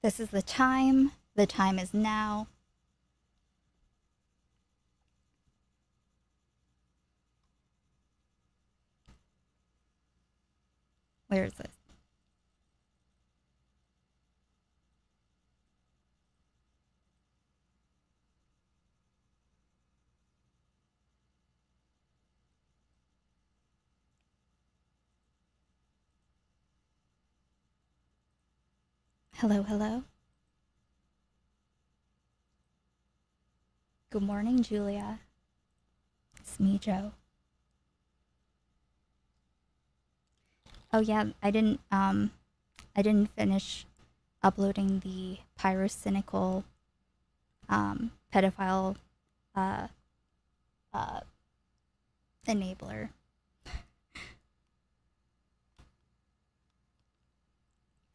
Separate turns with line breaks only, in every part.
This is the time. The time is now. Where is this? Hello, hello. Good morning, Julia. It's me, Joe. Oh yeah, I didn't finish uploading the pyrocynical pedophile uh uh enabler.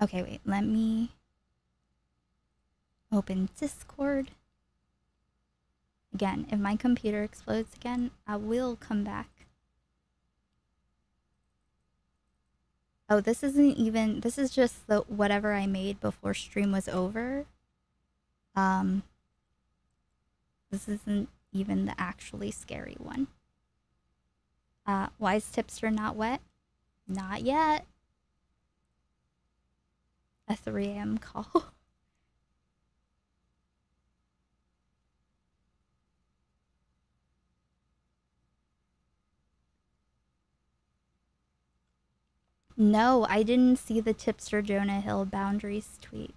Okay, wait, let me open Discord. Again, if my computer explodes again, I will come back. Oh, this isn't even, this is just the whatever I made before stream was over. This isn't even the actually scary one. Why is Tipster not wet? Not yet. A 3 a.m. call. No, I didn't see the Tipster Jonah Hill boundaries tweet.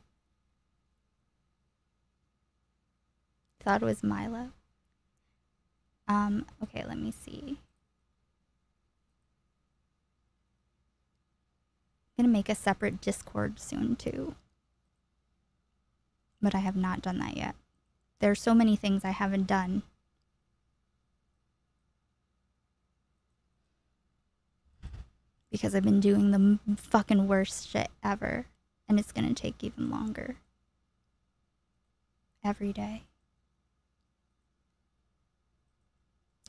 Thought it was Milo. Okay, let me see. I'm gonna make a separate Discord soon too. But I have not done that yet. There's so many things I haven't done. Because I've been doing the fucking worst shit ever. And it's gonna take even longer. Every day.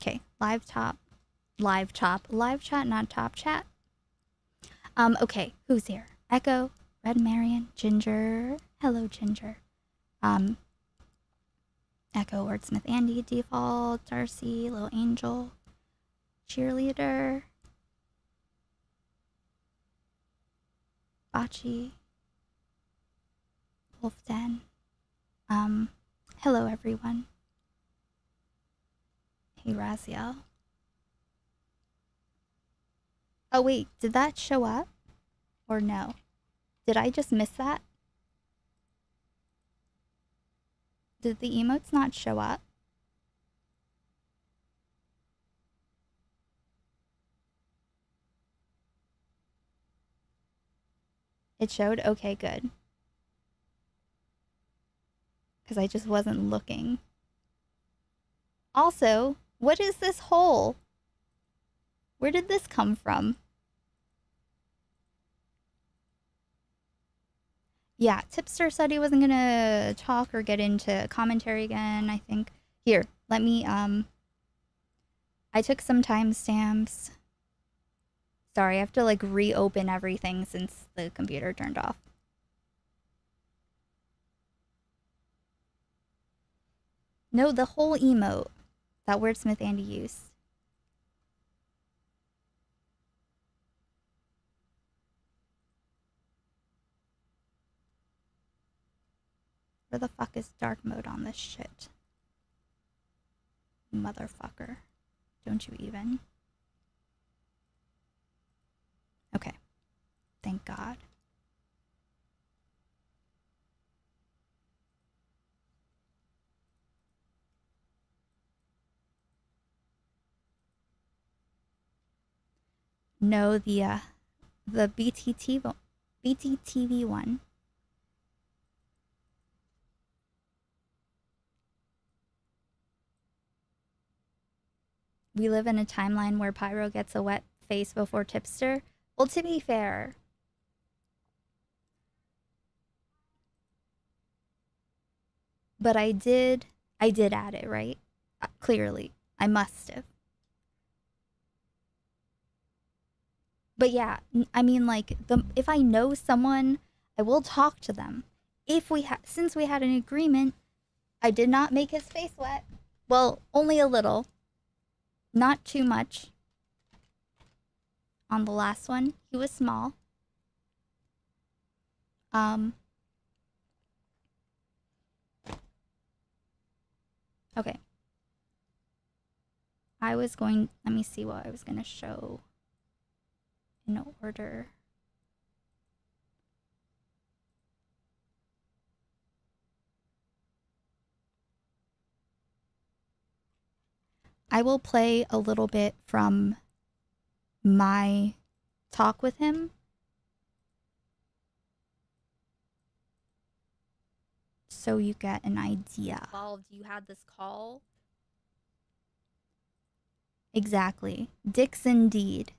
Okay, live chat, not top chat. Okay, who's here? Echo, Red Marion, Ginger. Hello, Ginger. Echo, Wordsmith Andy, Default, Darcy, Little Angel, Cheerleader, Bachi, Wolf Den. Hello everyone. Hey Raziel. Oh wait, did that show up? Or no? Did I just miss that? Did the emotes not show up? It showed? Okay, good. Because I just wasn't looking. Also, what is this hole? Where did this come from? Yeah, Tipster said he wasn't gonna talk or get into commentary again, I think. Here, let me, I took some timestamps. Sorry, I have to, like, reopen everything since the computer turned off. No, the whole emote that Wordsmith Andy used. Where the fuck is dark mode on this shit? Motherfucker. Don't you even? Okay. Thank God. No, the BTTV one. We live in a timeline where Pyro gets a wet face before Tipster. Well, to be fair, but I did add it, right? Clearly, I must have. But yeah, I mean, like, if I know someone, I will talk to them. since we had an agreement, I did not make his face wet. Well, only a little. Not too much. On the last one, he was small. Okay. Let me see what I was going to show in order. I will play a little bit from my talk with him. So you get an idea. Involved, you had this call. Exactly. Dicks indeed.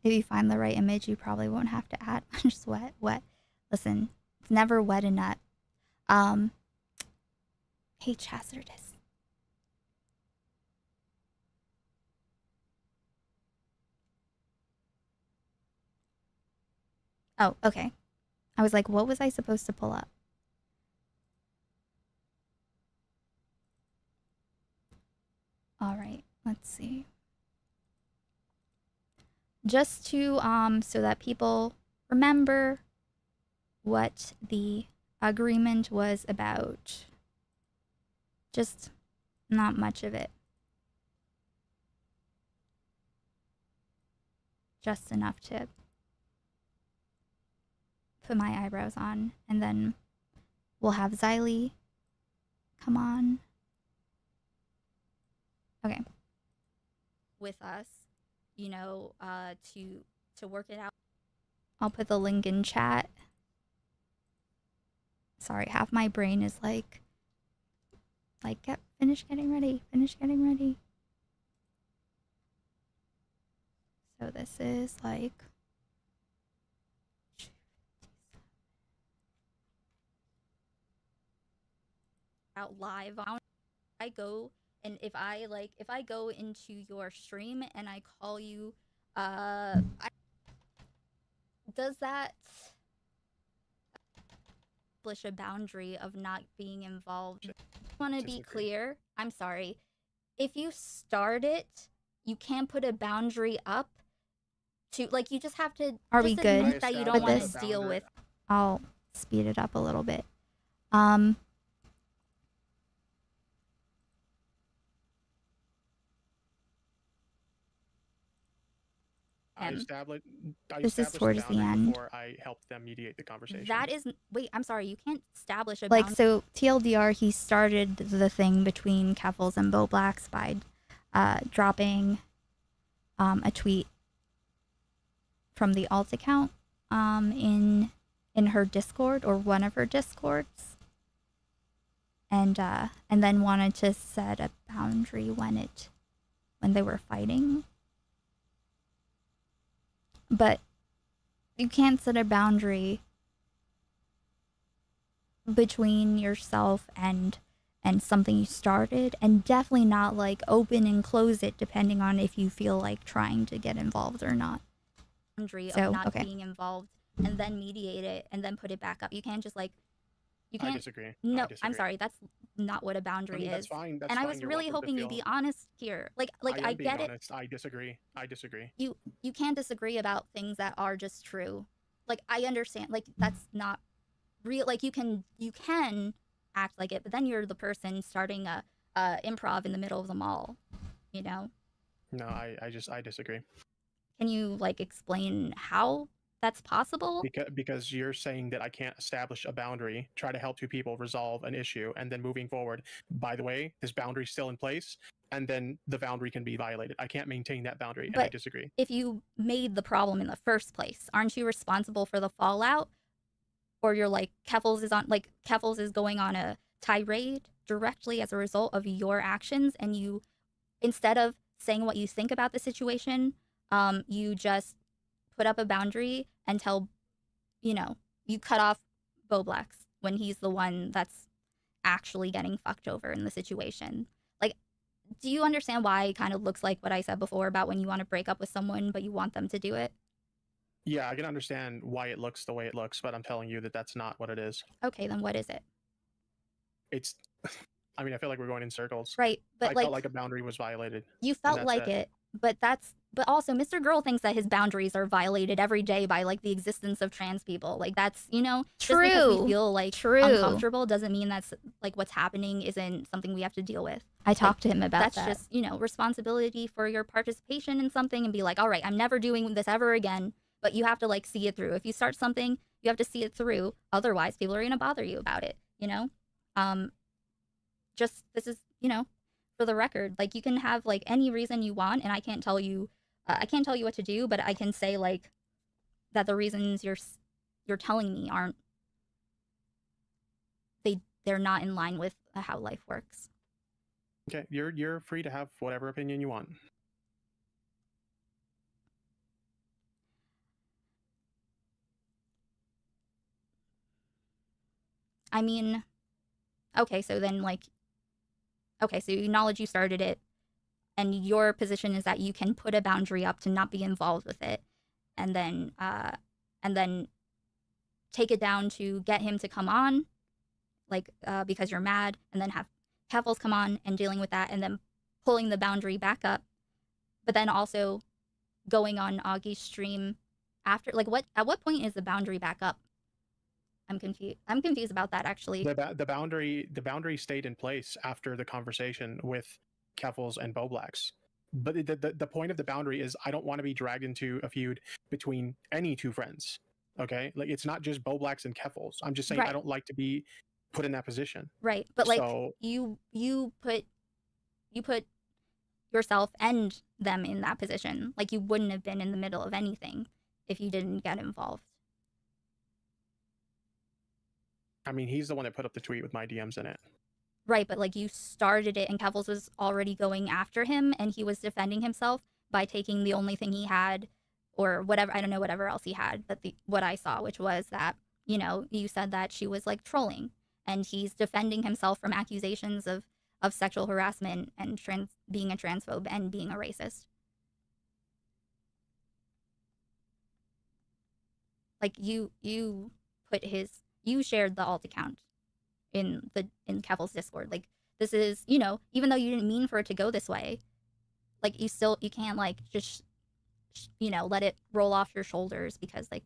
If you find the right image, you probably won't have to add much sweat. Wet. Listen, it's never wet a nut. Hey, Chasterdis. Oh, okay. I was like, what was I supposed to pull up? All right, let's see. Just to so that people remember what the agreement was about. Just not much of it. Just enough to put my eyebrows on, and then we'll have Xylee come on. Okay. With us, you know, to work it out. I'll put the link in chat. Sorry, half my brain is like finish getting ready. So this is like out live. I go, and if I go into your stream and I call you, does that establish a boundary of not being involved? I want to be clear. I'm sorry. If you start it, you can't put a boundary up to, like, you just have to. Are we good? Admit that you don't want to deal with. I'll speed it up a little bit. This is towards the end.
Before I helped them mediate the conversation.
That is, wait, I'm sorry, you can't establish a boundary. Like, so TLDR, he started the thing between Keffals and Bo Blacks by dropping a tweet from the alt account in her Discord, or one of her Discords, and then wanted to set a boundary when they were fighting. But you can't set a boundary between yourself and something you started, and definitely not like open and close it depending on if you feel like trying to get involved or not. Boundary of not being involved, and then mediate it and then put it back up. You can't just like, you can't.
I disagree.
No, I'm sorry, that's not what a boundary is.
That's fine. That's
and
fine.
I was really hoping you'd be honest here. Like I get
honest. I disagree.
You can't disagree about things that are just true. Like, I understand, like, that's not real. Like, you can act like it, but then you're the person starting a improv in the middle of the mall, you know?
No, I disagree.
Can you, like, explain how that's possible?
Because you're saying that I can't establish a boundary, try to help two people resolve an issue, and then moving forward, by the way, this boundary's still in place, and then the boundary can be violated. I can't maintain that boundary, and I disagree.
If you made the problem in the first place, aren't you responsible for the fallout? Or you're like, Keffals is going on a tirade directly as a result of your actions, and you, instead of saying what you think about the situation, you just put up a boundary and you cut off Bo Blacks when he's the one that's actually getting fucked over in the situation. Like, do you understand why it kind of looks like what I said before about when you want to break up with someone but you want them to do it?
Yeah, I can understand why it looks the way it looks, but I'm telling you that that's not what it is.
Okay, then what is it?
It's, I mean, I feel like we're going in circles.
Right, but
I felt
like
like a boundary was violated,
you
and
felt
that's
like
it.
it, but also Mr. Girl thinks that his boundaries are violated every day by like the existence of trans people. Like that's, just because we feel like uncomfortable doesn't mean that's like what's happening isn't something we have to deal with. I talked to him about that's just, responsibility for your participation in something and be like, all right, I'm never doing this ever again. But you have to like see it through. If you start something, you have to see it through. Otherwise, people are gonna bother you about it. Just this is, for the record, like you can have like any reason you want, and I can't tell you what to do, but I can say like that the reasons you're telling me aren't they're not in line with how life works.
Okay, you're free to have whatever opinion you want.
I mean, okay, so then like, okay, so you acknowledge you started it, and your position is that you can put a boundary up to not be involved with it, and then take it down to get him to come on, like because you're mad, and then have Kevils come on and dealing with that, and then pulling the boundary back up, but then also going on Augie's stream after. Like, at what point is the boundary back up? I'm confused about that actually.
The boundary stayed in place after the conversation with Keffels and Boblax. But the point of the boundary is I don't want to be dragged into a feud between any two friends. Okay, like it's not just Boblax and Keffels. I'm just saying I don't like to be put in that position.
Right, but like you put yourself and them in that position. Like you wouldn't have been in the middle of anything if you didn't get involved.
I mean, he's the one that put up the tweet with my DMs in it.
Right, but like you started it and Kevils was already going after him and he was defending himself by taking the only thing he had or whatever, I don't know, whatever else he had, but what I saw, which was that, you said that she was like trolling and he's defending himself from accusations of sexual harassment and being a transphobe and being a racist. Like you shared the alt account in Kevil's Discord. Like this is, even though you didn't mean for it to go this way, like you can't like just let it roll off your shoulders because like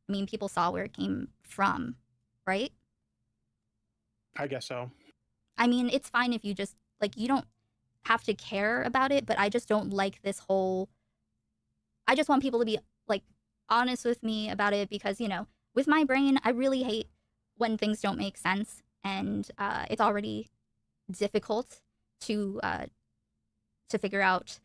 I mean people saw where it came from, right?
I guess so.
I mean, it's fine if you just like you don't have to care about it, but I just don't like this whole I just want people to be like honest with me about it because, with my brain, I really hate when things don't make sense and it's already difficult to figure out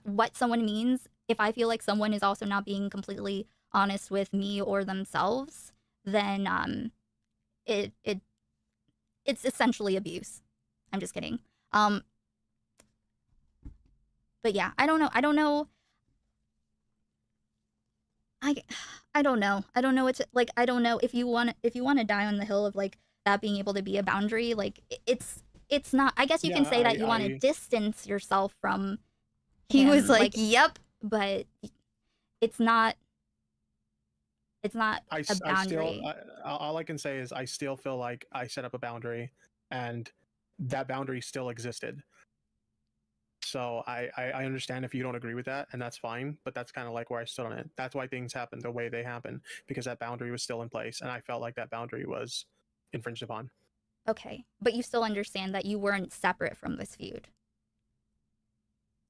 what someone means. If I feel like someone is also not being completely honest with me or themselves, then it's essentially abuse. I'm just kidding. But yeah, I don't know. I don't know what to, like I don't know if you want to die on the hill of like that being able to be a boundary, like it's not. I guess you can say that you want to distance yourself from he him. Was like yep, but it's not a boundary.
All I can say is I still feel like I set up a boundary and that boundary still existed. So I understand if you don't agree with that, and that's fine, but that's kind of like where I stood on it. That's why things happened the way they happened, because that boundary was still in place, and I felt like that boundary was infringed upon.
Okay, but you still understand that you weren't separate from this feud.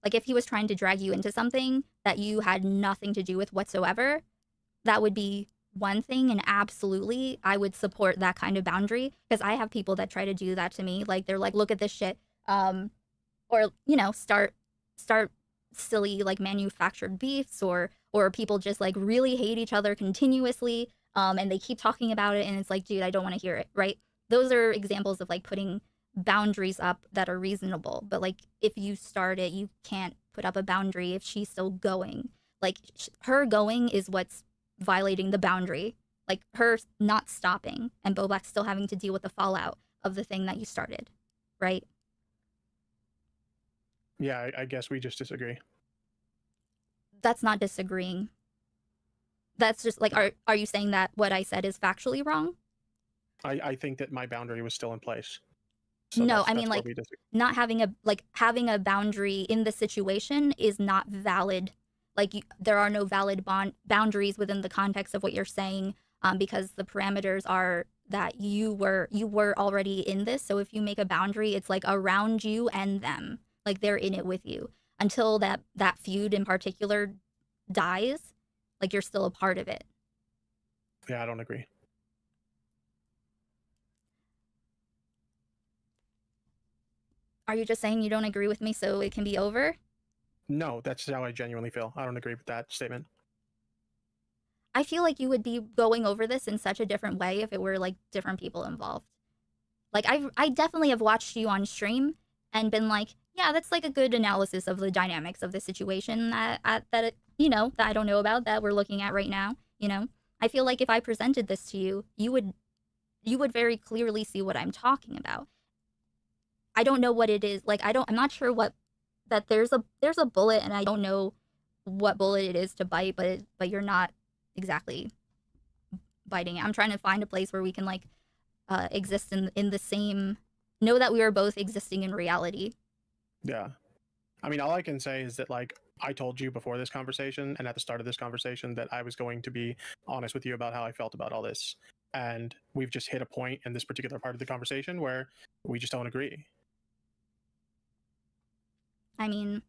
Like, if he was trying to drag you into something that you had nothing to do with whatsoever, that would be one thing, and absolutely, I would support that kind of boundary, because I have people that try to do that to me. Like, they're like, look at this shit. Or start silly like manufactured beefs or people just like really hate each other continuously and they keep talking about it and it's like, dude, I don't want to hear it, right? Those are examples of like putting boundaries up that are reasonable. But like if you start it, you can't put up a boundary if she's still going. Like her going is what's violating the boundary. Like her not stopping and Bobak still having to deal with the fallout of the thing that you started, right?
Yeah, I guess we just disagree.
That's not disagreeing. that's just like, are you saying that what I said is factually wrong?
I think that my boundary was still in place. So
No, I mean
that's where
like
we disagree.
not having a having a boundary in the situation is not valid. Like there are no valid boundaries within the context of what you're saying, because the parameters are that you were already in this. So if you make a boundary, it's like around you and them, like they're in it with you until that feud in particular dies. Like you're still a part of it.
Yeah, I don't agree.
Are you just saying you don't agree with me so it can be over?
No, that's how I genuinely feel. I don't agree with that statement.
I feel like you would be going over this in such a different way if it were like different people involved. Like I definitely have watched you on stream and been like, yeah, that's like a good analysis of the dynamics of the situation that you know, that I don't know about that we're looking at right now, you know. I feel like if I presented this to you, you would very clearly see what I'm talking about. I don't know what it is. Like I'm not sure what that there's a bullet and I don't know what bullet it is to bite, but you're not exactly biting it. I'm trying to find a place where we can like exist in the same, know that we are both existing in reality.
Yeah. I mean, all I can say is that, like, I told you before this conversation and at the start of this conversation that I was going to be honest with you about how I felt about all this. And we've just hit a point in this particular part of the conversation where we just don't agree.
I mean,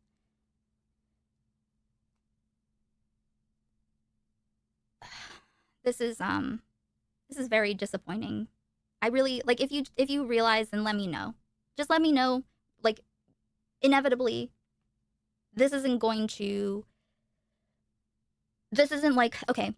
this is very disappointing. I really like if you realize, then let me know. Just let me know. Like inevitably, this isn't going to. This isn't like okay.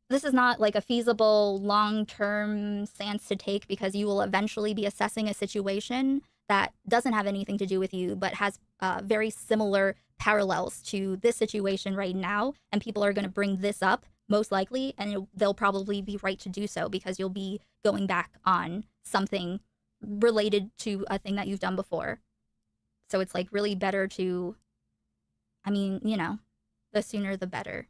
This is not like a feasible long-term stance to take because you will eventually be assessing a situation that doesn't have anything to do with you but has very similar parallels to this situation right now, and people are going to bring this up most likely, and they'll probably be right to do so because you'll be going back on something related to a thing that you've done before. So it's like really better to, I mean, you know, the sooner the better.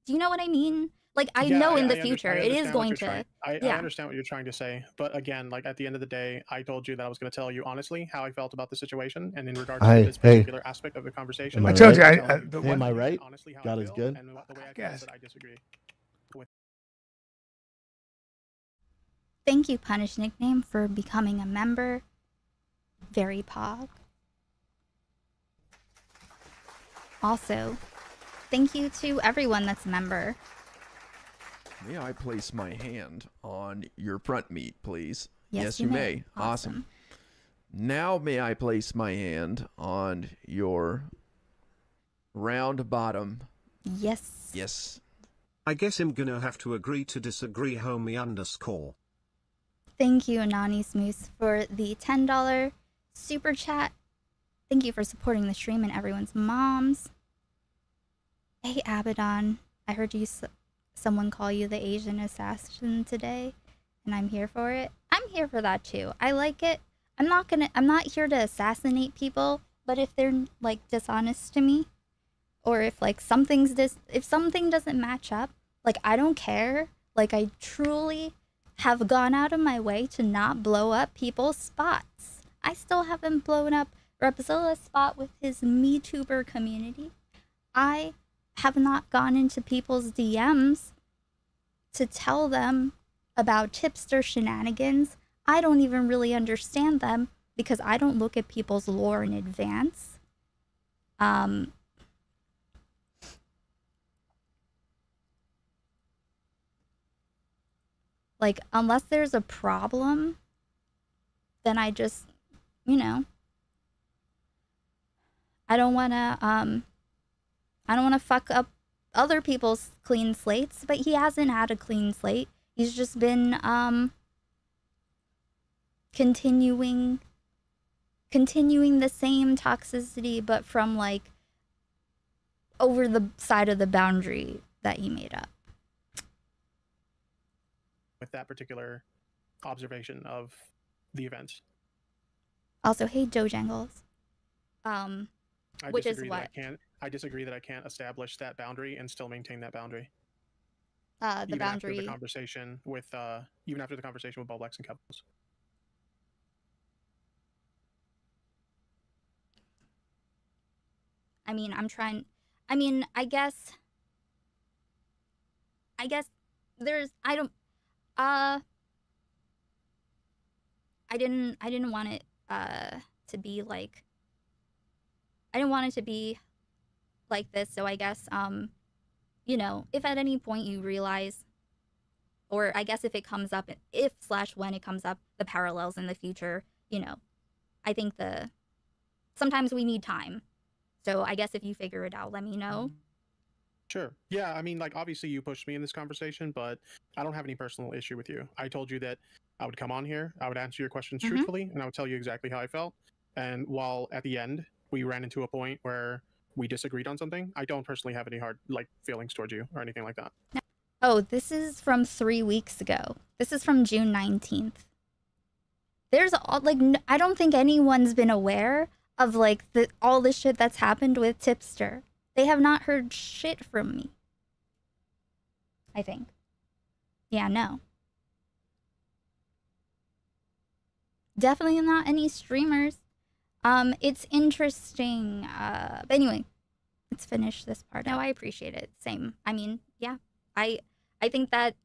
Do you know what I mean? Like I
Yeah,
know in the
I
future it is
understand what
going
you're trying.
to,
I
yeah.
understand what you're trying to say, but again, like at the end of the day, I told you that I was going to tell you honestly how I felt about the situation, and in regards to this particular aspect of the conversation,
I told you.
Am
I
right? Honestly, how
God
I
is
feel,
good.
and the way I feel is that I disagree with.
Thank you, Punish Nickname, for becoming a member. Very pog. Also, thank you to everyone that's a member.
May I place my hand on your front meat, please?
Yes, you may.
Awesome. Now may I place my hand on your round bottom?
Yes.
Yes.
I guess I'm gonna have to agree to disagree, homie_.
Thank you, Anani Smooth, for the $10 super chat. Thank you for supporting the stream and everyone's moms. Hey, Abaddon. I heard you someone call you the Asian assassin today, and I'm here for it. I'm here for that too. I like it. I'm not here to assassinate people, but if they're like dishonest to me, or if like if something doesn't match up, like I don't care. Like I truly have gone out of my way to not blow up people's spots. I still haven't blown up Repzilla's spot with his MeTuber community. I have not gone into people's DMs to tell them about tipster shenanigans. I don't even really understand them because I don't look at people's lore in advance. Like, unless there's a problem, then I just, you know, I don't want to fuck up other people's clean slates, but he hasn't had a clean slate. He's just been continuing the same toxicity, but from like over the side of the boundary that he made up.
With that particular observation of the events.
Also, hey, Joe Jangles.
I
Which is
disagree
what?
that I can't I disagree that I can't establish that boundary and still maintain that boundary.
The
Even after the
boundary.
conversation with Boblex and Kevels.
I mean, I mean, I guess there's, I didn't want it, to be like, I didn't want it to be like this, so I guess, you know, if at any point you realize, or I guess if it comes up, if/when it comes up, the parallels in the future, you know, I think sometimes we need time. So I guess if you figure it out, let me know.
Sure. Yeah, I mean, like, obviously you pushed me in this conversation, but I don't have any personal issue with you. I told you that I would come on here, I would answer your questions truthfully, and I would tell you exactly how I felt. And while at the end we ran into a point where we disagreed on something, I don't personally have any hard feelings towards you or anything like that.
Oh, this is from 3 weeks ago. This is from June 19th. There's I don't think anyone's been aware of all the shit that's happened with Tipster. They have not heard shit from me. I think. Yeah, no. Definitely not any streamers. It's interesting. But anyway, let's finish this part. No, I appreciate it. Same. I mean, yeah. I think that,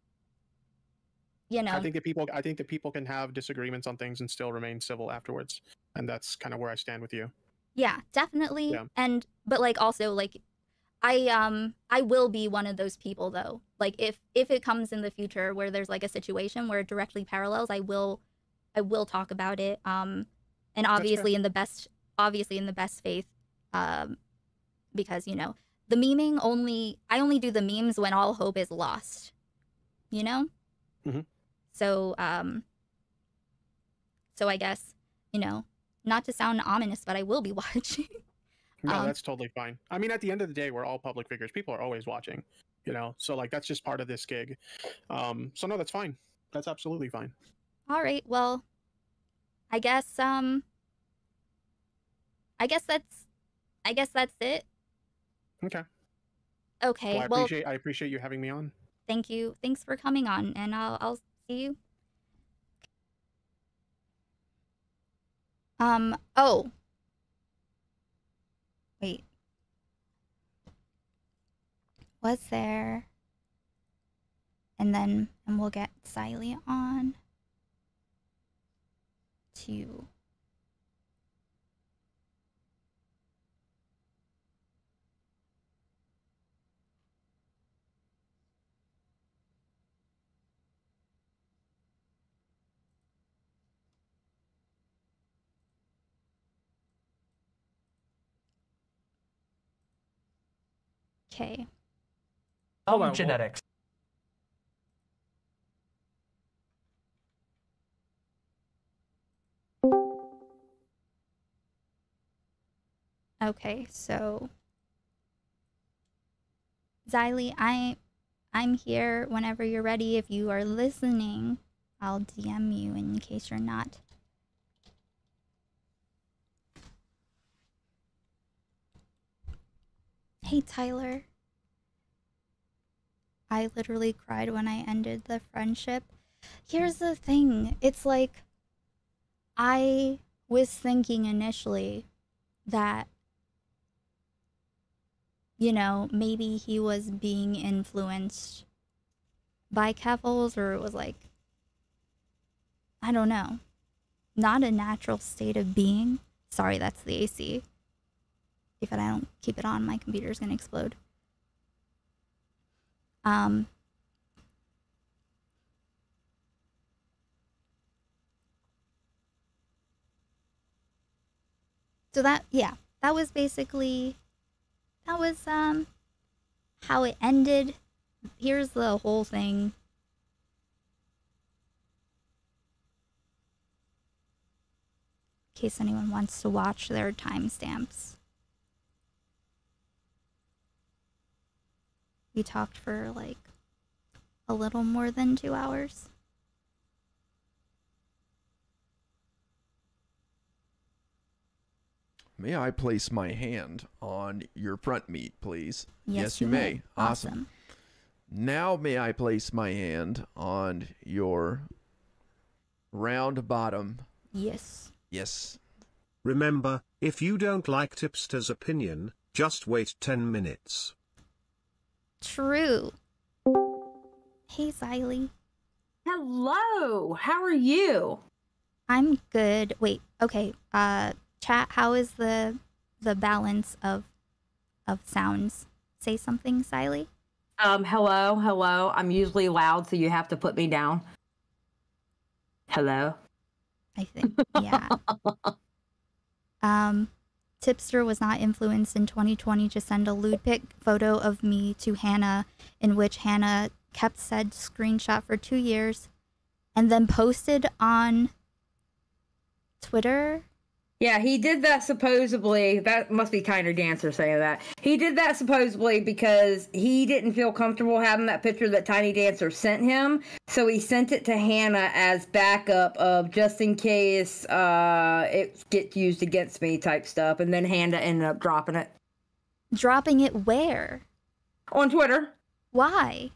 you know,
I think that people can have disagreements on things and still remain civil afterwards, and that's kind of where I stand with you.
Yeah, definitely.
Yeah.
But also I will be one of those people though. Like if it comes in the future where there's like a situation where it directly parallels, I will talk about it. And obviously in the best faith, because you know the memeing I only do the memes when all hope is lost. You know.
Mm-hmm.
So I guess, you know, not to sound ominous, but I will be watching.
No, that's totally fine. I mean, at the end of the day, we're all public figures. People are always watching, you know? So, like, that's just part of this gig. So, no, that's fine. That's absolutely fine.
All right. Well, I guess that's it.
Okay.
Okay.
Well, I appreciate you having me on.
Thank you. Thanks for coming on, and I'll see you. Oh. Wait. Was there? And we'll get Siley on to okay.
Genetics.
Okay, so Xylee, I'm here whenever you're ready. If you are listening, I'll DM you in case you're not. Hey, Tyler. I literally cried when I ended the friendship. Here's the thing. It's like, I was thinking initially that, you know, maybe he was being influenced by Kevels, or it was like, I don't know, not a natural state of being. Sorry, that's the AC. If I don't keep it on, my computer's gonna explode. So that was basically, how it ended. Here's the whole thing. In case anyone wants to watch their timestamps. We talked for like a little more than 2 hours.
may I place my hand on your front meat, please?
Yes,
you may. Awesome.
Awesome.
Now may I place my hand on your round bottom?
Yes.
Yes.
Remember, if you don't like Tipster's opinion, just wait 10 minutes.
True. Hey, Xylee.
Hello, how are you?
I'm good. Wait, okay. Chat, how is the balance of sounds? Say something, Xylee.
Hello. I'm usually loud, so you have to put me down. Hello.
I think. Yeah. Tipster was not influenced in 2020 to send a lewd pic photo of me to Hannah, in which Hannah kept said screenshot for 2 years and then posted on Twitter.
Yeah, he did that supposedly. That must be Tiny Dancer saying that. He did that supposedly because he didn't feel comfortable having that picture that Tiny Dancer sent him. So he sent it to Hannah as backup of just in case it gets used against me type stuff. And then Hannah ended up dropping it.
Dropping it where?
On Twitter.
Why?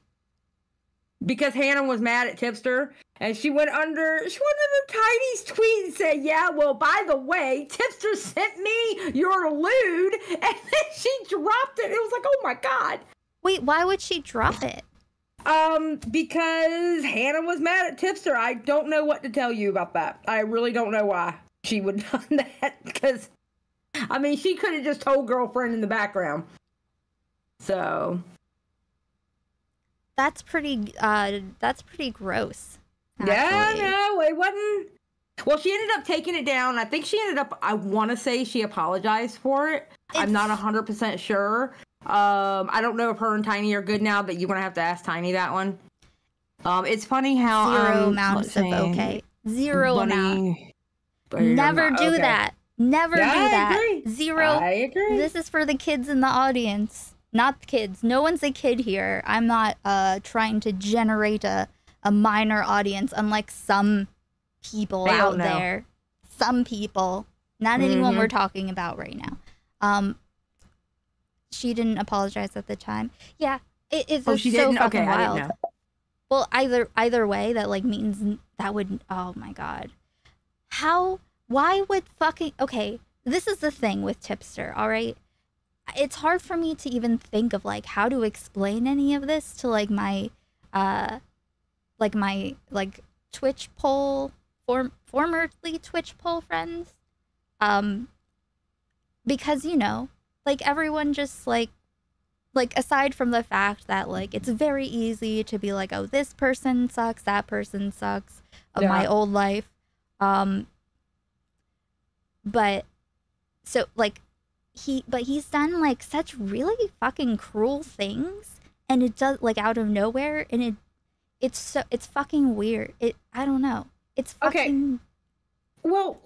Because Hannah was mad at Tipster, and she went under Tiny's tweet and said, yeah, well, by the way, Tipster sent me your lewd, and then she dropped it. It was like, oh my God.
Wait, why would she drop it?
Because Hannah was mad at Tipster. I don't know what to tell you about that. I really don't know why she would have done that, because, I mean, she could have just told girlfriend in the background. So...
That's pretty gross.
Yeah, no, it wasn't. Well, she ended up taking it down. I think she ended up, I want to say she apologized for it. I'm not 100% sure. I don't know if her and Tiny are good now, but you're going to have to ask Tiny that one. It's funny how...
Zero amounts of okay. Zero amount. Never do that. Never do that.
I agree.
Zero.
I agree.
This is for the kids in the audience. Not the kids. No one's a kid here. I'm not trying to generate a minor audience, unlike some people out there. Some people. Not anyone we're talking about right now. She didn't apologize at the time. Yeah, it's so fucking wild.
I didn't know.
Well, either way, that like means that would. Oh my God. Why would fucking? Okay, this is the thing with Tipster. All right. It's hard for me to even think of like how to explain any of this to like my Twitch poll formerly Twitch poll friends, because you know, like everyone just like aside from the fact that like it's very easy to be like, oh, this person sucks, that person sucks of my old life, but so like he's done like such really fucking cruel things, and it does like out of nowhere, and it's fucking weird. I don't know. It's fucking...
Okay. Well,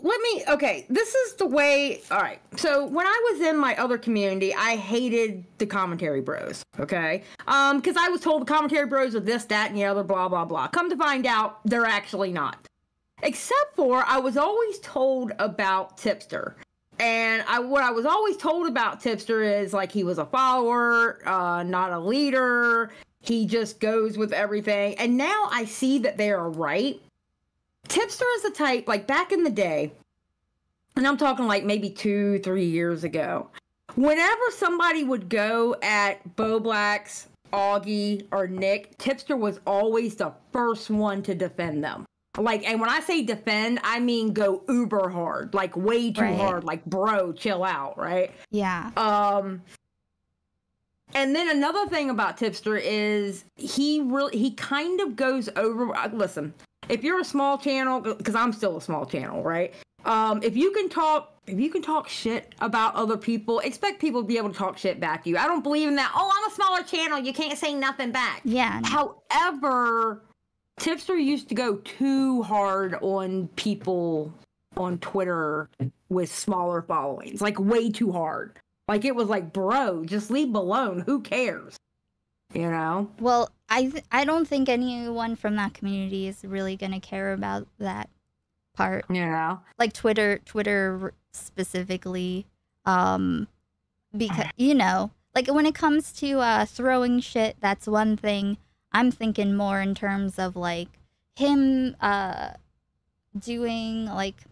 this is the way, all right. So when I was in my other community, I hated the commentary bros, okay? Because I was told the commentary bros are this, that, and the other, blah, blah, blah. Come to find out, they're actually not. Except for I was always told about Tipster. And what I was always told about Tipster is like he was a follower, not a leader. He just goes with everything. And now I see that they are right. Tipster is the type, like back in the day, and I'm talking like maybe 2-3 years ago, whenever somebody would go at Bo Black's, Augie, or Nick, Tipster was always the first one to defend them. Like, and when I say defend, I mean go uber hard, like way too hard, like bro, chill out, right?
Yeah.
And then another thing about Tipster is he kind of goes over. Listen, if you're a small channel, because I'm still a small channel, right? If you can talk shit about other people, expect people to be able to talk shit back to you. I don't believe in that. Oh, I'm a smaller channel, you can't say nothing back.
Yeah.
However, Tipster used to go too hard on people on Twitter with smaller followings, like way too hard. Like it was like, bro, just leave alone. Who cares? You know?
Well, I don't think anyone from that community is really gonna care about that part.
You know?
Like Twitter specifically. Because, you know, like when it comes to throwing shit, that's one thing. I'm thinking more in terms of like him doing like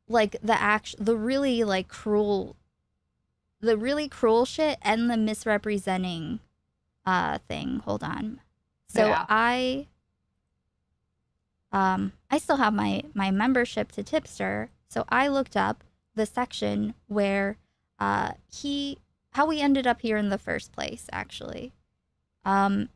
the really like cruel, the really cruel shit and the misrepresenting thing. Hold on. So
Yeah.
I still have my membership to Tipster, so I looked up the section where how we ended up here in the first place, actually. Xylee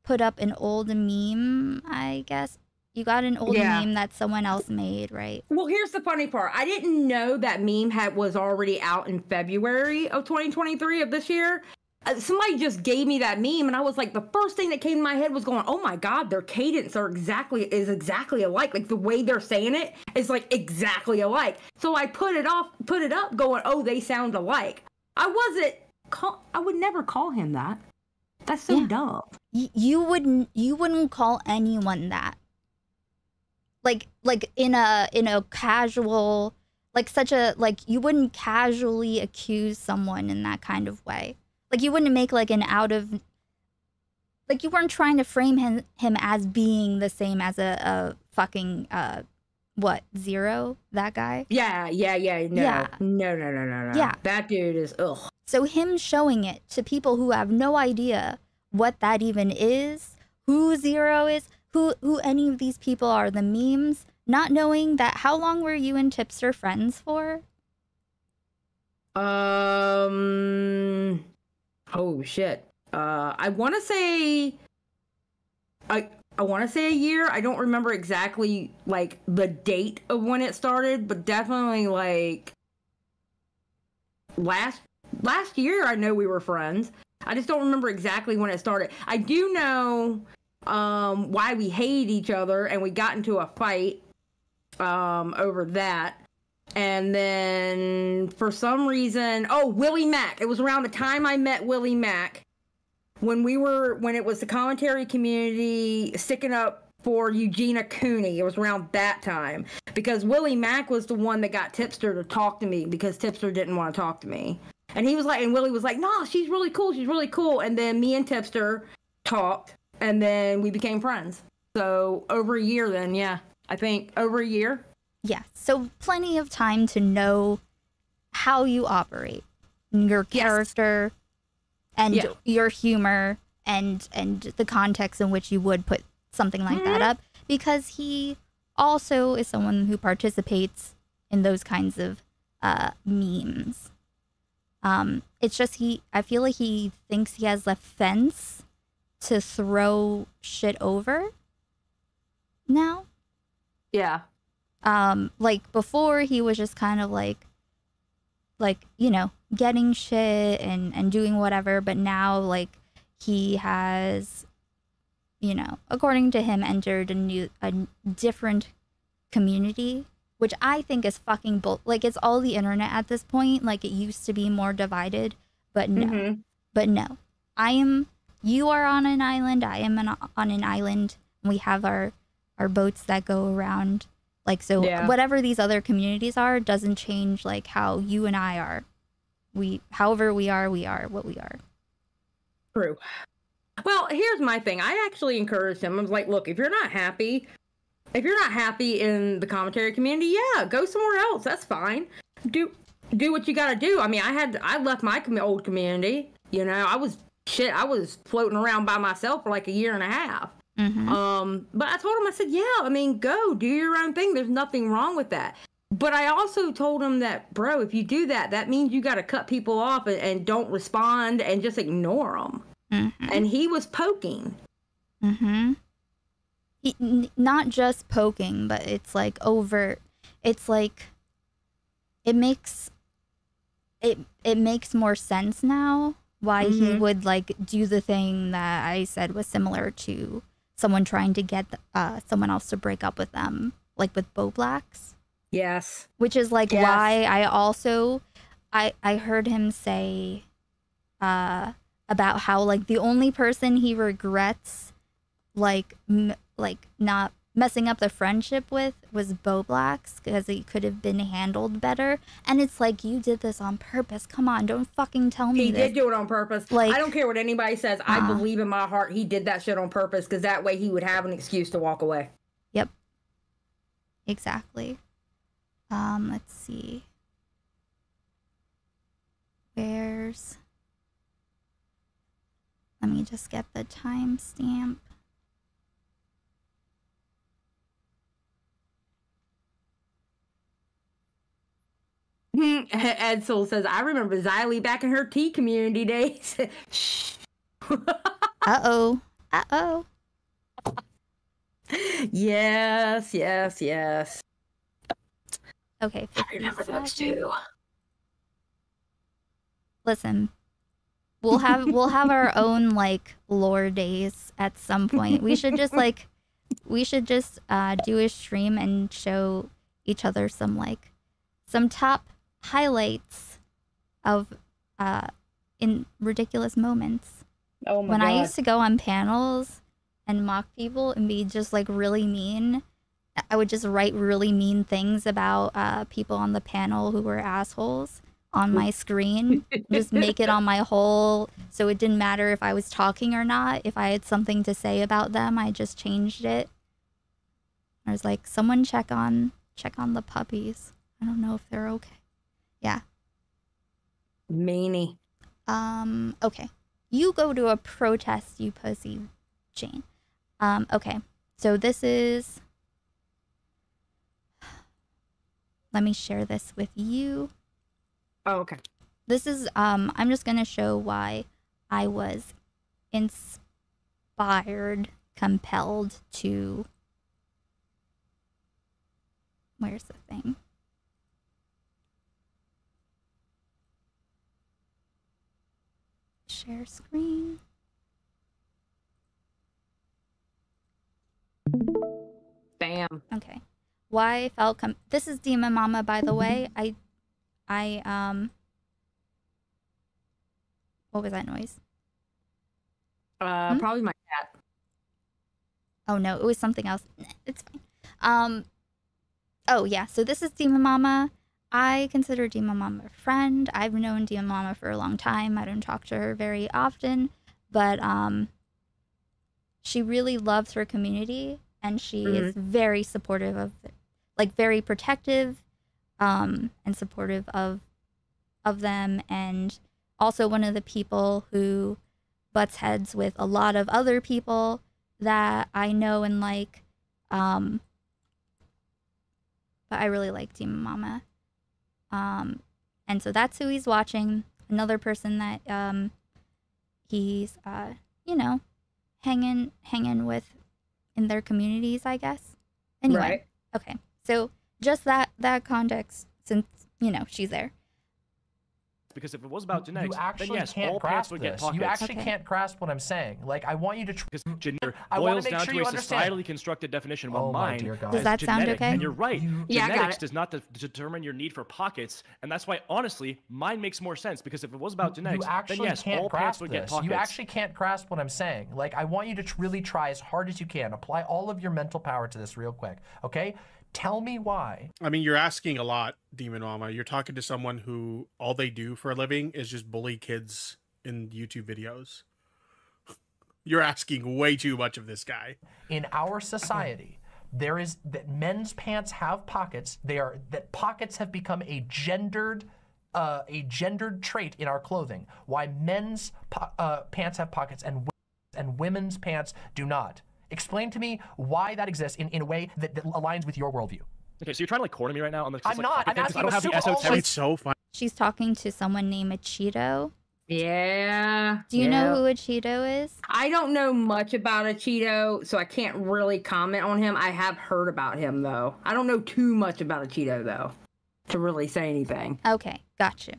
put up an old meme, I guess. You got an old meme that someone else made, right?
Well, here's the funny part. I didn't know that meme was already out in February of 2023 of this year. Somebody just gave me that meme, and I was like, the first thing that came to my head was going, "Oh my god, their cadence is exactly alike. Like the way they're saying it is like exactly alike." So I put it up, going, "Oh, they sound alike." I would never call him that. That's so dumb.
You wouldn't call anyone that. Like in a casual, like such a, like you wouldn't casually accuse someone in that kind of way. Like you wouldn't make like an out of, like you weren't trying to frame him as being the same as a fucking what, Zero, that guy?
Yeah. No.
Yeah.
No.
Yeah.
That dude is ugh.
So him showing it to people who have no idea what that even is, who Zero is, who any of these people are, the memes, not knowing that. How long were you and Tipster friends for?
Oh shit. I want to say I want to say a year. I don't remember exactly like the date of when it started, but definitely like last year I know we were friends. I just don't remember exactly when it started. I do know why we hated each other and we got into a fight over that. And then for some reason, Willie Mack. It was around the time I met Willie Mack when it was the commentary community sticking up for Eugenia Cooney. It was around that time because Willie Mack was the one that got Tipster to talk to me because Tipster didn't want to talk to me. And he was like, and Willie was like, "No, she's really cool. She's really cool." And then me and Tipster talked and then we became friends. So over a year then, yeah. I think over a year.
Yeah, so plenty of time to know how you operate, your character, and your humor, and the context in which you would put something like that up, because he also is someone who participates in those kinds of memes. It's just I feel like he thinks he has the fence to throw shit over now.
Yeah.
Like before he was just kind of like, you know, getting shit and doing whatever, but now like he has, you know, according to him, entered a different community, which I think is fucking like it's all the internet at this point. Like it used to be more divided, but no. But no. You are on an island, I am on an island, and we have our boats that go around. Like, so whatever these other communities are doesn't change, like, how you and I are. However we are what we are.
True. Well, here's my thing. I actually encouraged him. I was like, look, if you're not happy in the commentary community, go somewhere else. That's fine. Do what you gotta do. I mean, I left my old community. You know, I was floating around by myself for like a year and a half. But I told him, I said, I mean, go do your own thing. There's nothing wrong with that. But I also told him that, bro, if you do that, that means you got to cut people off and don't respond and just ignore them. And he was poking.
Not just poking, but it's like overt. It's like it makes more sense now why he would like do the thing that I said was similar to someone trying to get someone else to break up with them, like with Bo Blacks.
Yes.
Which is like why I also, I heard him say about how like the only person he regrets like not messing up the friendship with was Bo Black's because it could have been handled better. And it's like, you did this on purpose. Come on, don't fucking tell me
He
this.
did do it on purpose.
Like,
I don't care what anybody says. I believe in my heart he did that shit on purpose because that way he would have an excuse to walk away.
Yep. Exactly. Let's see. Let me just get the timestamp.
Edsel says, I remember Xylee back in her tea community days.
Uh-oh. Uh-oh.
Yes, yes, yes.
Okay,
I remember those too.
Listen, we'll have our own like lore days at some point. We should just do a stream and show each other some top highlights of in ridiculous moments.
Oh my
when
God.
I used to go on panels and mock people and be just like really mean, I would just write really mean things about people on the panel who were assholes on my screen. Just make it on my whole, so it didn't matter if I was talking or not. If I had something to say about them, I just changed it. I was like, someone check on the puppies. I don't know if they're okay. Yeah.
Meanie.
Okay. You go to a protest, you pussy, Jane. Okay. So this is... Let me share this with you.
Oh, okay.
This is, I'm just going to show why I was inspired, compelled to... Where's the thing? Share screen.
Bam.
Okay. Why I felt this is Demon Mama, by the way. What was that noise?
Probably my cat.
Oh no, it was something else. It's fine. Oh yeah, so this is Demon Mama. I consider Demon Mama a friend. I've known Demon Mama for a long time. I don't talk to her very often, but she really loves her community, and she is very supportive of, like, very protective, and supportive of them, and also one of the people who butts heads with a lot of other people that I know and like. But I really like Demon Mama. And so that's who he's watching. Another person that he's you know, hanging with in their communities, I guess. Anyway.
Right.
Okay. So just that context, since, you know, she's there.
Because if it was about genetics,
you actually
then yes,
can't
all
grasp
pants would get
this.
pockets.
You actually can't grasp what I'm saying. Like, I want you to...
Because gender
I wanna
boils
make
down
sure
to
you
a
understand.
societally constructed definition, while
Oh my
mine
dear God.
Does
is
that sound
genetic.
okay?
And you're right.
Yeah, I got
Genetics
it.
does not determine your need for pockets, and that's why, honestly, mine makes more sense. Because if it was about genetics,
you actually
then yes,
can't
all pants
grasp
would get
this.
pockets.
You actually can't grasp what I'm saying. Like, I want you to really try as hard as you can. Apply all of your mental power to this real quick, okay? Tell me why.
I mean, you're asking a lot, Demon Mama. You're talking to someone who all they do for a living is just bully kids in YouTube videos. You're asking way too much of this guy.
In our society, there is that men's pants have pockets. That pockets have become a gendered trait in our clothing. Why men's pants have pockets and women's pants do not. Explain to me why that exists in a way that aligns with your worldview.
Okay, so you're trying to like corner me right now on the.
I'm not. I'm asking
I don't have the
a super
esoteric.
It's so funny.
She's talking to someone named Cheeto.
Yeah.
Do you know who a Cheeto is?
I don't know much about a Cheeto, so I can't really comment on him. I have heard about him, though. I don't know too much about a Cheeto, though, to really say anything.
Okay, gotcha.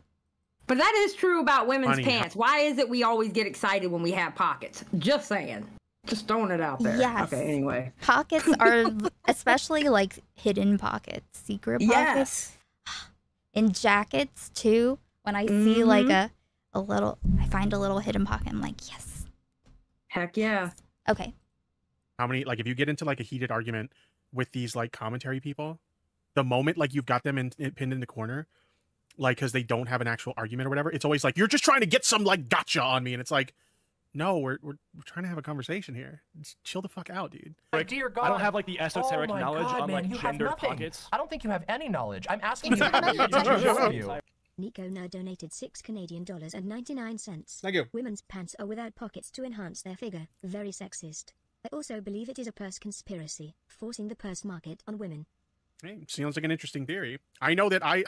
But that is true about women's
Funny.
pants. Why is it we always get excited when we have pockets? Just saying. Just throwing it out there.
Yes.
Okay, anyway.
Pockets are especially like hidden pockets, secret pockets.
Yes.
In jackets too. When I see like a little, I find a little hidden pocket. I'm like, yes.
Heck yeah.
Okay.
How many, like, if you get into like a heated argument with these like commentary people. The moment like you've got them pinned in the corner, like because they don't have an actual argument or whatever, it's always like you're just trying to get some like gotcha on me, and it's like, no, we're trying to have a conversation here. Just chill the fuck out, dude.
Like,
dear God.
I don't have like the esoteric
Oh my
knowledge
God,
on
man,
like
you have
gendered
nothing.
pockets.
I don't think you have any knowledge. I'm asking you to you.
Nico now donated $6.99.
Thank you.
Women's pants are without pockets to enhance their figure. Very sexist. I also believe it is a purse conspiracy, forcing the purse market on women.
Hey, sounds like an interesting theory. I know that my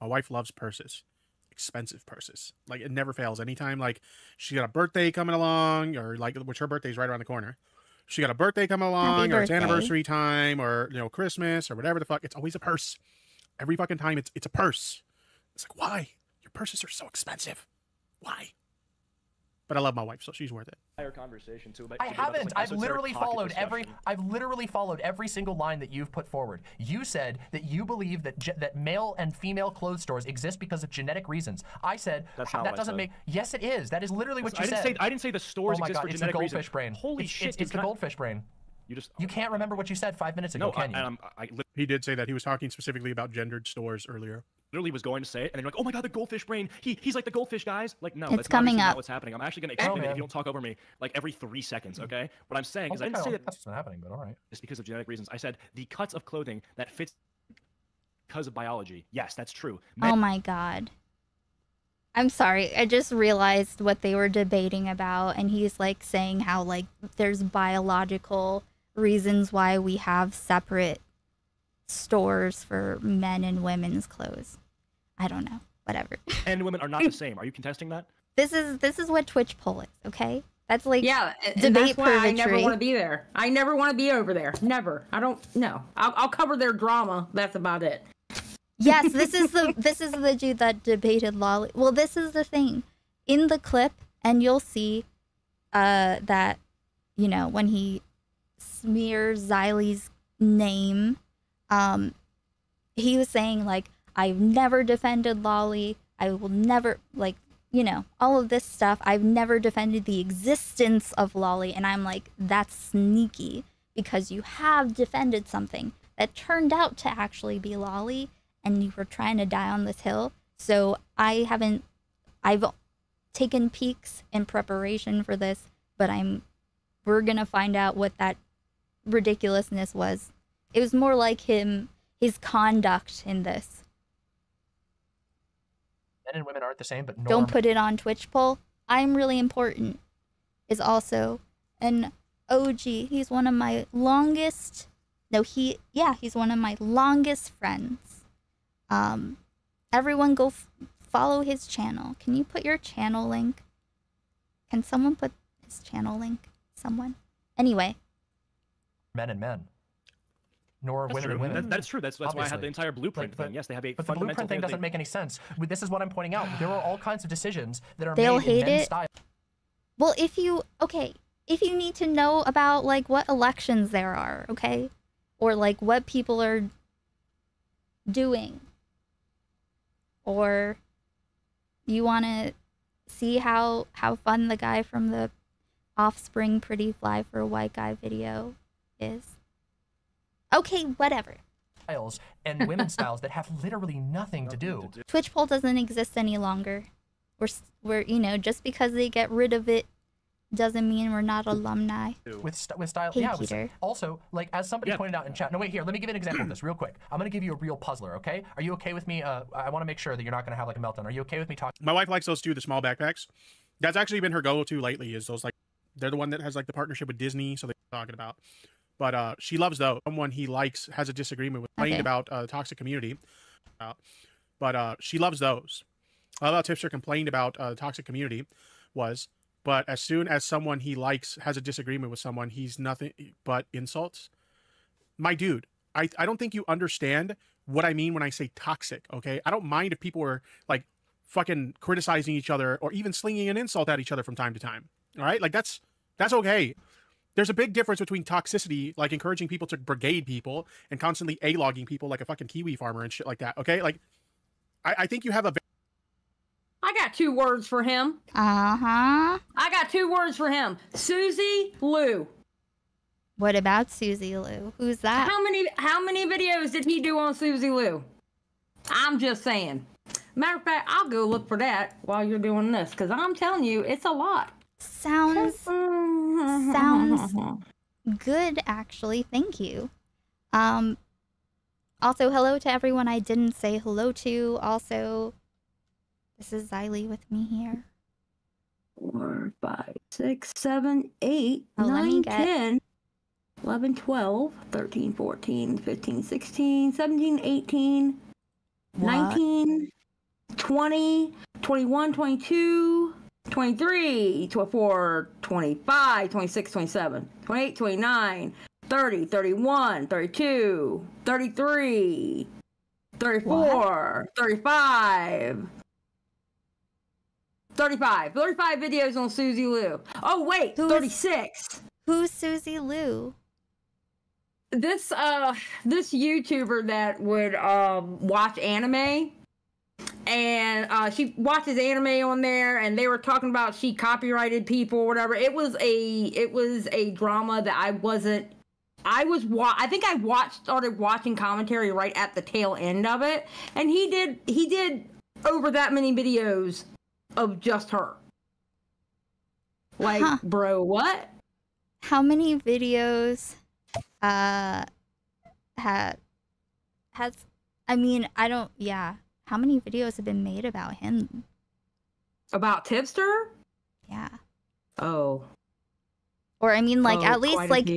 wife loves purses. Expensive purses. Like it never fails. Anytime like she got a birthday coming along, or like which her birthday's right around the corner. She got a birthday coming along, or it's anniversary time, or Christmas, or whatever the fuck. It's always a purse. Every fucking time it's a purse. It's like, why? Your purses are so expensive. Why? But I love my wife, so she's worth it.
Conversation too.
I haven't. I've literally followed every single line that you've put forward. You said that you believe that that male and female clothes stores exist because of genetic reasons. I said that doesn't make. Yes, it is. That is literally what you said.
I didn't say the stores exist for genetic reasons.
It's the goldfish brain.
Holy shit!
It's the goldfish brain. You can't remember what you said 5 minutes ago, can you?
He did say that. He was talking specifically about gendered stores earlier.
Literally was going to say it, and then you're like, oh my god, the goldfish brain. He's like the goldfish guys. Like, no,
it's
that's
coming
not
up.
What's happening. I'm actually going to explain it if you don't talk over me like every 3 seconds, okay? What I'm saying is I didn't say that
that's what's happening, but all right.
It's because of genetic reasons. I said the cuts of clothing that fits because of biology. Yes, that's true.
Oh my god. I'm sorry. I just realized what they were debating about, and he's like saying how like there's biological reasons why we have separate stores for men and women's clothes. I don't know. Whatever.
Men and women are not the same. Are you contesting that?
This is what Twitch poll is, okay? That's like
and that's why I never want to be there. I never want to be over there. Never. I don't. No. I'll cover their drama. That's about it.
Yes, this is the dude that debated Lolly. Well, this is the thing. In the clip, and you'll see that, when he smears Xylee's name, he was saying, like, I've never defended Lolly. I will never, like, all of this stuff. I've never defended the existence of Lolly. And I'm like, that's sneaky because you have defended something that turned out to actually be Lolly and you were trying to die on this hill. So I've taken peeks in preparation for this, but we're going to find out what that ridiculousness was. It was more like his conduct in this.
Men and women aren't the same, but
don't put it on Twitch poll. I'm Really Important is also an OG. He's one of my longest. He's one of my longest friends. Everyone go follow his channel. Can you put your channel link? Can someone put his channel link? Someone. Anyway.
Men and men. Nor
that's
women
true.
and women.
That's true. That's why I had the entire blueprint thing. Yes, they have a
but the blueprint thing doesn't make any sense. This is what I'm pointing out. There are all kinds of decisions that are
They'll
made in
hate
men's
it.
style.
Well, if you need to know about like what elections there are, okay? Or like what people are doing. Or you want to see how fun the guy from the Offspring Pretty Fly for a White Guy video is. Okay, whatever.
Styles and women's styles that have literally nothing to do.
Twitch poll doesn't exist any longer. We're just because they get rid of it doesn't mean we're not alumni.
With style,
hey,
yeah.
Peter.
Also, like as somebody pointed out in chat. No, wait, here. Let me give you an example of this real quick. I'm gonna give you a real puzzler. Okay? Are you okay with me? I want to make sure that you're not gonna have like a meltdown. Are you okay with me talking?
My wife likes those too, the small backpacks. That's actually been her go-to lately. Is those like they're the one that has like the partnership with Disney, so they're talking about. But she loves those. Someone he likes has a disagreement with, complained about toxic community. But she loves those. I love how Tipster complained about toxic community but as soon as someone he likes has a disagreement with someone, he's nothing but insults. My dude, I don't think you understand what I mean when I say toxic, okay? I don't mind if people are like fucking criticizing each other or even slinging an insult at each other from time to time. All right? Like that's okay. There's a big difference between toxicity, like encouraging people to brigade people and constantly A-logging people like a fucking kiwi farmer and shit like that, okay? Like, I think you have a...
I got 2 words for him.
Uh-huh.
I got 2 words for him. Susie Lou.
What about Susie Lou? Who's that?
How many videos did he do on Susie Lou? I'm just saying. Matter of fact, I'll go look for that while you're doing this, because I'm telling you, it's a lot.
Sounds good, actually. Thank you. Also, hello to everyone I didn't say hello to. Also, this is Xylee with me here.
4, 5, 6, 7, 8,
Oh,
9, 10, 11, 12, 13, 14, 15, 16, 17, 18,
What?
19, 20, 21, 22, 23, 24, 25, 26, 27, 28, 29, 30, 31, 32, 33, 34, 35. 35 videos on Susie Lou. Oh wait, 36.
Who's Susie Lou?
This YouTuber that would watch anime, and she watches anime on there, and they were talking about she copyrighted people or whatever. It was a drama that I think I started watching commentary right at the tail end of it, and he did over that many videos of just her. Like, bro, what?
How many videos has I mean, I don't, yeah. How many videos have been made about him?
About Tipster?
Yeah.
Oh.
Or I mean, like, at least like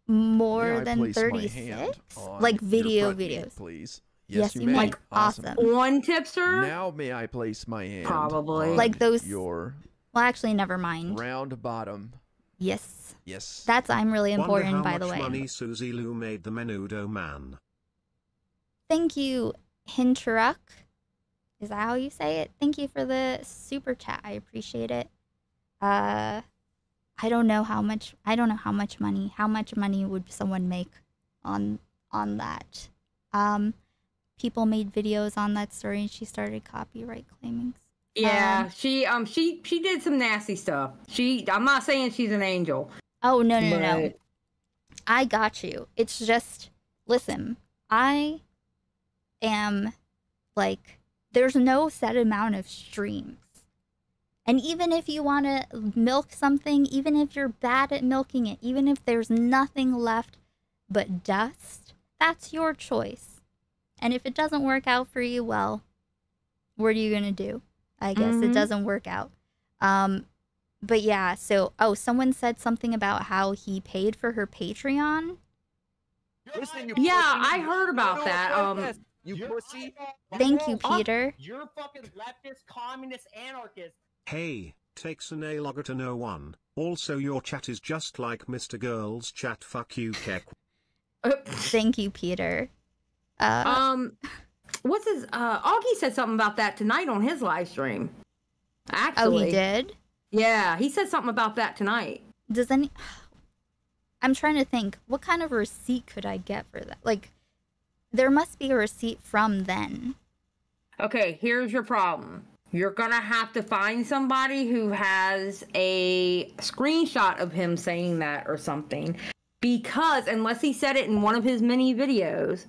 more than 36? Like videos.
Please.
Yes, you may.
Like,
awesome.
On Tipster?
Now may I place my hand
Probably.
on
like those
your
well, actually, never mind.
round bottom.
Yes.
Yes.
That's I'm really important,
Wonder how
by the
much
way.
money Susie Lou made the Menudo man.
Thank you, Hinteruk. Is that how you say it? Thank you for the super chat. I appreciate it. I don't know how much money. How much money would someone make on that? People made videos on that story and she started copyright claiming.
Yeah, she did some nasty stuff. I'm not saying she's an angel.
Oh, no. I got you. It's just, listen, I am, like, there's no set amount of streams. And even if you want to milk something, even if you're bad at milking it, even if there's nothing left but dust, that's your choice. And if it doesn't work out for you, well, what are you going to do? I guess it doesn't work out. But yeah, so, someone said something about how he paid for her Patreon.
Yeah, I heard about that.
You pussy.
Thank you, Peter.
You're fucking leftist, communist, anarchist.
Hey, takes an A logger to know one. Also, your chat is just like Mr. Girl's chat. Fuck you, Kek.
Thank you, Peter.
What's his Augie said something about that tonight on his live stream. Actually.
Oh, he did?
Yeah, he said something about that tonight.
I'm trying to think, what kind of receipt could I get for that? Like, there must be a receipt from then.
Okay, here's your problem. You're gonna have to find somebody who has a screenshot of him saying that or something. Because, unless he said it in one of his many videos,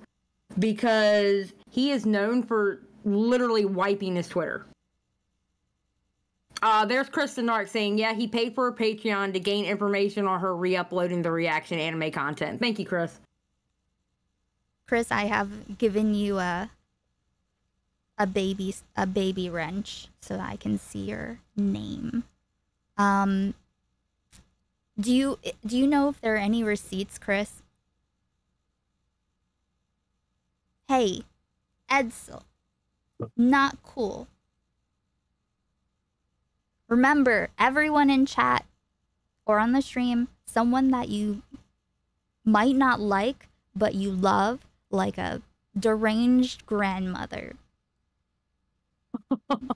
because he is known for literally wiping his Twitter. There's Kristen Dark saying, yeah, he paid for her Patreon to gain information on her re-uploading the reaction anime content. Thank you, Chris.
Chris, I have given you a baby wrench so that I can see your name. Do you know if there are any receipts, Chris? Hey, Edsel. Not cool. Remember, everyone in chat or on the stream, someone that you might not like, but you love, like a deranged grandmother.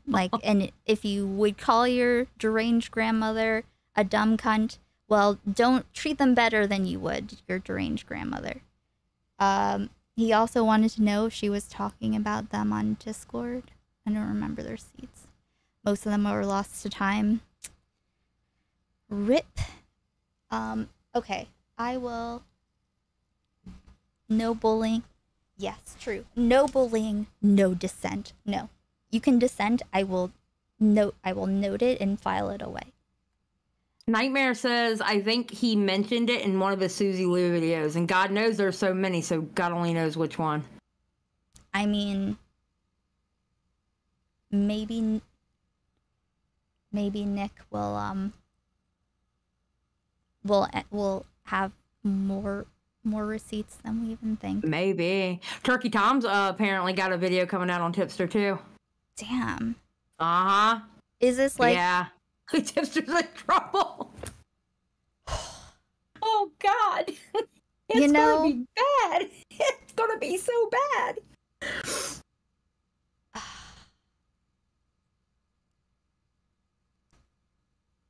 Like, and if you would call your deranged grandmother a dumb cunt, well, don't treat them better than you would your deranged grandmother. He also wanted to know if she was talking about them on Discord. I don't remember their seats. Most of them were lost to time. RIP Okay. I will. No bullying. Yes, true. No bullying, no dissent. No. You can dissent. I will note it and file it away.
Nightmare says, I think he mentioned it in one of the Susie Lou videos, and God knows there's so many, so God only knows which one.
I mean, maybe Nick will have more receipts than we even think.
Maybe. Turkey Tom's apparently got a video coming out on Tipster too.
Damn.
Uh-huh.
Is this like...
Yeah. Tipster's in trouble. Oh, God. It's gonna be bad. It's gonna be so bad.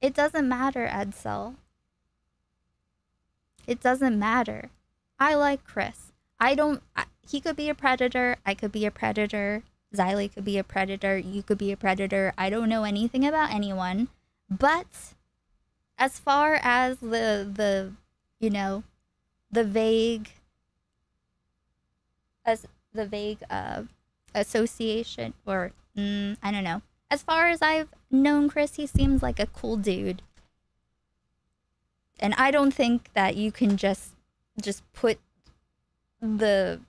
It doesn't matter, Edsel. It doesn't matter. I like Chris. He could be a predator. I could be a predator. Xylee could be a predator. You could be a predator. I don't know anything about anyone. But as far as the vague association, or I don't know. As far as I've known Chris, he seems like a cool dude. And I don't think that you can just put it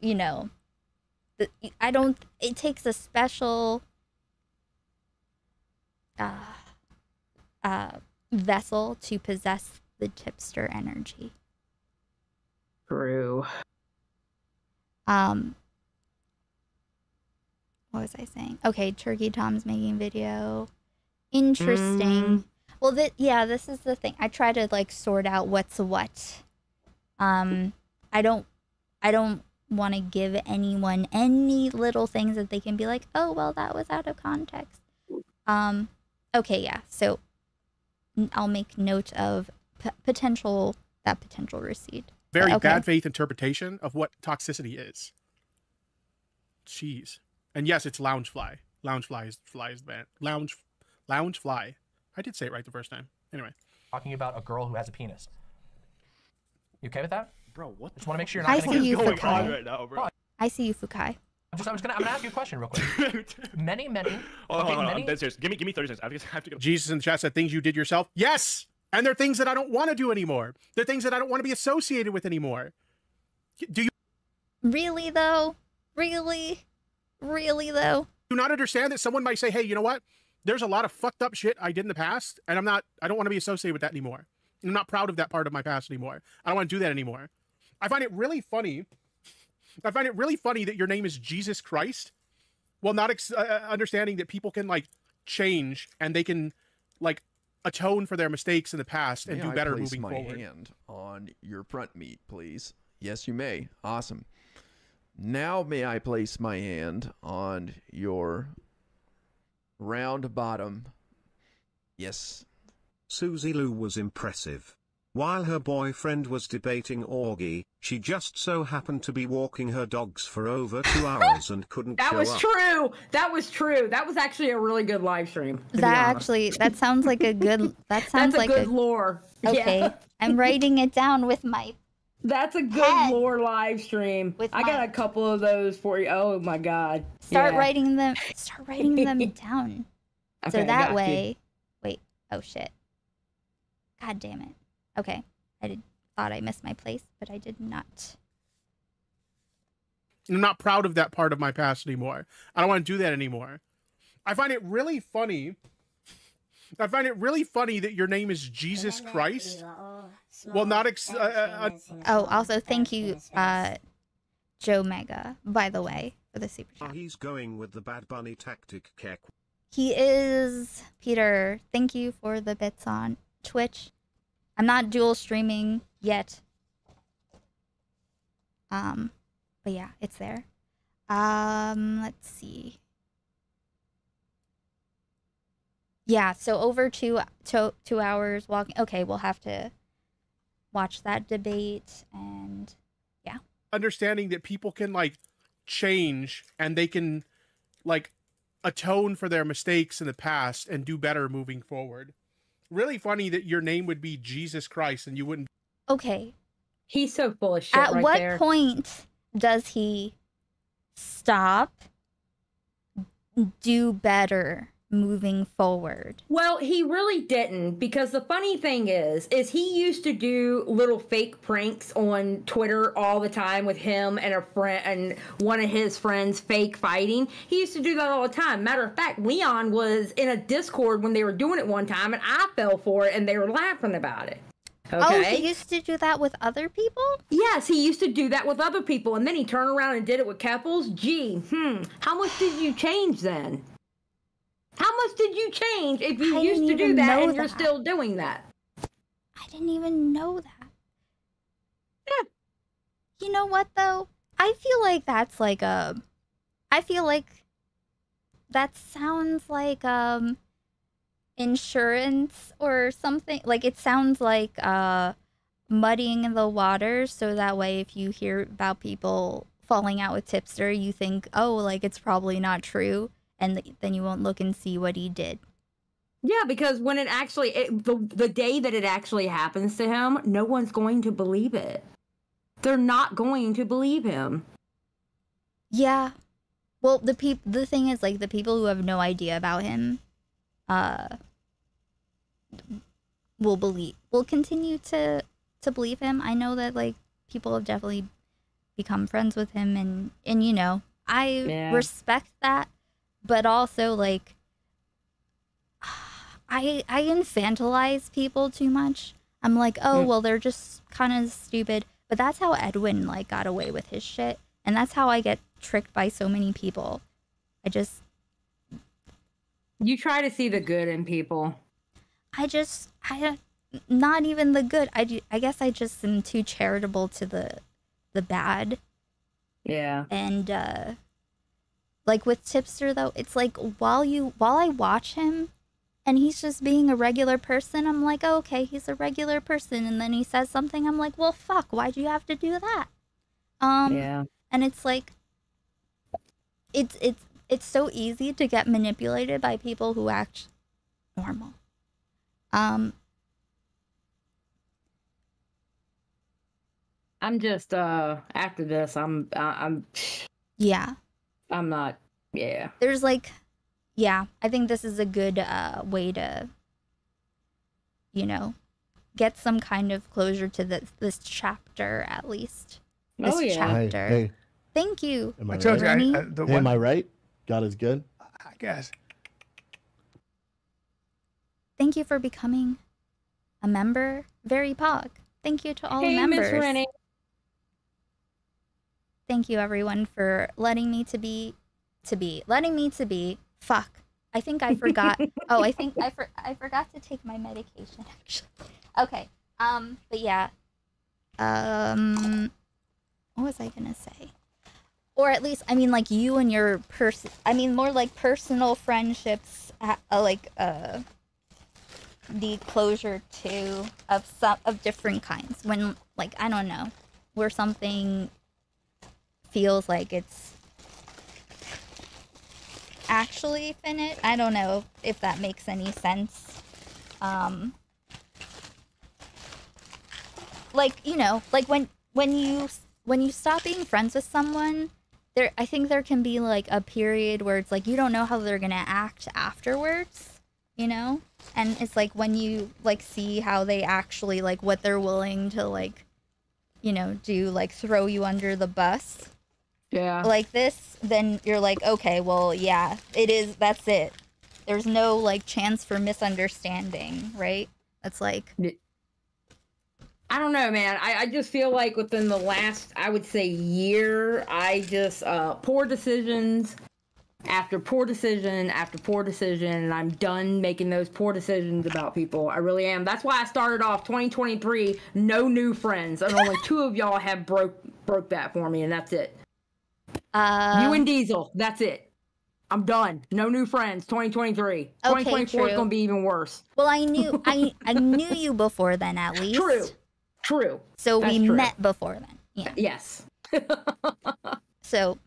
takes a special vessel to possess the tipster energy.
True.
What was I saying? Okay, Turkey Tom's making video. Interesting. Well, this is the thing. I try to like sort out what's what. I don't want to give anyone any little things that they can be like, oh, well, that was out of context. Okay, yeah. So I'll make note of potential receipt.
Very bad faith interpretation of what toxicity is. Jeez. And yes, it's loungefly. Loungefly is banned. Loungefly. I did say it right the first time. Anyway.
Talking about a girl who has a penis. You okay with that?
Bro, what?
Just want to make sure you're not
going
going on right now, bro?
I see you, Fukai.
I'm gonna ask you a question real quick. many.
Hold on, I'm dead serious. Give me 30 seconds. I have to go.
Jesus in the chat said things you did yourself. Yes, and they're things that I don't want to do anymore. They're things that I don't want to be associated with anymore. Do you
really though? Really though?
Do not understand that someone might say, "Hey, you know what? There's a lot of fucked up shit I did in the past, and I don't want to be associated with that anymore. I'm not proud of that part of my past anymore. I don't want to do that anymore." I find it really funny that your name is Jesus Christ, while not understanding that people can like change and they can like atone for their mistakes in the past and do better moving forward.
May I place my hand on your front meat, please? Yes, you may. Awesome. Now may I place my hand on your round bottom? Yes.
Susie Lou was impressive. While her boyfriend was debating orgy, she just so happened to be walking her dogs for over 2 hours and couldn't show up.
That was true. That was true. That was actually a really good live stream.
That sounds like a good. That sounds like
good lore.
Okay,
yeah.
I'm writing it down with my.
That's a good lore live stream. I got a couple of those for you. Oh my god.
Start writing them down.
Okay,
so that way. Wait. Oh shit. God damn it. Okay, thought I missed my place, but I did not.
I'm not proud of that part of my past anymore. I don't want to do that anymore. I find it really funny that your name is Jesus Christ. Well, not
also thank you, Joe Mega, by the way, for the super chat.
He's going with the Bad Bunny tactic, Kek.
He is. Peter, thank you for the bits on Twitch. I'm not dual streaming yet. But yeah, it's there. Let's see. Yeah, so over two hours walking. Okay, we'll have to watch that debate and yeah.
Understanding that people can like change and they can like atone for their mistakes in the past and do better moving forward. really funny that your name would be Jesus Christ and you wouldn't.
Okay.
He's so full of shit
At
right
what
there.
point does he stop, do better moving forward?
Well, he really didn't, because the funny thing is he used to do little fake pranks on Twitter all the time with him and a friend and one of his friends fake fighting. He used to do that all the time. Matter of fact, Leon was in a Discord when they were doing it one time, and I fell for it, and they were laughing about it. Okay.
Oh, he used to do that with other people?
Yes, he used to do that with other people, and then he turned around and did it with Keppels. Gee, how much did you change then? How much did you change if you used to do that and you're still doing that?
I didn't even know that.
Yeah.
You know what, though? I feel like that's like I feel like that sounds like insurance or something. Like, it sounds like muddying the waters, so that way if you hear about people falling out with Tipster, you think, oh, like, it's probably not true, and then you won't look and see what he did.
Yeah, because when it actually, the day that it actually happens to him, no one's going to believe it. They're not going to believe him.
Yeah. Well, the thing is, like, the people who have no idea about him, will continue to believe him. I know that, like, people have definitely become friends with him, and you know, I respect that, but also, like, I infantilize people too much. I'm like, oh, well, they're just kind of stupid. But that's how Edwin, like, got away with his shit. And that's how I get tricked by so many people.
You try to see the good in people.
Not even the good. I guess I just am too charitable to the bad.
Yeah.
And, like, with Tipster, though, it's like, while I watch him, and he's just being a regular person, I'm like, oh, okay, he's a regular person. And then he says something, I'm like, well, fuck, why'd you have to do that?
Yeah.
And it's like, it's so easy to get manipulated by people who act normal.
I'm just after this, I'm
yeah.
I'm not. Yeah.
There's like, yeah, I think this is a good way to, you know, get some kind of closure to this chapter, at least. This chapter.
Hey.
Thank you.
Am I
Rennie.
right? Am I right? God is good?
I guess.
Thank you for becoming a member. Very pog. Thank you to all the
Hey,
members.
Miss Rennie.
Thank you, everyone, for letting me to be. Fuck. I think I forgot. Oh, I think I forgot to take my medication, actually. Okay. But yeah. What was I gonna say? Or at least, I mean, like, you and your more like personal friendships, the closure to of different kinds. When, like, I don't know, where something feels like it's actually finished. I don't know if that makes any sense. Like, you know, like when you stop being friends with someone, I think there can be like a period where it's like you don't know how they're gonna act afterwards, you know? And it's like when you like see how they actually, like, what they're willing to, like, you know, do, like throw you under the bus.
Yeah.
Like this, then you're like, okay, well, yeah, that's it. There's no, like, chance for misunderstanding, right? That's like...
I don't know, man. I just feel like within the last, I would say, year, I just, poor decisions after poor decision after poor decision, and I'm done making those poor decisions about people. I really am. That's why I started off 2023, no new friends, and only 2 of y'all have broke that for me, and that's it. You and Diesel, that's it. I'm done. No new friends. 2023. 2024 is gonna be even worse.
Well, I knew you before then, at least.
True.
So we met before then. Yeah.
Yes.
So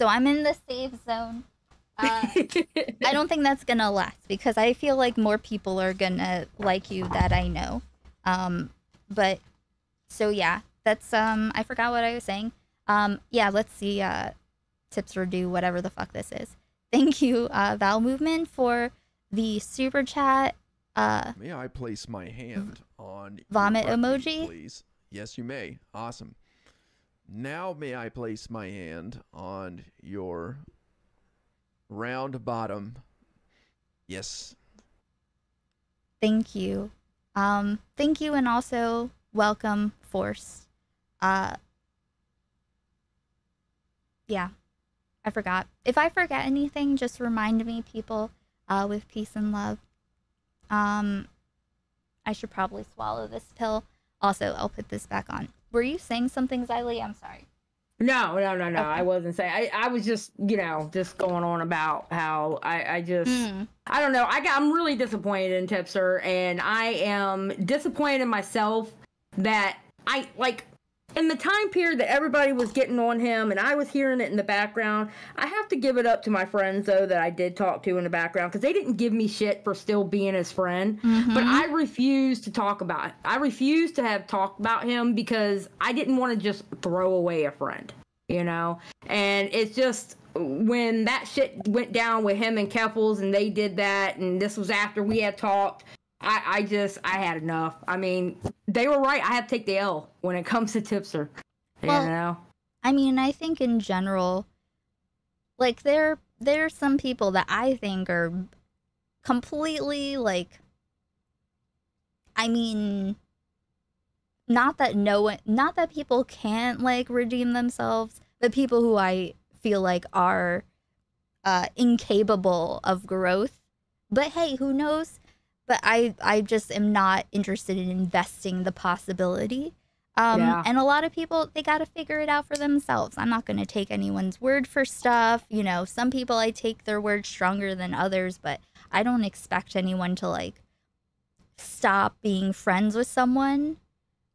I'm in the safe zone. I don't think that's gonna last because I feel like more people are gonna like you that I know. But so yeah, that's I forgot what I was saying. Yeah, let's see Tipster do whatever the fuck this is. Thank you, Val Movement, for the super chat.
May I place my hand on
vomit
your front
emoji?
meat, please? Yes, you may. Awesome. Now may I place my hand on your round bottom? Yes.
Thank you. Thank you, and also welcome, Force. Yeah, I forgot. If I forget anything, just remind me, people, with peace and love. I should probably swallow this pill. Also, I'll put this back on. Were you saying something, Xylee? I'm sorry.
No.
Okay.
I wasn't saying. I was just, just going on about how I don't know. I'm really disappointed in Tipster, and I am disappointed in myself that in the time period that everybody was getting on him and I was hearing it in the background. I have to give it up to my friends, though, that I did talk to in the background, because they didn't give me shit for still being his friend. But I refused to talk about it. I refused to have talked about him because I didn't want to just throw away a friend, And it's just, when that shit went down with him and Keffels and they did that, and this was after we had talked, I had enough. I mean, they were right. I have to take the L when it comes to Tipster.
Well, I mean, I think in general, like, there are some people that I think are completely, like, I mean, not that people can't, like, redeem themselves, but people who I feel like are incapable of growth. But hey, who knows? But I just am not interested in investing the possibility. And a lot of people, they got to figure it out for themselves. I'm not going to take anyone's word for stuff. Some people, I take their word stronger than others, but I don't expect anyone to, like, stop being friends with someone.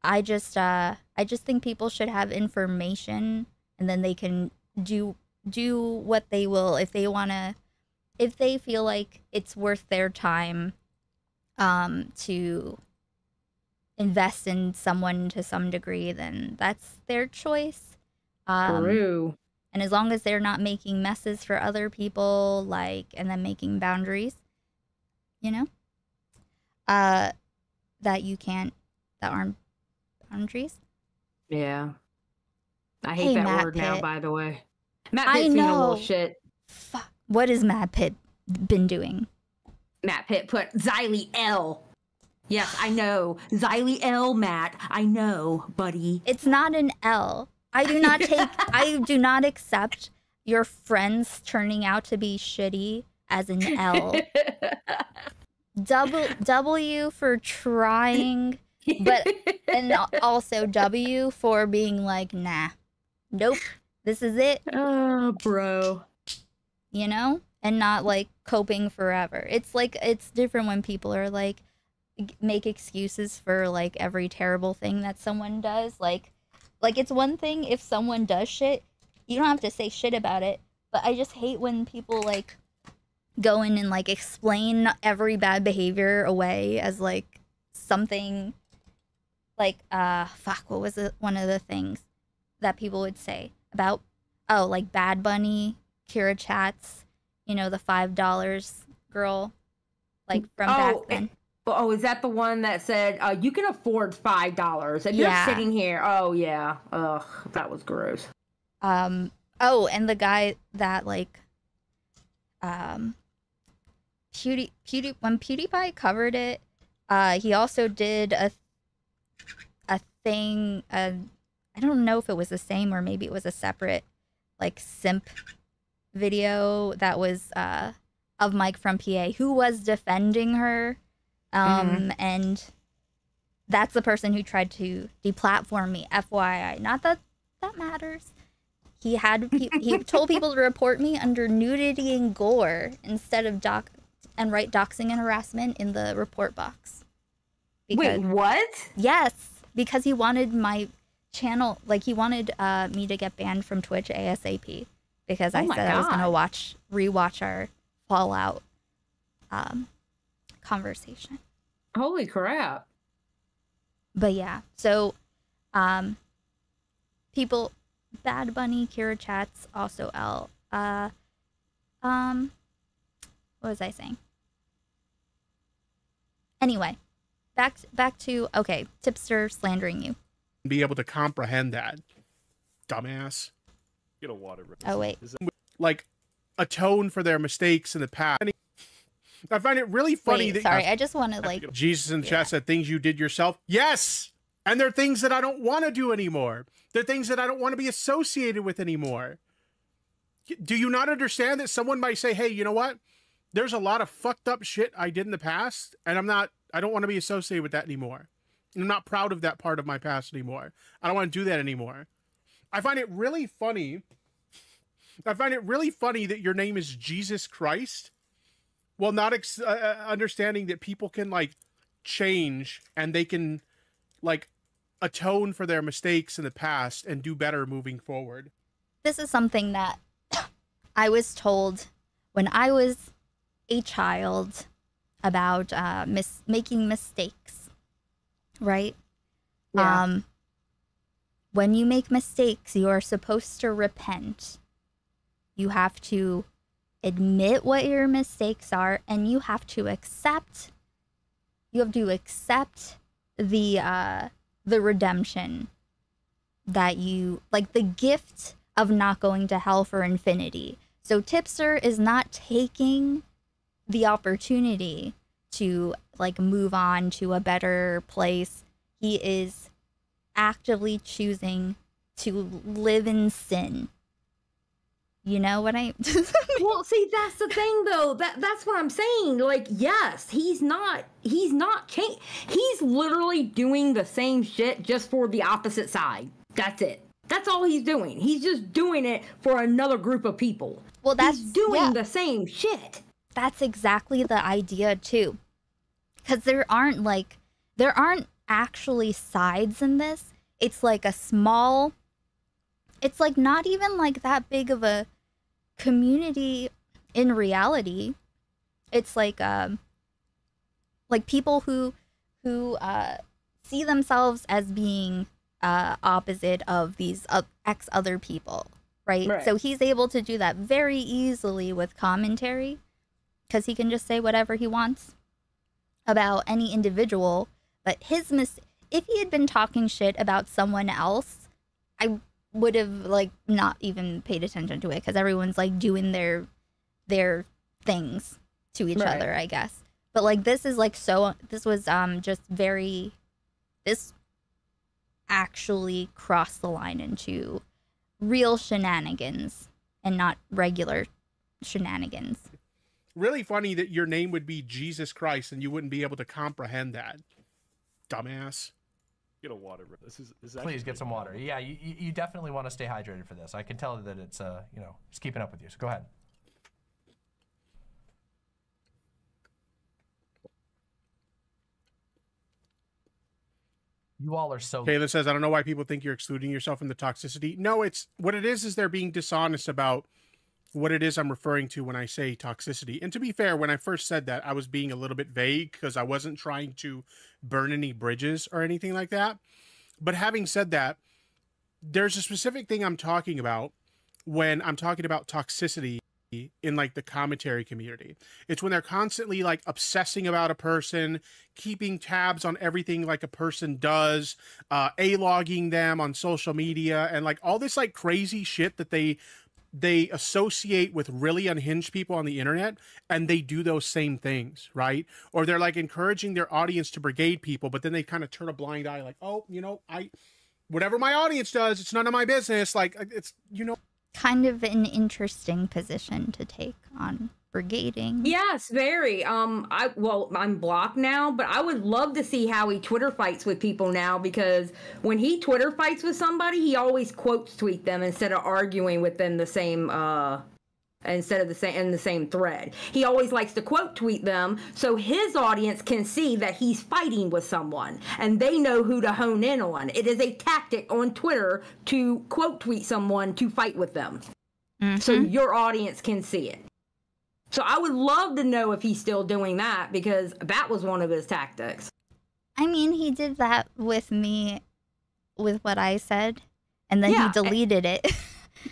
I just think people should have information, and then they can do what they will if they feel like it's worth their time to invest in someone to some degree, then that's their choice.
True.
And as long as they're not making messes for other people, and then making boundaries, that aren't boundaries.
Yeah. I hate that
Matt
word
Pitt.
now, by the way. Matt Pitt's being a little shit.
Fuck. What has Matt Pitt been doing?
Matt Pitt put Xylee L. Yes, I know. Xylee L, Matt. I know, buddy.
It's not an L. I do not accept your friends turning out to be shitty as an L. W for trying, and also W for being like, nah, nope, this is it.
Oh, bro.
And not, like, coping forever. It's like, it's different when people are like, make excuses for, like, every terrible thing that someone does. Like it's one thing if someone does shit, you don't have to say shit about it. But I just hate when people, like, go in and, like, explain every bad behavior away as, like, something, like, what was it? One of the things that people would say about, like, Bad Bunny, Kira Chats, the $5 girl, like, from back then.
Is that the one that said, you can afford $5 and you're sitting here? Oh, yeah. Ugh, that was gross.
And the guy that, like, when PewDiePie covered it, he also did a thing, I don't know if it was the same or maybe it was a separate, like, simp video that was of Mike from PA, who was defending her, and that's the person who tried to deplatform me, FYI. Not that that matters. He told people to report me under nudity and gore instead of write doxing and harassment in the report box.
Wait, what?
Yes, because he wanted my channel, like, he wanted me to get banned from Twitch ASAP. because
Oh
I
my
said I was gonna
God.
rewatch our Fallout conversation.
Holy crap.
But yeah, so people, Bad Bunny, Kira Chats, also L. What was I saying? Anyway, back to okay, Tipster slandering you.
Be able to comprehend that, dumbass.
Get a water.
Oh wait,
Like atone for their mistakes in the past. I find it really funny
wait,
that
sorry, I just want to like
Jesus in the chat said things you did yourself. Yes, and they're things that I don't want to do anymore. They're things that I don't want to be associated with anymore. Do you not understand that someone might say, "Hey, you know what? There's a lot of fucked up shit I did in the past, and I don't want to be associated with that anymore. I'm not proud of that part of my past anymore. I don't want to do that anymore." I find it really funny. I find it really funny that your name is Jesus Christ, while not understanding that people can like change and they can like atone for their mistakes in the past and do better moving forward.
this is something that I was told when I was a child about making mistakes, right?
Yeah.
When you make mistakes, you are supposed to repent. You have to admit what your mistakes are, and you have to accept. You have to accept the redemption that you like, the gift of not going to hell for infinity. So Tipster is not taking the opportunity to like move on to a better place. He is actively choosing to live in sin. You know what I
Well, see, that's the thing though. That's what I'm saying. Like, yes, he's not changed. He's literally doing the same shit just for the opposite side. That's it. That's all he's doing. He's just doing it for another group of people.
Well, that's
he's doing
yeah.
the same shit.
That's exactly the idea too. Cuz there aren't actually sides in this. It's like it's like not even like that big of a community in reality. It's like people who see themselves as being opposite of these X other people, right? So he's able to do that very easily with commentary because he can just say whatever he wants about any individual. But if he had been talking shit about someone else, I would have like not even paid attention to it because everyone's like doing their things to each other, I guess. But like this actually crossed the line into real shenanigans and not regular shenanigans.
Really funny that your name would be Jesus Christ and you wouldn't be able to comprehend that, dumbass.
Get a water. This is
Please get some water. Yeah, you definitely want to stay hydrated for this. I can tell that it's it's keeping up with you. So go ahead. You all are so.
Kayla says, I don't know why people think you're excluding yourself from the toxicity. No, it's what it is they're being dishonest about what it is I'm referring to when I say toxicity. And to be fair, when I first said that, I was being a little bit vague because I wasn't trying to burn any bridges or anything like that. But having said that, there's a specific thing I'm talking about when I'm talking about toxicity in like the commentary community. It's when they're constantly like obsessing about a person, keeping tabs on everything like a person does, A-logging them on social media, and like all this like crazy shit that they associate with really unhinged people on the internet, and they do those same things, right? Or they're like encouraging their audience to brigade people, but then they kind of turn a blind eye like, oh, whatever my audience does, it's none of my business. Like, it's,
kind of an interesting position to take on brigading.
Yes, very. I'm blocked now, but I would love to see how he Twitter fights with people now, because when he Twitter fights with somebody, he always quotes tweet them instead of arguing within the same in the same thread. He always likes to quote tweet them so his audience can see that he's fighting with someone and they know who to hone in on. It is a tactic on Twitter to quote tweet someone to fight with them. so your audience can see it. So I would love to know if he's still doing that, because that was one of his tactics.
I mean, he did that with me, with what I said, and then he deleted it.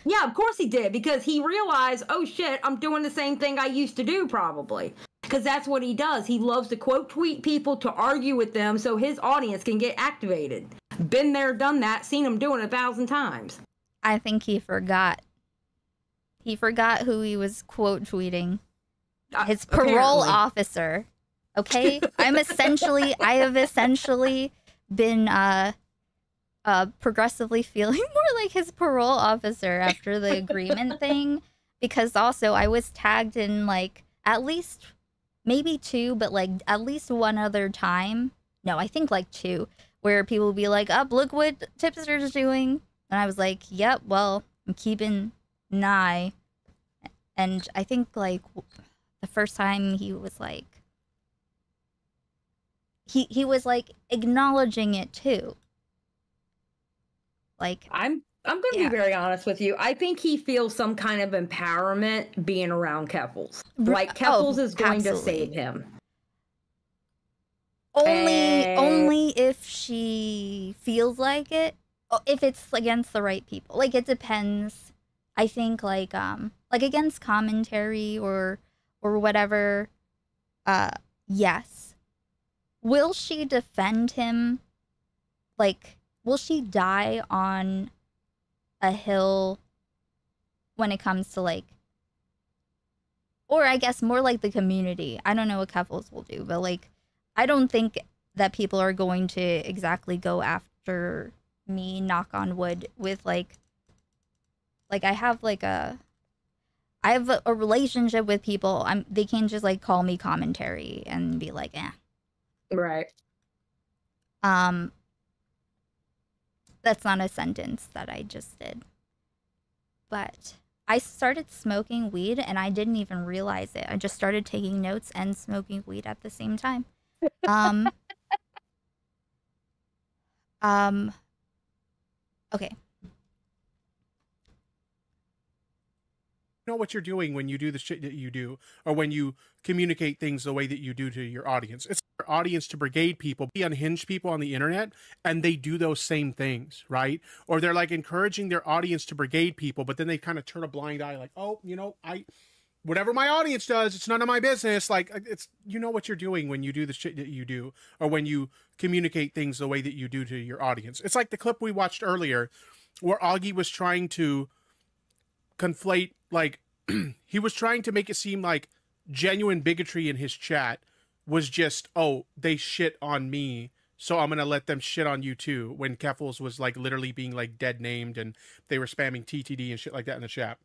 Yeah, of course he did, because he realized, oh shit, I'm doing the same thing I used to do, probably. Because that's what he does. He loves to quote tweet people, to argue with them, so his audience can get activated. Been there, done that, seen him doing it 1,000 times.
I think he forgot. He forgot who he was quote tweeting. His parole officer. Okay? I have essentially been progressively feeling more like his parole officer after the agreement thing, because also I was tagged in like at least maybe 2, but like at least one other time. No, I think like 2, where people would be like, "Up, look what Tipster's doing," and I was like, "Yep, well, I'm keeping an eye." And I think like the first time he was like, he was like acknowledging it too. Like,
I'm going to be very honest with you. I think he feels some kind of empowerment being around Keffals. Like Keffals is going to save him.
Only if she feels like it. If it's against the right people. Like, it depends. I think like against commentary or whatever. Yes. Will she defend him? Like, will she die on a hill when it comes to like, or I guess more like the community? I don't know what Keffals will do, but like, I don't think that people are going to exactly go after me, knock on wood, with like I have a relationship with people. They can't just like call me commentary and be like, eh.
Right.
That's not a sentence that I just did. But I started smoking weed and I didn't even realize it. I just started taking notes and smoking weed at the same time. Okay.
Know what you're doing when you do the shit that you do, or when you communicate things the way that you do to your audience. It's your audience to brigade people, be unhinged people on the internet, and they do those same things, right? Or they're like encouraging their audience to brigade people, but then they kind of turn a blind eye, like, oh, you know, whatever my audience does, it's none of my business. Like, it's, you know what you're doing when you do the shit that you do, or when you communicate things the way that you do to your audience. It's like the clip we watched earlier where Augie was trying to conflate, like, he was trying to make it seem like genuine bigotry in his chat was just, oh, they shit on me, so I'm gonna let them shit on you too, when Keffals was like literally being like dead named and they were spamming TTD and shit like that in the chat.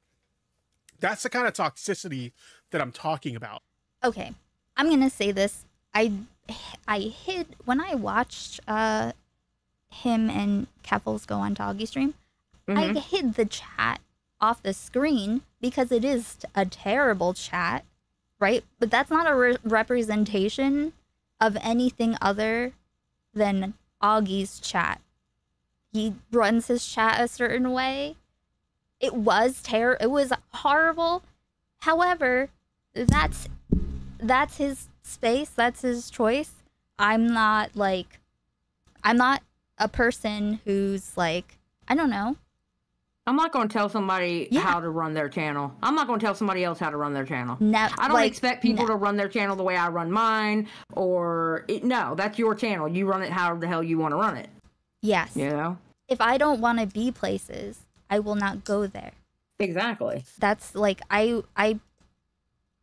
That's the kind of toxicity that I'm talking about.
Okay, I'm gonna say this. I hid when I watched him and Keffals go on Augie's stream. I hid the chat off the screen because it is a terrible chat, right? But that's not a representation of anything other than Augie's chat. He runs his chat a certain way. It was it was horrible. However, that's his space, that's his choice. I'm not a person who's like, I don't know.
I'm not going to tell somebody how to run their channel. I'm not going to tell somebody else how to run their channel. I don't expect people to run their channel the way I run mine, no, that's your channel. You run it however the hell you want to run it.
Yes.
You know?
If I don't want to be places, I will not go there.
Exactly.
That's like, I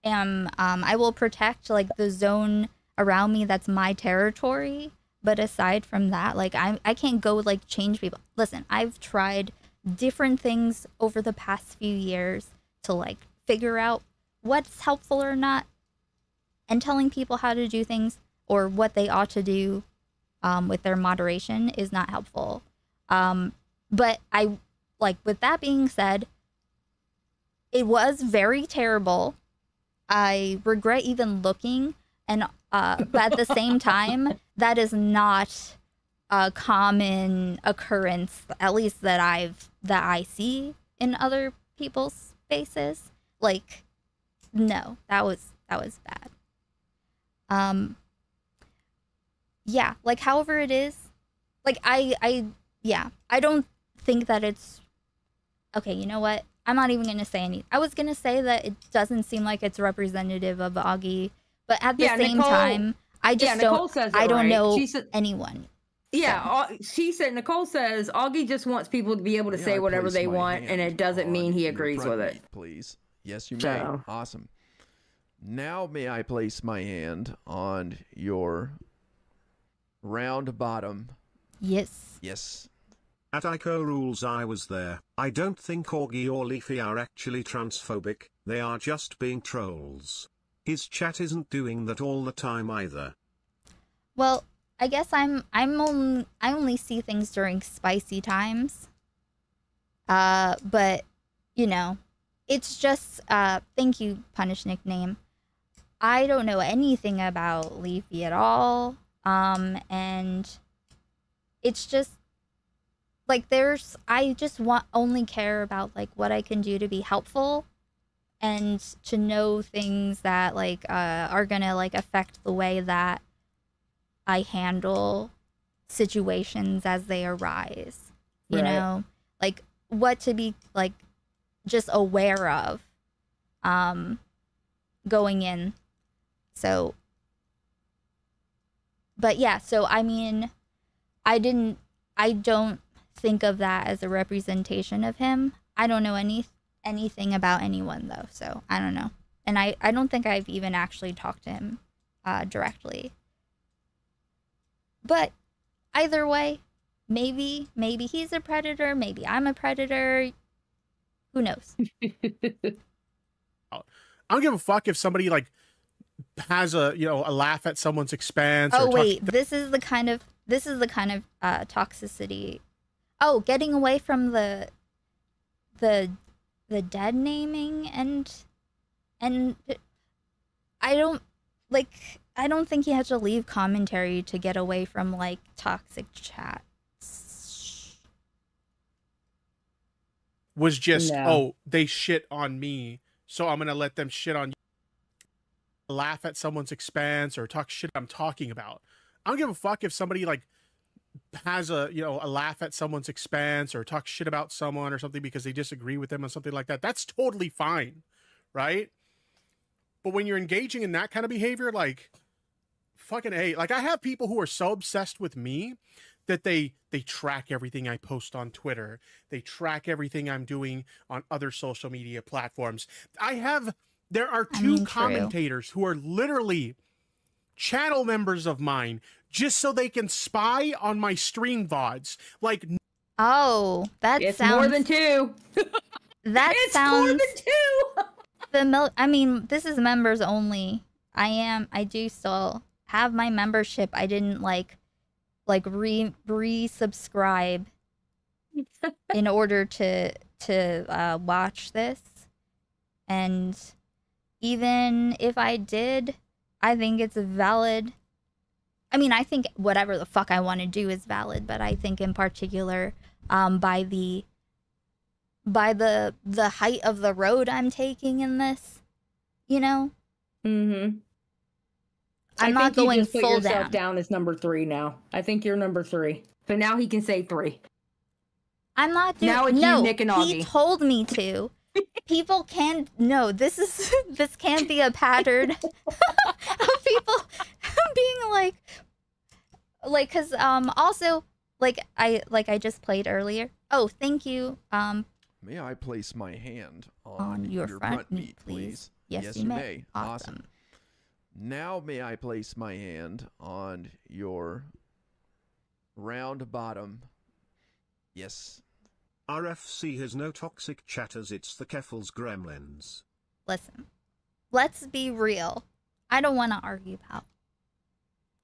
will protect like the zone around me that's my territory. But aside from that, like I can't go like change people. Listen, I've tried different things over the past few years to like figure out what's helpful or not, and telling people how to do things or what they ought to do with their moderation is not helpful. But I, like, with that being said, it was very terrible. I regret even looking, and but at the same time, that is not a common occurrence, at least that I see in other people's basis. Like, no, that was bad. Yeah, like however it is, like yeah, I don't think that it's okay. You know what? I'm not even gonna say anything. I was gonna say that it doesn't seem like it's representative of Augie, but at the same time, I just
Nicole says it
I don't
right.
know
She said,
anyone.
Yeah, she said, Nicole says, Augie just wants people to be able to
May
say
I
whatever
place
they
my
want, and
hand
it doesn't mean
on
he
your
agrees
front
with it.
meat, please? Yes, you may.
So-
Awesome. Now may I place my hand on your round bottom?
Yes.
Yes.
At Ico Rules I was there. I don't think Augie or Leafy are actually transphobic, they are just being trolls. His chat isn't doing that all the time either.
Well, I guess I only see things during spicy times. But you know, it's just thank you, Punish Nickname. I don't know anything about Leafy at all. And it's just like I just only care about like what I can do to be helpful and to know things that like are gonna like affect the way that I handle situations as they arise. You know, like what to be like just aware of going in. So but yeah, so I mean, I don't think of that as a representation of him. I don't know anything about anyone though, so I don't know. And I don't think I've even actually talked to him directly. But either way, maybe he's a predator, maybe I'm a predator. Who knows?
I don't give a fuck if somebody like has a laugh at someone's expense.
Oh
or
wait, this is the kind of toxicity. Oh, getting away from the dead naming and I don't think you have to leave commentary to get away from like toxic chats.
Was just
No.
they shit on me, so I'm gonna let them shit on you. Laugh at someone's expense or talk shit I'm talking about. I don't give a fuck if somebody like has a laugh at someone's expense or talk shit about someone or something because they disagree with them or something like that. That's totally fine, right? But when you're engaging in that kind of behavior, like fucking A, like I have people who are so obsessed with me that they track everything I post on Twitter. They track everything I'm doing on other social media platforms. There are two commentators who are literally channel members of mine just so they can spy on my stream VODs. Like,
oh,
it's more than two.
That
it's
sounds
more than two.
I mean, this is members only. I do still have my membership. I didn't like resubscribe in order to watch this. And even if I did, I think it's valid. I mean, I think whatever the fuck I want to do is valid, but I think in particular, by the height of the road I'm taking in this, you know?
Mm-hmm.
I'm not going
just put
full
yourself down as number 3 now. I think you're number 3. So now he can say 3.
I'm not doing.
Now it's
no,
you, Nick, and Augie.
he told me to. People can't. No, this can't be a pattern of people being like, cause also like I just played earlier. Oh, thank you.
May I place my hand on
your
front meat, please?
Yes, you may. Awesome.
Now may I place my hand on your round bottom? Yes.
RFC has no toxic chatters, it's the Keffels gremlins.
Listen, let's be real. I don't want to argue about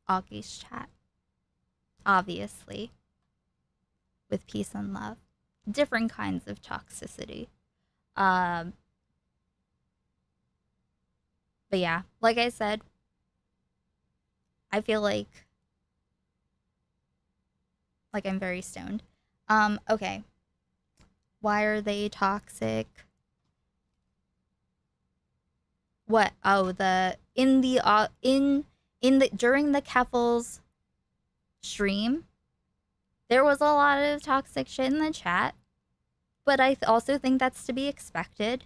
Augie's chat. Obviously. With peace and love. Different kinds of toxicity. But yeah, like I said, I feel like I'm very stoned. Okay. Why are they toxic? What? Oh, in the during the Keffels stream, there was a lot of toxic shit in the chat, but I also think that's to be expected,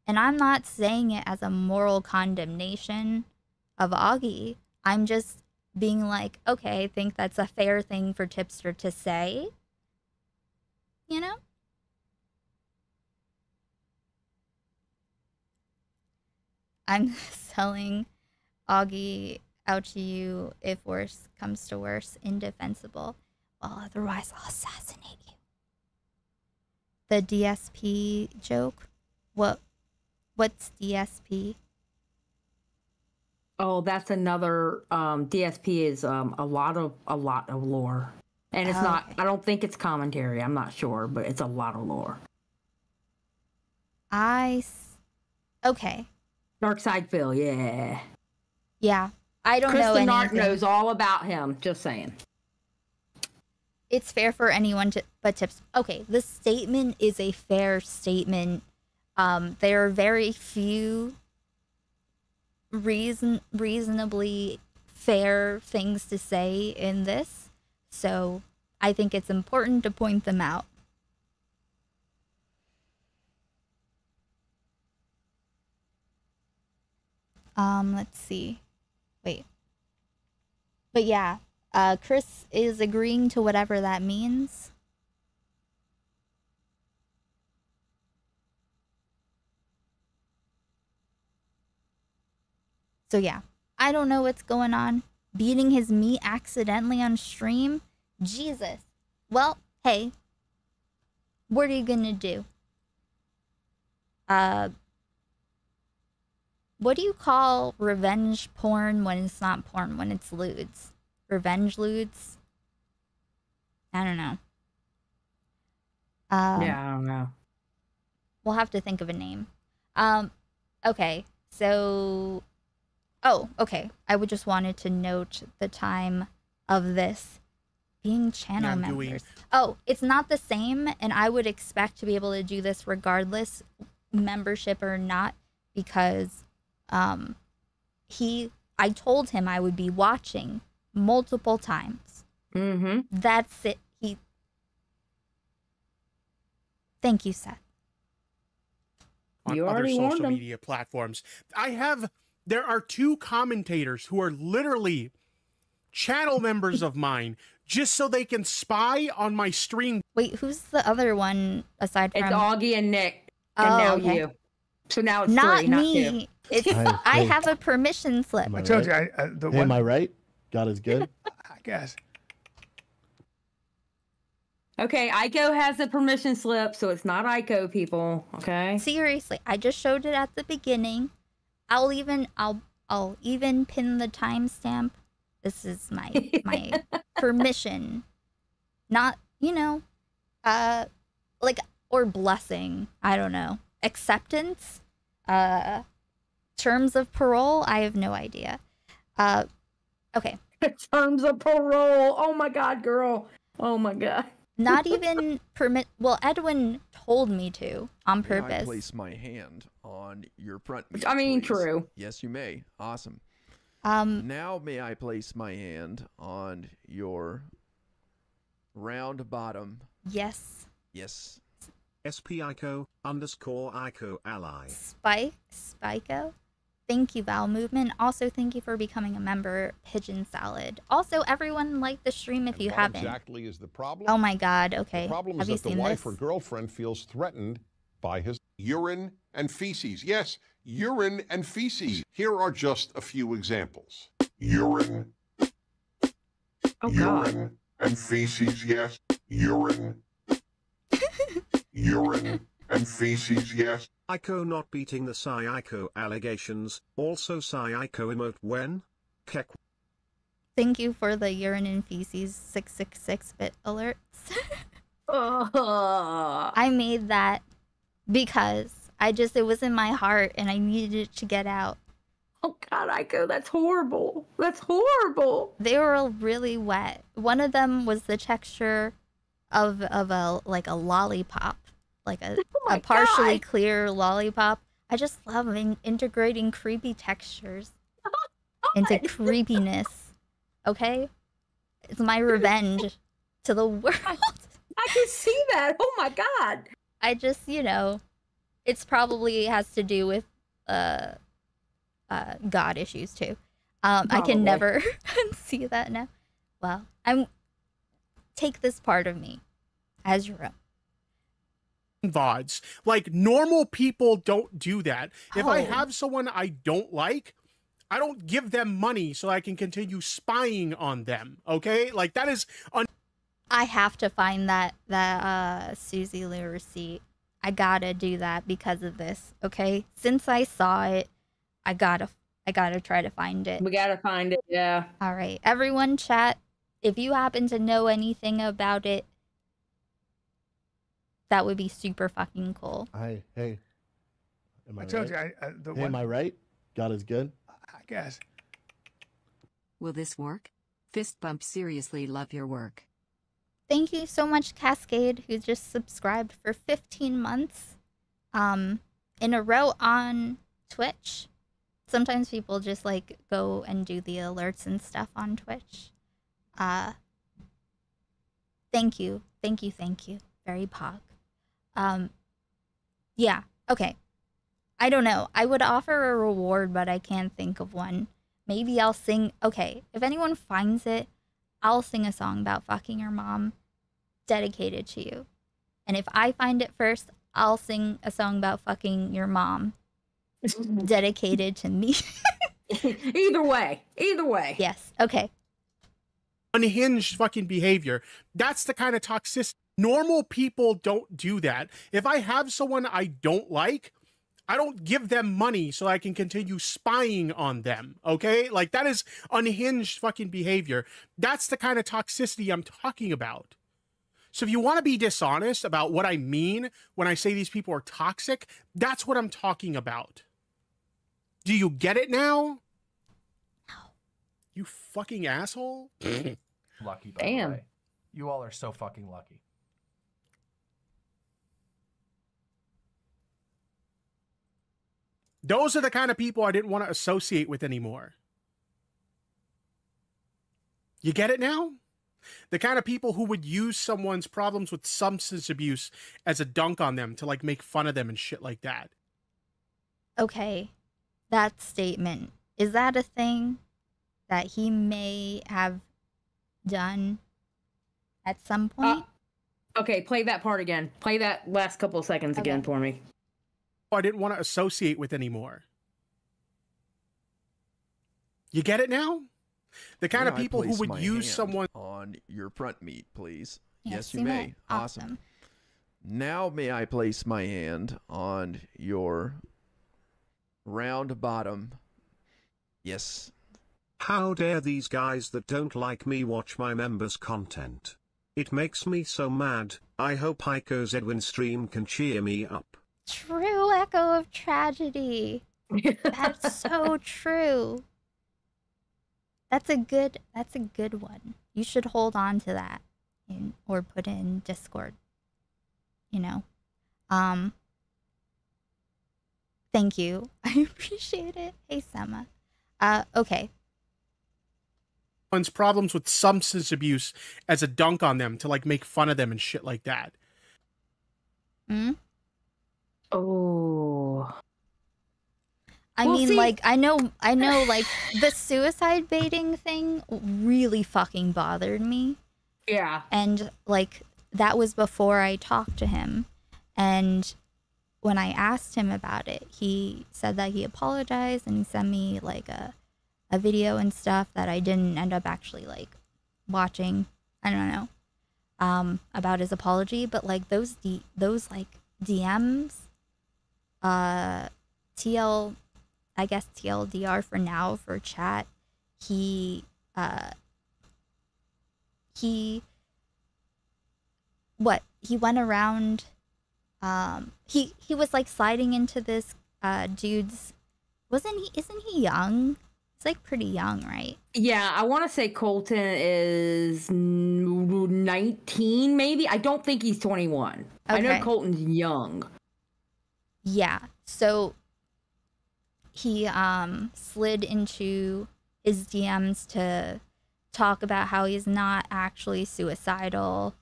and I'm not saying it as a moral condemnation of Augie. I'm just being like, okay, I think that's a fair thing for Tipster to say, you know? I'm selling Augie out to you if worse comes to worse, indefensible. Well, otherwise I'll assassinate you. The DSP joke? What's DSP?
Oh, that's another DSP is a lot of lore. And it's not, I don't think it's commentary. I'm not sure, but it's a lot of lore.
Okay.
Dark Side Phil, yeah.
Yeah. I don't know
Kristen
anything.
Art knows all about him, just saying.
It's fair for anyone to, but Tips. Okay, the statement is a fair statement. There are very few reasonably fair things to say in this, so I think it's important to point them out. Let's see. Wait. But yeah, Chris is agreeing to whatever that means. So yeah, I don't know what's going on. Beating his meat accidentally on stream? Jesus. Well, hey. What are you gonna do? What do you call revenge porn when it's not porn, when it's lewds? Revenge lewds? I don't know.
Yeah, I don't know.
We'll have to think of a name. Okay, so... Oh, okay. I would just wanted to note the time of this being channel members. Oh, it's not the same, and I would expect to be able to do this regardless, membership or not, because I told him I would be watching multiple times.
Mm-hmm.
That's it. Thank you, Seth.
On other social media platforms. There are 2 commentators who are literally channel members of mine just so they can spy on my stream.
Wait, who's the other one aside from...
It's Augie and Nick, and now you. So now it's
not
3, not
me.
2.
It's I have a permission slip.
Am I
told
right?
you.
Am I right? God is good.
I guess.
Okay, Aiko has a permission slip, so it's not Aiko, people. Okay.
Seriously, I just showed it at the beginning. I'll even pin the timestamp. This is my permission, not or blessing. I don't know, acceptance, terms of parole. I have no idea. Okay.
Terms of parole. Oh my God, girl. Oh my God.
Not even permit. Well, Edwin told me to on purpose.
May I place my hand on your front meat,
I mean,
please?
true.
Yes, you may. Awesome. Now may I place my hand on your round bottom?
Yes.
Yes.
SPICO _ ICO ally.
Spiko. Thank you, Val Movement. Also, thank you for becoming a member, Pigeon Salad. Also, everyone like the stream if you haven't.
Exactly is the problem?
Oh my God. Okay.
The problem
Have
is that
you
the
seen
wife
this?
or girlfriend feels threatened by his urine and feces. Yes, urine and feces. Here are just a few examples. Urine.
Oh
urine
God.
and feces. Yes. Urine. urine and feces. Yes.
Ico not beating the Psycho allegations. Also Psycho emote when? Kek.
Thank you for the urine and feces 666-bit alerts. I made that because it was in my heart and I needed it to get out.
Oh God, Ico, that's horrible. That's horrible.
They were really wet. One of them was the texture of a lollipop, like a partially clear lollipop. I just love integrating creepy textures into creepiness. Okay? It's my revenge to the world.
I can see that. Oh my god.
I just, it's probably has to do with God issues too. I can never see that now. Well, take this part of me as your own.
VODs. Like, normal people don't do that. If I have someone I don't like, I don't give them money so I can continue spying on them. Okay? Like, that is
I have to find that Susie Lou receipt. I gotta do that because of this. Okay? Since I saw it, I gotta try to find it.
We gotta find it, yeah.
All right, everyone, chat. If you happen to know anything about it, that would be super fucking cool.
Hey.
I told you,
am I right? God is good.
I guess.
Will this work? Fist bump. Seriously love your work.
Thank you so much, Cascade, who just subscribed for 15 months in a row on Twitch. Sometimes people just like go and do the alerts and stuff on Twitch. Thank you. Very pog. Yeah, okay. I don't know. I would offer a reward, but I can't think of one. Maybe I'll sing. Okay, if anyone finds it, I'll sing a song about fucking your mom dedicated to you. And if I find it first, I'll sing a song about fucking your mom dedicated to me.
Either way.
Yes, okay.
unhinged fucking behavior. That's the kind of toxicity. Normal people don't do that. If I have someone I don't like, I don't give them money so I can continue spying on them. Okay? Like, that is unhinged fucking behavior. That's the kind of toxicity I'm talking about. So if you want to be dishonest about what I mean when I say these people are toxic, that's what I'm talking about. Do you get it now?
No.
You fucking asshole.
Lucky, by the way. You all are so fucking lucky.
Those are the kind of people I didn't want to associate with anymore. You get it now? The kind of people who would use someone's problems with substance abuse as a dunk on them to, like, make fun of them and shit like that.
Okay, that statement, is that a thing that he may have done at some point?
Okay, play that part again. Play that last couple of seconds again for me.
I didn't want to associate with anymore. You get it now? The kind of people who would use someone
on your front meat, please.
Yes,
you may. Awesome. Now may I place my hand on your round bottom? Yes.
How dare these guys that don't like me watch my members' content? It makes me so mad. I hope Heiko's Edwin stream can cheer me up.
True echo of tragedy. That's so true. That's a good one. You should hold on to that or put it in Discord. You know. Thank you. I appreciate it. Hey Sema. Okay.
One's problems with substance abuse as a dunk on them to, like, make fun of them and shit like that.
Oh.
I mean, like, I know, like, the suicide baiting thing really fucking bothered me.
Yeah.
And, like, that was before I talked to him. And when I asked him about it, he said that he apologized and he sent me, like, a video and stuff that I didn't end up actually, like, watching. I don't know. About his apology. But, like, those like, DMs, I guess TLDR for now for chat. He went around, he was like sliding into this dude's, isn't he young? He's like pretty young, right?
Yeah, I want to say Colton is 19 maybe. I don't think he's 21. Okay. I know Colton's young.
Yeah, so he slid into his DMs to talk about how he's not actually suicidal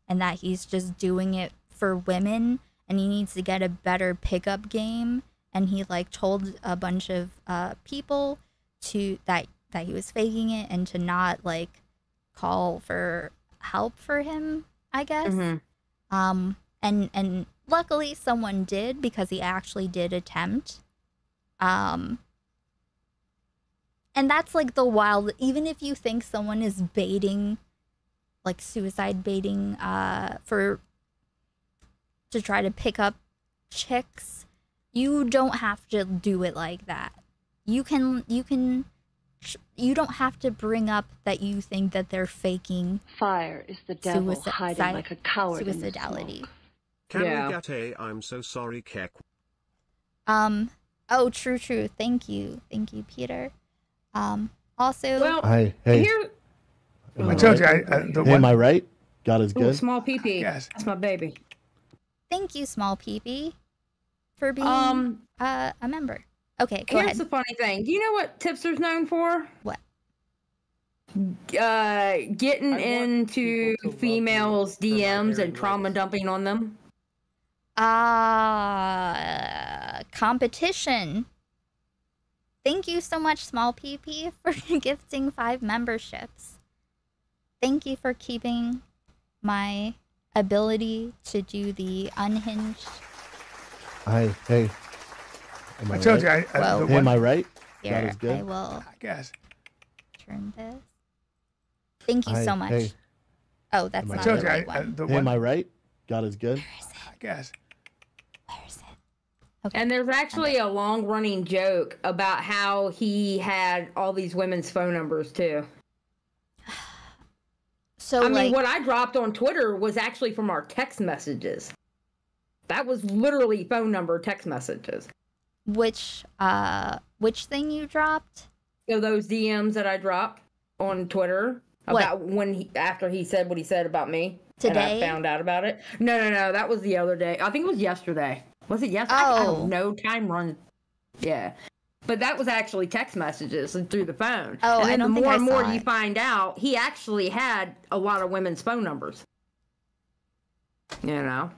and that he's just doing it for women and he needs to get a better pickup game. And he like told a bunch of people to that he was faking it and to not like call for help for him, I guess. And luckily someone did, because he actually did attempt. And that's like the wild, even if you think someone is baiting, like suicide baiting to try to pick up chicks, you don't have to do it like that. You don't have to bring up that you think that they're faking
fire is the devil hiding like a coward in the smoke.
Can we get a I'm so sorry, Kek?
Oh, true. Thank you, Peter. Also,
well,
hey.
Here,
I told you.
Am I right? God is
ooh,
good.
small PP.
Yes.
That's my baby.
thank you, small PP, for being a member. Okay, go
Here's
ahead.
the funny thing. Do you know what Tipster's known for?
What?
Getting into females' DMs and trauma dumping on them.
Competition. Thank you so much, small PP, for gifting 5 memberships. Thank you for keeping my ability to do the unhinged.
Hey. Am
I told
right?
you.
Am I right? God
Here,
is good.
I will
I guess.
turn this. Thank you so much.
Hey.
Oh, that's
I
not
told
the
you.
right one.
Am I right? God is good.
Where is it?
I guess.
Where is it? Okay.
And there's actually a long-running joke about how he had all these women's phone numbers too.
So
I mean, what I dropped on Twitter was actually from our text messages. That was literally phone number text messages.
which thing you dropped?
So those DMs that I dropped on Twitter about after he said what he said about me.
Today?
And I found out about it. No, that was the other day. I think it was yesterday. Was it yesterday?
Oh.
I don't know. Time runs. Yeah. But that was actually text messages and through the phone.
Oh,
and then
I don't
the
think
more
I
and more
saw
you
it.
find out, he actually had a lot of women's phone numbers. You know?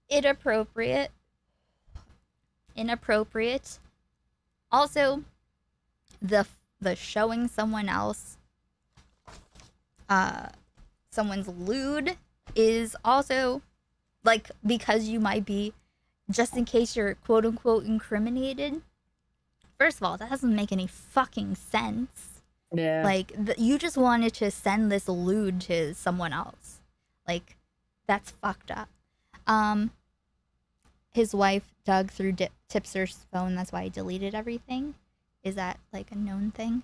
Inappropriate. Also, the showing someone else someone's lewd is also like, because you might be, just in case you're quote unquote incriminated. First of all, that doesn't make any fucking sense.
Yeah.
Like, you just wanted to send this lewd to someone else. Like, that's fucked up. His wife dug through Tipster's phone. That's why he deleted everything. Is that like a known thing?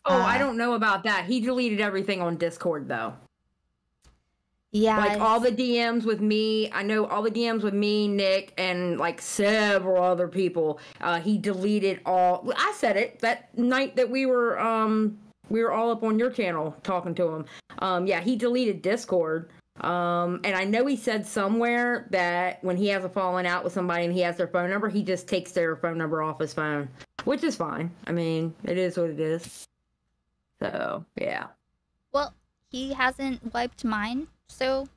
Oh, I don't know about that. He deleted everything on Discord, though.
Yeah.
Like, all the DMs with me. I know all the DMs with me, Nick, and, like, several other people. He deleted all... I said it that night that we were all up on your channel talking to him. Yeah, he deleted Discord. And I know he said somewhere that when he has a falling out with somebody and he has their phone number, he just takes their phone number off his phone, which is fine. I mean, it is what it is. So, yeah.
Well, he hasn't wiped mine, so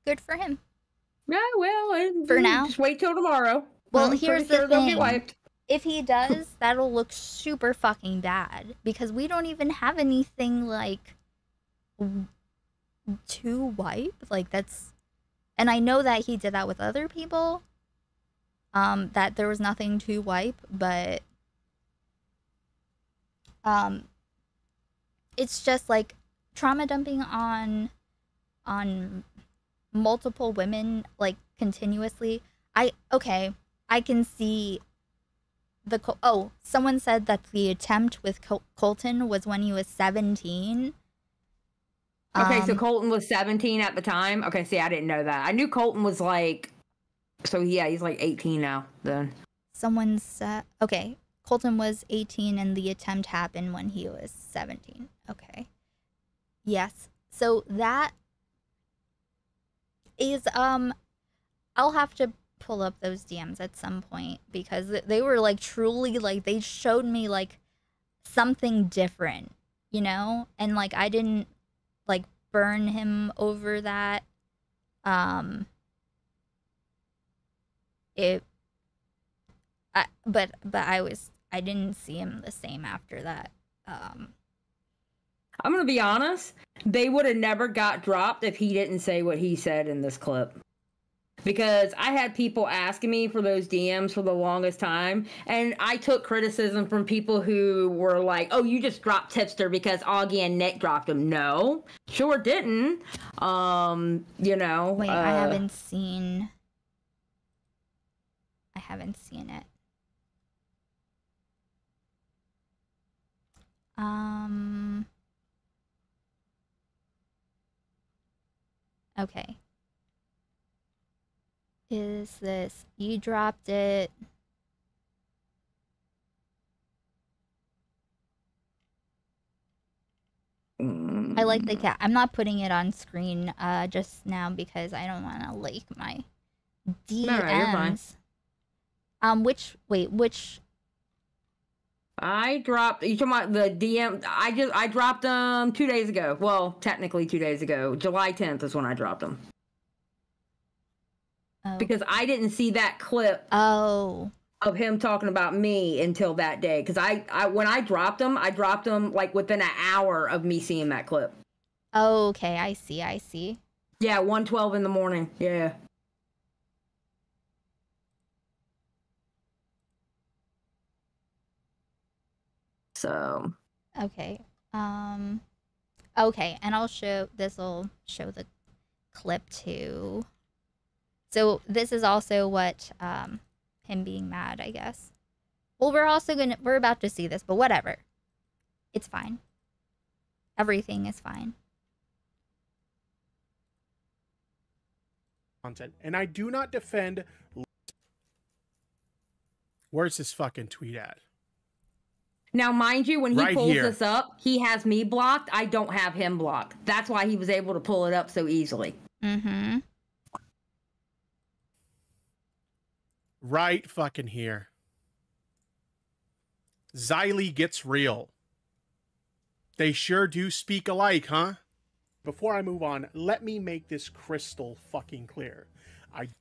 good for him.
Yeah, well,
for now.
Just wait till tomorrow.
Well,
I'm
here's
pretty sure
the
they'll be
thing.
wiped.
If he does, that'll look super fucking bad, because we don't even have anything like to wipe. Like, that's, and I know that he did that with other people, that there was nothing to wipe, but it's just like trauma dumping on multiple women, like, continuously. I can see someone said that the attempt with Colton was when he was 17.
Okay, so Colton was 17 at the time. Okay, see, I didn't know that. I knew Colton was like, so yeah, he's like 18 now then.
Someone said, okay, Colton was 18 and the attempt happened when he was 17. Okay. Yes. So that is, I'll have to pull up those DMs at some point because they were like truly like they showed me like something different, you know? And like I didn't like burn him over that. But I didn't see him the same after that.
I'm gonna be honest, they would have never got dropped if he didn't say what he said in this clip. Because I had people asking me for those DMs for the longest time, and I took criticism from people who were like, oh, you just dropped Tipster because Augie and Nick dropped him. No, sure didn't. You know.
Wait, I haven't seen it. Okay. Is this you dropped it? I like the cat. I'm not putting it on screen just now because I don't want to leak my DMs.
No, you're fine.
Which
I dropped. You talking about the DM? I dropped them 2 days ago. Well, technically 2 days ago. July 10th is when I dropped them.
Oh.
Because I didn't see that clip.
Oh.
Of him talking about me until that day. Because when I dropped them like within an hour of me seeing that clip.
Oh, okay, I see.
Yeah, 1:12 in the morning. Yeah. So.
Okay. Okay, and I'll show. This will show the clip too. So this is also what him being mad, I guess. Well, we're about to see this, but whatever. It's fine. Everything is fine.
Content, and I do not defend. Where's this fucking tweet at?
Now, mind you, when he
Right
pulls
here.
this up, he has me blocked. I don't have him blocked. That's why he was able to pull it up so easily.
Mm-hmm.
Right fucking here. Xylee gets real. They sure do speak alike, huh? Before I move on, let me make this crystal fucking clear.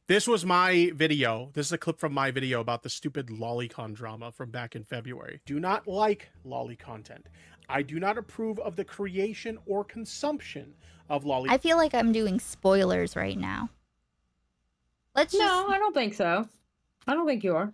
This was my video. This is a clip from my video about the stupid lolicon drama from back in February. Do not like lolly content. I do not approve of the creation or consumption of lolly.
I feel like I'm doing spoilers right now.
No, I don't think so. I don't think you are.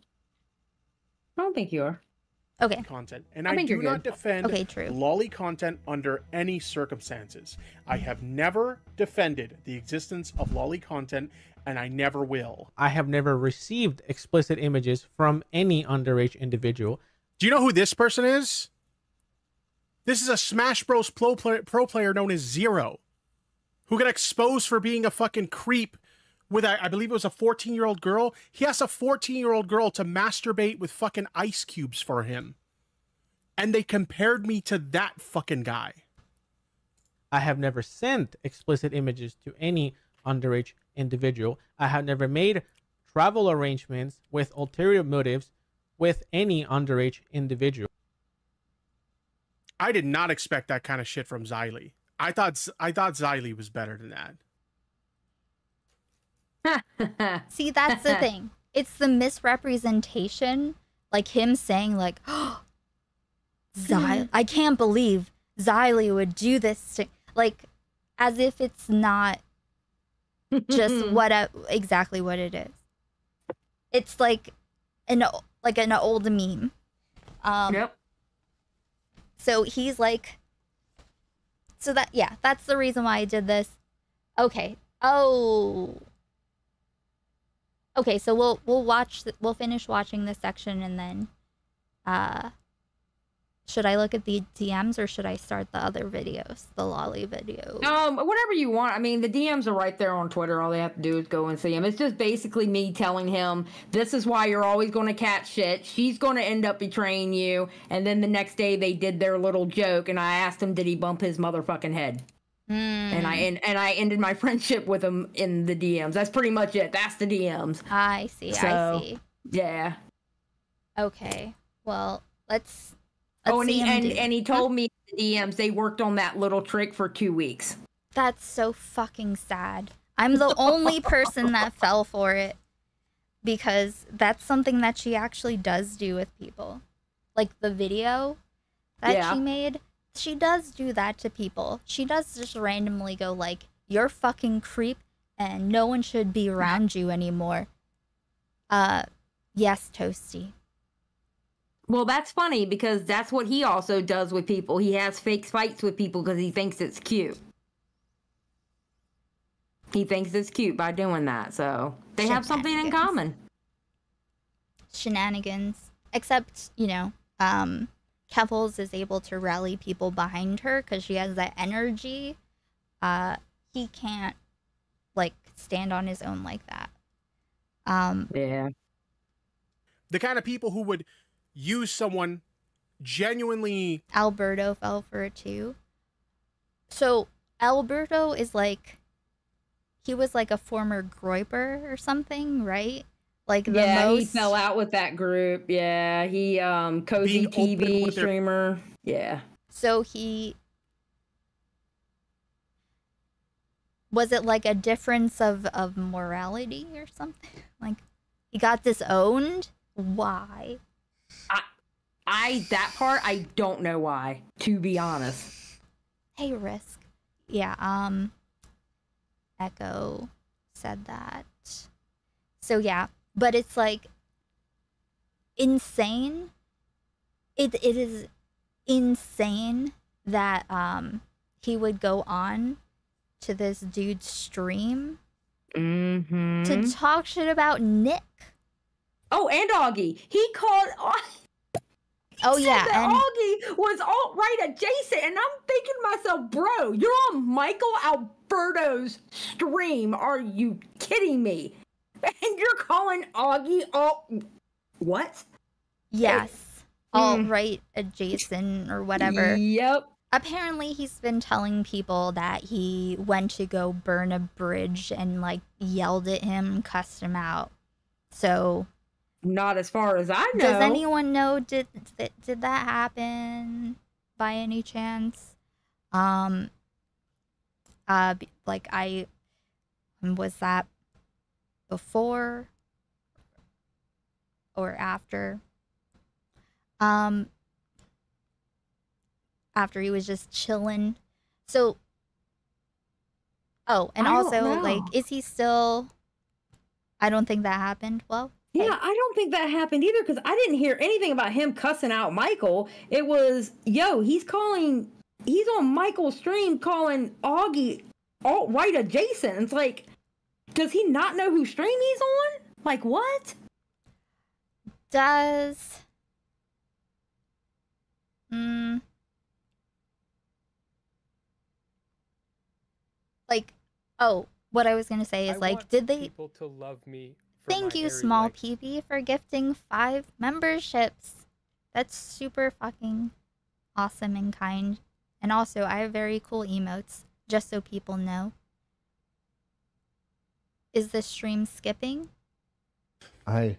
Okay.
Content. And I do not defend
true.
lolly content under any circumstances. I have never defended the existence of lolly content, and I never will.
I have never received explicit images from any underage individual.
Do you know who this person is? This is a Smash Bros. Pro player known as Zero, who got exposed for being a fucking creep with, I believe it was a 14-year-old girl. He asked a 14-year-old girl to masturbate with fucking ice cubes for him. And they compared me to that fucking guy.
I have never sent explicit images to any underage individual. I have never made travel arrangements with ulterior motives with any underage individual.
I did not expect that kind of shit from Xylee. I thought Xylee was better than that.
See, that's the thing. It's the misrepresentation. Like him saying like, oh, I can't believe Xylee would do this to, like, as if it's not just exactly what it is. It's like an old meme.
Yep.
So he's like, that's the reason why I did this. Okay. Oh. Okay, so we'll finish watching this section and then should I look at the DMs or should I start the other videos, the lolly videos?
Whatever you want. I mean, the DMs are right there on Twitter. All they have to do is go and see them. It's just basically me telling him, this is why you're always going to catch shit. She's going to end up betraying you. And then the next day they did their little joke and I asked him, did he bump his motherfucking head? And I ended my friendship with him in the DMs. That's pretty much it. That's the DMs.
I see. I see.
Yeah.
Okay. Well, let's
Oh, and
see
he told me in the DMs they worked on that little trick for 2 weeks.
That's so fucking sad. I'm the only person that fell for it because that's something that she actually does do with people. Like the video that she made, she does do that to people. She does just randomly go like, "You're fucking creep and no one should be around you anymore." Yes, Toasty.
Well, that's funny because that's what he also does with people. He has fake fights with people because he thinks it's cute. He thinks it's cute by doing that, so they have something in common.
Shenanigans. Except, you know, Kevels is able to rally people behind her because she has that energy. He can't, like, stand on his own like that.
Yeah.
The kind of people who would use someone genuinely...
Alberto fell for it too. So, Alberto is like... He was like a former Groiper or something, right? Like the most...
he fell out with that group. Yeah, he cozy TV streamer. Yeah.
So he... Was it like a difference of morality or something? Like, he got disowned? Why?
That part, I don't know why, to be honest.
Hey, Risk. Yeah, Echo said that. So yeah, but it's like insane. It is insane that he would go on to this dude's stream to talk shit about Nick.
Oh, and Augie. He called.
Oh yeah,
and Augie was alt-right adjacent, and I'm thinking to myself, bro, you're on Michael Alberto's stream. Are you kidding me? And you're calling Augie what?
Yes, alt-right adjacent or whatever.
Yep.
Apparently, he's been telling people that he went to go burn a bridge and like yelled at him, cussed him out. So.
Not as far as I know.
Does anyone know did that happen by any chance? Like was that before or after? After he was just chilling. So and also like is he still I don't think that happened. Well,
yeah, I don't think that happened either because I didn't hear anything about him cussing out Michael. It was, he's on Michael's stream calling Augie alt-right adjacent. It's like, does he not know whose stream he's on? Like, what?
Does... Like, what I was going to say is, like, did they...
people to love me.
Thank you, Small PB, for gifting 5 memberships. That's super fucking awesome and kind. And also, I have very cool emotes, just so people know. Is the stream skipping?
Hey.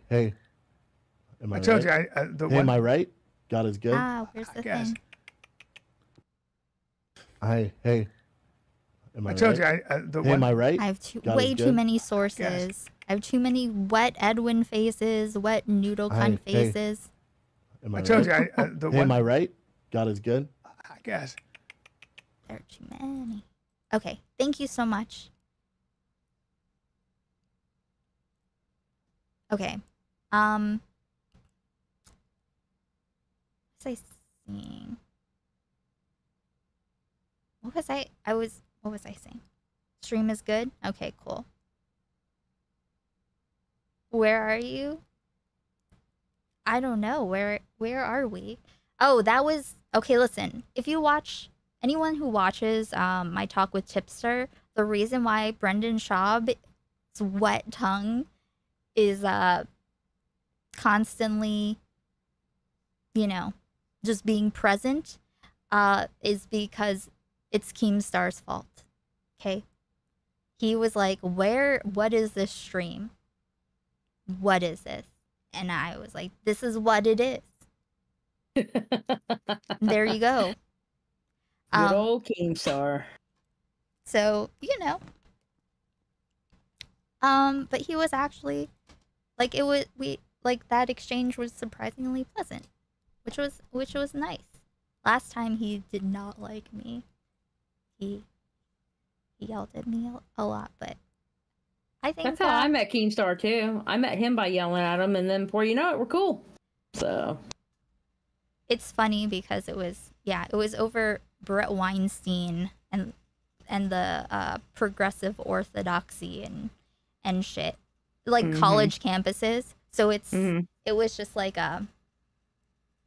Am I
told
right?
you,
am I right? God is good.
Where's the thing?
Hey. Am I
told
right?
you,
am I right?
I have way too many sources. I have too many wet Edwin faces, wet noodle cunt faces.
Am I
told
right?
you,
am I right? God is good.
I guess.
There are too many. Okay, thank you so much. Okay. What was I seeing? What was I saying? Stream is good? Okay, cool. Where are you? I don't know. Where are we? Oh, that was... Okay, listen. If you watch... Anyone who watches my talk with Tipster, the reason why Brendan Schaub's wet tongue is constantly, just being present is because it's Keemstar's fault. Okay? He was like, what is this stream? What is this? And I was like, this is what it is. There you go.
Good old Keemstar.
So, you know. But he was actually like that exchange was surprisingly pleasant, which was nice. Last time he did not like me. He yelled at me a lot, but I think
that's how I met Keemstar too. I met him by yelling at him, and then before you know it, we're cool. So
it's funny because it was over Brett Weinstein and the progressive orthodoxy and shit, like college campuses. So it was just like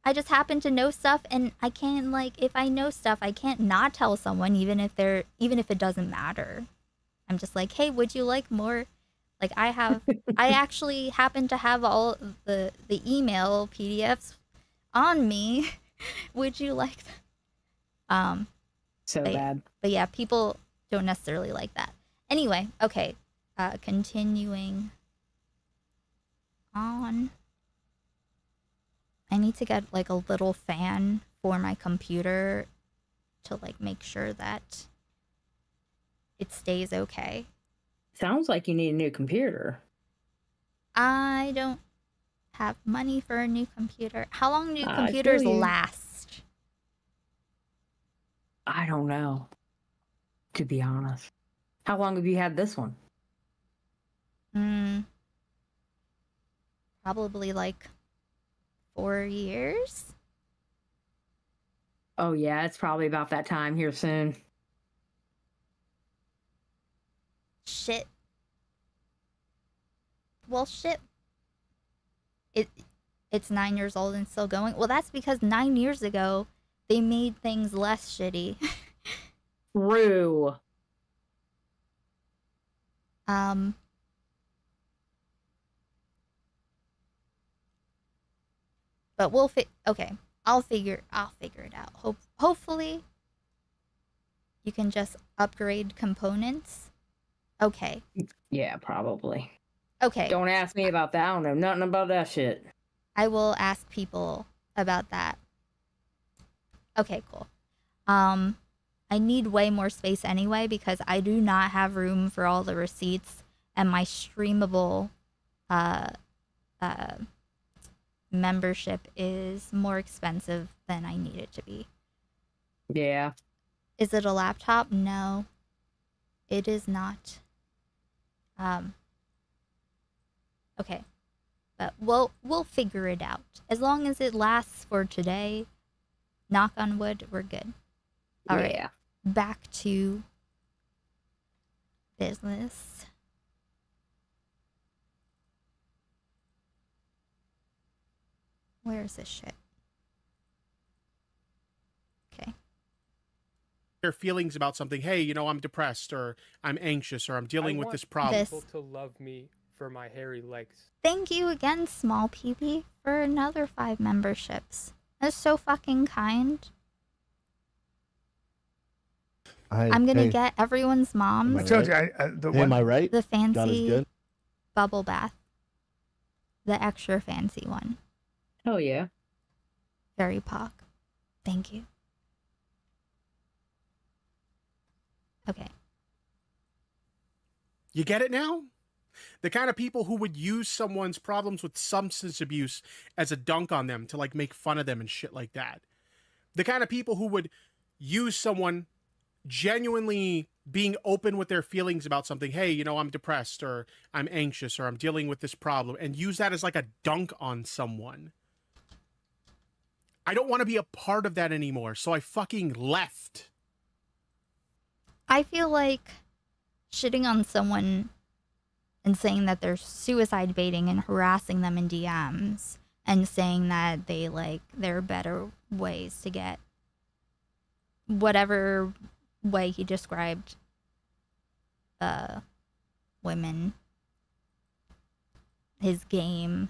I just happen to know stuff, and I can't, like, if I know stuff, I can't not tell someone, even if it doesn't matter. I'm just like, hey, would you like more? Like, I actually happen to have all the email PDFs on me. Would you like them?
Bad.
But yeah, people don't necessarily like that. Anyway, okay. Continuing on. I need to get like a little fan for my computer to like make sure that it stays okay.
Sounds like you need a new computer.
I don't have money for a new computer. How long do computers last?
I don't know, to be honest. How long have you had this one?
Probably like 4 years.
Oh yeah, it's probably about that time here soon.
Shit. Well, shit. It's 9 years old and still going. Well, that's because 9 years ago they made things less shitty.
True.
But we'll okay. I'll figure it out. Hopefully you can just upgrade components. Okay.
Yeah, probably.
Okay.
Don't ask me about that. I don't know nothing about that shit.
I will ask people about that. Okay, cool. I need way more space anyway because I do not have room for all the receipts, and my streamable membership is more expensive than I need it to be.
Yeah.
Is it a laptop? No. It is not. Okay. But we'll figure it out. As long as it lasts for today, knock on wood, we're good. All right. Back to business. Where is this shit? Okay.
Their feelings about something. Hey, you know, I'm depressed, or I'm anxious, or I'm dealing with this problem.
People to love me for my hairy legs.
Thank you again, Small PB, for another 5 memberships. That's so fucking kind. I'm gonna get everyone's moms.
I told you, am I right?
The
God is
fancy
good.
bubble bath. The extra fancy one.
Oh yeah.
Very POC. Thank you. Okay.
You get it now? The kind of people who would use someone's problems with substance abuse as a dunk on them to like make fun of them and shit like that. The kind of people who would use someone genuinely being open with their feelings about something. Hey, you know, I'm depressed, or I'm anxious, or I'm dealing with this problem, and use that as like a dunk on someone. I don't want to be a part of that anymore, so I fucking left.
I feel like shitting on someone and saying that they're suicide baiting and harassing them in DMs and saying that there are better ways to get whatever way he described women, his game,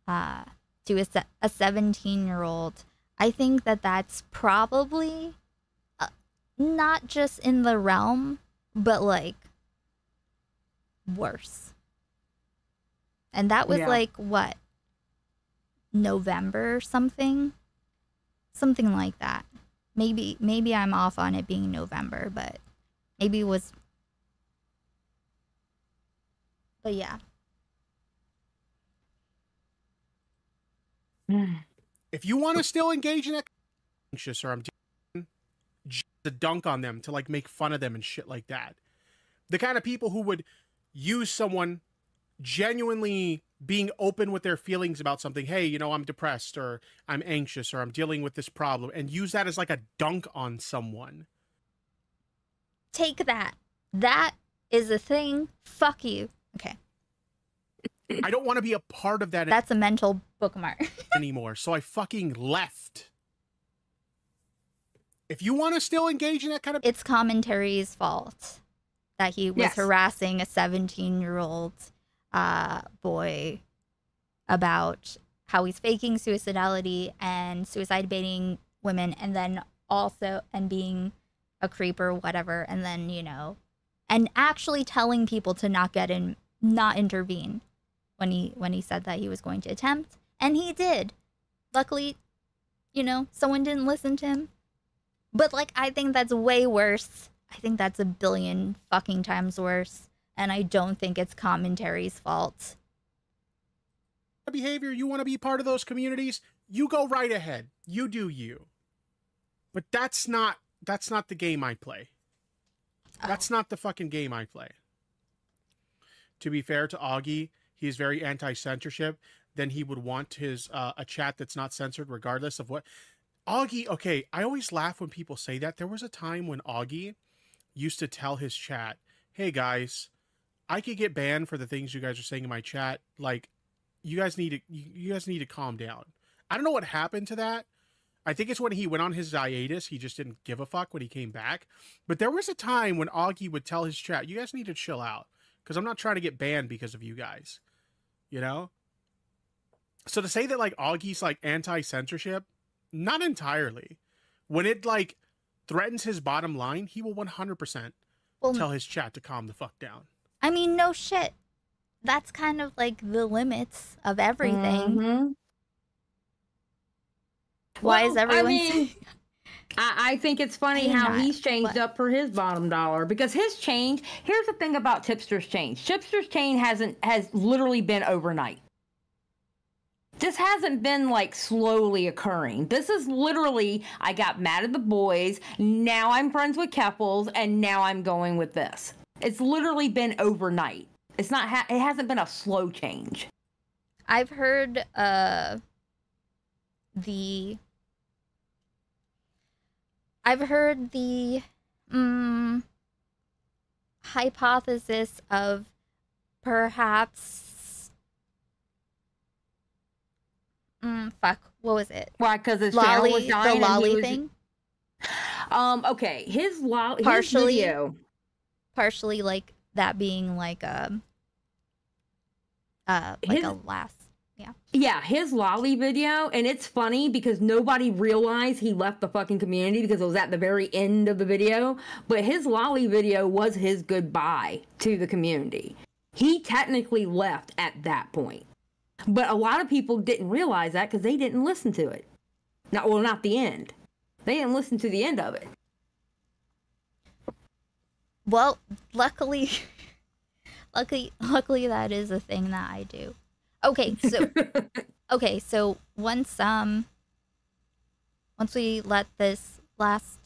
to a 17-year-old. I think that that's probably not just in the realm, but like worse. And that was like what? November or something? Something like that. Maybe I'm off on it being November, but maybe it was. But yeah.
If you want to still engage in that, anxious, or I'm just to dunk on them, to like make fun of them and shit like that. The kind of people who would use someone genuinely being open with their feelings about something. Hey, you know, I'm depressed, or I'm anxious, or I'm dealing with this problem, and use that as like a dunk on someone.
Take that. That is a thing. Fuck you. Okay.
I don't want to be a part of that.
That's a mental bookmark.
Anymore. So I fucking left. If you want to still engage in that kind of...
It's commentary's fault that he was harassing a 17-year-old boy about how he's faking suicidality and suicide baiting women, and then also being a creep or whatever, and then, you know, and actually telling people to not intervene when he said that he was going to attempt, and he did. Luckily, you know, someone didn't listen to him. But like, I think that's way worse. I think that's a billion fucking times worse, and I don't think it's commentary's fault.
Behavior, you want to be part of those communities, you go right ahead. You do you. But that's not the game I play. That's not the fucking game I play. To be fair to Augie, he's very anti-censorship. Then he would want his a chat that's not censored regardless of what. Augie, okay, I always laugh when people say that. There was a time when Augie used to tell his chat, hey guys, I could get banned for the things you guys are saying in my chat. Like, you guys need to calm down. I don't know what happened to that. I think it's when he went on his hiatus, he just didn't give a fuck when he came back. But there was a time when Augie would tell his chat, you guys need to chill out, because I'm not trying to get banned because of you guys. You know? So to say that, like, Augie's, like, anti-censorship, not entirely. When it, like, threatens his bottom line, he will 100% tell his chat to calm the fuck down.
I mean, no shit. That's kind of, like, the limits of everything.
Mm-hmm.
Why is everyone...
I mean, I think it's funny how he's changed up for his bottom dollar, because his change... Here's the thing about Tipster's change. Tipster's change has literally been overnight. This hasn't been, like, slowly occurring. This is literally, I got mad at the boys, now I'm friends with Keffels, and now I'm going with this. It's literally been overnight. It's not, it hasn't been a slow change.
I've heard, the hypothesis of perhaps... fuck, what was it?
Why? Because his channel was dying.
The lolly thing?
Okay, his
partially,
video.
Partially, like, that being, like, a last... Yeah.
Yeah, his lolly video, and it's funny because nobody realized he left the fucking community because it was at the very end of the video, but his lolly video was his goodbye to the community. He technically left at that point. But a lot of people didn't realize that because they didn't listen to it. Not the end. They didn't listen to the end of it.
Well, luckily that is a thing that I do. Okay, so once we let this last,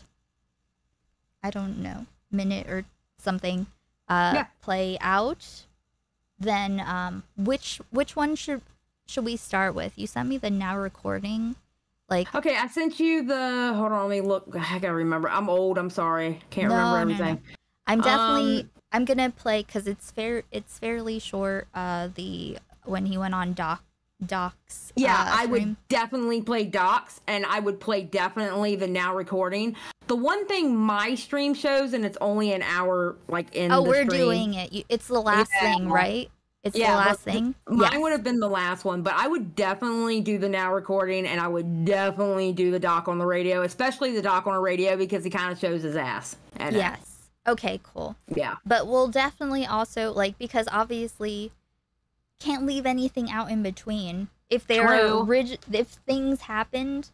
I don't know, minute or something play out, then which one should we start with? You sent me the now recording, like.
Okay, I sent you the. Hold on, let me look. I gotta remember. I'm old. I'm sorry. Can't remember everything.
No. I'm definitely. I'm gonna play because it's fairly short. When he went on Doc's.
Yeah, I would definitely play Doc's, and I would play definitely the now recording. The one thing my stream shows, and it's only an hour, like in.
Oh,
the
we're
stream,
doing it. It's the last thing, right? It's the last thing.
Mine would have been the last one, but I would definitely do the now recording, and I would definitely do the doc on the radio, especially the doc on the radio, because he kind of shows his ass.
Yes. Okay, cool.
Yeah.
But we'll definitely also, like, because obviously can't leave anything out in between. If there are if things happened,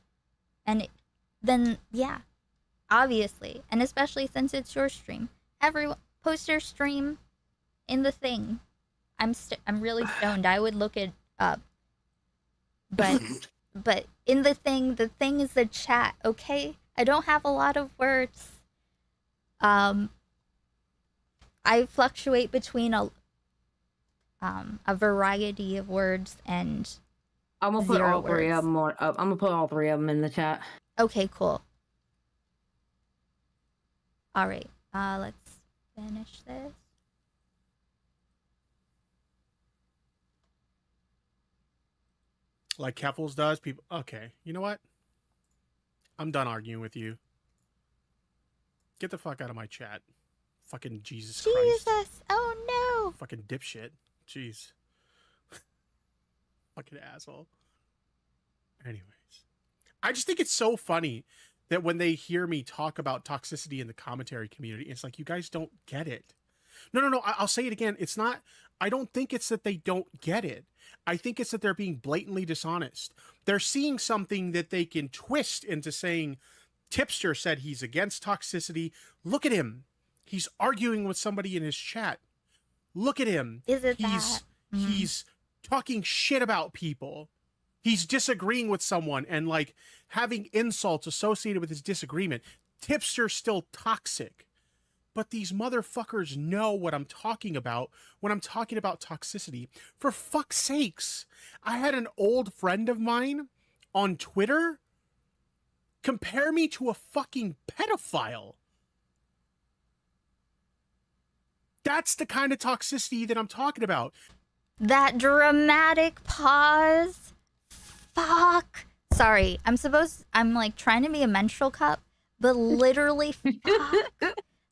then yeah, obviously, and especially since it's your stream, everyone post your stream in the thing. I'm really stoned. I would look it up, but in the thing is the chat. Okay, I don't have a lot of words. I fluctuate between a variety of words, and
I'm gonna put all three of them. I'm gonna put all three of them in the chat.
Okay, cool. All right, let's finish this.
Like Keffels does, people. Okay, you know what? I'm done arguing with you. Get the fuck out of my chat. Fucking Jesus Christ.
Oh no.
Fucking dipshit. Jeez. Fucking asshole. Anyways. I just think it's so funny that when they hear me talk about toxicity in the commentary community, it's like, you guys don't get it. No. I'll say it again. It's not, I don't think it's that they don't get it. I think it's that they're being blatantly dishonest. They're seeing something that they can twist into saying, Tipster said he's against toxicity. Look at him. He's arguing with somebody in his chat. Look at him. He's talking shit about people. He's disagreeing with someone and like having insults associated with his disagreement. Tipster's still toxic. But these motherfuckers know what I'm talking about when I'm talking about toxicity. For fuck's sakes. I had an old friend of mine on Twitter compare me to a fucking pedophile. That's the kind of toxicity that I'm talking about.
That dramatic pause. Fuck. Sorry, I'm like trying to be a menstrual cup, but literally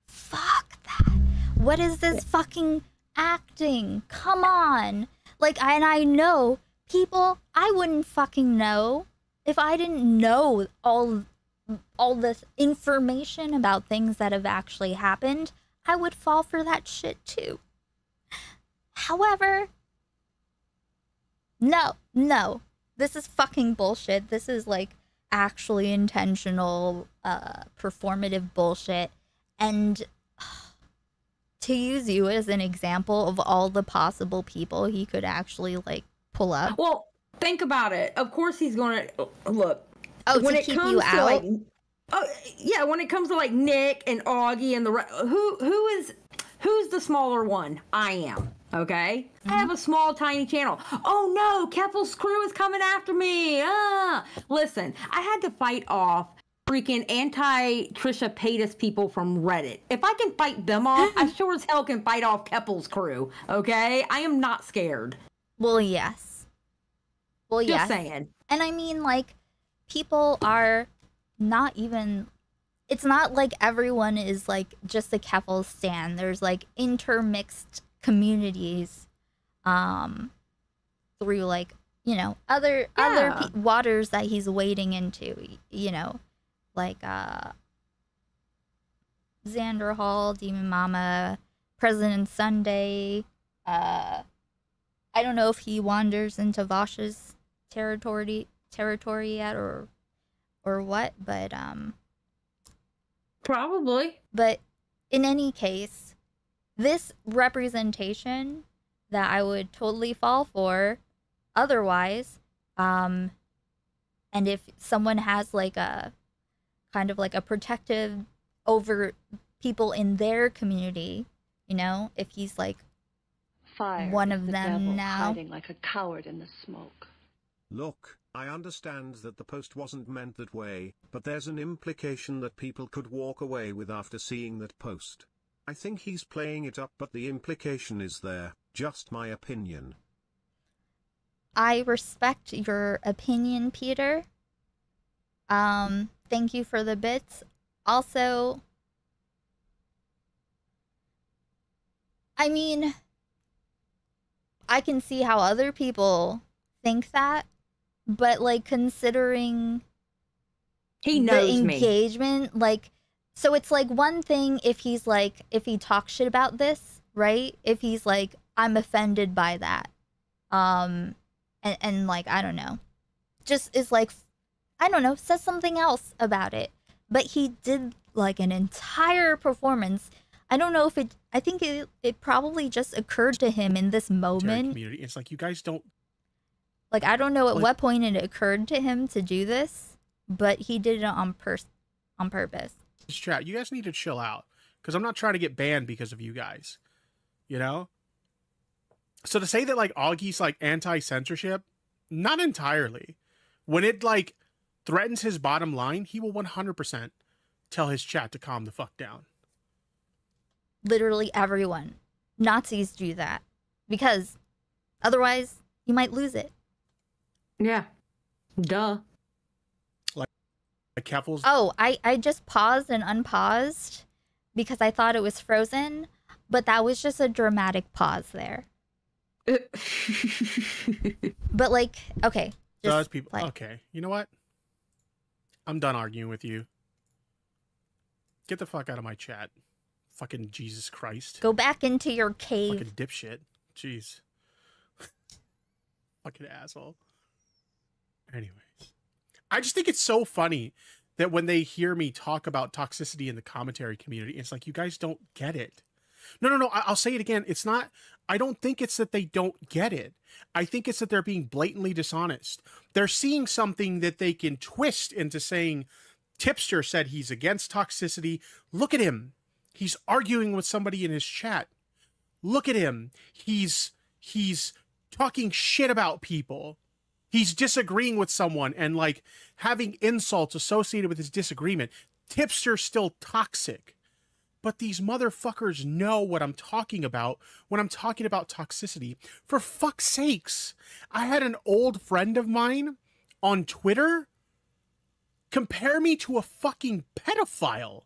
fuck that. What is this fucking acting? Come on. Like, and I know people, I wouldn't fucking know if I didn't know all this information about things that have actually happened. I would fall for that shit too. However, no. This is fucking bullshit. This is like actually intentional, performative bullshit. And to use you as an example of all the possible people he could actually like pull up.
Well, think about it. Of course he's going to look.
Oh, when to keep you out?
Like, yeah, when it comes to like Nick and Augie and who's the smaller one? I am. Okay, I have a small, tiny channel. Oh no, Keppel's crew is coming after me. Listen, I had to fight off freaking anti-Trisha Paytas people from Reddit. If I can fight them off, I sure as hell can fight off Keppel's crew. Okay, I am not scared.
Well, yes.
Just saying.
And I mean, like, people are not even. It's not like everyone is like just a Keppel stan. There's like intermixed communities through like, you know, other waters that he's wading into, you know, like Xander Hall, Demon Mama, President Sunday. I don't know if he wanders into Vash's territory yet or what, but
probably.
But in any case, this representation that I would totally fall for otherwise, and if someone has like a kind of like a protective over people in their community, you know, if he's like one of them now,
hiding like a coward in the smoke.
Look, I understand that the post wasn't meant that way, but there's an implication that people could walk away with after seeing that post. I think he's playing it up, but the implication is there. Just my opinion.
I respect your opinion, Peter. Thank you for the bits. Also, I mean, I can see how other people think that, but like considering
he knows
the engagement, like, so it's like one thing if he's like, if he talks shit about this, right? If he's like, I'm offended by that, and like, I don't know, just is like, I don't know, says something else about it. But he did like an entire performance. I don't know if it, I think it probably just occurred to him in this moment.
Community. It's like, you guys don't.
Like, I don't know at
like,
what point it occurred to him to do this, but he did it on purpose.
This chat, you guys need to chill out, because I'm not trying to get banned because of you guys, you know? So to say that like Augie's like anti-censorship, not entirely. When it like threatens his bottom line, he will 100% tell his chat to calm the fuck down.
Literally everyone. Nazis do that. Because otherwise you might lose it.
Yeah. Duh.
Like Keffels.
Oh, I just paused and unpaused because I thought it was frozen, but that was just a dramatic pause there. But like, okay.
Does people like, okay, you know what? I'm done arguing with you. Get the fuck out of my chat. Fucking Jesus Christ.
Go back into your cave.
Fucking dipshit. Jeez. Fucking asshole. Anyways. I just think it's so funny that when they hear me talk about toxicity in the commentary community, it's like, you guys don't get it. No. I'll say it again. It's not, I don't think it's that they don't get it. I think it's that they're being blatantly dishonest. They're seeing something that they can twist into saying, Tipster said he's against toxicity. Look at him. He's arguing with somebody in his chat. Look at him. He's talking shit about people. He's disagreeing with someone and like having insults associated with his disagreement. Tipster's still toxic. But these motherfuckers know what I'm talking about when I'm talking about toxicity. For fuck's sakes. I had an old friend of mine on Twitter compare me to a fucking pedophile.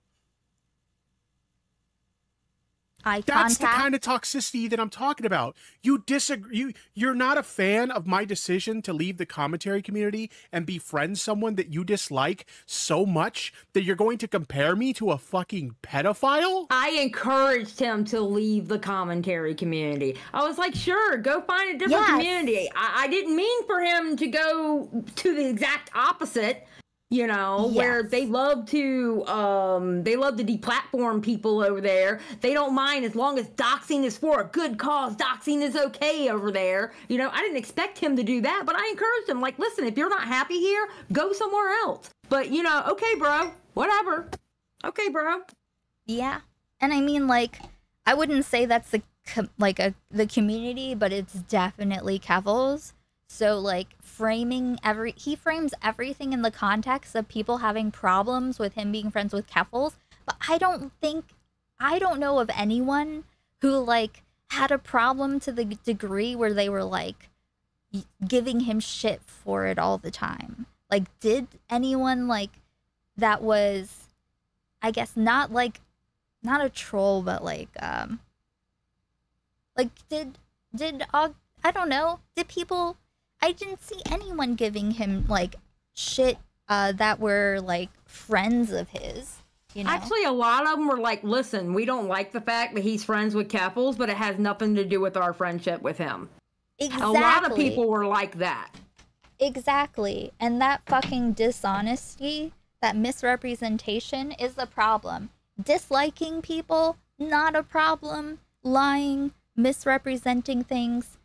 That's the kind of toxicity that I'm talking about. You disagree. You're not a fan of my decision to leave the commentary community and befriend someone that you dislike so much that you're going to compare me to a fucking pedophile?
I encouraged him to leave the commentary community. I was like, sure, go find a different community. I didn't mean for him to go to the exact opposite. You know, where they love to deplatform people over there. They don't mind as long as doxing is for a good cause. Doxing is okay over there. You know, I didn't expect him to do that, but I encouraged him. Like, listen, if you're not happy here, go somewhere else. But, you know, okay, bro, whatever. Okay, bro.
Yeah. And I mean, like, I wouldn't say that's the community, but it's definitely Kevils. So like he frames everything in the context of people having problems with him being friends with Keffels. But I don't know of anyone who like had a problem to the degree where they were like giving him shit for it all the time. Like, did anyone like that was, I guess not a troll, but like did I don't know, did people, I didn't see anyone giving him like shit that were like friends of his, you know?
Actually, a lot of them were like, listen, we don't like the fact that he's friends with Keffels, but it has nothing to do with our friendship with him.
Exactly.
A lot of people were like that.
Exactly. And that fucking dishonesty, that misrepresentation is the problem. Disliking people, not a problem. Lying, misrepresenting things,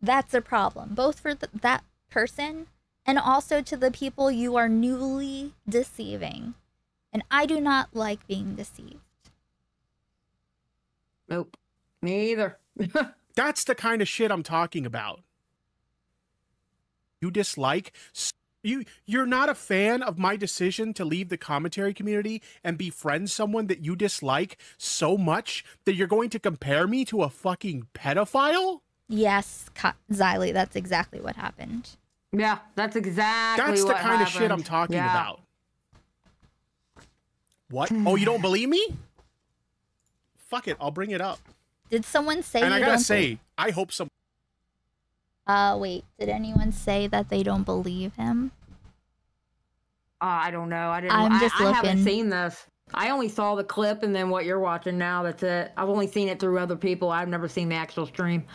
that's a problem, both for that person and also to the people you are newly deceiving. And I do not like being deceived.
Nope. Me either.
That's the kind of shit I'm talking about. You dislike... You're not a fan of my decision to leave the commentary community and befriend someone that you dislike so much that you're going to compare me to a fucking pedophile?
Yes, Xylee, that's exactly what happened.
Yeah, that's exactly
That's
what
the kind
happened.
of shit I'm talking about. What? Oh, you don't believe me? Fuck it, I'll bring it up.
Did someone say
and
you
I gotta
don't
say, I hope some...
Wait, did anyone say that they don't believe him?
I don't know. I haven't seen this. I only saw the clip and then what you're watching now. That's it. I've only seen it through other people. I've never seen the actual stream.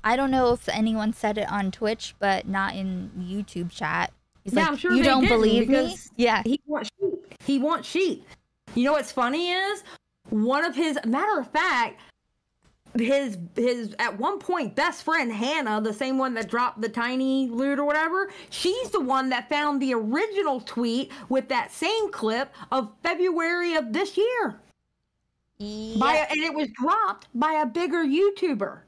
I don't know if anyone said it on Twitch, but not in YouTube chat. He's
yeah,
like,
I'm sure
you
they
don't
didn't
believe me?
because
Yeah.
He wants sheep. He wants sheep. You know what's funny is one of his, matter of fact, his at one point best friend Hannah, the same one that dropped the tiny loot or whatever, she's the one that found the original tweet with that same clip of February of this year.
Yeah.
And it was dropped by a bigger YouTuber.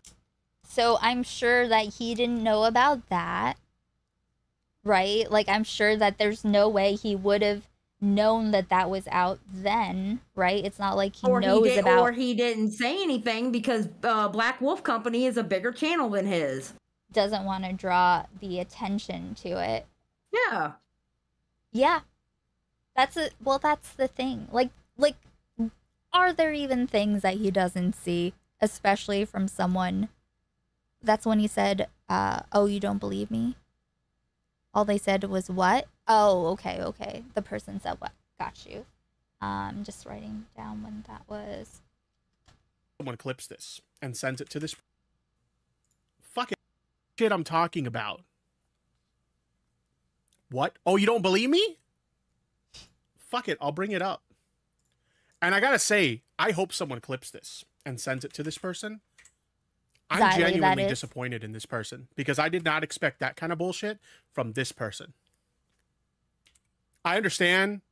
So I'm sure that he didn't know about that, right? Like, I'm sure that there's no way he would have known that that was out then, right? It's not like he knows about...
Or he didn't say anything because Black Wolf Company is a bigger channel than his.
Doesn't want to draw the attention to it.
Yeah.
Yeah. That's the thing. Like, are there even things that he doesn't see, especially from someone... That's when he said, oh, you don't believe me? All they said was, what? Oh, okay. The person said, what? Got you. I'm just writing down when that was.
Someone clips this and sends it to this fucking shit I'm talking about. What? Oh, you don't believe me? Fuck it, I'll bring it up. And I gotta say, I hope someone clips this and sends it to this person. I'm genuinely disappointed in this person because I did not expect that kind of bullshit from this person. I understand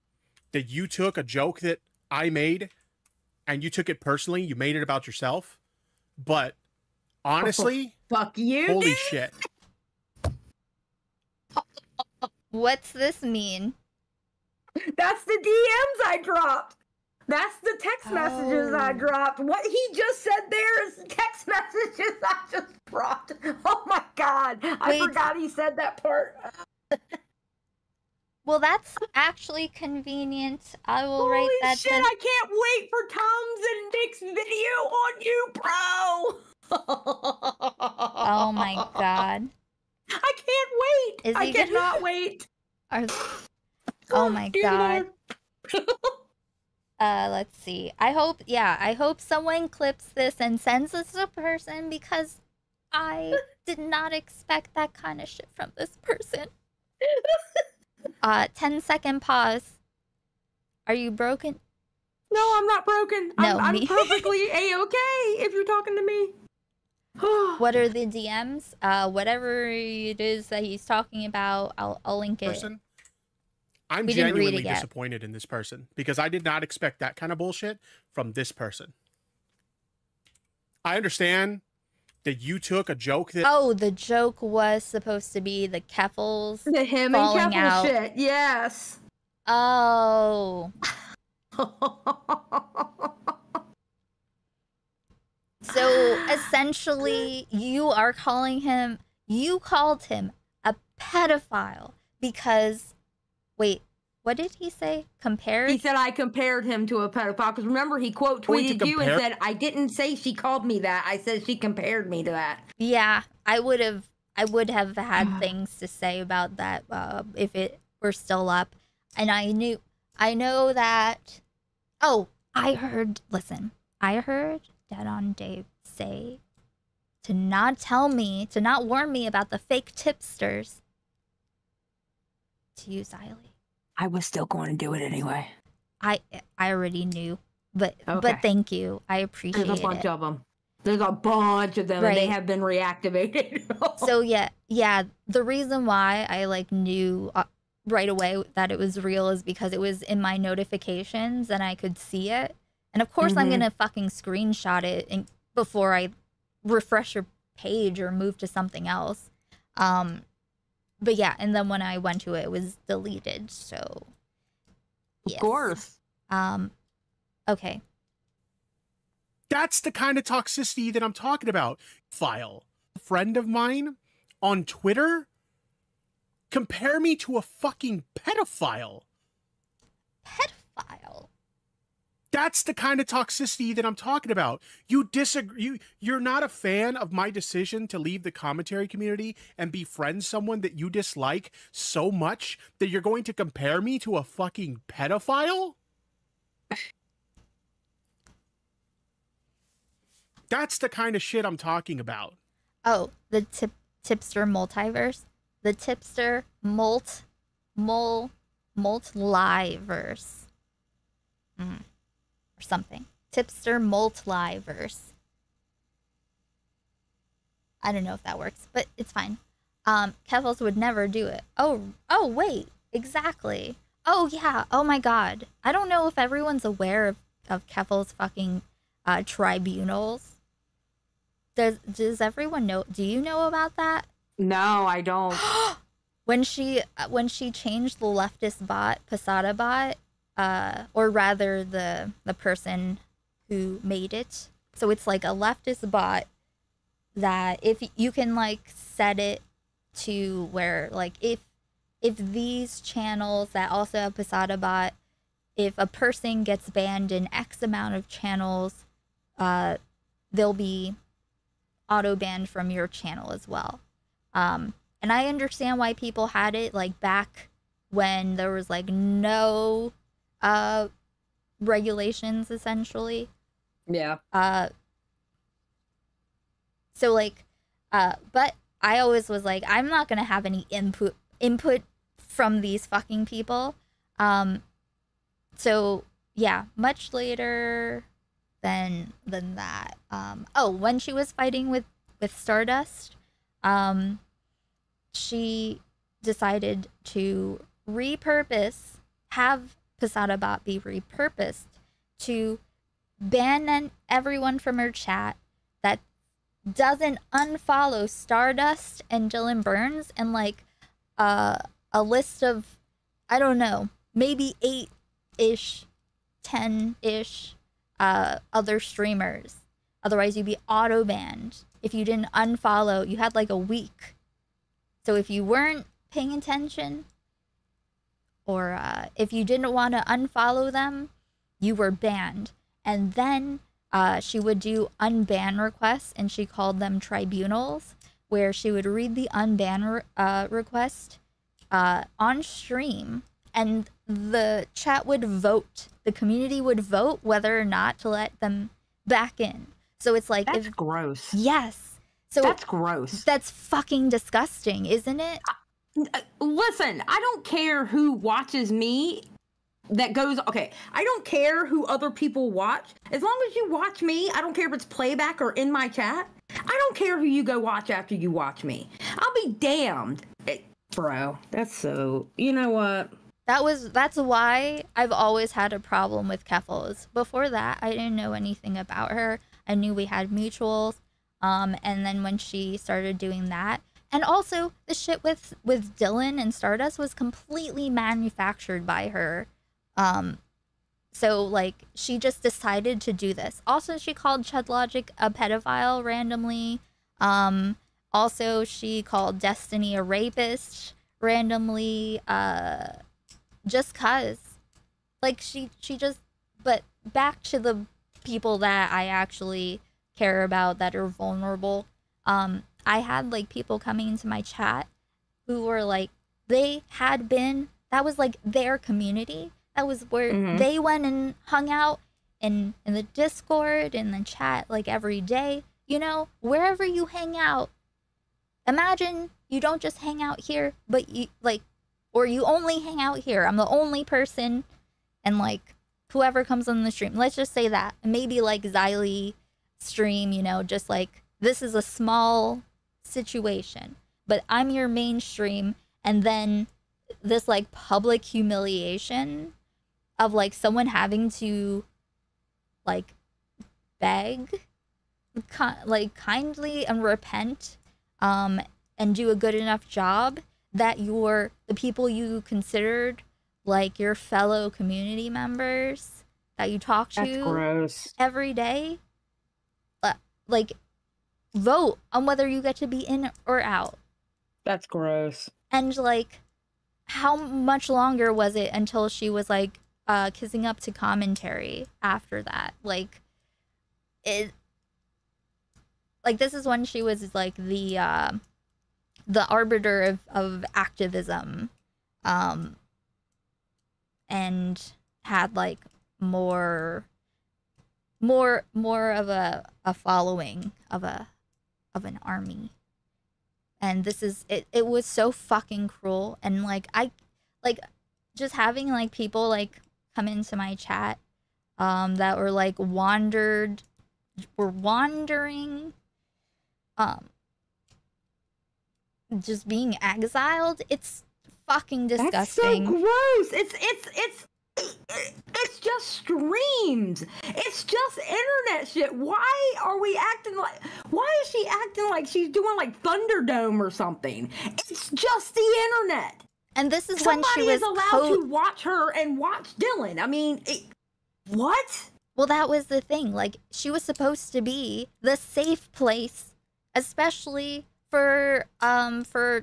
that you took a joke that I made and you took it personally. You made it about yourself. But honestly,
fuck you.
Holy shit.
What's this mean?
That's the DMs I dropped. That's the text messages I dropped. What he just said there is text messages I just dropped. Oh my god. I forgot he said that part.
Well, that's actually convenient. I will write that.
Holy shit, I can't wait for Tom's and Nick's video on you, bro.
Oh my god.
I can't wait. I cannot wait.
Oh my god. Let's see. I hope someone clips this and sends this to a person because I did not expect that kind of shit from this person. 10-second pause. Are you broken?
No, I'm not broken.
No,
I'm perfectly A-okay if you're talking to me.
What are the DMs? Whatever it is that he's talking about, I'll link it.
I'm genuinely disappointed in this person because I did not expect that kind of bullshit from this person. I understand that you took a joke that...
Oh, the joke was supposed to be the Keffels
the him
falling
and Keffel
out.
shit, yes.
Oh. So essentially, you called him a pedophile because, wait, what did he say? Compared?
He said I compared him to a pedophile because remember he quote tweeted you and said I didn't say she called me that. I said she compared me to that.
Yeah, I would have had things to say about that if it were still up, and I know that. Oh, I heard Dead on Dave say to not warn me about the fake tipsters to use Eiley.
I was still going to do it anyway.
I already knew, but thank you. I appreciate it.
There's a bunch of them. There's a bunch of them, and they have been reactivated.
So yeah. The reason why I knew right away that it was real is because it was in my notifications and I could see it. And of course, I'm gonna fucking screenshot it before I refresh your page or move to something else. But yeah, and then when I went to it, it was deleted. So, yes.
Of course.
Okay.
That's the kind of toxicity that I'm talking about. A friend of mine on Twitter compare me to a fucking pedophile.
Pedophile?
That's the kind of toxicity that I'm talking about. You disagree. You're not a fan of my decision to leave the commentary community and befriend someone that you dislike so much that you're going to compare me to a fucking pedophile? That's the kind of shit I'm talking about.
Oh, the Tipster multiverse? The Tipster multiverse. Or something. Tipster multiverse. I don't know if that works, but it's fine. Kevils would never do it. Oh, wait. Exactly. Oh, yeah. Oh, my God. I don't know if everyone's aware of Kevils' fucking tribunals. Does everyone know? Do you know about that?
No, I don't.
When she changed the leftist bot, Posada bot, or rather the person who made it. So it's like a leftist bot that if you can like set it to where like if these channels that also have Posada bot, if a person gets banned in X amount of channels, they'll be auto banned from your channel as well. And I understand why people had it like back when there was like no regulations essentially.
Yeah.
So like but I always was like, I'm not gonna have any input from these fucking people. So yeah, much later than that. Oh, when she was fighting with Stardust, she decided to have Posada bot be repurposed to ban everyone from her chat that doesn't unfollow Stardust and Dylan Burns and like a list of, I don't know, maybe 8-ish, 10-ish other streamers. Otherwise you'd be auto banned. If you didn't unfollow, you had like a week. So if you weren't paying attention, or if you didn't want to unfollow them, you were banned. And then she would do unban requests, and she called them tribunals, where she would read the unban request on stream, and the chat would vote. The community would vote whether or not to let them back in. So it's like...
That's gross.
Yes. So
that's gross.
That's fucking disgusting, isn't it?
Listen, I don't care who watches me that goes... Okay, I don't care who other people watch. As long as you watch me, I don't care if it's playback or in my chat. I don't care who you go watch after you watch me. I'll be damned. Bro, that's so... You know what?
That's why I've always had a problem with Keffels. Before that, I didn't know anything about her. I knew we had mutuals. And then when she started doing that, and also the shit with Dylan and Stardust was completely manufactured by her. So like she just decided to do this. Also, she called Chudlogic a pedophile randomly. Also, she called Destiny a rapist randomly. Just cause, like she just. But back to the people that I actually care about that are vulnerable. I had like people coming into my chat who were like, they had been, that was like their community. That was where they went and hung out in the Discord, in the chat, like every day, you know, wherever you hang out. Imagine you don't just hang out here, but you like, or you only hang out here. I'm the only person, and like whoever comes on the stream, let's just say that. And maybe like Xylee stream, you know, just like this is a small situation, but I'm your mainstream, and then this like public humiliation of like someone having to like beg like kindly and repent and do a good enough job that the people you considered like your fellow community members that you talk to every day, like vote on whether you get to be in or out.
That's gross.
And like, how much longer was it until she was like, kissing up to commentary after that. Like, it, like, this is when she was like the arbiter of activism, and had like more of a following of an army. And this is it was so fucking cruel. And like, I like just having like people like come into my chat that were like wandering, just being exiled. It's fucking disgusting.
That's so gross. It's just streams. It's just internet shit. Why are we acting like? Why is she acting like she's doing like Thunderdome or something? It's just the internet.
And this is
Somebody
when she was
is allowed to watch her and watch Dylan. I mean, what?
Well, that was the thing. Like, she was supposed to be the safe place, especially for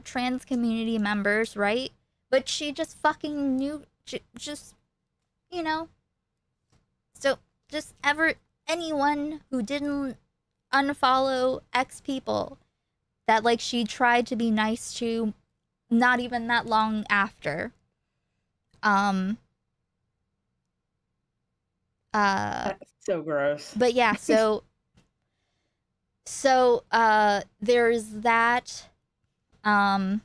trans community members, right? But she just fucking knew, just, you know. So just anyone who didn't unfollow X people that like she tried to be nice to, not even that long after.
That's so gross.
But yeah, so there's that, and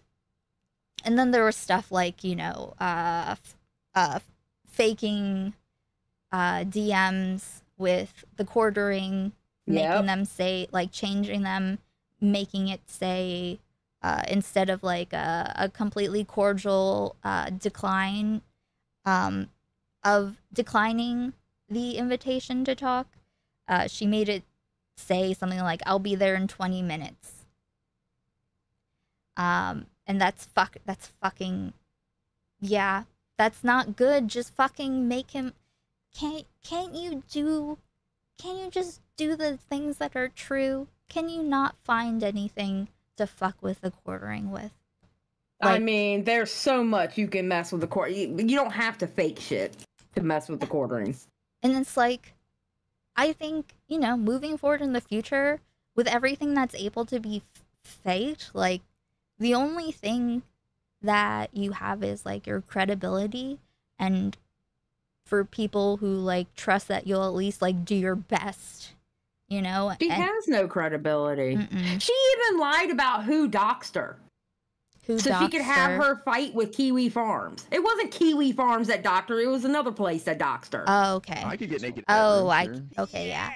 then there was stuff like, you know, faking DMs with the quartering, making them say, like, changing them, making it say, instead of like a completely cordial decline, of declining the invitation to talk, she made it say something like, "I'll be there in 20 minutes." And that's fucking, yeah, that's not good. Just fucking make him, can't you just do the things that are true? Can you not find anything to fuck with the quartering with?
Like, I mean, there's so much you can mess with the quarter. You don't have to fake shit to mess with the quartering.
And it's like, I think, you know, moving forward in the future, with everything that's able to be faked, like, the only thing that you have is, like, your credibility, and for people who, like, trust that you'll at least, like, do your best, you know?
She has no credibility. She even lied about who doxed her. So she could have her fight with Kiwi Farms. It wasn't Kiwi Farms that doxed her. It was another place that doxed her.
Oh, okay.
I could get naked.
Okay, yeah.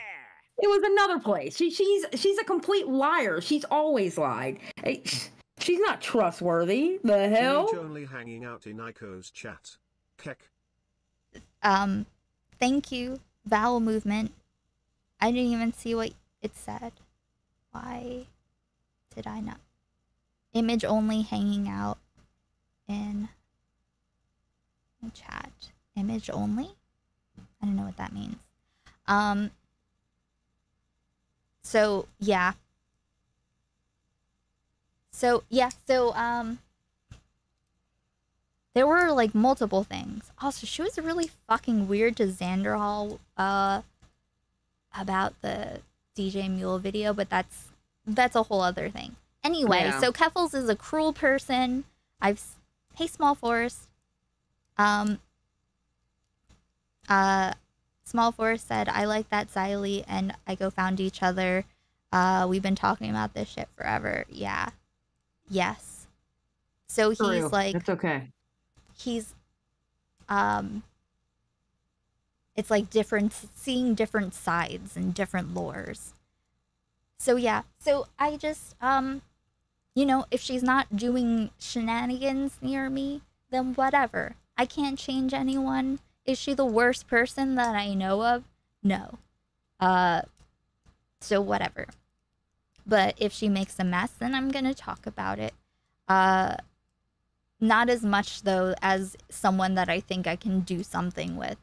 It was another place. She's a complete liar. She's always lied. She's not trustworthy. The hell?
Only hanging out in Ico's chat. Keck.
Thank you, Vowel Movement. I didn't even see what it said. Why did I not? Image only hanging out in chat. Image only? I don't know what that means. So yeah. There were like multiple things. Also, she was really fucking weird to Xander Hall about the DJ Mule video, but that's a whole other thing. Anyway, so Keffels is a cruel person. Hey, Small Forest. Small Forest said, "I like that Xylee and Ico found each other. We've been talking about this shit forever." Yeah. Yes. So he's like,
it's okay.
He's, it's like seeing different sides and different lores. So yeah. So I just, you know, if she's not doing shenanigans near me, then whatever. I can't change anyone. Is she the worst person that I know of? No. So whatever. But if she makes a mess, then I'm gonna talk about it. Not as much though as someone that I think I can do something with.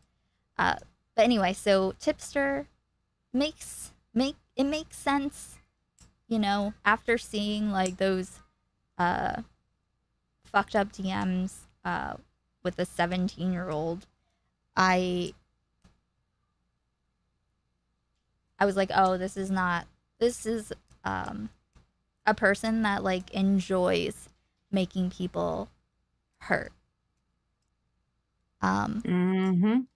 But anyway, so Tipster makes sense. You know, after seeing like those fucked up DMs with a 17-year-old, I was like, oh, this is a person that like enjoys making people hurt.
And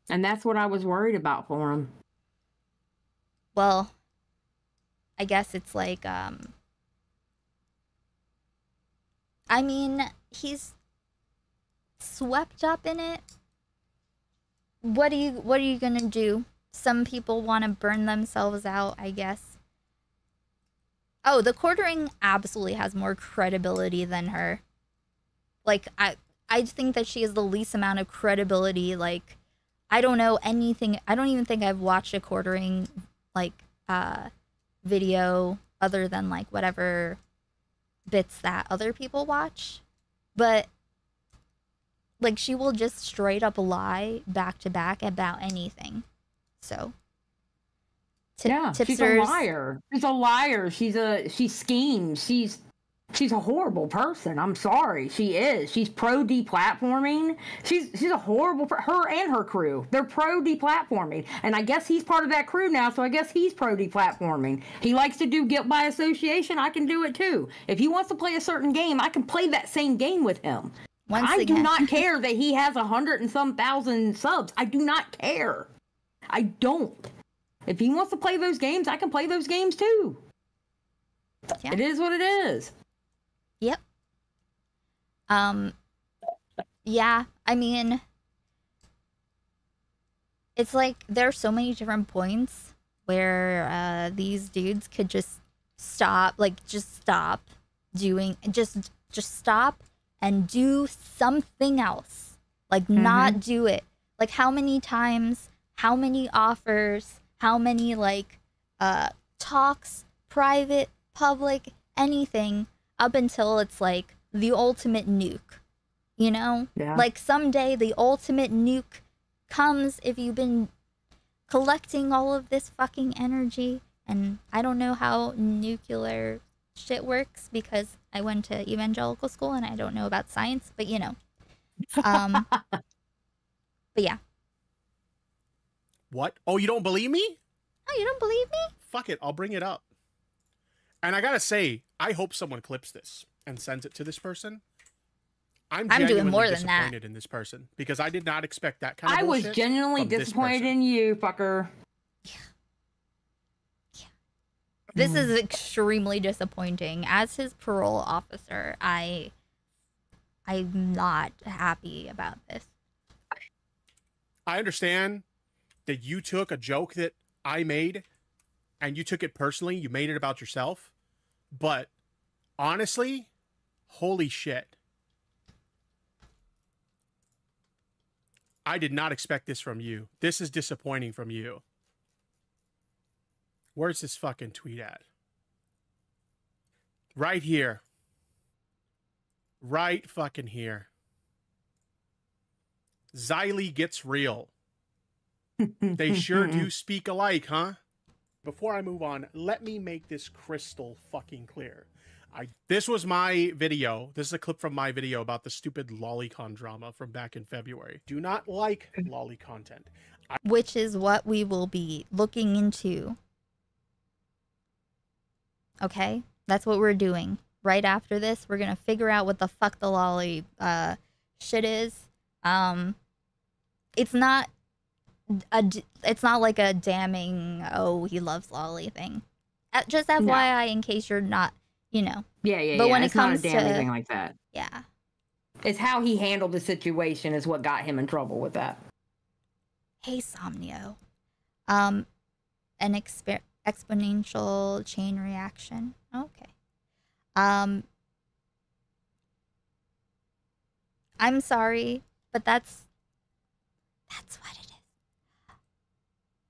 that's what I was worried about for him.
Well, I guess it's like, I mean, he's swept up in it. What are you gonna do? Some people want to burn themselves out, I guess. Oh, the quartering absolutely has more credibility than her. Like, I think that she has the least amount of credibility. Like, I don't know anything. I don't even think I've watched a quartering, like, video other than, like, whatever bits that other people watch. But, like, she will just straight up lie back to back about anything. So.
Yeah, she's a liar. She's a liar. She schemes. She's a horrible person. I'm sorry. She is. She's pro deplatforming. She's a horrible. Her and her crew. They're pro deplatforming. And I guess he's part of that crew now. So I guess he's pro deplatforming. He likes to do guilt by association. I can do it too. If he wants to play a certain game, I can play that same game with him. I do not care that he has 100 and some thousand subs. I do not care. I don't. If he wants to play those games, I can play those games too. Yeah. It is what it is.
Yep. Yeah, I mean, it's like there are so many different points where these dudes could just stop, stop and do something else. Like, not do it. Like, how many times, how many offers, how many, like, talks, private, public, anything, up until it's, like, the ultimate nuke, you know?
Yeah.
Like, someday the ultimate nuke comes if you've been collecting all of this fucking energy, and I don't know how nuclear shit works, because I went to evangelical school and I don't know about science, but, you know. But, yeah.
What? Oh, you don't believe me?
Oh, you don't believe me?
Fuck it, I'll bring it up. And I gotta say, I hope someone clips this and sends it to this person. I'm
doing more than that.
Disappointed in this person because I did not expect that kind of
I was
bullshit
genuinely
from this
disappointed
person.
in you, fucker.
This is extremely disappointing. As his parole officer, I'm not happy about this.
I understand that you took a joke that I made and you took it personally. You made it about yourself. But honestly, holy shit. I did not expect this from you. This is disappointing from you. Where's this fucking tweet at? Right here. Right fucking here. Xylee gets real. They sure do speak alike, huh? Before I move on, let me make this crystal fucking clear. This was my video. This is a clip from my video about the stupid lolicon drama from back in February. Do not like lolly content.
Which is what we will be looking into. Okay? That's what we're doing. Right after this, we're gonna figure out what the fuck the lolly shit is. It's not like a damning, oh, he loves lolly thing. Just FYI, in case you're not, you know.
Yeah.
But when it
it's
comes
not a damning
to
thing like that.
Yeah.
It's how he handled the situation is what got him in trouble with that.
Hey, Somnio. An exponential chain reaction. Okay. I'm sorry, but that's what it is.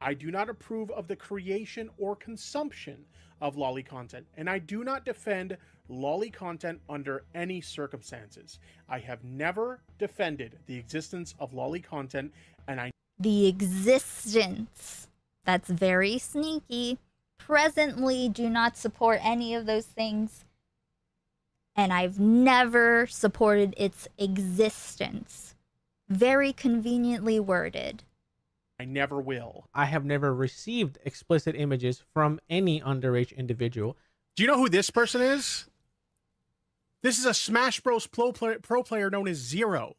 I do not approve of the creation or consumption of lolly content, and I do not defend lolly content under any circumstances. I have never defended the existence of lolly content, and
the existence. That's very sneaky. Presently do not support any of those things. and I've never supported its existence. Very conveniently worded.
I never will.
I have never received explicit images from any underage individual.
Do you know who this person is? This is a Smash Bros. Pro player known as Zero,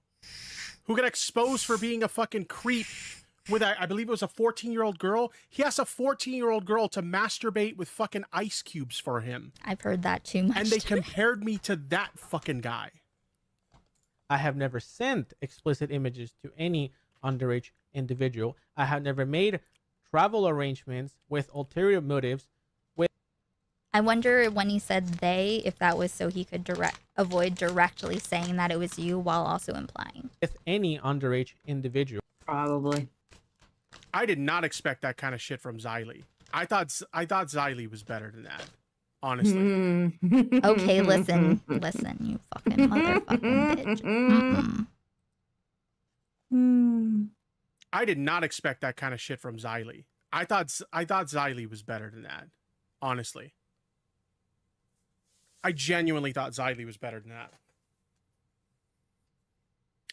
who got exposed for being a fucking creep with, I believe it was a 14-year-old girl. He asked a 14-year-old girl to masturbate with fucking ice cubes for him.
I've heard that too much.
And they compared me to that fucking guy.
I have never sent explicit images to any underage individual. I have never made travel arrangements with ulterior motives.
I wonder when he said they, if that was so he could avoid directly saying that it was you while also implying.
With any underage individual.
Probably.
I did not expect that kind of shit from Xylee. I thought Xylee was better than that. Honestly.
Okay, listen, you fucking motherfucking bitch.
I did not expect that kind of shit from Xylee. I thought Xylee was better than that. Honestly. I genuinely thought Xylee was better than that.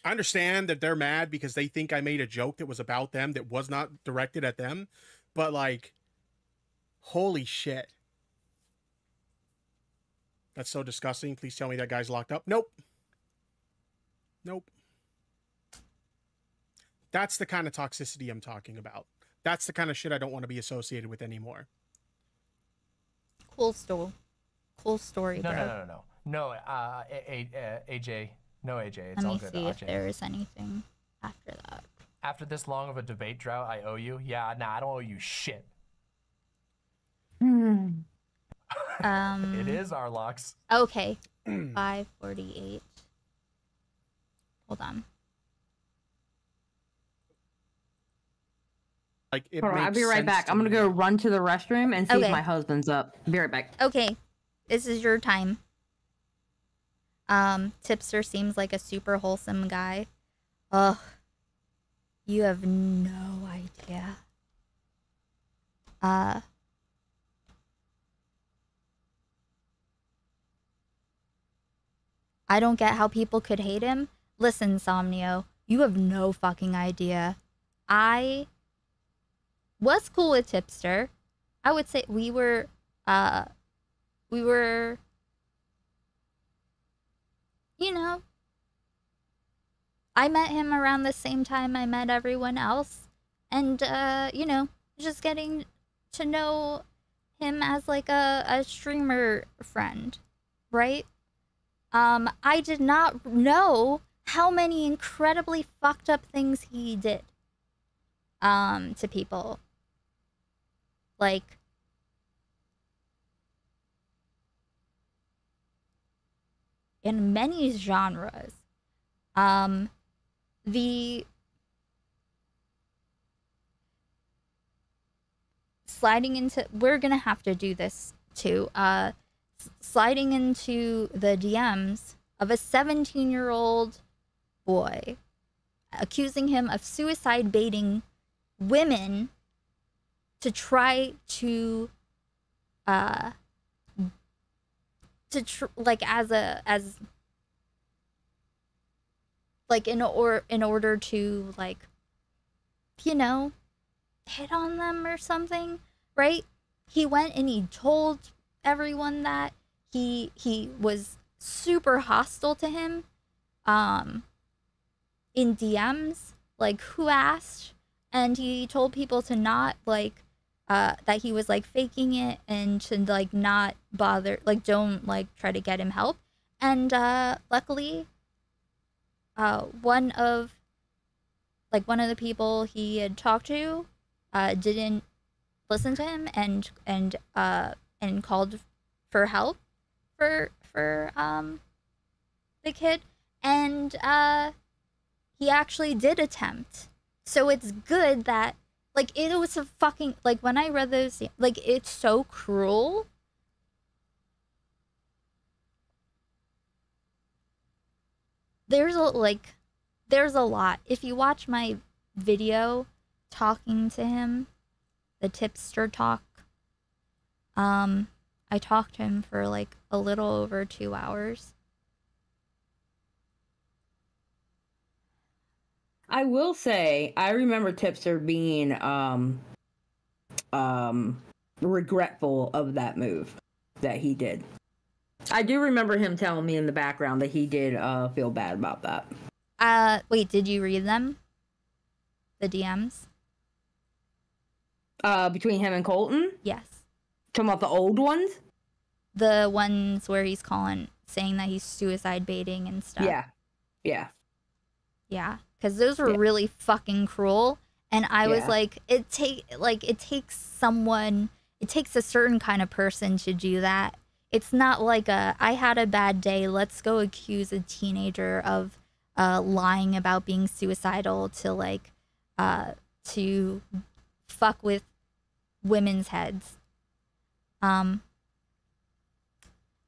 I understand that they're mad because they think I made a joke that was about them that was not directed at them, but like, holy shit. That's so disgusting. Please tell me that guy's locked up. Nope. Nope. That's the kind of toxicity I'm talking about. That's the kind of shit I don't want to be associated with anymore.
Cool story. Cool story, bro.
No, AJ. No, AJ. It's
Let
all
me
good.
see if there is anything after that.
After this long of a debate drought, I owe you. Yeah, nah, I don't owe you shit. It is Arlox.
Okay. 5:48. Hold on.
Like,
Hold on, I'll be right back. I'm gonna go run to the restroom and see if my husband's up. Be right back.
Okay. This is your time. Tipster seems like a super wholesome guy. Ugh. You have no idea. I don't get how people could hate him. Listen, Somnio, you have no fucking idea. I was cool with Tipster. I would say we were, you know, I met him around the same time I met everyone else. And, you know, just getting to know him as like a streamer friend, right? I did not know how many incredibly fucked up things he did, to people. Like, in many genres, the sliding into, we're gonna have to do this too, sliding into the DMs of a 17-year-old boy, accusing him of suicide baiting women to try to like in order to, like, you know, hit on them or something, right? He went and he told everyone that he was super hostile to him in DMs, like, who asked, and he told people to not, like, that he was, like, faking it and to, like, not bother, like, don't, like, try to get him help. And luckily one of the people he had talked to didn't listen to him and called for help for the kid, and he actually did attempt. So it's good that, like, it was a fucking, like, when I read those, like, it's so cruel. There's a lot. If you watch my video talking to him, the Tipster talk, I talked to him for like a little over 2 hours.
I will say, I remember Tipster being regretful of that move that he did. I do remember him telling me in the background that he did feel bad about that.
Wait, did you read them? The DMs?
Between him and Colton?
Yes.
Talking about the old ones?
The ones where he's saying that he's suicide baiting and stuff.
Yeah. Yeah.
Yeah. Because those were really fucking cruel. And I was like, it takes a certain kind of person to do that. It's not like I had a bad day, let's go accuse a teenager of lying about being suicidal to to fuck with women's heads.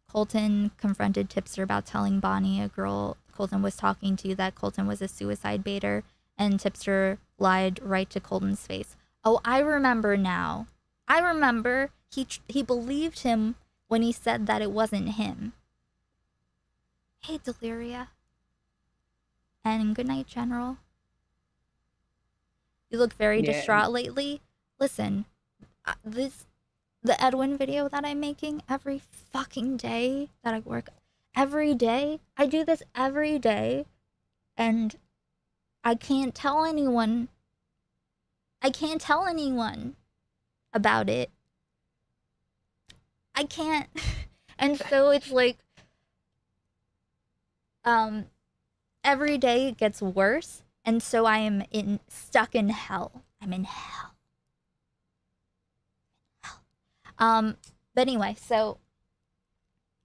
Colton confronted Tipster about telling Bonnie, a girl Colton was talking to, that Colton was a suicide baiter, and Tipster lied right to Colton's face. Oh, I remember now. I remember he believed him when he said that it wasn't him. Hey, Deliria. And good night, General. You look very distraught lately. Listen, the Edwin video that I'm making every fucking day that I work, every day, I do this every day, and I can't tell anyone. I can't tell anyone about it. I can't. And so it's like, every day it gets worse, and so I am stuck in hell. I'm in hell. But anyway, so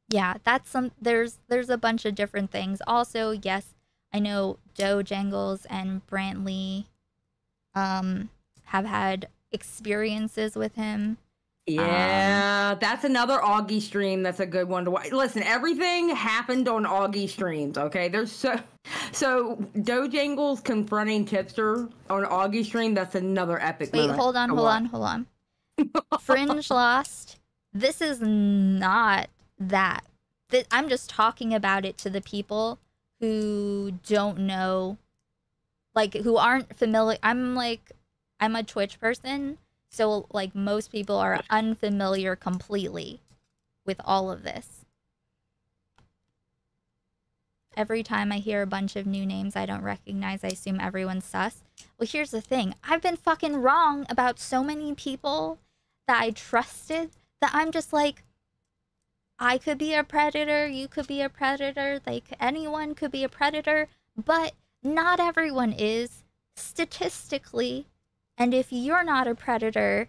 yeah, that's there's a bunch of different things. Also, yes, I know Joe Jangles and Brantley have had experiences with him.
Yeah, that's another Augie stream. That's a good one to watch. Listen, everything happened on Augie streams. Okay, there's so Dojangles confronting Tipster on Augie stream. That's another epic.
Wait, hold on. Fringe Lost. This is not that. I'm just talking about it to the people who don't know, like who aren't familiar. I'm a Twitch person. So, like, most people are unfamiliar completely with all of this. Every time I hear a bunch of new names I don't recognize, I assume everyone's sus. Well, here's the thing. I've been fucking wrong about so many people that I trusted that I'm just like, I could be a predator, you could be a predator, like, anyone could be a predator, but not everyone is, statistically. And if you're not a predator,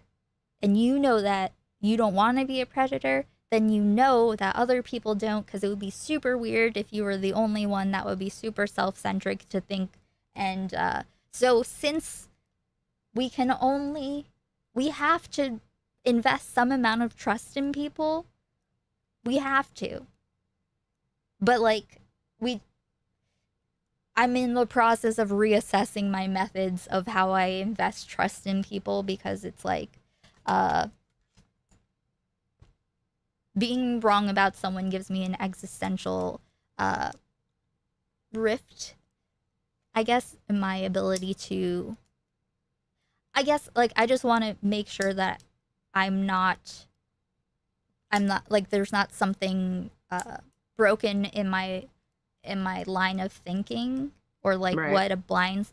and you know that you don't want to be a predator, then you know that other people don't, because it would be super weird if you were the only one. That would be super self-centric to think. And so since we have to invest some amount of trust in people, we have to. But, like, I'm in the process of reassessing my methods of how I invest trust in people, because it's like, being wrong about someone gives me an existential rift, I guess, in my ability to, I guess, like, I just want to make sure that I'm not, like, there's not something broken in my line of thinking, or like what blind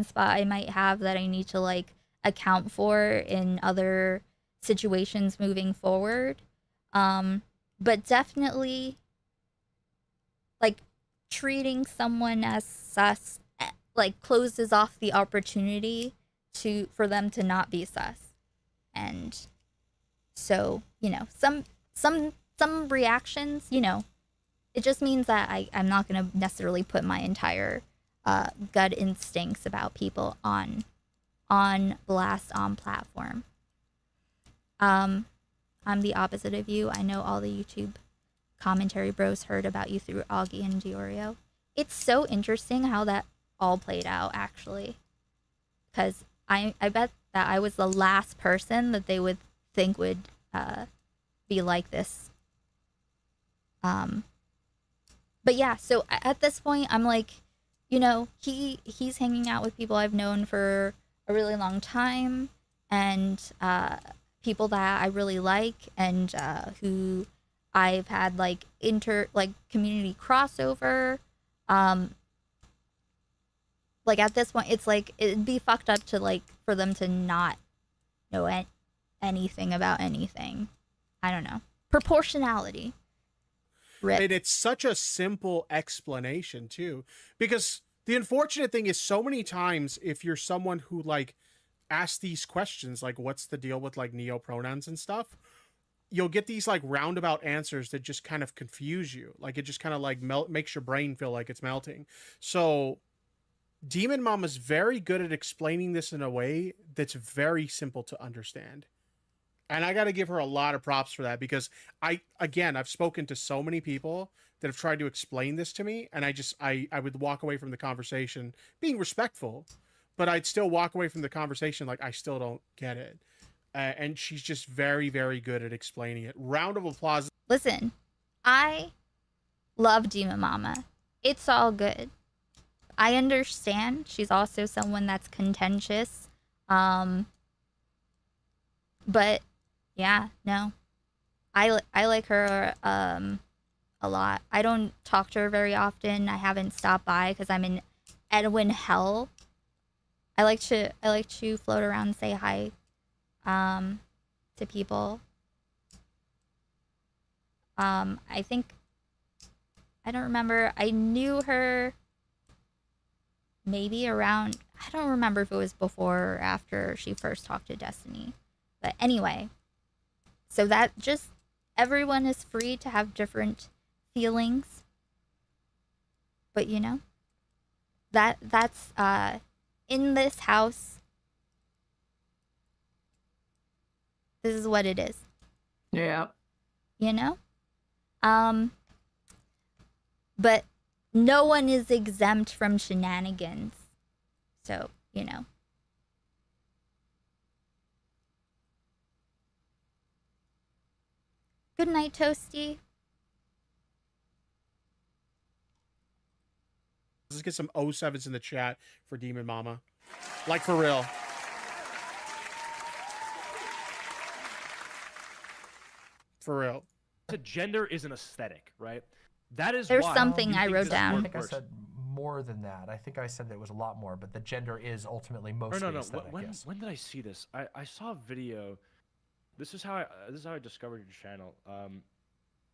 spot I might have that I need to, like, account for in other situations moving forward. But definitely, like, treating someone as sus, like, closes off the opportunity for them to not be sus. And so, you know, some reactions, you know, it just means that I'm not going to necessarily put my entire gut instincts about people on blast on platform. I'm the opposite of you. I know all the YouTube commentary bros heard about you through Augie and Diorio. It's so interesting how that all played out, actually. Because I bet that I was the last person that they would think would be like this. But yeah, so at this point, I'm like, you know, he's hanging out with people I've known for a really long time, and people that I really like, and who I've had like community crossover. Like at this point, it's like it'd be fucked up to like for them to not know anything about anything. I don't know. Proportionality.
And it's such a simple explanation too, because the unfortunate thing is so many times if you're someone who like asks these questions, like what's the deal with like neopronouns and stuff, you'll get these like roundabout answers that just kind of confuse you. Like it just kind of like makes your brain feel like it's melting. So Demon Mama's very good at explaining this in a way that's very simple to understand. And I got to give her a lot of props for that, because I've spoken to so many people that have tried to explain this to me, and I would walk away from the conversation being respectful, but I'd still walk away from the conversation like I still don't get it. And she's just very, very good at explaining it. Round of applause.
Listen, I love Demon Mama. It's all good. I understand she's also someone that's contentious. But yeah, no. I like her a lot. I don't talk to her very often. I haven't stopped by because I'm in Edwin Hell. I like to float around and say hi to people. I think I don't remember. I knew her maybe around, I don't remember if it was before or after she first talked to Destiny. But anyway, so that just, everyone is free to have different feelings. But you know, that's in this house, this is what it is.
Yeah.
You know? But no one is exempt from shenanigans. So, you know. Good night, Toasty.
Let's get some 07s in the chat for Demon Mama. Like, for real. For real.
Gender is an aesthetic, right? That is
There's
why
something
you
I
think
wrote
this
down.
I
work
think I
works.
said more than that. I think I said it was a lot more, but the gender is ultimately mostly
no.
aesthetic.
When,
yes.
when did I see this? I saw a video. This is how I discovered your channel.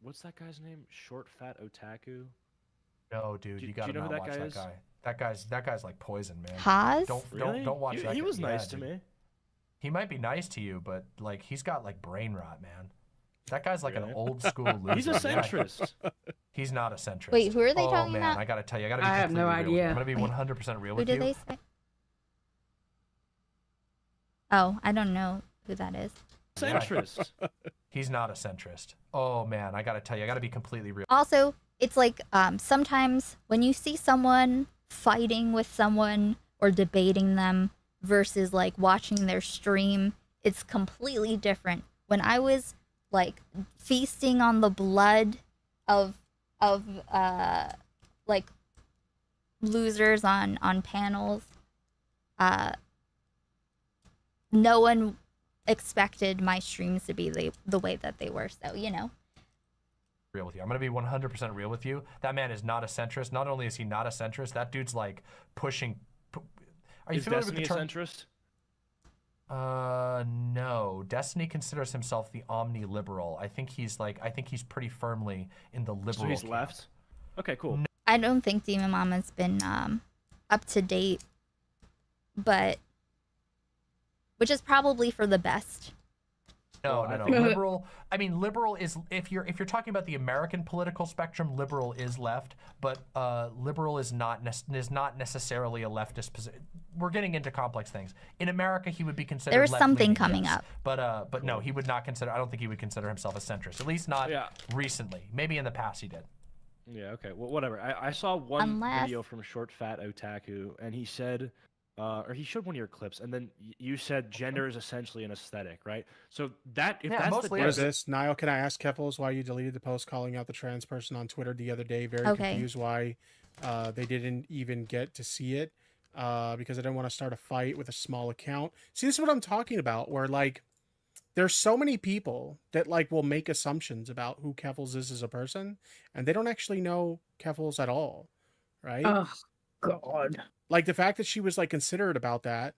What's that guy's name? Short Fat Otaku.
No, dude, you gotta not watch that guy. That guy's like poison, man.
Haas?
Don't watch that guy.
He was nice
Yeah,
to
dude.
me.
He might be nice to you, but like he's got like brain rot, man. That guy's like an old school loser.
He's a centrist.
He's not a centrist.
Wait, who are they talking
man,
about?
I gotta tell you, I gotta be
I have no
completely real with you.
idea.
I'm gonna be 100% real
Who
with
did
you.
they say? Oh, I don't know who that is.
Centrist.
He's not a centrist. Oh man, I gotta tell you, I gotta be completely real.
Also, it's like sometimes when you see someone fighting with someone or debating them versus like watching their stream, it's completely different. When I was like feasting on the blood of like losers on panels, no one expected my streams to be the way that they were, so you know.
Real with you. I'm gonna be 100% real with you. That man is not a centrist. Not only is he not a centrist, that dude's like pushing. Are you
Is
familiar
Destiny
with the
a
term?
centrist?
No. Destiny considers himself the omni-liberal. I think he's pretty firmly in the liberal.
So he's
camp.
left. Okay, cool.
I don't think Demon Mama's been up to date, but which is probably for the best.
No. Liberal. I mean, liberal is if you're talking about the American political spectrum, liberal is left, but liberal is not necessarily a leftist position. We're getting into complex things. In America, he would be considered.
There's something
left-leaning,
coming
yes.
up.
But no, he would not consider. I don't think he would consider himself a centrist. At least not recently. Maybe in the past he did.
Yeah, okay. Well, whatever. I saw one
Unless-
video from Short Fat Otaku, and he said, or he showed one of your clips, and then you said gender is essentially an aesthetic, right? So that if that's the
What is this? Niall, can I ask Keffels why you deleted the post calling out the trans person on Twitter the other day? Very
Okay.
confused why They didn't even get to see it because I didn't want to start a fight with a small account. See, this is what I'm talking about, where like there's so many people that like will make assumptions about who Keffals is as a person, and they don't actually know Keffals at all, right?
Oh God.
Like the fact that she was like considerate about that,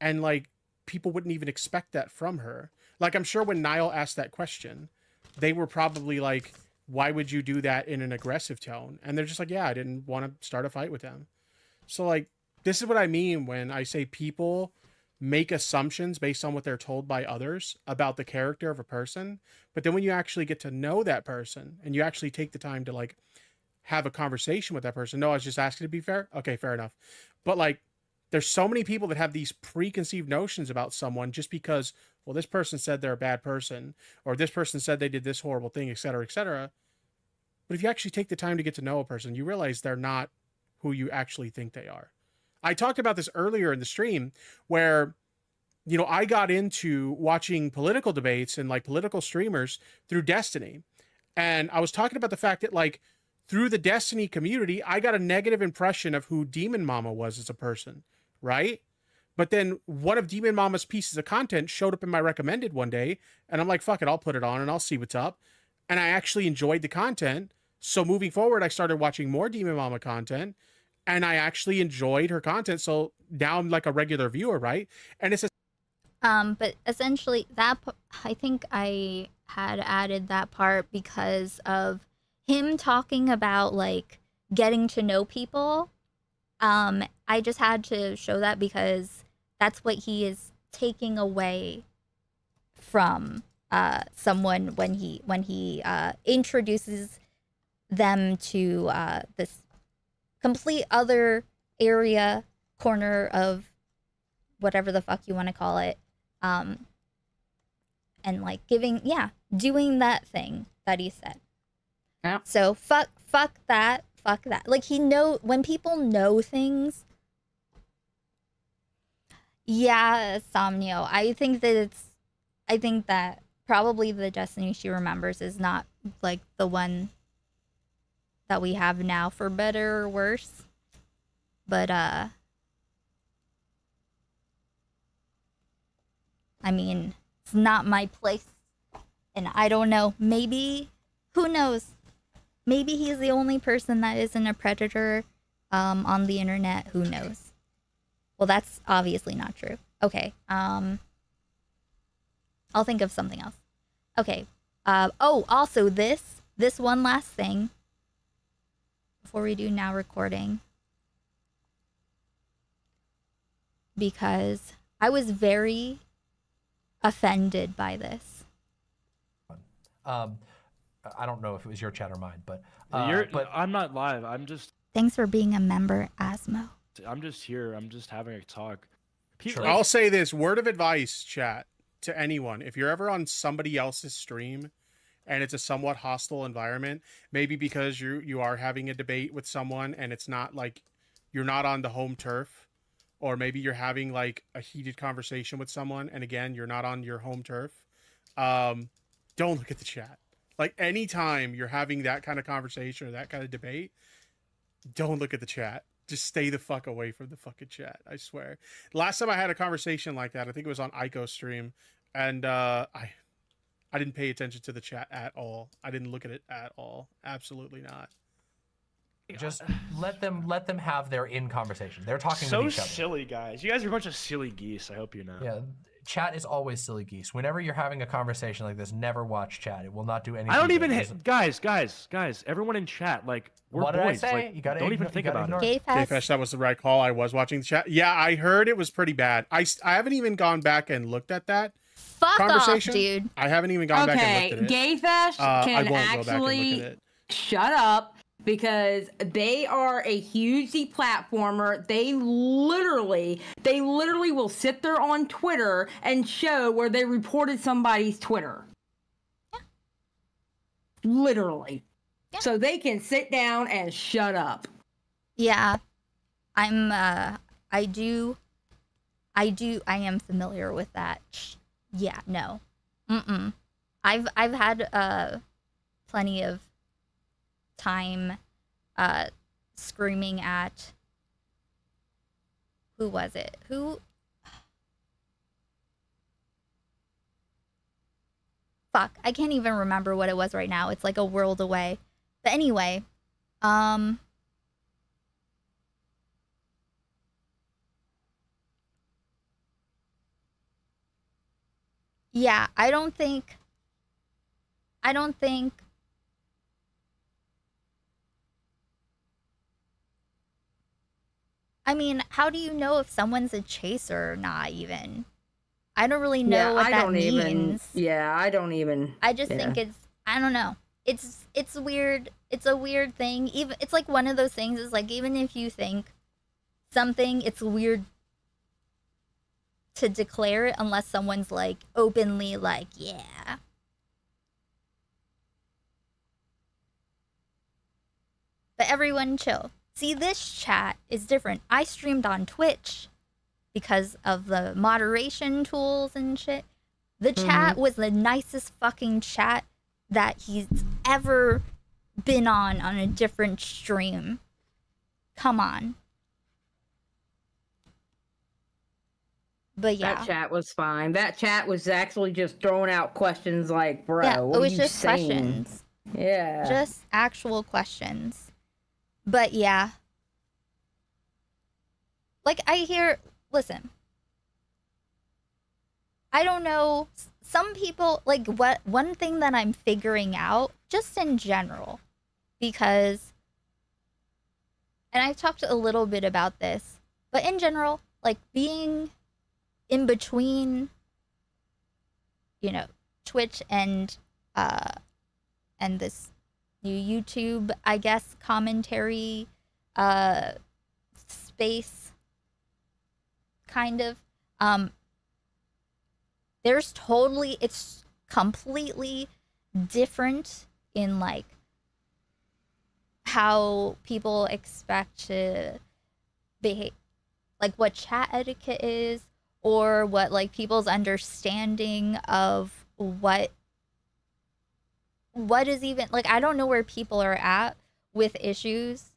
and like people wouldn't even expect that from her. Like I'm sure when Niall asked that question, they were probably like, why would you do that in an aggressive tone? And they're just like, yeah, I didn't want to start a fight with them. So like, this is what I mean when I say people make assumptions based on what they're told by others about the character of a person. But then when you actually get to know that person and you actually take the time to like have a conversation with that person. No, I was just asking to be fair. Okay, fair enough. But like, there's so many people that have these preconceived notions about someone just because, well, this person said they're a bad person, or this person said they did this horrible thing, et cetera, et cetera. But if you actually take the time to get to know a person, you realize they're not who you actually think they are. I talked about this earlier in the stream where, you know, I got into watching political debates and like political streamers through Destiny. And I was talking about the fact that like through the Destiny community, I got a negative impression of who Demon Mama was as a person, right? But then one of Demon Mama's pieces of content showed up in my recommended one day, and I'm like, fuck it, I'll put it on and I'll see what's up. And I actually enjoyed the content. So moving forward, I started watching more Demon Mama content, and I actually enjoyed her content. So now I'm like a regular viewer, right? And it's
but essentially that I think I had added that part because of him talking about like getting to know people. I just had to show that because that's what he is taking away from someone when he introduces them to this complete other area, corner of whatever the fuck you want to call it, and like doing that thing that he said.
Yeah.
So fuck that. Like when people know things. Yeah, Somnio. I think that probably the Destiny she remembers is not like the one that we have now, for better or worse. But I mean, it's not my place. And I don't know. Maybe, who knows? Maybe he's the only person that isn't a predator on the internet. Who knows? Well, that's obviously not true. Okay. I'll think of something else. Okay. Also this one last thing before we do now recording, because I was very offended by this.
I don't know if it was your chat or mine, but
I'm not live.
Thanks for being a member, Asmo.
I'm just here. I'm just having a talk.
I'll say this word of advice, chat, to anyone. If you're ever on somebody else's stream and it's a somewhat hostile environment, maybe because you are having a debate with someone and it's not like you're not on the home turf, or maybe you're having like a heated conversation with someone and again, you're not on your home turf, don't look at the chat. Like anytime you're having that kind of conversation or that kind of debate, don't look at the chat. Just stay the fuck away from the fucking chat. I swear. Last time I had a conversation like that, I think it was on Ico's stream, and I didn't pay attention to the chat at all. I didn't look at it at all. Absolutely not.
Just let them have their in conversation. They're talking
so
with each other.
Silly guys. You guys are a bunch of silly geese. I hope you know.
Yeah. Chat is always silly geese. Whenever you're having a conversation like this, never watch chat. It will not do anything.
I don't even guys. Everyone in chat, like we're
what
boys.
Did I say?
Like,
you gotta
don't even think about it.
Gayfesh, that was the right call. I was watching the chat. Yeah, I heard it was pretty bad. I haven't even gone back and looked at that conversation.
Off, dude.
I haven't even gone back and looked at it.
Gayfesh can
I won't go back and look
actually
at it.
shut up. Because they are a huge deplatformer. They literally will sit there on Twitter and show where they reported somebody's Twitter.
Yeah.
Literally. Yeah. So they can sit down and shut up.
Yeah. I am familiar with that. Yeah, no. I've had plenty of time screaming at, who was it? Fuck, I can't even remember what it was right now. It's like a world away. But anyway, yeah, I don't think I mean, how do you know if someone's a chaser or not even? I don't really know what that means.
I don't even.
I just think it's, I don't know. It's weird. It's a weird thing. Even it's like one of those things is like, even if you think something, it's weird to declare it unless someone's like openly like, yeah. But everyone chill. See, this chat is different. I streamed on Twitch because of the moderation tools and shit. The chat was the nicest fucking chat that he's ever been on a different stream. Come on. But yeah.
That chat was fine. That chat was actually just throwing out questions like, bro,
yeah,
what
it was
are you
just
saying?
questions.
Yeah.
Just actual questions. But yeah. Like, listen. I don't know. Some people, like, one thing that I'm figuring out, just in general, because, and I've talked a little bit about this, but in general, like, being in between, you know, Twitch and this new YouTube, I guess, commentary space, kind of, it's completely different in like how people expect to behave, like what chat etiquette is, or what like people's understanding of what is even, like, I don't know where people are at with issues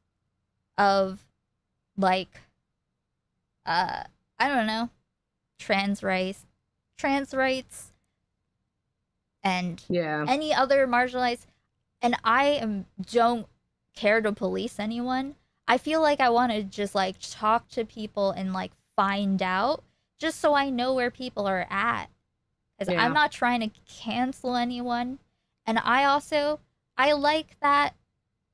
of like I don't know, trans rights and any other marginalized, and don't care to police anyone. I feel like I want to just like talk to people and like find out, just so I know where people are at, because I'm not trying to cancel anyone. And I like that,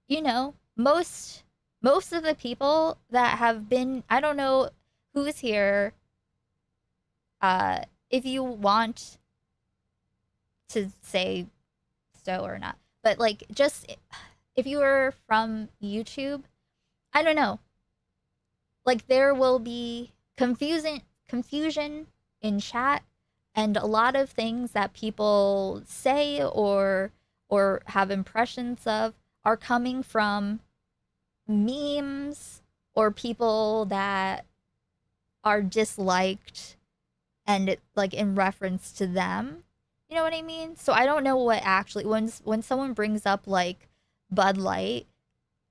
you know, most of the people that have been, I don't know who's here, if you want to say so or not, but like, just if you were from YouTube, I don't know, like there will be confusion in chat, and a lot of things that people say or have impressions of are coming from memes or people that are disliked, and it, like, in reference to them. You know what I mean? So I don't know what actually, when someone brings up like Bud Light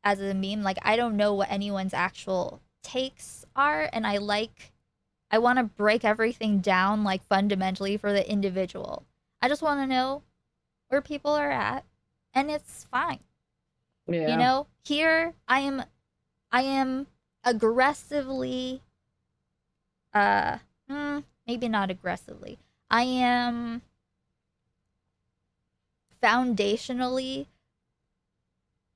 as a meme, like I don't know what anyone's actual takes are, and I want to break everything down like fundamentally for the individual. I just want to know where people are at, and it's fine.
Yeah.
You know, here I am aggressively, maybe not aggressively. I am foundationally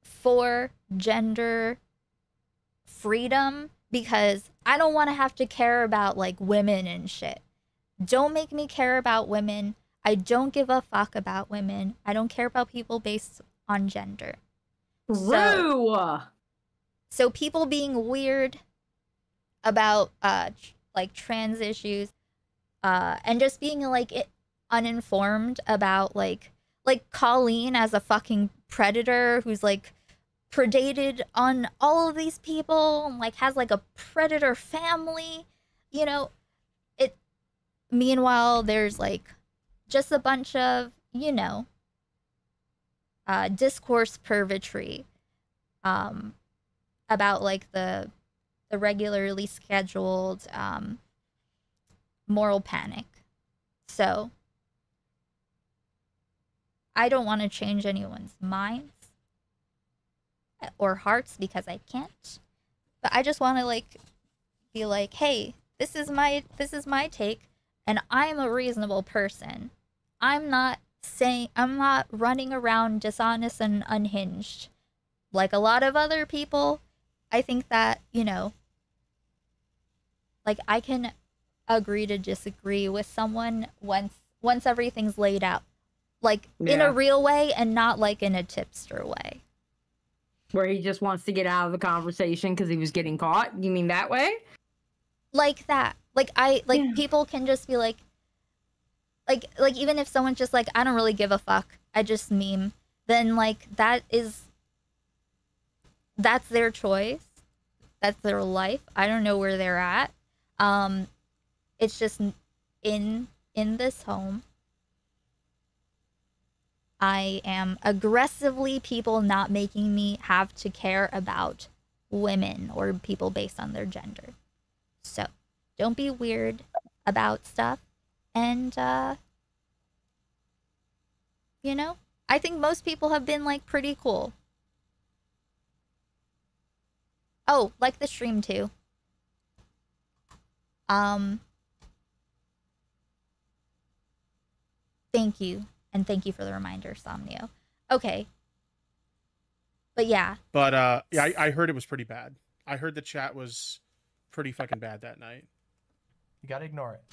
for gender freedom, because I don't want to have to care about like women and shit. Don't make me care about women. I don't give a fuck about women. I don't care about people based on gender. So people being weird about like trans issues, and just being like uninformed about like Colleen as a fucking predator who's like predated on all of these people and like has like a predator family, you know. It meanwhile there's like just a bunch of, you know, discourse purgatory about like the regularly scheduled moral panic. So I don't want to change anyone's minds or hearts because I can't. But I just want to like be like, hey, this is my take, and I'm a reasonable person. I'm not running around dishonest and unhinged like a lot of other people. I think that, you know, like I can agree to disagree with someone once everything's laid out, like in a real way and not like in a tipster way.
Where he just wants to get out of the conversation because he was getting caught. You mean that way?
Like that. Like people can just be like even if someone's just like, I don't really give a fuck, I just meme, then like that's their choice. That's their life. I don't know where they're at. It's just in this home, I am aggressively people not making me have to care about women or people based on their gender. So don't be weird about stuff. And, you know, I think most people have been like pretty cool. Oh, like the stream too. Thank you. And thank you for the reminder, Somnio. Okay. But yeah.
But yeah, I heard it was pretty bad. I heard the chat was pretty fucking bad that night.
You gotta ignore it.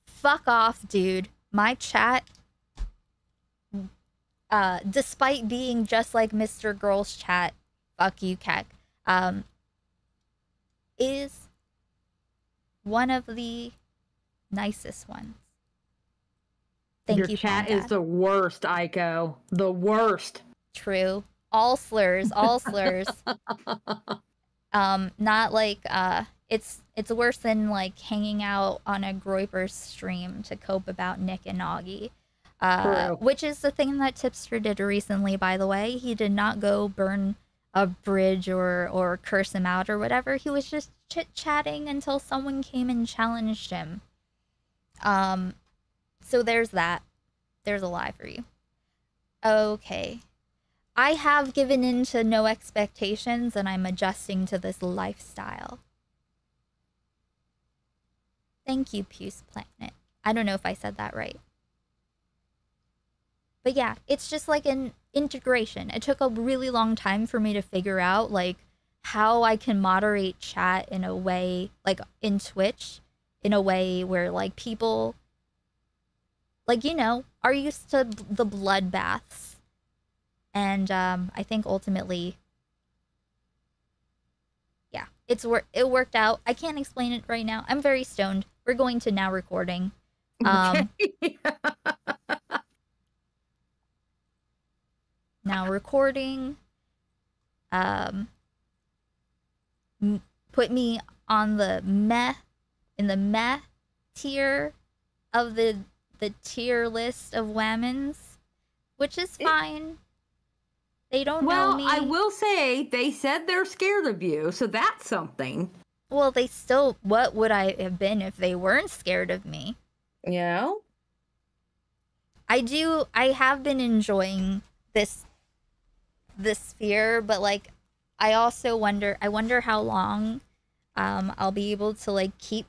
Fuck off, dude. My chat, despite being just like Mr. Girl's chat, fuck you, Keck, is one of the nicest ones. Thank you.
Your chat is the worst, Aiko. The worst.
True. All slurs, all slurs. Not like it's worse than like hanging out on a Groiper stream to cope about Nick and Augie. Which is the thing that Tipster did recently, by the way. He did not go burn a bridge or curse him out or whatever. He was just chit-chatting until someone came and challenged him. So there's that. There's a lie for you. Okay. I have given in to no expectations and I'm adjusting to this lifestyle. Thank you, Puce Planet. I don't know if I said that right. But yeah, it's just like an integration. It took a really long time for me to figure out like how I can moderate chat in a way, like in Twitch, in a way where like people, like, you know, are used to the bloodbaths. And I think ultimately, yeah, it worked out. I can't explain it right now. I'm very stoned. We're going to now recording. Now recording. Put me on the in the meh tier of the tier list of women's, which is fine. They don't know me.
Well, I will say they said they're scared of you, so that's something.
Well, they still, what would I have been if they weren't scared of me?
You know?
I have been enjoying this sphere, but like I also wonder how long I'll be able to like keep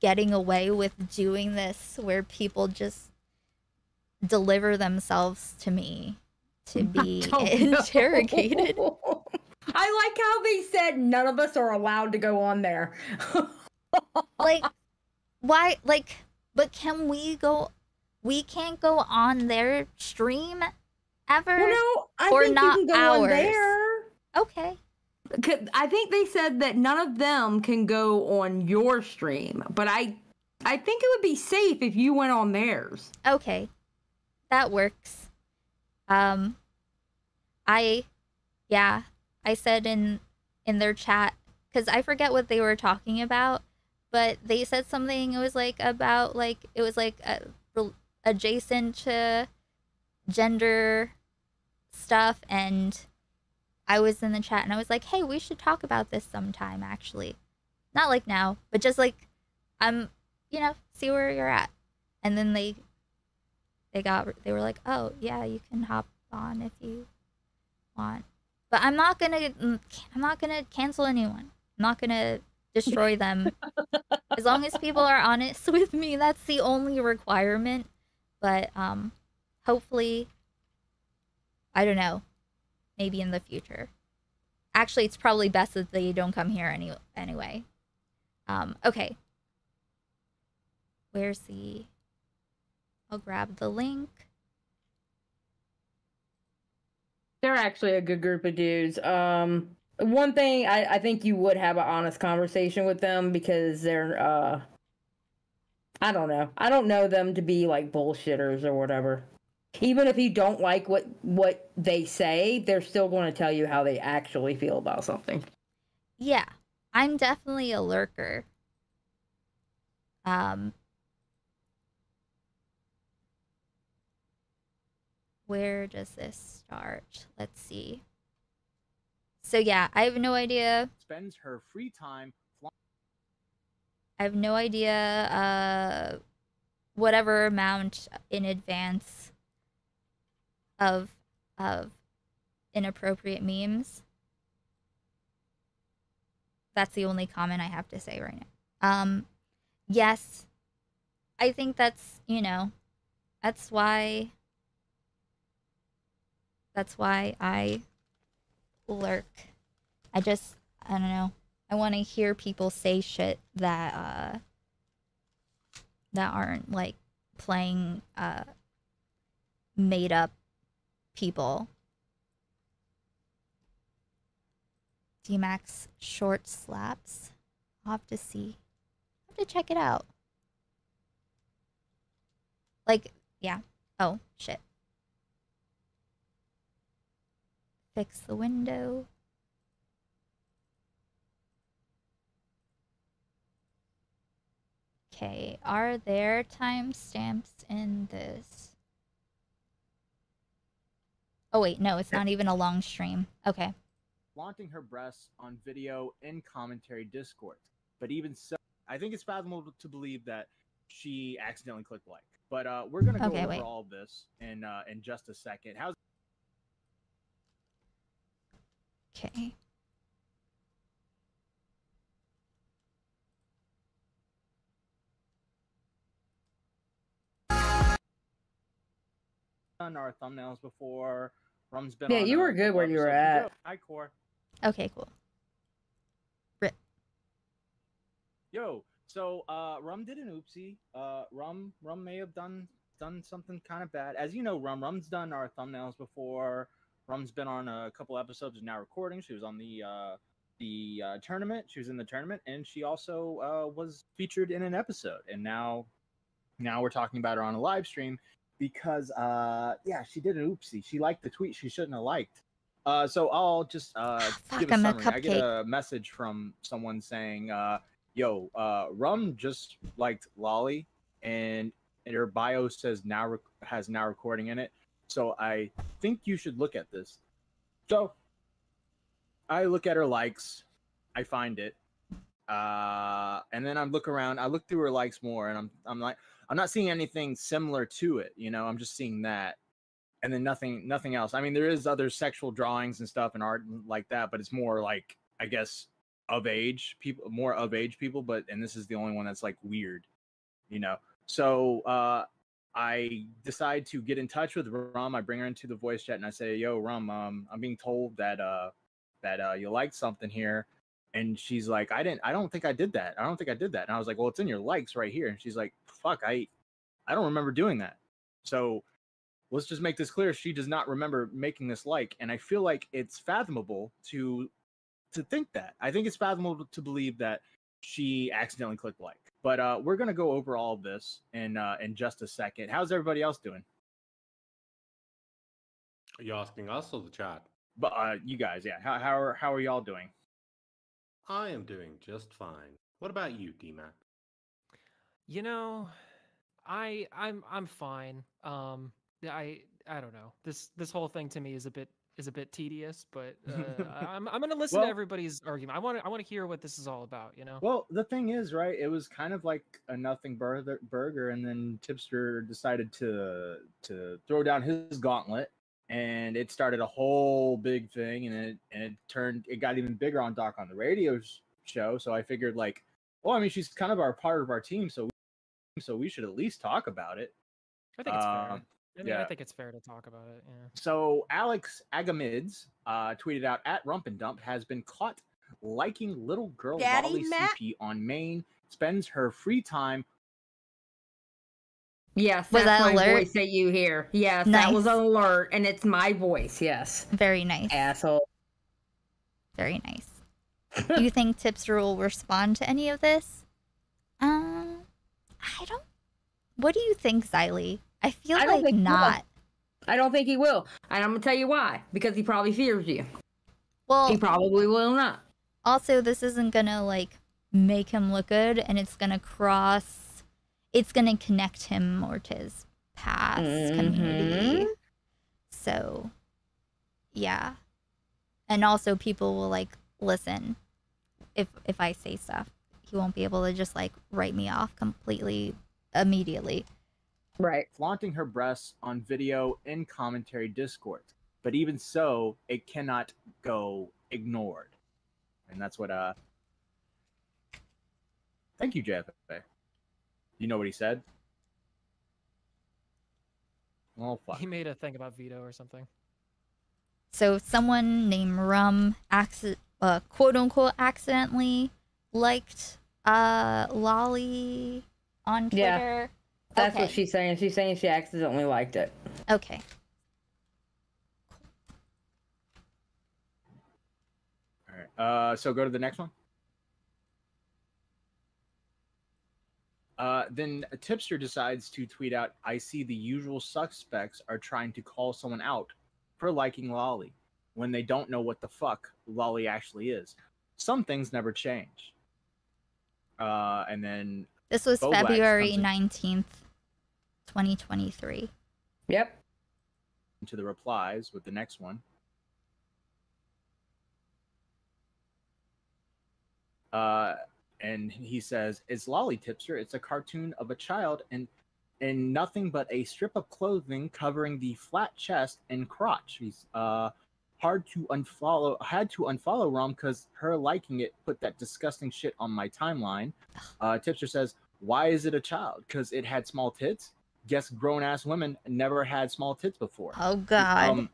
getting away with doing this where people just deliver themselves to me to be interrogated.
I like how they said none of us are allowed to go on there.
Like, why? Like, but can we go? We can't go on their stream ever?
Well, no, I
or
think
not
you can go
ours.
on there.
Okay.
I think they said that none of them can go on your stream, but I think it would be safe if you went on theirs.
Okay, that works. I said in their chat, because I forget what they were talking about, but they said something, it was like about like, it was like adjacent to gender stuff, and I was in the chat and I was like, hey, we should talk about this sometime, actually. Not like now, but just like, you know, see where you're at. And then they were like, oh, yeah, you can hop on if you want. But I'm not gonna cancel anyone. I'm not gonna destroy them. As long as people are honest with me, that's the only requirement. But hopefully, I don't know, maybe in the future. Actually, it's probably best that they don't come here anyway. Okay. Where's the... I'll grab the link.
They're actually a good group of dudes. One thing, I think you would have an honest conversation with them because they're, I don't know. I don't know them to be like bullshitters or whatever. Even if you don't like what they say, they're still going to tell you how they actually feel about something.
Yeah, I'm definitely a lurker. Where does this start? Let's see. So yeah, I have no idea.
Spends her free time.
I have no idea whatever amount in advance of inappropriate memes. That's the only comment I have to say right now. Yes, I think that's, you know, that's why I lurk. I don't know. I want to hear people say shit that aren't like playing made up people. D-Max short slaps. I'll have to see. I'll have to check it out. Like, yeah. Oh, shit. Fix the window. Okay, are there timestamps in this? Oh wait, no, it's not even a long stream. Okay.
Flaunting her breasts on video in commentary Discord. But even so, I think it's fathomable to believe that she accidentally clicked like. But we're gonna go over all of this in just a second. How's
Okay.
done our thumbnails before? Rum's been
Yeah,
on
you were good where you were at.
Hi, Core.
Okay, cool. Rip.
Yo, so Rum did an oopsie. Rum may have done something kind of bad. As you know, Rum's done our thumbnails before. Rum's been on a couple episodes and now recording. She was on the tournament. She was in the tournament, and she also was featured in an episode. And now we're talking about her on a live stream because yeah, she did an oopsie. She liked the tweet she shouldn't have liked. So I'll just give a summary. I get a message from someone saying, yo, Rum just liked Lolly, and her bio says has now recording in it. So I think you should look at this. So I look at her likes, I find it, and then I look around. I look through her likes more, and I'm like, I'm not seeing anything similar to it. You know, I'm just seeing that, and then nothing else. I mean, there is other sexual drawings and stuff and art like that, but it's more like, I guess, of age people, more of age people. But and this is the only one that's like weird, you know. So I decide to get in touch with Rum. I bring her into the voice chat and I say, "Yo, Rum, I'm being told that you liked something here." And she's like, I don't think I did that. I don't think I did that. And I was like, well, it's in your likes right here. And she's like, fuck, I don't remember doing that. So let's just make this clear. She does not remember making this like. And I feel like it's fathomable to think that. I think it's fathomable to believe that she accidentally clicked like. But we're gonna go over all of this in just a second. How's everybody else doing?
Are you asking us or the chat?
But you guys, yeah. How are y'all doing?
I am doing just fine. What about you, DMAP?
You know, I'm fine. I don't know. This whole thing to me is a bit is a bit tedious, but I'm gonna listen
Well-
to everybody's argument. I want to hear what this is all about. You know.
Well, the thing is, right? It was kind of like a nothing burger, and then Tipster decided to throw down his gauntlet, and it started a whole big thing, and it got even bigger on Doc on the radio show. So I figured, like, well, I mean, she's kind of part of our team, so we should at least talk about it.
I think it's fair. I mean, I
yeah.
think it's fair to talk about it. Yeah.
So Alex Agamids tweeted out at Rump and Dump has been caught liking little girl
Daddy
Lolly
Matt?
CP on Maine. Spends her free time.
Yes,
Was
that's
that
my
alert?
voice that you hear. Yes,
Nice.
that was an alert, and it's my voice. Yes,
Very nice.
asshole.
Very nice. Do you think Tipster will respond to any of this? I don't. What do you think, Xylee? I feel
I don't
like
think he will.
not.
I don't think he will, and I'm gonna tell you why. Because he probably fears you.
Well,
He probably will not.
also, this isn't gonna like make him look good, and it's gonna cross. It's gonna connect him more to his past community. So, yeah, and also people will like listen if I say stuff. He won't be able to just like write me off completely immediately.
Right.
Flaunting her breasts on video in commentary Discord. But even so, it cannot go ignored. And that's what thank you, JFA. You know what he said? Oh fuck.
He made a thing about veto or something.
So someone named Rum quote unquote accidentally liked Lolly on Twitter.
Yeah. That's
Okay.
what she's saying. She's saying she accidentally liked it.
Okay.
All right. So go to the next one. Then a tipster decides to tweet out, I see the usual suspects are trying to call someone out for liking Lolly when they don't know what the fuck Lolly actually is. Some things never change. And then
This was
Bowlax
February
comes in
19th, 2023.
Yep.
into the replies with the next one. And he says, "It's Lolly Tipster. It's a cartoon of a child and nothing but a strip of clothing covering the flat chest and crotch." He's had to unfollow Rom because her liking it put that disgusting shit on my timeline. Tipster says, "Why is it a child? Because it had small tits. Guess grown ass women never had small tits before."
Oh God.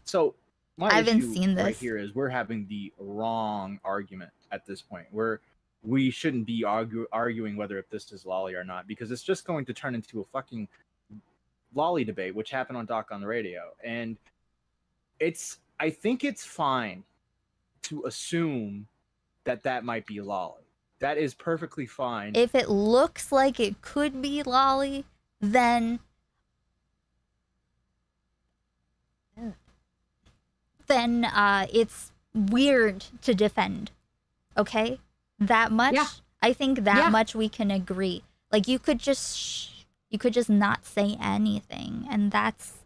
So my
I haven't
issue
seen
right
this.
here is we're having the wrong argument at this point. We shouldn't be arguing whether if this is Lolly or not, because it's just going to turn into a fucking Lolly debate, which happened on Doc on the radio. And I think it's fine to assume that might be Lolly. That is perfectly fine.
If it looks like it could be Lolly, then it's weird to defend. Okay? That much?
Yeah.
I think that
Yeah.
much we can agree. Like you could just not say anything, and that's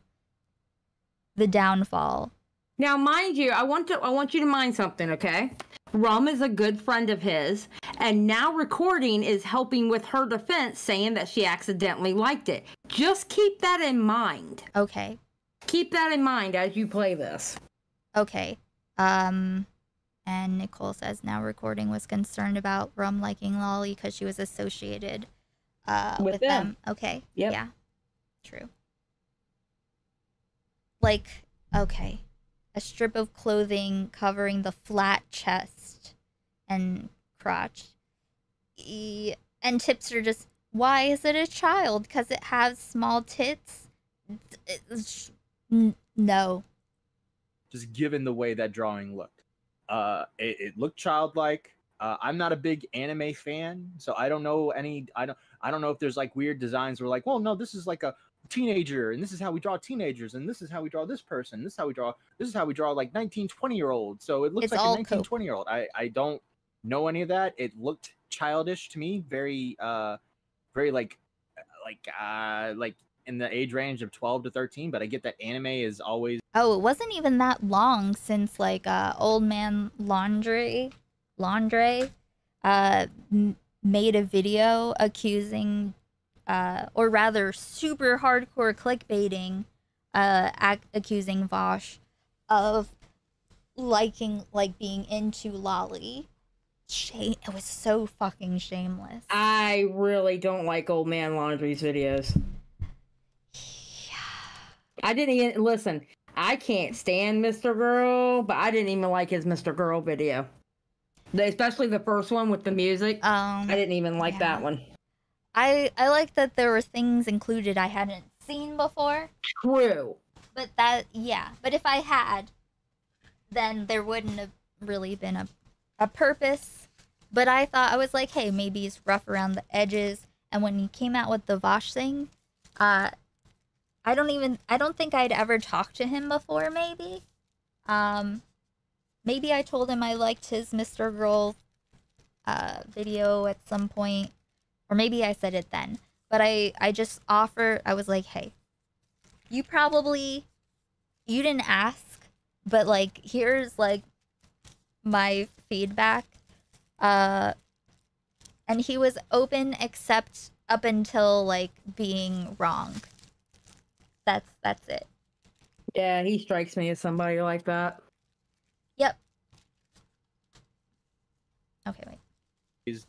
the downfall.
Now, mind you, I want you to mind something, okay? Rum is a good friend of his, and now recording is helping with her defense, saying that she accidentally liked it. Just keep that in mind.
Okay.
Keep that in mind as you play this.
Okay. And Nicole says now recording was concerned about Rum liking Lolly because she was associated with them. Okay.
Yep.
Yeah. True. Like, okay. A strip of clothing covering the flat chest and crotch. And Tipster just, why is it a child? Because it has small tits? No.
Just given the way that drawing looked. It looked childlike. I'm not a big anime fan, so I don't know I don't know if there's like weird designs where like, well, no, this is like a teenager, and this is how we draw teenagers, and this is how we draw this person, this is how we draw like 19, 20-year-old. So it looks
It's
like a
all
19, 20-year-old. I don't know any of that. It looked childish to me, very like in the age range of 12 to 13, but I get that anime is always.
Oh, it wasn't even that long since like Old Man Laundry made a video accusing or rather super hardcore clickbaiting accusing Vosh of being into Lolly. It was so fucking shameless.
I really don't like Old Man Laundry's videos. I didn't even listen. I can't stand Mr. Girl, but I didn't even like his Mr. Girl video. Especially the first one with the music. I didn't even like that one.
I like that there were things included I hadn't seen before.
True.
But but if I had, then there wouldn't have really been a purpose. But I thought, I was like, hey, maybe he's rough around the edges. And when he came out with the Vosh thing, I don't think I'd ever talked to him before, maybe. Maybe I told him I liked his Mr. Girl video at some point. Or maybe I said it then. But I just offered, I was like, hey, you didn't ask, but like, here's like my feedback. And he was open except up until like being wrong. That's it.
Yeah, he strikes me as somebody like that.
Yep. Okay, wait.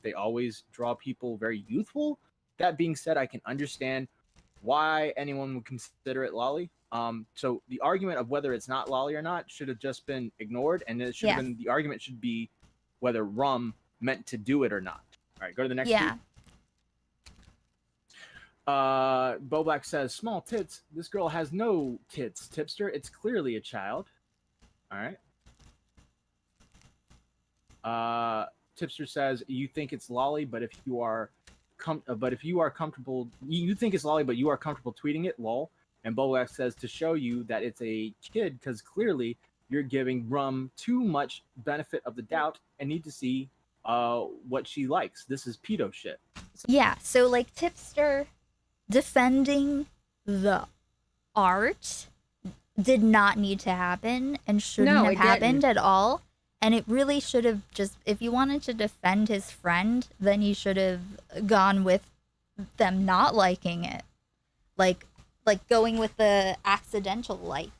They always draw people very youthful. That being said, I can understand why anyone would consider it lolly. So the argument of whether it's not lolly or not should have just been ignored, and it should have been, the argument should be whether Rum meant to do it or not. All right, go to the next tweet. Bo Black says, small tits. This girl has no tits, Tipster. It's clearly a child. All right. Tipster says, you think it's lolly, but if you are comfortable, you think it's lolly, but you are comfortable tweeting it, lol. And Bo Black says, to show you that it's a kid, because clearly you're giving Rum too much benefit of the doubt and need to see what she likes. This is pedo shit.
Yeah, so like Tipster defending the art did not need to happen and shouldn't have happened at all. And it really should have just, if you wanted to defend his friend, then you should have gone with them not liking it. Like going with the accidental like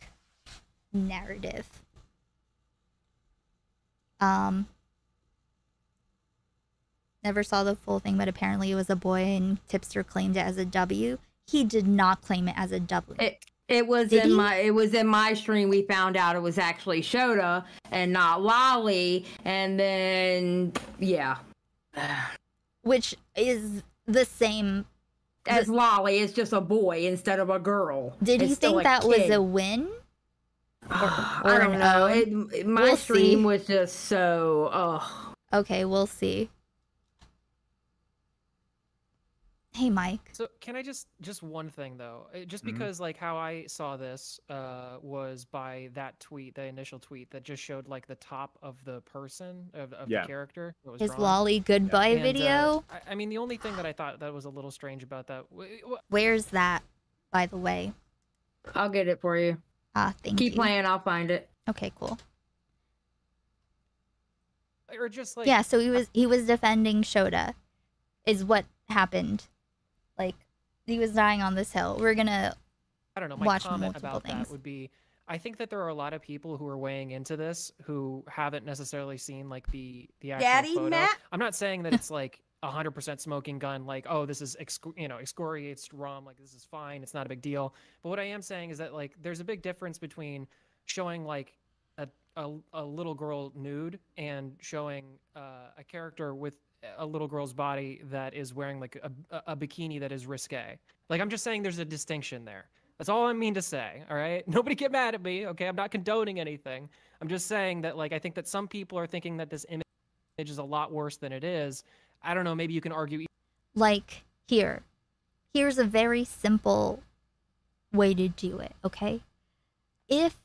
narrative. Never saw the full thing, but apparently it was a boy and Tipster claimed it as a W. He did not claim it as a W.
It was in my stream. We found out it was actually Shota and not Lolly, and then
which is the same
as Lolly. It's just a boy instead of a girl.
Did he think that was a win? Or
I don't know. My stream was just so.
Okay, we'll see. Hey, Mike.
So can I just one thing though, just because like how I saw this was by that tweet, the initial tweet that just showed like the top of the person of the character. That was
his
drawn.
lolly goodbye video.
I mean, the only thing that I thought that was a little strange about that.
Where's that, by the way?
I'll get it for you.
Thank you.
Keep playing. I'll find it.
Okay, cool.
Or just like
so he was defending Shota, is what happened. Like, he was dying on this hill. We're gonna
my
watch
comment
multiple
about
things.
that would be, I think that there are a lot of people who are weighing into this who haven't necessarily seen like the actual
Daddy
photo.
Matt?
I'm not saying that it's like 100% smoking gun, like, oh, this is excoriates Rum, like this is fine, it's not a big deal. But what I am saying is that like there's a big difference between showing like a little girl nude and showing a character with a little girl's body that is wearing like a bikini that is risque. Like, I'm just saying there's a distinction there. That's all I mean to say, all right? Nobody get mad at me, okay? I'm not condoning anything. I'm just saying that, like, I think that some people are thinking that this image is a lot worse than it is. I don't know, maybe you can argue.
Like, here's a very simple way to do it, okay? If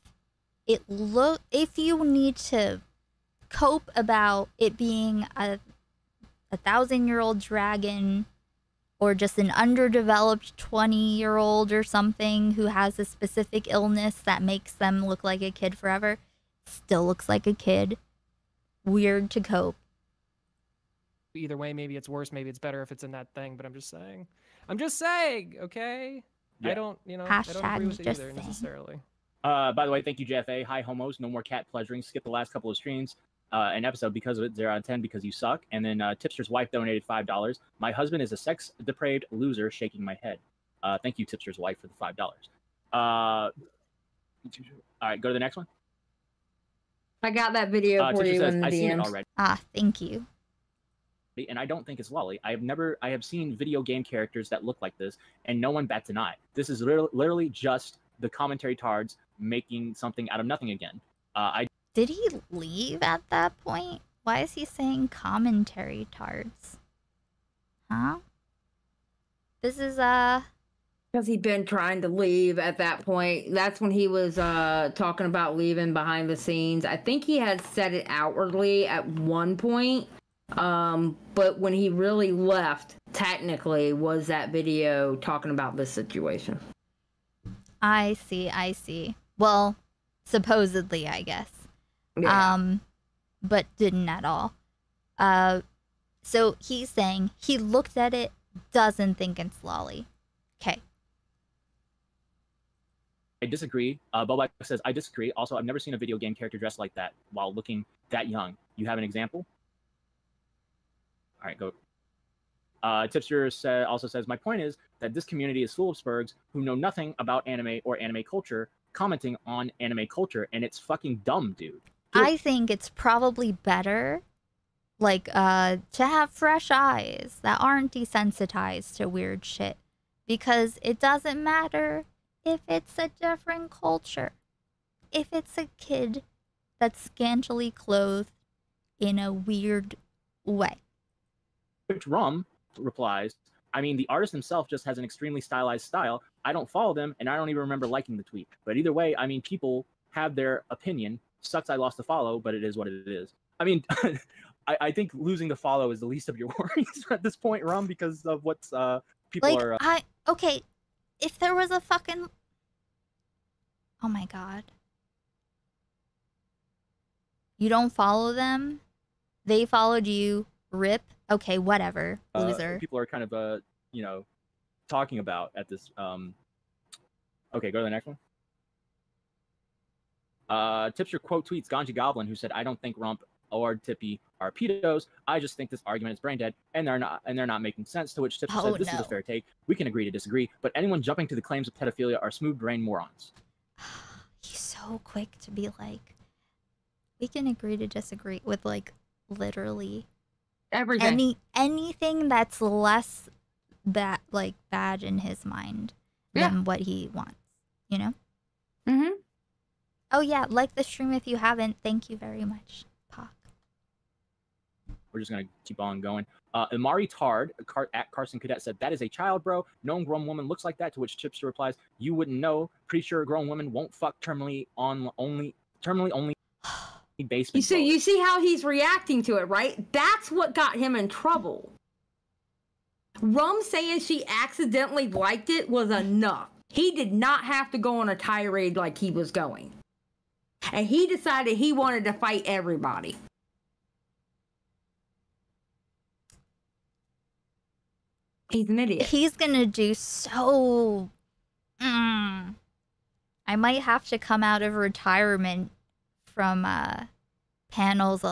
you need to cope about it being a 1,000-year-old dragon or just an underdeveloped 20-year-old or something who has a specific illness that makes them look like a kid forever, still looks like a kid. Weird to cope.
Either way, maybe it's worse, maybe it's better if it's in that thing, but I'm just saying, okay?
Yeah.
I don't agree with it
just
either necessarily.
By the way, thank you, JFA. Hi, homos. No more cat pleasuring. Skip the last couple of streams. An episode because of it. 0 out of 10 because you suck. And then Tipster's wife donated $5. My husband is a sex depraved loser. Shaking my head. Thank you, Tipster's wife, for the $5. All right, go to the next one.
I got that video for
Tipster
you
says,
in the
I've seen it
DMs.
already.
Thank you.
And I don't think it's lolly. I have seen video game characters that look like this, and no one bats an eye. This is literally just the commentary tards making something out of nothing again.
Did he leave at that point? Why is he saying commentary tards? Huh? This is
because he'd been trying to leave at that point. That's when he was talking about leaving behind the scenes. I think he had said it outwardly at one point. But when he really left, technically, was that video talking about this situation.
I see. Well, supposedly, I guess.
Yeah.
But didn't at all. So he's saying he looked at it, doesn't think it's lolly. Okay.
I disagree. Boba says, I disagree. Also, I've never seen a video game character dressed like that while looking that young. You have an example? All right, go. Tipster also says, my point is that this community is full of spurgs who know nothing about anime or anime culture, commenting on anime culture, and it's fucking dumb, dude.
I think it's probably better, like, to have fresh eyes that aren't desensitized to weird shit. Because it doesn't matter if it's a different culture. If it's a kid that's scantily clothed in a weird way.
Which Rum replies, I mean, the artist himself just has an extremely stylized style. I don't follow them, and I don't even remember liking the tweet. But either way, I mean, people have their opinion. Sucks I lost the follow, but it is what it is. I mean, I think losing the follow is the least of your worries at this point, Rum, because of what's people
like,
are...
okay, if there was a fucking... Oh my god. You don't follow them? They followed you. Rip. Okay, whatever. Loser.
People are kind of, talking about at this... Okay, go to the next one. Tipster quote tweets Ganji Goblin, who said, I don't think Rump or Tippy are pedos. I just think this argument is brain dead, and they're not making sense. To which Tipster said, this is a fair take. We can agree to disagree, but anyone jumping to the claims of pedophilia are smooth brain morons.
He's so quick to be like, we can agree to disagree with, like, literally
everything.
Anything that's less bad in his mind than what he wants, you know?
Mm-hmm.
Oh yeah, like the stream if you haven't. Thank you very much, Pac.
We're just gonna keep on going. Amari Tard at Carson Cadet said, that is a child, bro. No grown woman looks like that, to which Chipster replies, you wouldn't know. Pretty sure a grown woman won't fuck terminally only basement.
You see how he's reacting to it, right? That's what got him in trouble. Rum saying she accidentally liked it was enough. He did not have to go on a tirade like he was going. And he decided he wanted to fight everybody. He's an idiot.
He's gonna do so... I might have to come out of retirement from panels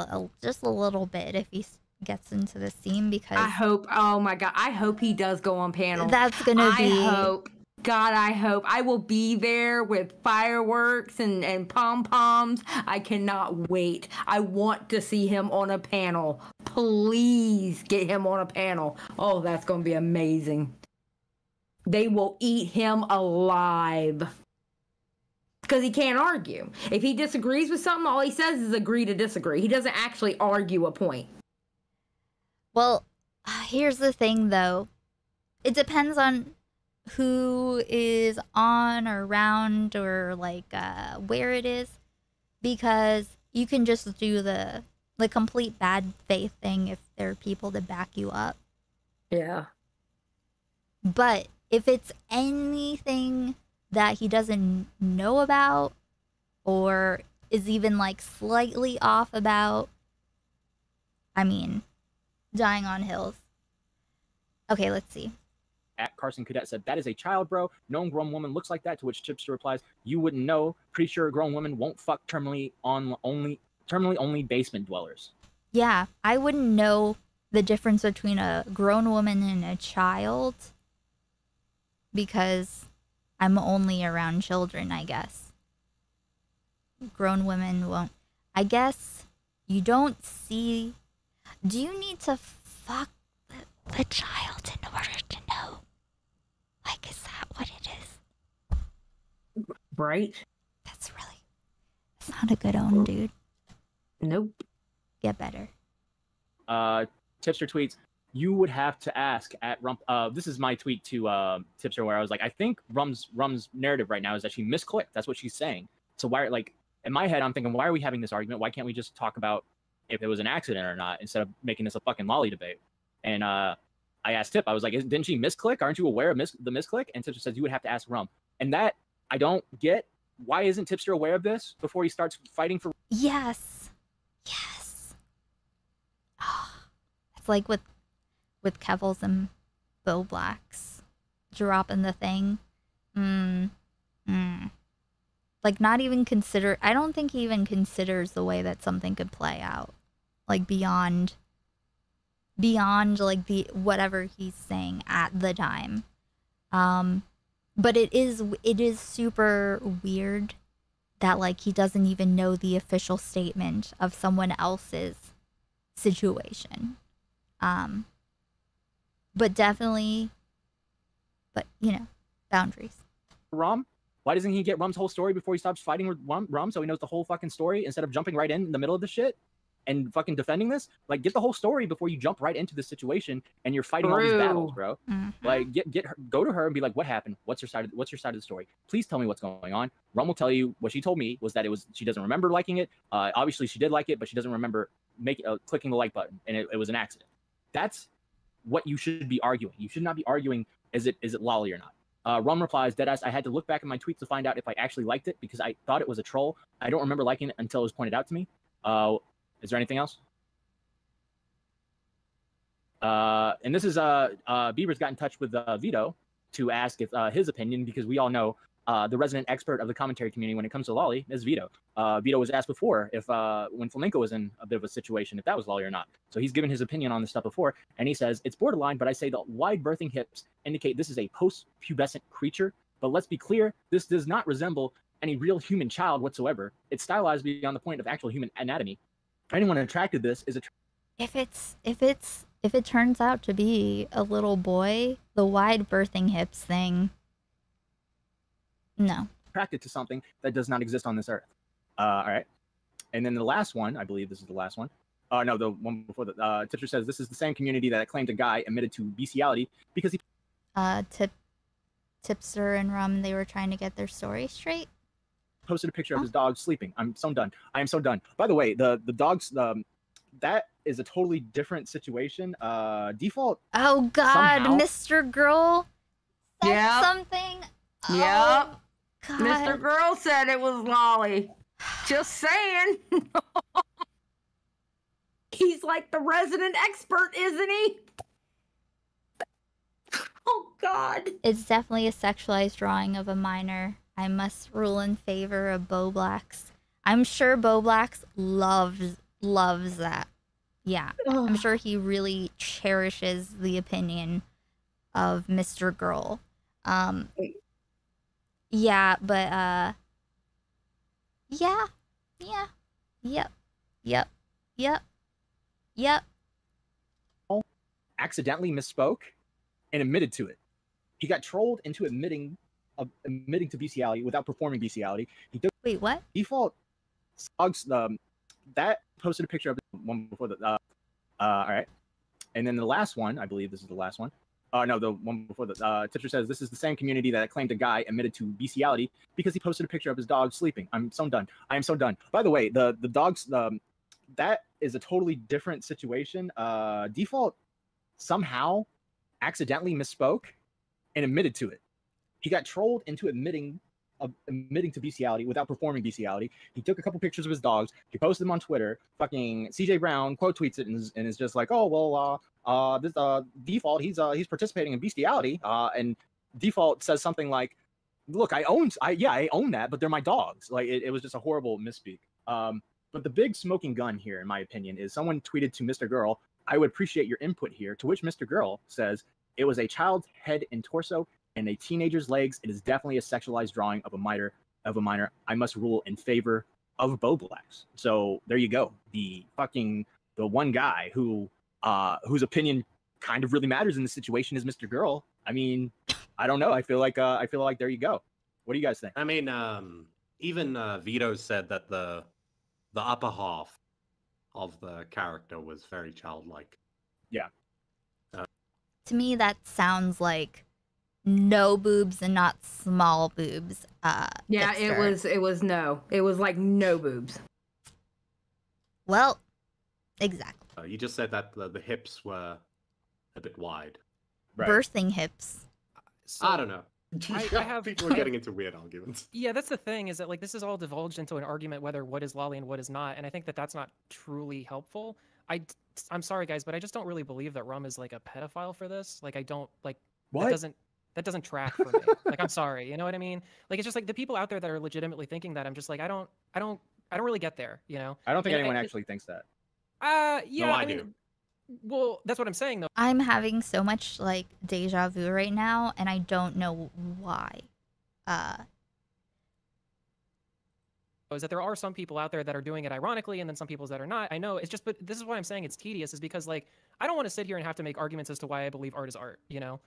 just a little bit if he gets into the scene, because...
I hope, oh my god, I hope he does go on panels.
That's gonna be...
I hope. I will be there with fireworks and pom-poms. I cannot wait. I want to see him on a panel. Please get him on a panel. Oh, that's going to be amazing. They will eat him alive. Because he can't argue. If he disagrees with something, all he says is agree to disagree. He doesn't actually argue a point.
Well, here's the thing, though. It depends on who is on or around or like where it is, because you can just do the complete bad faith thing if there are people to back you up.
Yeah.
But if it's anything that he doesn't know about or is even like slightly off about, I mean, dying on hills. Okay, let's see.
At Carson Cadet said, "That is a child, bro. No grown woman looks like that." To which Tipster replies, "You wouldn't know. Pretty sure a grown woman won't fuck terminally only basement dwellers."
Yeah, I wouldn't know the difference between a grown woman and a child because I'm only around children, I guess. Grown women won't. I guess you don't see. Do you need to fuck the child in order to know? Like, is that what it is?
Right?
That's not a good own, dude.
Nope.
Get better.
Tipster tweets, "You would have to ask at Rump." This is my tweet to Tipster where I was like, I think Rum's narrative right now is that she misclicked. That's what she's saying. So why, like, in my head, I'm thinking, why are we having this argument? Why can't we just talk about if it was an accident or not instead of making this a fucking lolly debate? And I asked Tip, I was like, didn't she misclick? Aren't you aware of the misclick? And Tipster says, you would have to ask Rum. And that I don't get. Why isn't Tipster aware of this before he starts fighting for?
Yes. It's like with Kevils and Bo Blacks dropping the thing. Like, not even consider. I don't think he even considers the way that something could play out, like beyond like the whatever he's saying at the time. But it is super weird that, like, he doesn't even know the official statement of someone else's situation. But definitely, you know, boundaries.
Rum? Why doesn't he get Rum's whole story before he stops fighting with Rum so he knows the whole fucking story instead of jumping right in the middle of the shit and fucking defending this? Like, get the whole story before you jump right into this situation and you're fighting all these battles, bro. Like, go to her and be like, what happened? What's your side of the story? Please tell me what's going on. Rum will tell you what she told me was that she doesn't remember liking it. Obviously she did like it, but she doesn't remember clicking the like button, and it was an accident. That's what you should be arguing. You should not be arguing is it lolly or not. Rum replies, "Deadass, I had to look back at my tweets to find out if I actually liked it because I thought it was a troll. I don't remember liking it until it was pointed out to me." Is there anything else? And this is Bieber's got in touch with Vito to ask if his opinion, because we all know the resident expert of the commentary community when it comes to lolly is Vito. Vito was asked before if when Flamenco was in a bit of a situation, if that was lolly or not. So he's given his opinion on this stuff before, and he says, "It's borderline, but I say the wide birthing hips indicate this is a post-pubescent creature. But let's be clear, this does not resemble any real human child whatsoever. It's stylized beyond the point of actual human anatomy. Anyone attracted to this is a..."
If it turns out to be a little boy, the wide birthing hips thing, no.
Attracted to something that does not exist on this earth. All right. And then the last one, I believe this is the last one. No, the one before the Tipster says this is the same community that claimed a guy admitted to bestiality because he
Tipster and Rum, they were trying to get their story straight.
Posted a picture of his dog sleeping. I'm so done. I am so done. By the way, the dogs that is a totally different situation. Default.
Oh God,
somehow...
Mr. Girl said something.
Yep.
Oh, God.
Mr. Girl said it was lolly. Just saying. He's like the resident expert, isn't he? Oh God.
It's definitely a sexualized drawing of a minor. I must rule in favor of Bo Blacks. I'm sure Bo Blacks loves that. Yeah. I'm sure he really cherishes the opinion of Mr. Girl. Yeah, but Yep.
Accidentally misspoke and admitted to it. He got trolled into admitting to bestiality without performing bestiality.
Wait, what?
Default dogs. That posted a picture of the one before the. All right, and then the last one, I believe this is the last one. No, the one before the. Tipster says this is the same community that claimed a guy admitted to bestiality because he posted a picture of his dog sleeping. I'm so done. I am so done. By the way, the dogs. That is a totally different situation. Default somehow accidentally misspoke and admitted to it. He got trolled into admitting to bestiality without performing bestiality. He took a couple pictures of his dogs. He posted them on Twitter. Fucking CJ Brown quote tweets it and is just like, oh well, this default he's participating in bestiality. And default says something like, look, I own that, but they're my dogs. Like it was just a horrible misspeak. But the big smoking gun here, in my opinion, is someone tweeted to Mr. Girl, I would appreciate your input here. To which Mr. Girl says, it was a child's head and torso and a teenager's legs. It is definitely a sexualized drawing of a minor. I must rule in favor of Bo Blacks. So there you go. The one guy who whose opinion kind of really matters in this situation is Mr. Girl. I mean, I don't know. I feel like there you go. What do you guys think?
I mean, even Vito said that the upper half of the character was very childlike.
Yeah.
To me, that sounds like no boobs and not small boobs.
Yeah,
Tipster.
it was no. It was like no boobs.
Well, exactly.
You just said that the hips were a bit wide.
Bursting hips.
So,
I don't know.
I have
People are getting into weird arguments.
Yeah, that's the thing, is that like this is all divulged into an argument whether what is lolly and what is not, and I think that that's not truly helpful. I'm sorry guys, but I just don't really believe that Rum is like a pedophile for this. Like I don't like
what?
That doesn't track for me. Like I'm sorry, you know what I mean? Like it's just like the people out there that are legitimately thinking that, I'm just like I don't really get there, you know?
I don't think anyone actually thinks that.
Yeah,
no,
I mean, well, that's what I'm saying though.
I'm having so much like deja vu right now, and I don't know why.
Is that there are some people out there that are doing it ironically, and then some people that are not. I know it's just, but this is why I'm saying it's tedious, is because like I don't want to sit here and have to make arguments as to why I believe art is art. You know,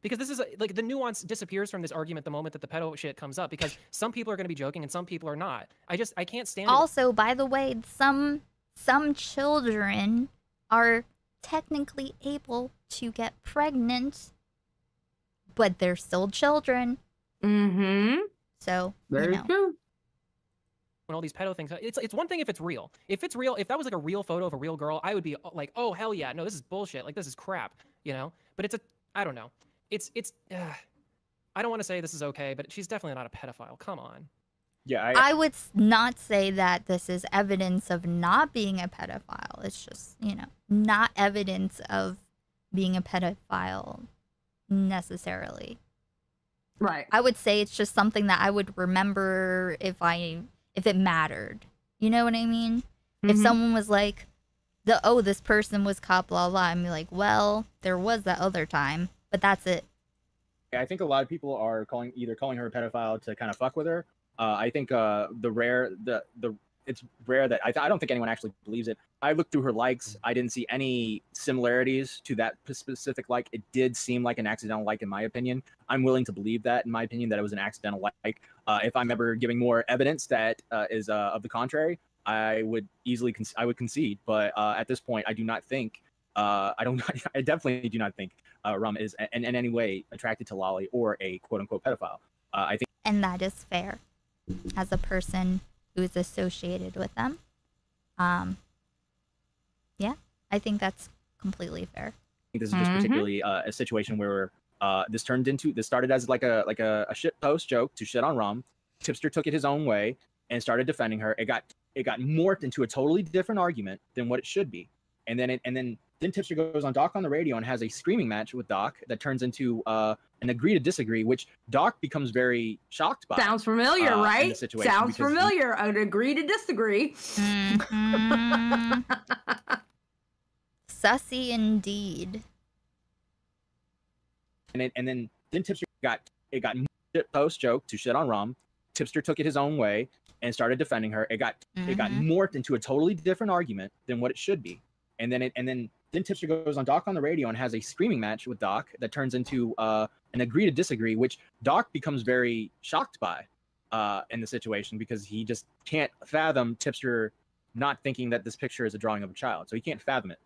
because this is like the nuance disappears from this argument the moment that the pedo shit comes up, because some people are going to be joking and some people are not. I can't stand.
Also, by the way, some children are technically able to get pregnant, but they're still children.
Mm-hmm.
So,
very true.
When all these pedo things, it's one thing if it's real. If it's real, if that was like a real photo of a real girl, I would be like, oh hell yeah, no, this is bullshit. Like this is crap, you know. But I don't know. I don't want to say this is okay, but she's definitely not a pedophile. Come on.
Yeah,
I would not say that this is evidence of not being a pedophile. It's just, you know, not evidence of being a pedophile necessarily.
Right.
I would say it's just something that I would remember if it mattered. You know what I mean? Mm-hmm. If someone was like, this person was caught, blah, blah, I'm like, well, there was that other time, but that's it.
I think a lot of people are calling her a pedophile to kind of fuck with her. I think it's rare that I don't think anyone actually believes it. I looked through her likes. I didn't see any similarities to that specific like. It did seem like an accidental like, in my opinion. I'm willing to believe that, in my opinion, that it was an accidental like. If I'm ever giving more evidence that is of the contrary, I would concede. But at this point, I do not think. I definitely do not think Rum is in any way attracted to Lolly or a quote unquote pedophile. I think,
and that is fair, as a person who is associated with them. Yeah, I think that's completely fair.
I think this is just particularly a situation where this started as like a shit post joke to shit on Rum. Tipster took it his own way and started defending her. It got morphed into a totally different argument than what it should be. And then Tipster goes on Doc on the radio and has a screaming match with Doc that turns into an agree to disagree, which Doc becomes very shocked by.
Sounds familiar, right? Sounds familiar. An agree to disagree.
Mm-hmm. Sussy indeed.
And then Tipster got shit post joke to shit on Rum. Tipster took it his own way and started defending her. It got morphed into a totally different argument than what it should be. And then Tipster goes on Doc on the radio and has a screaming match with Doc that turns into an agree to disagree, which Doc becomes very shocked by in the situation, because he just can't fathom Tipster not thinking that this picture is a drawing of a child. So he can't fathom it.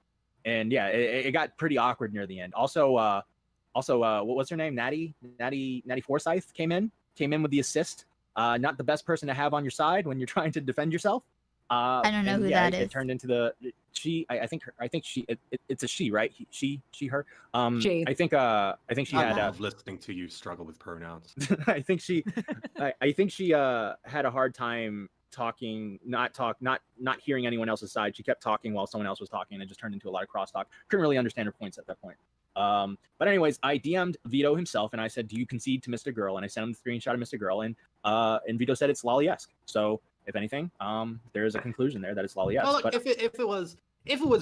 And yeah, it got pretty awkward near the end. Also, what was her name? Natty Forsyth came in with the assist. Not the best person to have on your side when you're trying to defend yourself.
I don't know who that is.
It turned into I think it's a she, right? She, her.
She.
I think she
I
had.
love listening to you struggle with pronouns.
I think she had a hard time not hearing anyone else's side. She kept talking while someone else was talking, and it just turned into a lot of crosstalk. Couldn't really understand her points at that point. But anyways, I DM'd Vito himself, and I said, "Do you concede to Mr. Girl?" And I sent him the screenshot of Mr. Girl, and Vito said it's lolly-esque. So if anything, there is a conclusion there that it's lolly-esque.
Well, look,
but
if it was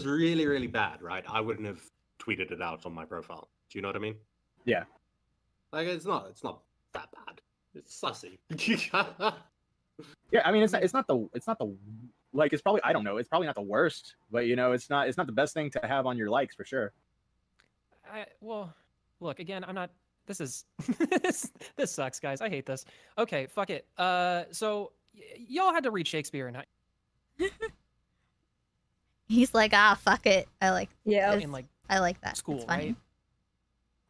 really, really bad, right? I wouldn't have tweeted it out on my profile. Do you know what I mean?
Yeah.
Like it's not that bad. It's sussy.
Yeah, I mean it's not the like it's probably, I don't know, it's probably not the worst, but you know, it's not the best thing to have on your likes for sure.
Well, look, again, I'm not. This is this sucks, guys. I hate this. Okay, fuck it. So y'all had to read Shakespeare in high.
He's like, fuck it. I like.
Yeah.
In like
I like that.
school,
it's funny.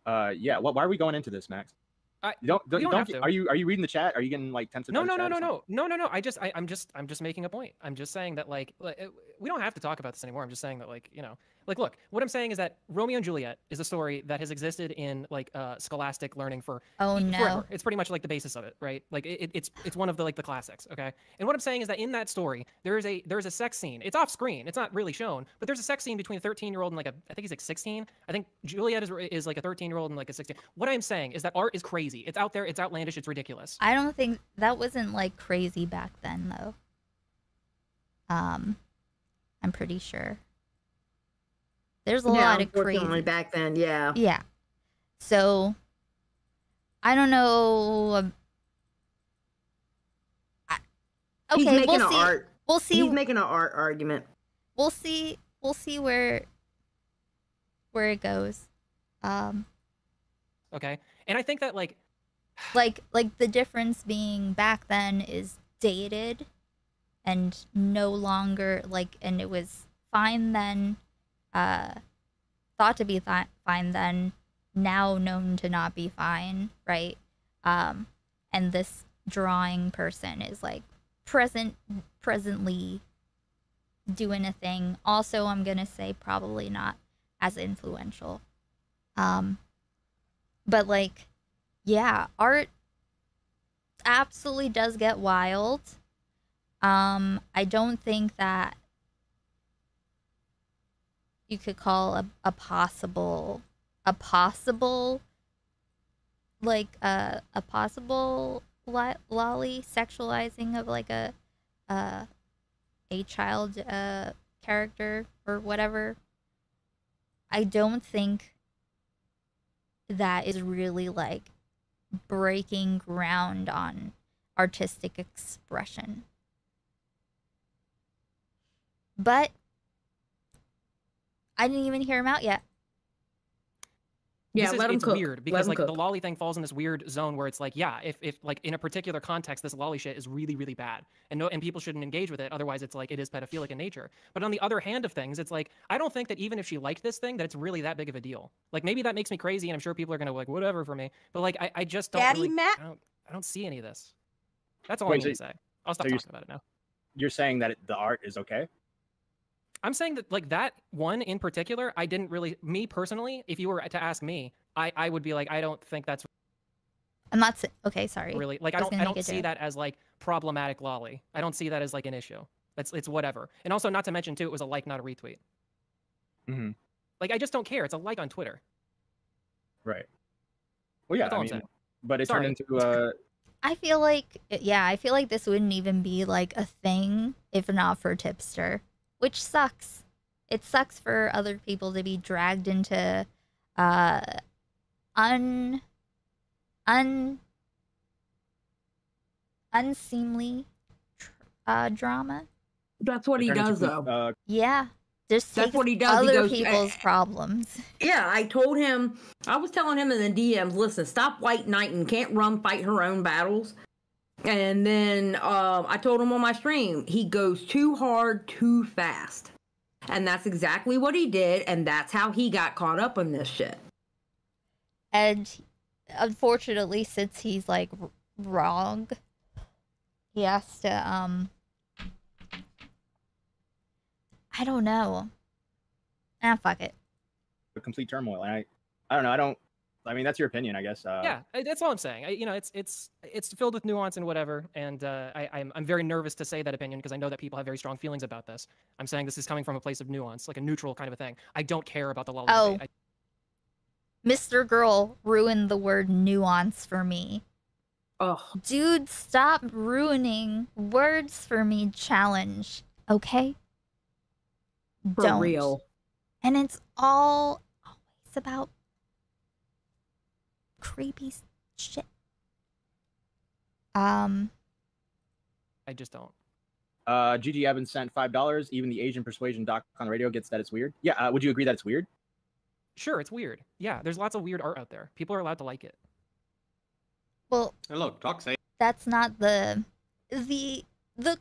right?
Yeah. Why are we going into this, Max?
You don't have to.
Are you reading the chat? Are you getting like tense?
No. I'm just making a point. I'm just saying that like we don't have to talk about this anymore. I'm just saying that like, you know, like look, what I'm saying is that Romeo and Juliet is a story that has existed in like scholastic learning for forever. It's pretty much like the basis of it, right? Like it's one of the like the classics, okay? And what I'm saying is that in that story there is a sex scene. It's off screen. It's not really shown, but there's a sex scene between a 13-year-old and like I think he's like 16. I think Juliet is like a 13-year-old and like a 16. What I'm saying is that art is crazy. It's out there. It's outlandish. It's ridiculous.
I don't think that wasn't like crazy back then, though. I'm pretty sure. There's a lot of crazy
back then. Yeah.
Yeah. So, I don't know. Okay,
He's making
we'll
an
see.
art.
We'll see.
He's making an art argument.
We'll see. We'll see where it goes.
Okay. And I think that like
the difference being back then is dated and no longer and it was fine then, thought to be fine then, now known to not be fine, right? And this drawing person is like presently doing a thing. Also, I'm gonna say probably not as influential. But like, yeah, art absolutely does get wild. I don't think that you could call a possible lolly sexualizing of like a child character or whatever. I don't think that is really like breaking ground on artistic expression. But I didn't even hear him out yet.
Yeah,
it's weird because like the lolly thing falls in this weird zone where it's like, yeah, if like in a particular context this lolly shit is really, really bad and people shouldn't engage with it, otherwise it's like it is pedophilic in nature. But on the other hand of things, it's like I don't think that even if she liked this thing that it's really that big of a deal. Like maybe that makes me crazy and I'm sure people are gonna like whatever for me, but like I just don't
Daddy
really,
Matt?
I don't see any of this. That's all I'm gonna say. I'll stop talking about it now.
You're saying that the art is okay?
I'm saying that like that one in particular, I didn't really, me personally, if you were to ask me, I would be like, I don't think that's.
I'm not okay. Sorry.
Really, like I don't see that as like problematic lolly. I don't see that as like an issue. It's whatever. And also, not to mention too, it was a like, not a retweet.
Mm-hmm.
Like I just don't care. It's a like on Twitter.
Right. Well, yeah. I mean, but it turned into.
I feel like this wouldn't even be like a thing if not for Tipster, which sucks. It sucks for other people to be dragged into unseemly drama.
That's what he does, though.
Yeah. Just
that's what he does.
Other people's problems.
Yeah, I was telling him in the DMs, listen, stop white knighting, can't Rum fight her own battles. And then I told him on my stream, he goes too hard, too fast. And that's exactly what he did, and that's how he got caught up in this shit.
And unfortunately, since he's like wrong, he has to I don't know. Fuck it.
A complete turmoil. And I don't know. I mean, that's your opinion, I guess.
Yeah, that's all I'm saying. You know, it's filled with nuance and whatever, and I'm very nervous to say that opinion because I know that people have very strong feelings about this. I'm saying this is coming from a place of nuance, like a neutral kind of a thing. I don't care about the lolly debate.
Mr. Girl ruined the word nuance for me.
Oh,
dude, stop ruining words for me. Challenge, okay?
For
don't.
real.
And it's all always about creepy shit.
I just don't.
GG Evans sent $5. Even the Asian persuasion doc on the radio gets that it's weird. Yeah, would you agree that it's weird?
Sure, it's weird. Yeah, there's lots of weird art out there. People are allowed to like it.
Well,
and look, Doc say
that's not the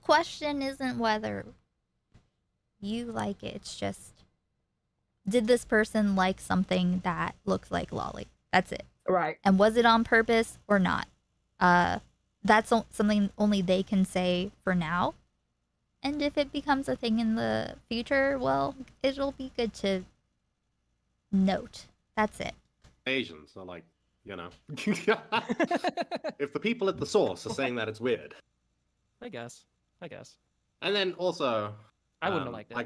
question isn't whether you like it. It's just, did this person like something that looks like lolly? That's it.
Right.
And was it on purpose or not? That's something only they can say for now. And if it becomes a thing in the future, well, it'll be good to note. That's it.
Asians are like, you know, if the people at the source are saying that it's weird.
I guess.
And then also,
I wouldn't have liked it.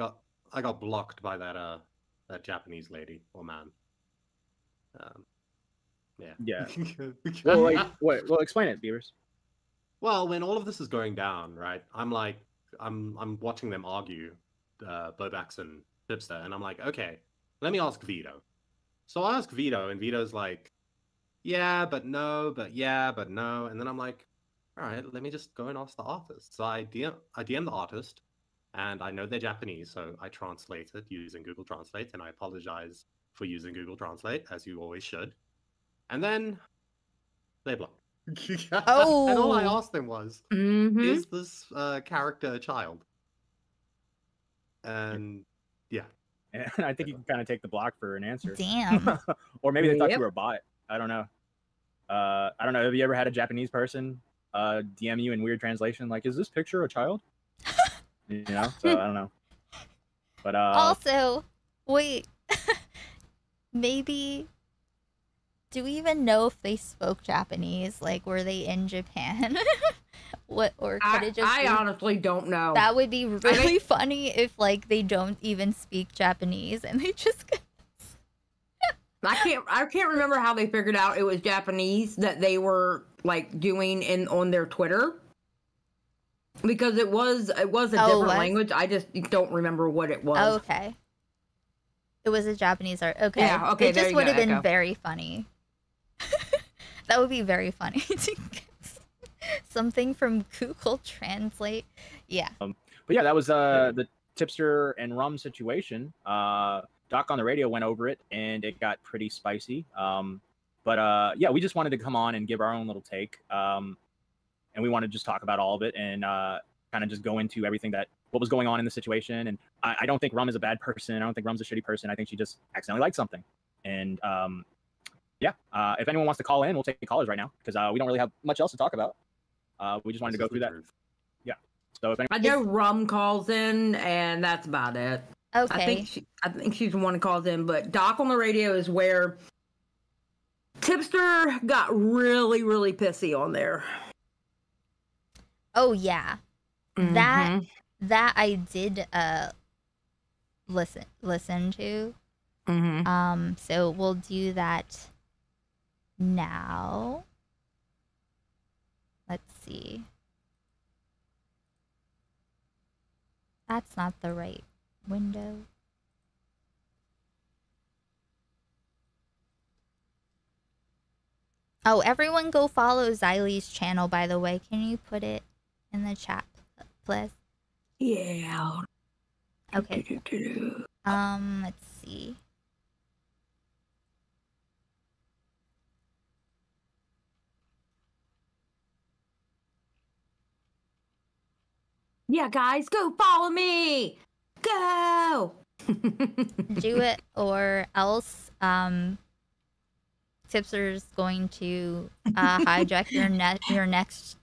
I got blocked by that Japanese lady or man.
Yeah. Well, explain it, Beavers.
Well, when all of this is going down, right? I'm watching them argue, Bobax and Tipster, and I'm like, okay, let me ask Vito. So I ask Vito, and Vito's like, yeah, but no, but yeah, but no. And then I'm like, all right, let me just go and ask the artist. So I DM the artist, and I know they're Japanese, so I translate it using Google Translate, and I apologize for using Google Translate, as you always should. And then they blocked.
Oh.
And all I asked them was,
Mm-hmm.
is this character a child? And yeah.
And I think you can kind of take the block for an answer.
Damn.
Or maybe they thought
Yep.
you were a bot. I don't know. I don't know. Have you ever had a Japanese person DM you in weird translation? Like, is this picture a child? You know? So I don't know. But
also, wait. Maybe, do we even know if they spoke Japanese? Like, were they in Japan? What, or could it just
I
be...
honestly don't know.
That would be really funny if, like, they don't even speak Japanese and they just...
I can't remember how they figured out it was Japanese that they were like doing on their Twitter, because it was a different language. I just don't remember what it was.
Oh, okay. It was a Japanese art. Okay.
Yeah, okay,
It
there
just
you
would
go,
have been
Echo.
very funny. That would be very funny to get something from Google Translate. Yeah.
but yeah, that was the Tipster and Rum situation. Doc on the radio went over it, and it got pretty spicy. But yeah, we just wanted to come on and give our own little take. And we wanted to just talk about all of it and kind of just go into everything what was going on in the situation. And I don't think Rum is a bad person. I don't think Rum's a shitty person. I think she just accidentally liked something. And yeah, if anyone wants to call in, we'll take callers right now, because we don't really have much else to talk about. We just wanted to go through that. Yeah. So if anyone...
I know Rum calls in, and that's about it.
Okay.
I think she's the one who calls in, but Doc on the radio is where Tipster got really, really pissy on there.
Oh yeah.
Mhm.
That I did listen to.
Mm-hmm.
So we'll do that now. Let's see. That's not the right window. Oh, everyone go follow Xylie's channel, by the way. Can you put it in the chat, please?
Yeah.
Okay. Let's see.
Yeah, guys, go follow me. Go.
Do it, or else Tipster's going to hijack your next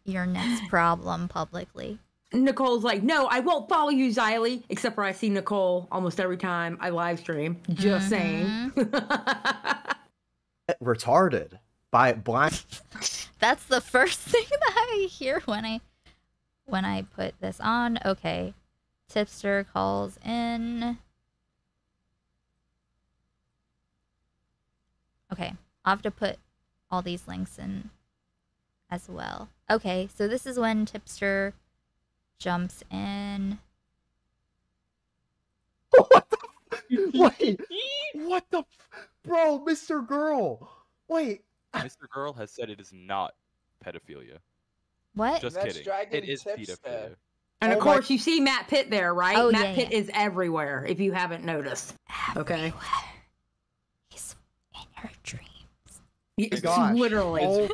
problem publicly.
Nicole's like, no, I won't follow you, Xylee. Except for I see Nicole almost every time I live stream. Just saying.
Retarded by blind.
That's the first thing that I hear when I put this on. Okay. Tipster calls in. Okay. I'll have to put all these links in as well. Okay, so this is when Tipster jumps in.
Wait, what the, bro, Mr. Girl. Wait,
Mr. Girl has said it is not pedophilia.
What?
Just
That's
kidding.
Dragon
It is
Tipster.
pedophilia.
And of course, you see Matt Pitt there, right?
Oh,
Matt
yeah,
Pitt is everywhere, if you haven't noticed. Okay?
He's in your dreams.
Yes,
gosh.
literally.
Oh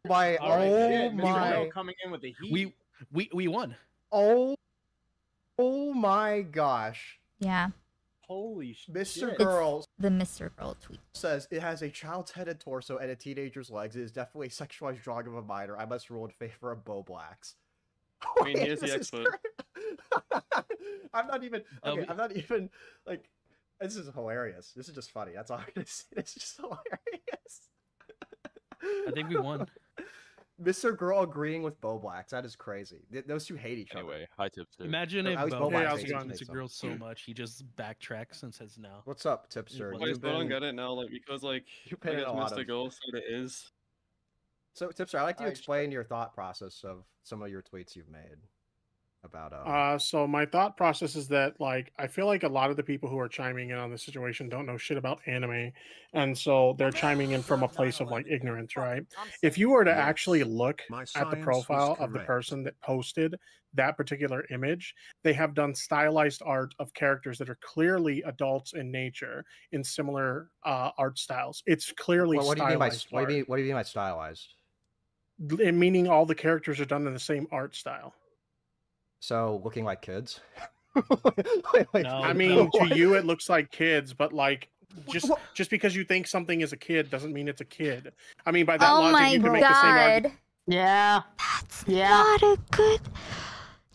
my,
All right,
oh
shit, Mr.
my.
Girl coming in with the heat.
We won.
Oh my gosh.
Yeah.
Holy shit.
Mr. Girl.
The Mr. Girl tweet
Says it has a child's head and torso and a teenager's legs. It is definitely a sexualized drawing of a minor. I must rule in favor of Bo Blacks.
I mean, here's the
This is
expert.
I'm not even okay. I'm not even like. This is hilarious. This is just funny. That's all I'm gonna say. It's just hilarious.
I think we won.
Mr. Girl agreeing with Bo Blacks. That is crazy. Those two hate each other.
Anyway, hi Tipster.
Imagine
At
if
least
Bo
Bo Blacks
Blacks
hates
hates
his
Mr. Girl so much, he just backtracks and says no.
What's up, Tipster?
Wait,
You've
I don't
been-
get it now, like because like
You've
I
been in
guess
a lot
Mr.
of-
Girl said it is.
So, Tipster, I'd like you to explain your thought process of some of your tweets you've made about
So my thought process is that like I feel like a lot of the people who are chiming in on this situation don't know shit about anime, and so they're chiming in from a place of like ignorance, right? If you were to actually look
My
at the
science was
profile of the
correct.
person that posted that particular image, they have done stylized art of characters that are clearly adults in nature in similar art styles. It's clearly
what do you mean by
stylized
what do you
art.
mean by stylized?
Meaning all the characters are done in the same art style.
So looking like kids.
I mean, to you it looks like kids, but like just because you think something is a kid doesn't mean it's a kid. I mean, by that
Oh
logic,
my
you can make the same argument.
god.
Yeah.
That's not a good.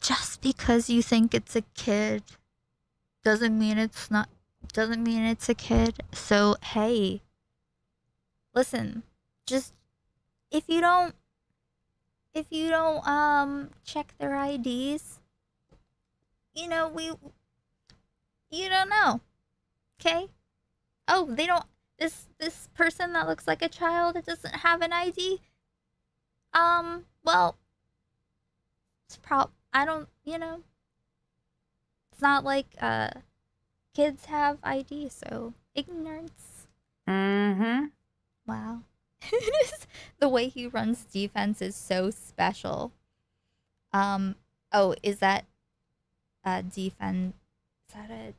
Just because you think it's a kid doesn't mean it's not. Doesn't mean it's a kid. So hey, listen, just if you don't check their IDs, you know you don't know. Okay? Oh, they don't. This person that looks like a child, it doesn't have an ID. Well, it's I don't, it's not like kids have ID, so ignorance.
Mm-hmm.
Wow. The way he runs defense is so special. Oh, is that defense? Is that a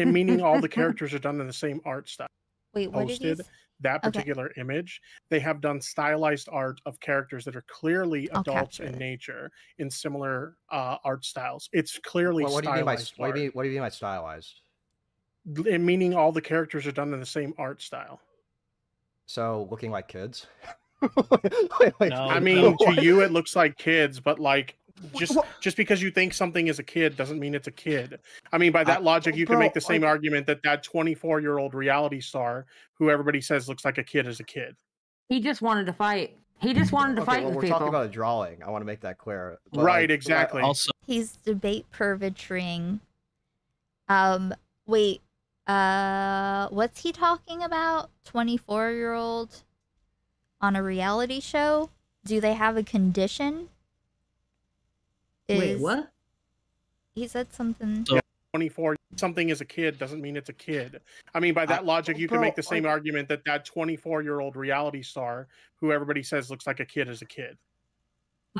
Meaning all the characters are done in the same art style.
Wait, what did you
Posted that
Okay.
particular image, they have done stylized art of characters that are clearly
I'll
adults
capture
in
this.
nature in similar art styles. It's clearly
What do you mean by
stylized
what do you
art.
mean by stylized?
Meaning all the characters are done in the same art style.
So looking like kids.
I mean, to you it looks like kids, but like just because you think something is a kid doesn't mean it's a kid. I mean, by that logic, you can make the same argument that 24-year-old reality star who everybody says looks like a kid is a kid.
He just wanted to fight. He just wanted to
Okay,
fight
well,
with
we're
people.
talking about a drawing. I want to make that clear. But,
Right,
like,
exactly.
He's debate pervetrying. Wait, what's he talking about? 24-year-old on a reality show? Do they have a condition?
Wait, what?
He said something.
24 something is a kid doesn't mean it's a kid. I mean, by that logic, you can make the same argument that 24-year-old reality star who everybody says looks like a kid is a kid.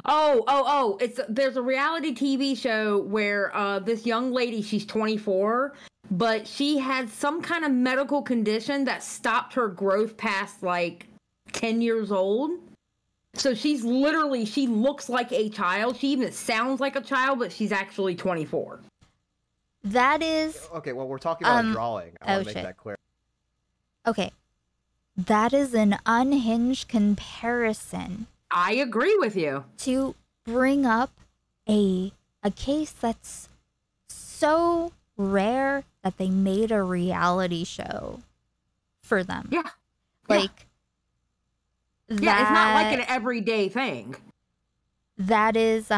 Oh! There's a reality TV show where this young lady, she's 24, but she had some kind of medical condition that stopped her growth past like 10 years old. So she looks like a child. She even sounds like a child, but she's actually 24.
That is
Okay, well, we're talking about a drawing. I want to make that clear.
okay. That is an unhinged comparison.
I agree with you.
To bring up a case that's so rare that they made a reality show for them.
Yeah.
Like
yeah, it's not like an everyday thing.
That is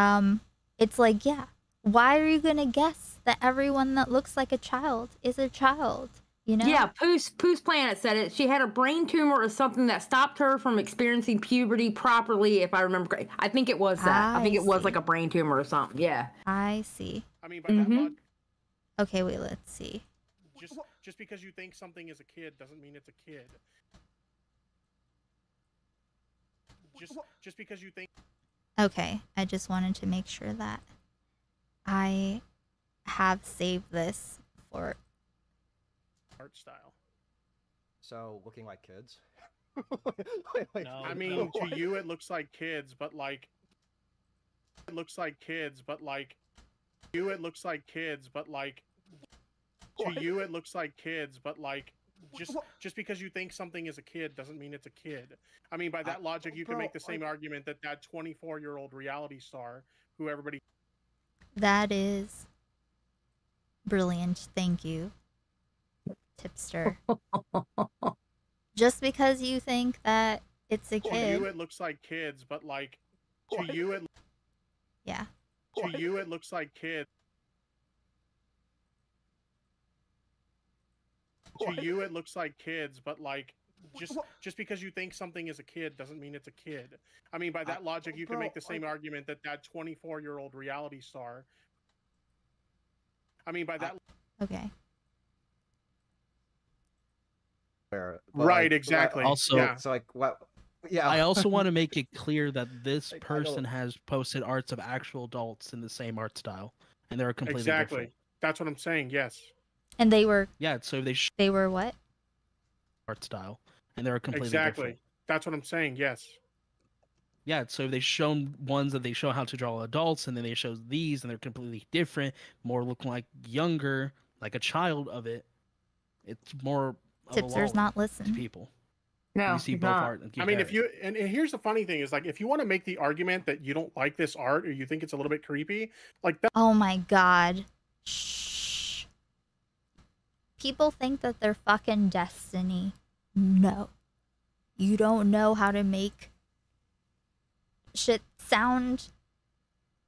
it's like, yeah, why are you going to guess that everyone that looks like a child is a child? You know?
Yeah, Pooh's Planet said it. She had a brain tumor or something that stopped her from experiencing puberty properly, if I remember correctly. I think it was that. I think it was like a brain tumor or something. Yeah.
I see.
I mean, by that logic,
Okay, wait, let's see.
just because you think something is a kid doesn't mean it's a kid. Just because you think.
Okay, I just wanted to make sure that I have saved this for
art style.
So looking like kids.
I mean, to you it looks like kids, but like it looks like kids, but like you it looks like kids, but like to you it looks like kids, but like just because you think something is a kid doesn't mean it's a kid. I mean, by that logic, you can make the same argument that 24-year-old reality star who everybody.
That is brilliant. Thank you, Tipster. Just because you think that it's a
To
kid.
you it looks like kids, but like to you it.
Yeah.
To you it looks like kids. To you it looks like kids, but like just because you think something is a kid doesn't mean it's a kid. I mean, by that logic, you can make the same argument that 24-year-old reality star. I mean, by that.
Okay.
Right, exactly.
Also,
yeah.
So like what? Yeah.
I also want to make it clear that this person has posted arts of actual adults in the same art style, and they're completely
Exactly.
different.
That's what I'm saying. Yes.
And they were.
Yeah. So
they were what?
Art style, and they're completely
Exactly.
different.
That's what I'm saying. Yes.
Yeah, so they've shown ones that they show how to draw adults, and then they show these, and they're completely different, more looking like younger, like a child of it. It's more of
Tipster's
a
not
to
listening.
people.
No,
You see
he's
both
not.
art.
I mean, if you and here's the funny thing is like if you want to make the argument that you don't like this art or you think it's a little bit creepy, like that.
Oh my god. Shh. People think that they're fucking Destiny. No. You don't know how to make shit sound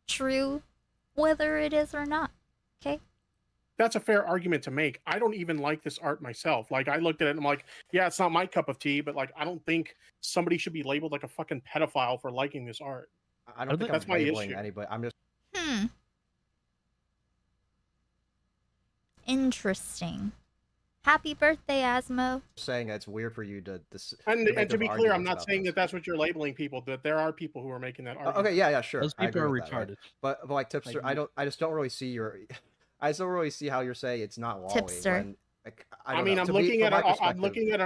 true, whether it is or not. Okay?
That's a fair argument to make. I don't even like this art myself. Like I looked at it and I'm like, yeah, it's not my cup of tea, but like I don't think somebody should be labeled like a fucking pedophile for liking this art.
I don't think
that's
I'm
my
labeling
issue.
anybody. I'm just.
Interesting. Happy birthday, Asmo.
Saying that it's weird for you to.
And
make
to be
those
clear, I'm
arguments
not
about
saying
this.
that that's what you're labeling people. That there are people who are making that argument.
Okay, yeah, sure.
Those
I
people
agree
are
with that, right?
retarded.
But like Tipster,
Like,
I just don't really see your. I just don't really see how you're saying it's not Wally.
Tipster.
When, like,
I mean, I'm looking at an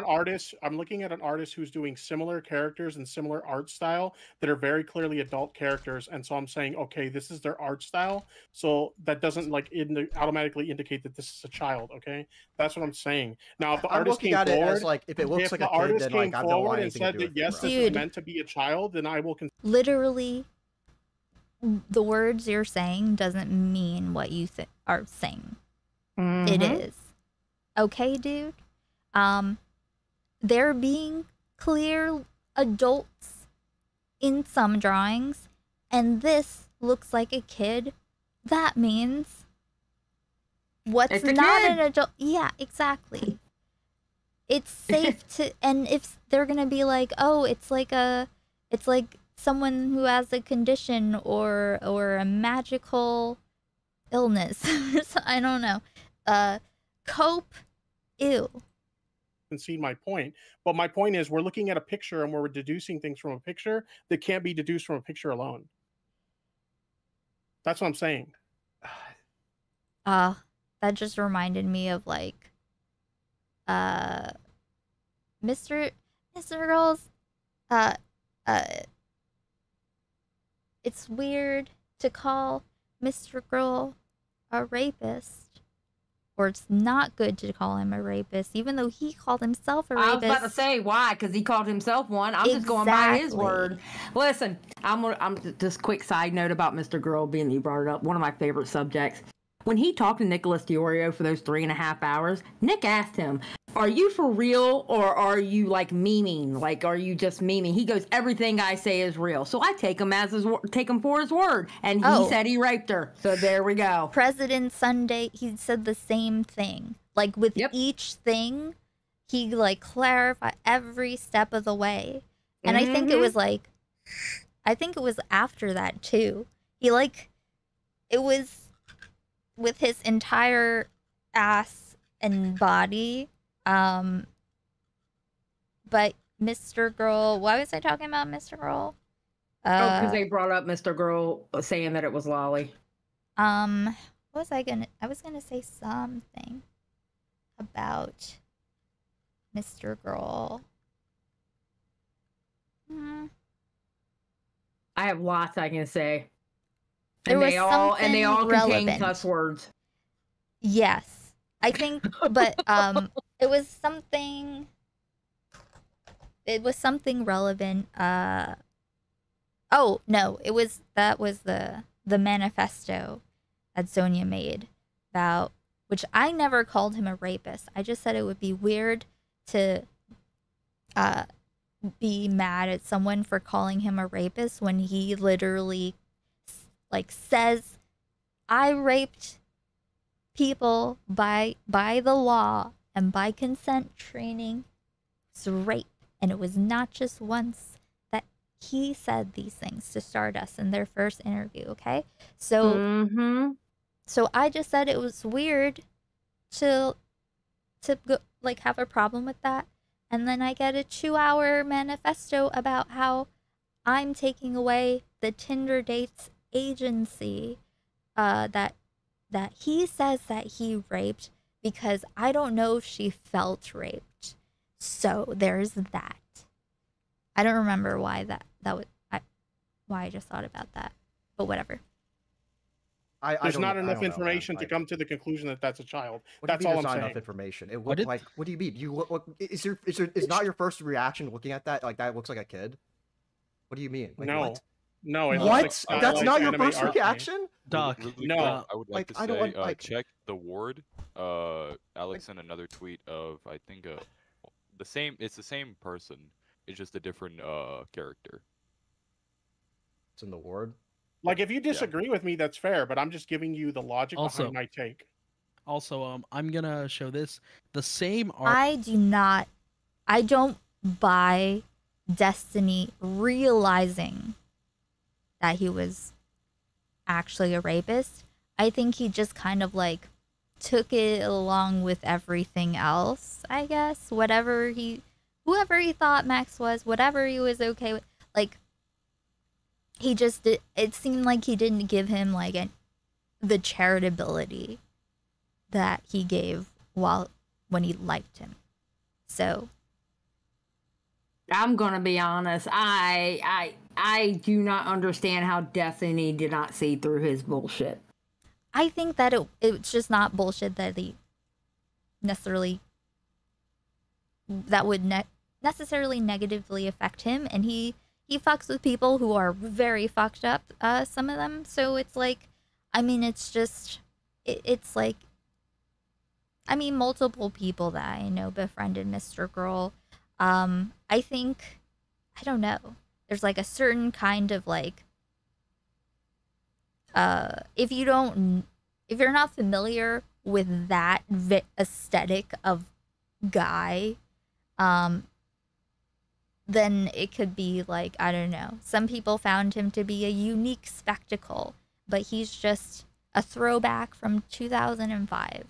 artist. I'm looking at an artist who's doing similar characters and similar art style that are very clearly adult characters, and so I'm saying, okay, this is their art style. So that doesn't like automatically indicate that this is a child. Okay, that's what I'm saying. Now, if the
I'm
artist
looking
came
at it
forward,
as like if it looks like
the
a kid,
artist
then
came
like I don't want
forward and
anything to
said
do
that
with it.
yes, this
Dude.
is meant to be a child, then I will.
Literally, the words you're saying doesn't mean what you are saying. It is. Okay, dude? There being clear adults in some drawings, and this looks like a kid. That means what's
It's a
not
kid.
an adult. Yeah, exactly. It's safe to, and if they're gonna be like, oh, it's like someone who has a condition or a magical illness. I don't know. Cope. Ew.
Concede my point, but my point is we're looking at a picture and we're deducing things from a picture that can't be deduced from a picture alone. That's what I'm saying.
That just reminded me of like Mr. Girls, it's weird to call Mr. Girl a rapist, or it's not good to call him a rapist, even though he called himself a rapist.
I was about to say why, because he called himself one. I'm just going by his word. Listen, I'm just quick side note about Mr. Girl, being that you brought it up. One of my favorite subjects. When he talked to Nicholas DiOrio for those 3.5 hours, Nick asked him, "Are you for real, or are you like memeing? Like, are you just memeing?" He goes, "Everything I say is real." So I take him for his word, and he said he raped her. So there we go.
President Sunday, he said the same thing. Like with each thing, he like clarified every step of the way. And I think it was like, I think it was after that too. He like, it was with his entire ass and body. But Mr. Girl, why was I talking about Mr. Girl?
Because they brought up Mr. Girl saying that it was Lolly.
What was I was gonna say something about Mr. Girl.
I have lots I can say.
There
And
was
they all contain
relevant.
cuss words.
Yes. I think, but it was something relevant. Oh no, that was the manifesto that Sonia made about, which I never called him a rapist. I just said it would be weird to be mad at someone for calling him a rapist when he literally like says, "I raped people by the law and by consent training." It's rape, and it was not just once that he said these things to Stardust in their first interview. Okay, so so I just said it was weird to go, like, have a problem with that, and then I get a 2-hour manifesto about how I'm taking away the Tinder dates agency that he says that he raped, because I don't know if she felt raped. So there's that. I don't remember why why I just thought about that, but whatever.
There's not enough information to come to the conclusion that that's a child. That's all I'm saying.
Not enough information. It looked like. What do you mean? You look. Is not your first reaction looking at that like that looks like a kid? What do you mean? Like,
No.
What?
No, it
what?
looks like
That's not your
anime
first
art
reaction,
Doc.
No,
I would like to
I
say,
don't want,
check the ward. Alex sent another tweet of, I think, the same. It's the same person. It's just a different character.
It's in the ward.
Like, if you disagree with me, that's fair, but I'm just giving you the logic
Also-
behind my take.
Also, I'm gonna show this. The same art.
I don't buy Destiny realizing that he was actually a rapist. I think he just kind of like took it along with everything else, I guess. Whoever he thought Max was, whatever he was okay with, like, he just did, it seemed like he didn't give him like the charitability that he gave when he liked him. So
I'm gonna be honest. I do not understand how Destiny did not see through his bullshit.
I think that it's just not bullshit that he necessarily that would necessarily negatively affect him, and he fucks with people who are very fucked up, some of them. So it's like, I mean, it's just it's like, I mean, multiple people that I know befriended Mr. Girl. I think, I don't know, there's like a certain kind of like, if you're not familiar with that aesthetic of guy, then it could be like, I don't know, some people found him to be a unique spectacle, but he's just a throwback from 2005.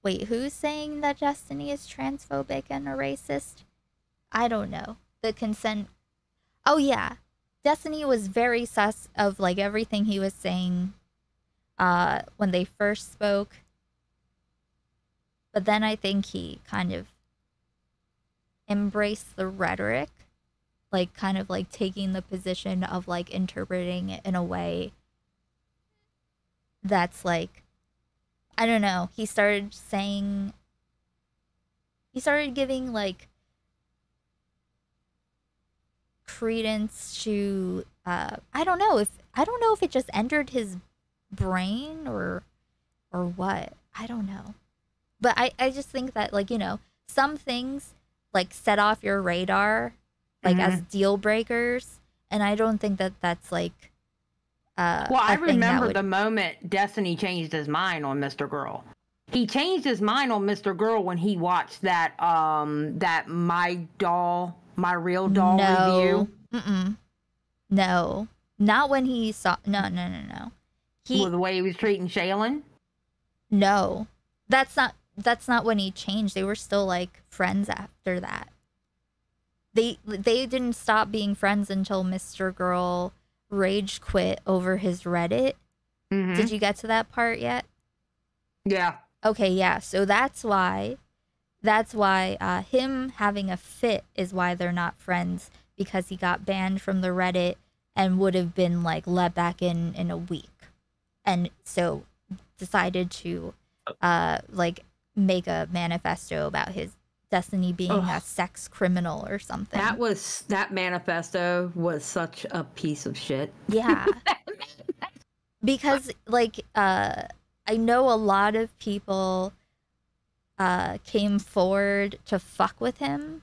Wait, who's saying that Destiny is transphobic and a racist? I don't know. The consent. Oh yeah, Destiny was very sus of like everything he was saying when they first spoke. But then I think he kind of embraced the rhetoric like kind of like taking the position of like interpreting it in a way that's like, I don't know. He started giving like credence to I don't know if it just entered his brain or what. I don't know. But I just think that, like, you know, some things like set off your radar like as deal breakers, and I don't think that that's like
well, I remember the moment Destiny changed his mind on Mr. Girl. He changed his mind on Mr. Girl when he watched that that My Real Doll review.
No, not when he saw. No.
Well, the way he was treating Shaylin.
No, that's not when he changed. They were still like friends after that. They didn't stop being friends until Mr. Girl rage quit over his Reddit. Did you get to that part yet?
Yeah.
Okay, yeah. So that's why him having a fit is why they're not friends, because he got banned from the Reddit and would have been like let back in a week. And so decided to like make a manifesto about his Destiny being a sex criminal or something.
That manifesto was such a piece of shit.
Yeah. Because like I know a lot of people came forward to fuck with him,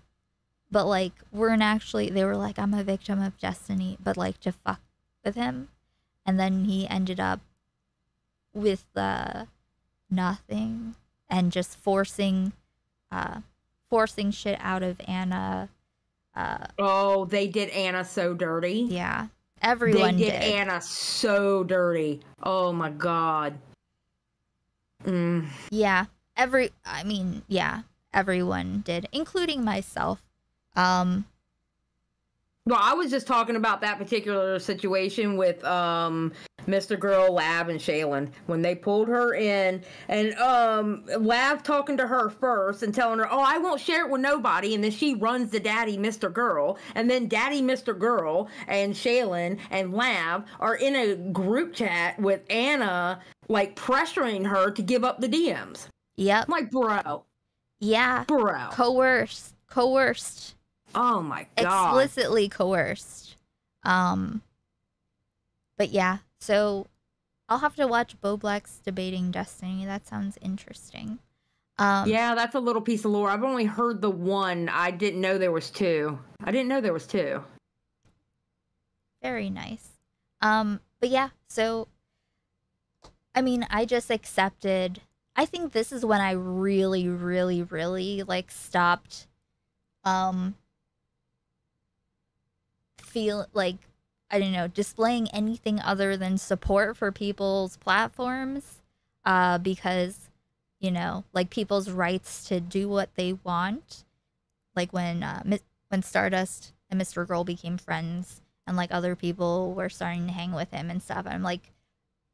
but like weren't actually, they were like, I'm a victim of Destiny, but like to fuck with him. And then he ended up with nothing and just forcing shit out of Anna.
Oh, they did Anna so dirty.
Yeah, everyone
did Anna so dirty. Oh my god.
Yeah, everyone did, including myself.
Well, I was just talking about that particular situation with Mr. Girl, Lab, and Shaylin when they pulled her in, and Lab talking to her first and telling her, "Oh, I won't share it with nobody," and then she runs to Daddy Mr. Girl, and then Daddy Mr. Girl and Shaylin and Lab are in a group chat with Anna, like pressuring her to give up the DMs.
Yep.
I'm like, bro.
Yeah.
Bro.
Coerced.
Oh my god.
Explicitly coerced. But yeah, so I'll have to watch Bo Black's debating Destiny. That sounds interesting.
Yeah, that's a little piece of lore. I've only heard the one. I didn't know there was two.
Very nice. But yeah, so I mean, I just accepted. I think this is when I really, really, really like stopped feel like, I don't know, displaying anything other than support for people's platforms, because, you know, like people's rights to do what they want. Like when Stardust and Mr. Girl became friends and like other people were starting to hang with him and stuff, I'm like,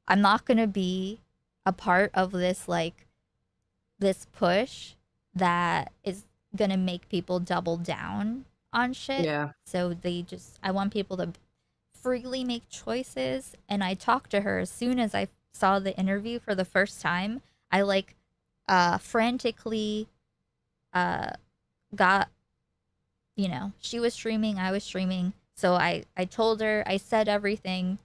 I'm not gonna be a part of this, like this push that is gonna make people double down on shit.
Yeah.
So I want people to freely make choices. And I talked to her as soon as I saw the interview for the first time. I like frantically got, you know, she was streaming, I was streaming. So I told her, I said everything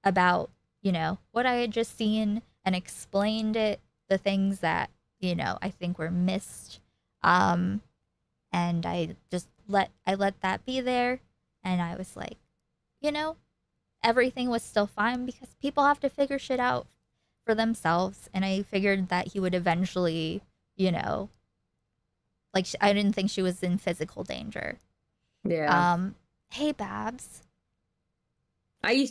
about, you know, what I had just seen and explained it, the things that, you know, I think were missed. And I just let that be there, and I was like, you know, everything was still fine because people have to figure shit out for themselves, and I figured that he would eventually, you know, like I didn't think she was in physical danger.
Yeah.
Hey Babs.
I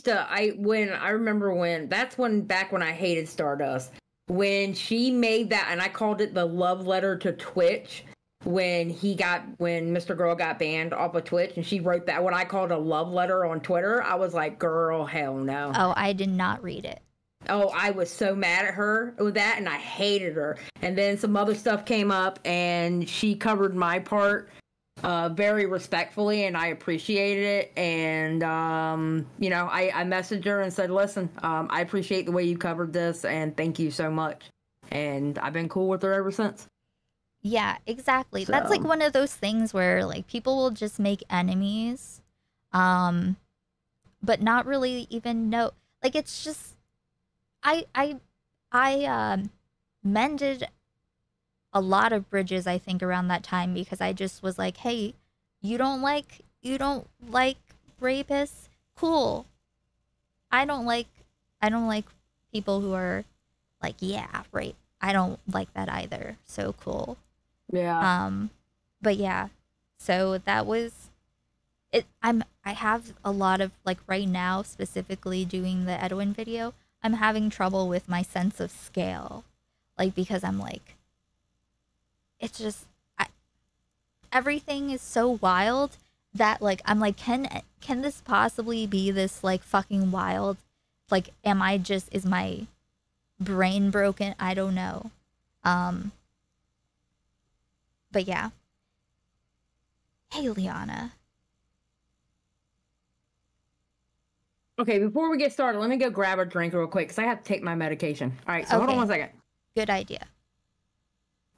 remember when back when I hated Stardust, when she made that, and I called it the love letter to Twitch. When Mr. Girl got banned off of Twitch, and she wrote that, what I called a love letter on Twitter, I was like, girl, hell no.
Oh, I did not read it.
Oh, I was so mad at her with that, and I hated her. And then some other stuff came up, and she covered my part very respectfully, and I appreciated it. And you know, I messaged her and said, "Listen, I appreciate the way you covered this, and thank you so much." And I've been cool with her ever since.
Yeah, exactly. That's like one of those things where like people will just make enemies, but not really even know. Like it's just, I mended a lot of bridges, I think, around that time, because I just was like, hey, you don't like rapists? Cool. I don't like people who are like, yeah, rape. I don't like that either. So cool.
Yeah.
But yeah. So that was it. I have a lot of like right now, specifically doing the Edwin video, I'm having trouble with my sense of scale. Like, because I'm like, it's just everything is so wild that like I'm like, can this possibly be this like fucking wild? Like, is my brain broken? I don't know. But yeah. Hey, Liana.
Okay, before we get started, let me go grab a drink real quick because I have to take my medication. All right, so hold on 1 second.
Good idea.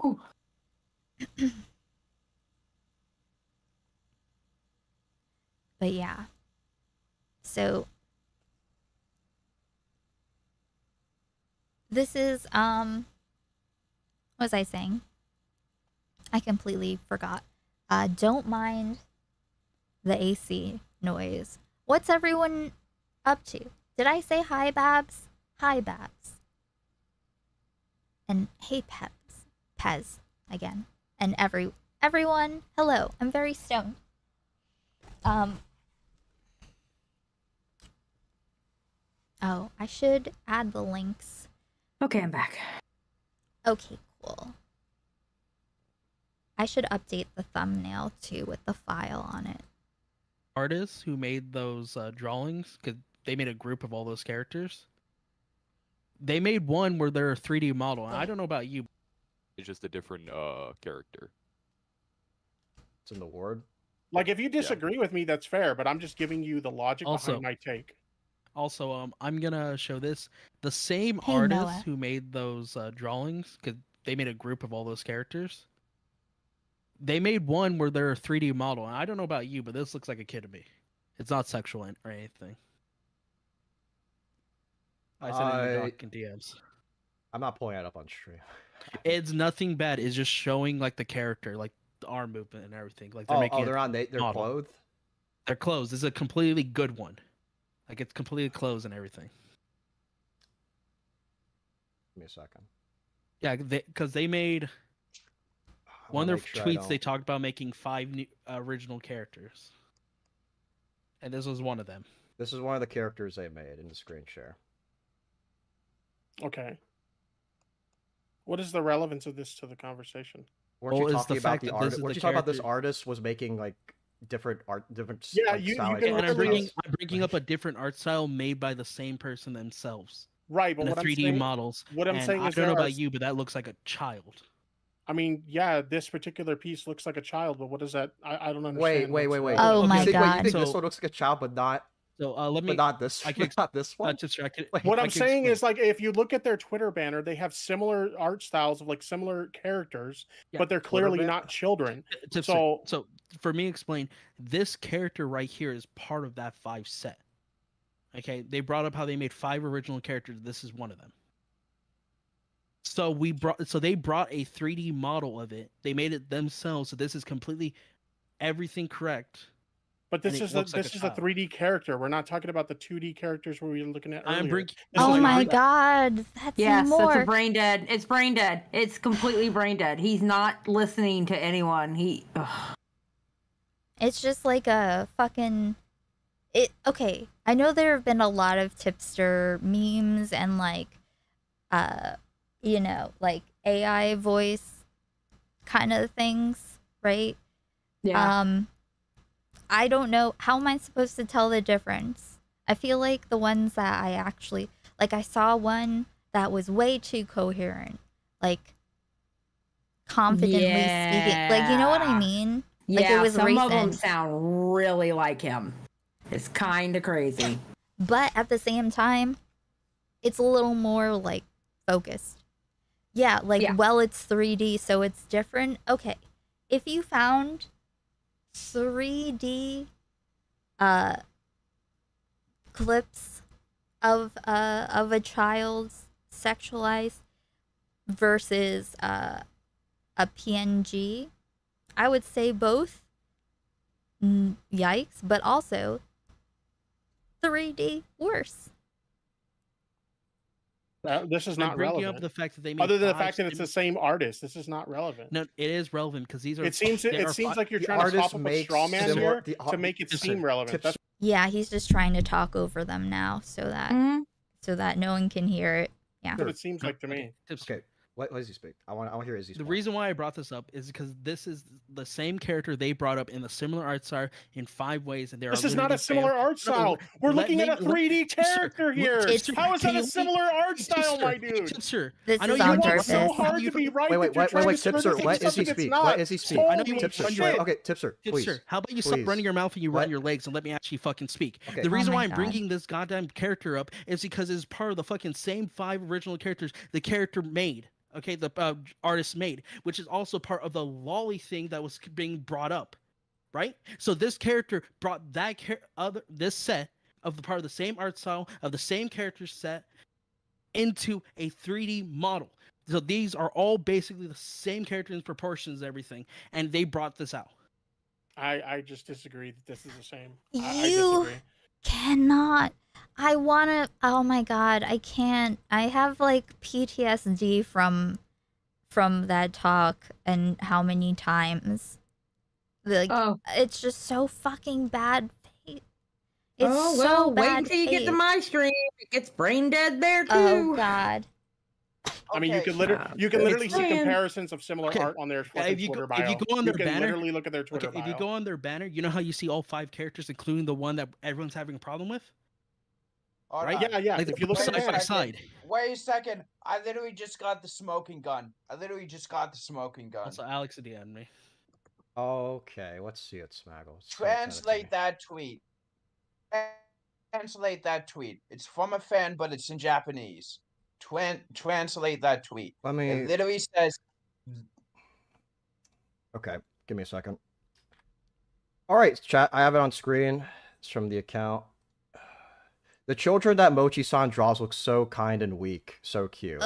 Ooh.
But yeah. So this is what was I saying? I completely forgot. Don't mind the AC noise. What's everyone up to? Did I say hi, Babs? Hi, Babs. And hey, Pez again. And everyone, hello. I'm very stoned. Oh, I should add the links.
Okay, I'm back.
Okay, cool. I should update the thumbnail too with the file on it.
Artists who made those drawings, because they made a group of all those characters. They made one where they're a 3D model. And I don't know about you.
It's just a different character.
It's in the word.
Like, if you disagree with me, that's fair, but I'm just giving you the logic
Also-
behind my take.
Also, I'm gonna show this. The same
Hey,
artists
Noah.
who made those drawings, because they made a group of all those characters. They made one where they're a 3D model. And I don't know about you, but this looks like a kid to me. It's not sexual or anything. I sent it in the doc and DMs.
I'm not pulling it up on stream.
It's nothing bad. It's just showing like the character, like the arm movement and everything. Like they're making
they're
it
they're
model.
clothed.
They're closed. This is a completely good one. Like it's completely closed and everything.
Give me a second.
Yeah, because they made one of their tweets. They talked about making 5 new original characters, and this was one of them.
This is one of the characters they made in the screen share.
Okay. What is the relevance of this to the conversation?
Weren't you talking about the artist? Weren't you talking about this artist was making like different
Yeah,
like,
you
style
can
And I'm
literally-
bringing up a different art style made by the same person themselves.
Right, but
and
what
the
I'm
3D
saying-
models.
what I'm
And
saying
I
is
don't know
there are-
about you, but that looks like a child.
I mean, yeah, this particular piece looks like a child, but what does that? I don't understand.
Wait.
Oh my
you think,
God.
Wait, you think this
So-
one looks like a child, but not?
So let me.
But not this. Not this one.
What I'm saying is, like, if you look at their Twitter banner, they have similar art styles of like similar characters, but they're clearly not children.
So for me, explain this character right here is part of that 5 set. Okay, they brought up how they made 5 original characters. This is one of them. So they brought a 3D model of it. They made it themselves. So this is completely everything correct.
But this
and it
is
looks like
this is
child.
a 3D character. We're not talking about the 2D characters we were looking at earlier. This
Oh
is
my
like-
God, that's
Yes,
more.
it's brain dead. It's brain dead. It's completely brain dead. He's not listening to anyone.
It's just like a fucking okay, I know there have been a lot of tipster memes and like you know, like AI voice kind of things, right?
Yeah.
I don't know, how am I supposed to tell the difference? I feel like the ones that I actually like, I saw one that was way too coherent, like confidently speaking, like, you know what I mean? Like,
Yeah,
it was
some of them
recent.
sound really like him. It's kind of crazy.
But at the same time, it's a little more like focused. Yeah, like, well, it's 3D, so it's different. Okay, if you found 3D clips of a child's sexualized versus a PNG, I would say both. Yikes, but also 3D worse.
This is
I'm
not
bringing
relevant.
up the fact that they made
Other than the
5
fact that it's the same artist, this is not relevant.
No, it is relevant because these are.
It seems like you're trying to pop up a straw man here to make it seem relevant. That's
Yeah, he's just trying to talk over them now so that no one can hear it. Yeah.
what it seems like to me.
Okay, let Izzy speak. I want to hear Izzy's
The
point.
reason why I brought this up is because this is the same character they brought up in the similar art style in 5 ways, and there
This
are
is not a
literally
similar art style. We're looking at a 3D character here. How is that a similar art style, my dude?
Tipster,
This
I know
is
you
on
want
purpose.
so hard to be right.
Wait,
that you're trying to
Tipster,
make
let Izzy
something it's
speak.
not.
Let Izzy speak.
I know you want
Tipster,
to run your
okay, Tipster, please.
Tipster, how about you stop
Please.
running your mouth and you run your legs and let me actually fucking speak?
Okay.
The reason
Oh
why
my
I'm
God.
bringing this goddamn character up is because it's part of the fucking same 5 original characters the character made. Okay, the artist made, which is also part of the lolly thing that was being brought up, right? So this character brought that this set of the part of the same art style of the same character set into a 3D model. So these are all basically the same character in proportions, everything, and they brought this out.
I just disagree that this is the same. I
You
disagree.
cannot. I wanna. Oh my God, I can't. I have like PTSD from that talk and how many times. Like, it's just so fucking bad. It's
oh,
so
well, wait
bad
until you get to
faith.
my stream. It gets brain dead there, too.
Oh God.
I mean, you can literally see
saying.
comparisons of similar
Okay.
art on their fucking
If you
Twitter
go
bio.
on their
you can
banner,
literally look at their Twitter
okay,
bio.
if you go on their banner, you know how you see all 5 characters, including the one that everyone's having a problem with,
All
right?
right.
Yeah.
Like,
If you look
side
at
by
the
side.
Wait a second. I literally just got the smoking gun.
Also, Alex DM'd me.
Okay, let's see it, Smaggle.
Translate that tweet. Translate that tweet. It's from a fan, but it's in Japanese. Translate that tweet.
Let me.
It literally says.
Okay, give me a second. All right, chat. I have it on screen. It's from the account. The children that Mochi-san draws look so kind and weak, so cute.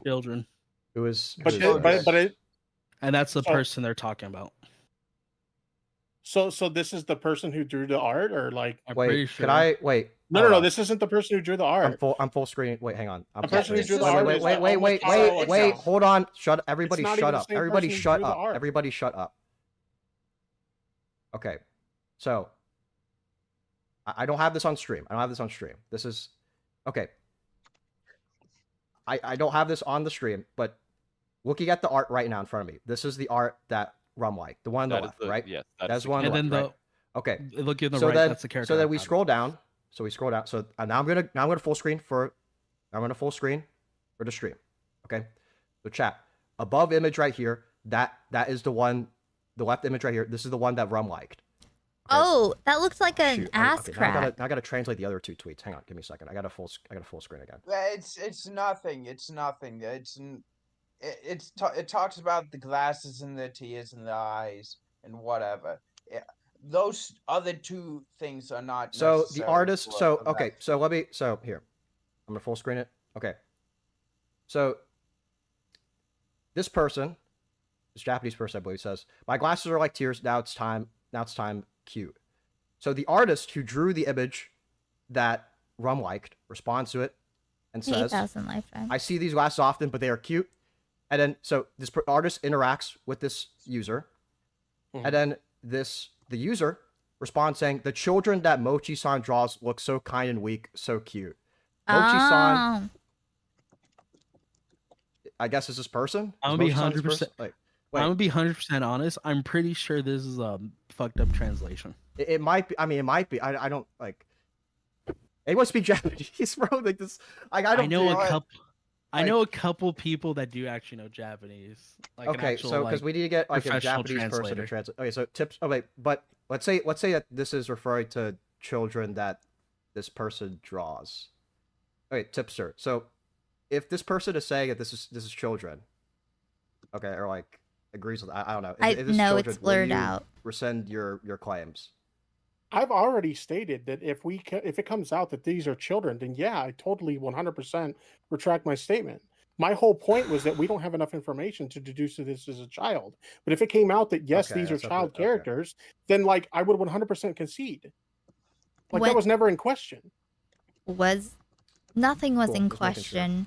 Children.
Who is?
But it.
And that's the
So-
person they're talking about.
So this is the person who drew the art, or like?
I'm pretty
Wait,
sure.
could I wait?
No,
hold
no.
on.
This isn't the person who drew the
I'm
art.
full screen. Wait, hang on. I'm
The
full
person who
screen.
drew the art is the
Wait. Hold on. Shut up. Everybody
It's not
shut
even the
up.
same
Everybody
person who
shut
drew the
up.
art.
Everybody shut up. Okay. So I don't have this on stream. This is okay. I don't have this on the stream, but looking at the art right now in front of me, this is the art that Rum liked, the one on the left, right?
Yes,
That's one on the left, right? Okay.
Look in the
so
right,
then,
that's the character.
So then we
icon.
scroll down. So now I'm gonna full screen for the stream. Okay. So chat above image right here. That is the one. The left image right here. This is the one that Rum liked.
Oh, that looks like an
Shoot.
ass
Okay,
crack.
now I gotta translate the other 2 tweets. Hang on, give me a second. I got a full screen again.
It's nothing. It talks about the glasses and the tears and the eyes and whatever. Those other 2 things are not.
So the
necessary
artist.
for
So
a
okay. So let me. So here, I'm gonna full screen it. Okay. So this person, this Japanese person, I believe, says, "My glasses are like tears. Now it's time. Cute." So the artist who drew the image that Rum liked responds to it and says,
8,000 lifetime.
"I see these glasses often, but they are cute." And then so this artist interacts with this user, and then the user responds saying, "The children that Mochi-san draws look so kind and weak, so cute." Mochi-san, I guess, is this person?
I'm
Is
gonna be
Mochi-san this
100%.
person? Like,
I'm gonna be 100% honest. I'm pretty sure this is a fucked up translation.
it might be. I mean, it might be. I don't like. It must be Japanese, bro. Like this. Like I don't.
I know a couple. I know a couple people that do actually know Japanese. Like an
okay,
actual,
so because we need to get like a
professional
Japanese person to
translator.
translate. Okay, so tips. Oh wait, but let's say that this is referring to children that this person draws. Okay, tipster. So if this person is saying that this is children, okay, or like agrees with, I don't know. If this is
no,
children,
it's blurred
will you
out.
rescind your claims?
I've already stated that if it comes out that these are children, then yeah, I totally 100% retract my statement. My whole point was that we don't have enough information to deduce that this is a child. But if it came out that yes,
Okay,
these are
that's up to-
child
okay.
characters, then like I would 100% concede. Like that
When-
was never in question.
Nothing was
Cool,
in
just making sure.
question.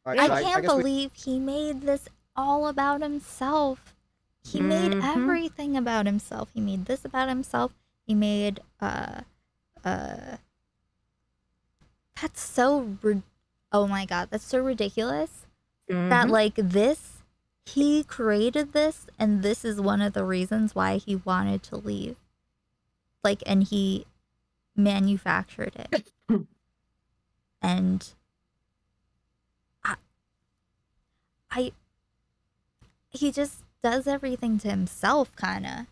All right,
I
so I
can't
guess we-
believe he made this all about himself. He made everything about himself. He made this about himself. He made that's so oh my god, that's so ridiculous. That like this, he created this, and this is one of the reasons why he wanted to leave. Like, and he manufactured it. And he just does everything to himself, kind of.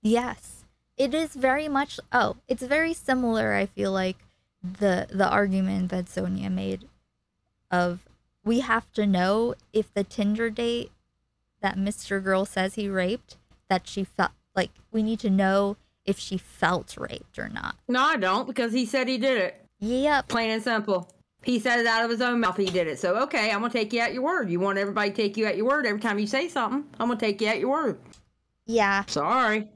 Yes. It is very much, it's very similar, I feel like, the argument that Sonia made of we have to know if the Tinder date that Mr. Girl says he raped, that she felt, like, we need to know if she felt raped or not.
No, I don't, because he said he did it.
Yep.
Plain and simple. He said it out of his own mouth he did it. So, okay, I'm going to take you at your word. You want everybody to take you at your word every time you say something. I'm going to take you at your word.
Yeah.
Sorry.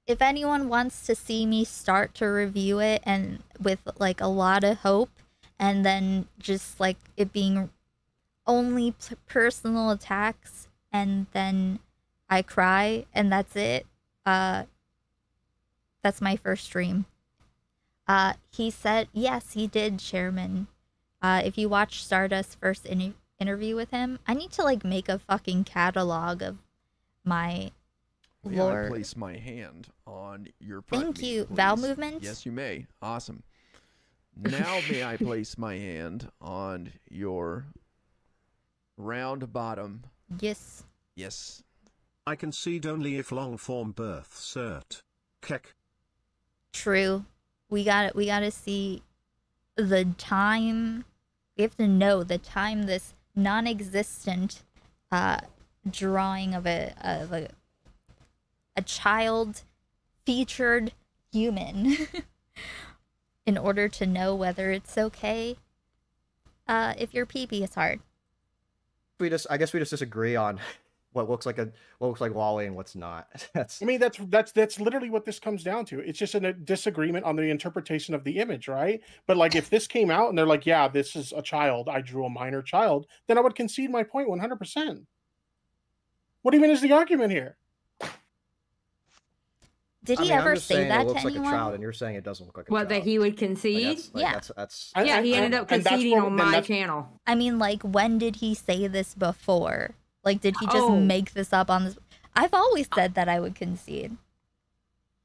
If anyone wants to see me start to review it and with like a lot of hope and then just like it being only personal attacks and then I cry and that's it, that's my first stream. He said, yes, he did, Chairman. If you watch Stardust's first interview with him, I need to like make a fucking catalog of my
May
lore.
I place my hand on your front
Thank
meat,
you.
please?
Vowel movements?
Yes, you may. Awesome. Now may I place my hand on your round bottom?
Yes.
Yes.
I concede only if long form birth cert. Keck.
True. We gotta see the time. We have to know the time this non-existent drawing of a child featured human in order to know whether it's okay if your pee-pee is hard.
I guess we just disagree on what looks like lolly and what's not.
I mean, that's literally what this comes down to. It's just a disagreement on the interpretation of the image, right? But like, if this came out and they're like, "Yeah, this is a child. I drew a minor child," then I would concede my point 100%. What even is the argument here?
Did he ever say that
it looks
to
like
anyone?
a child, and you're saying it doesn't look like a
What,
child.
that he would concede?
Yeah.
Yeah, he ended up conceding on my channel.
I mean, like, when did he say this before? Like, did he just make this up on this? I've always said that I would concede.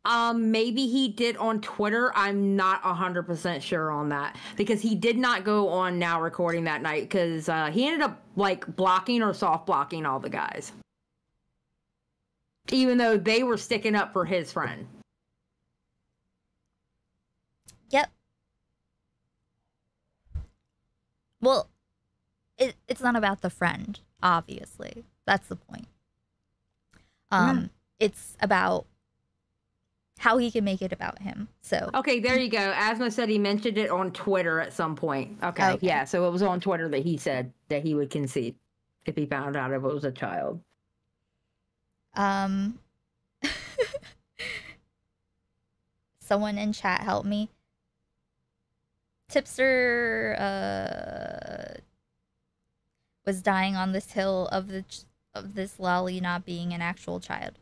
Maybe he did on Twitter. I'm not 100% sure on that because he did not go on Now Recording that night because he ended up like blocking or soft blocking all the guys, even though they were sticking up for his friend.
Yep. Well, it's not about the friend, obviously. That's the point. It's about how he can make it about him. So
okay, there you go. Asma said he mentioned it on Twitter at some point. Okay, yeah. So it was on Twitter that he said that he would concede if he found out if it was a child.
Someone in chat help me. Tipster was dying on this hill of this lolly not being an actual child.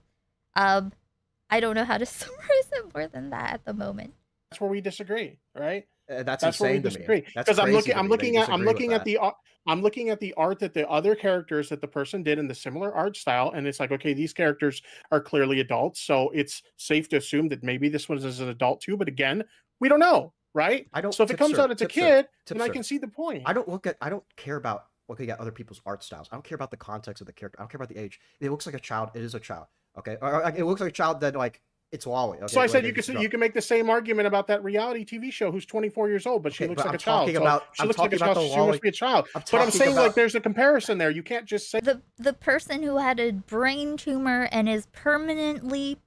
I don't know how to summarize it more than that at the moment.
That's where we disagree, right?
That's
where we
insane to me.
disagree.
That's
Because I'm
crazy
looking
to me that you
I'm looking at
disagree with
I'm looking at the art that the other characters that the person did in the similar art style, and it's like, okay, these characters are clearly adults, so it's safe to assume that maybe this one is an adult too. But again, we don't know, right?
I don't.
So if it comes
Tipster,
out as a
Tipster,
kid, then I
Tipster.
can see the point.
I don't care about looking at other people's art styles. I don't care about the context of the character. I don't care about the age. It looks like a child. It is a child. Okay, or it looks like a child that like it's Wally. Okay?
So I said
like,
you can make the same argument about that reality TV show who's 24 years old, but she looks like a child. She looks like a child. She must be a child. But I'm saying like there's a comparison there. You can't just say
the person who had a brain tumor and is permanently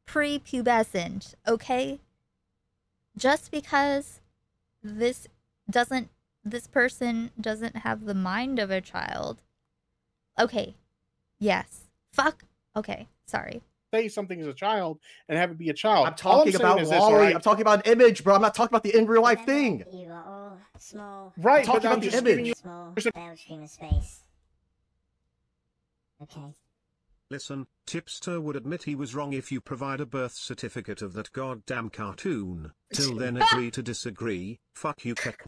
prepubescent. Okay, just because this person doesn't have the mind of a child. Okay, yes. Fuck. Okay, sorry.
Say something as a child and have it be a child.
I'm talking about Wally. I'm talking about an image, bro. I'm not talking about the in real life thing.
You are all small.
Right,
I'm talking about the image.
Small downstream of space. Okay.
Listen, Tipster would admit he was wrong if you provide a birth certificate of that goddamn cartoon. Till then, agree to disagree. Fuck you, Keck.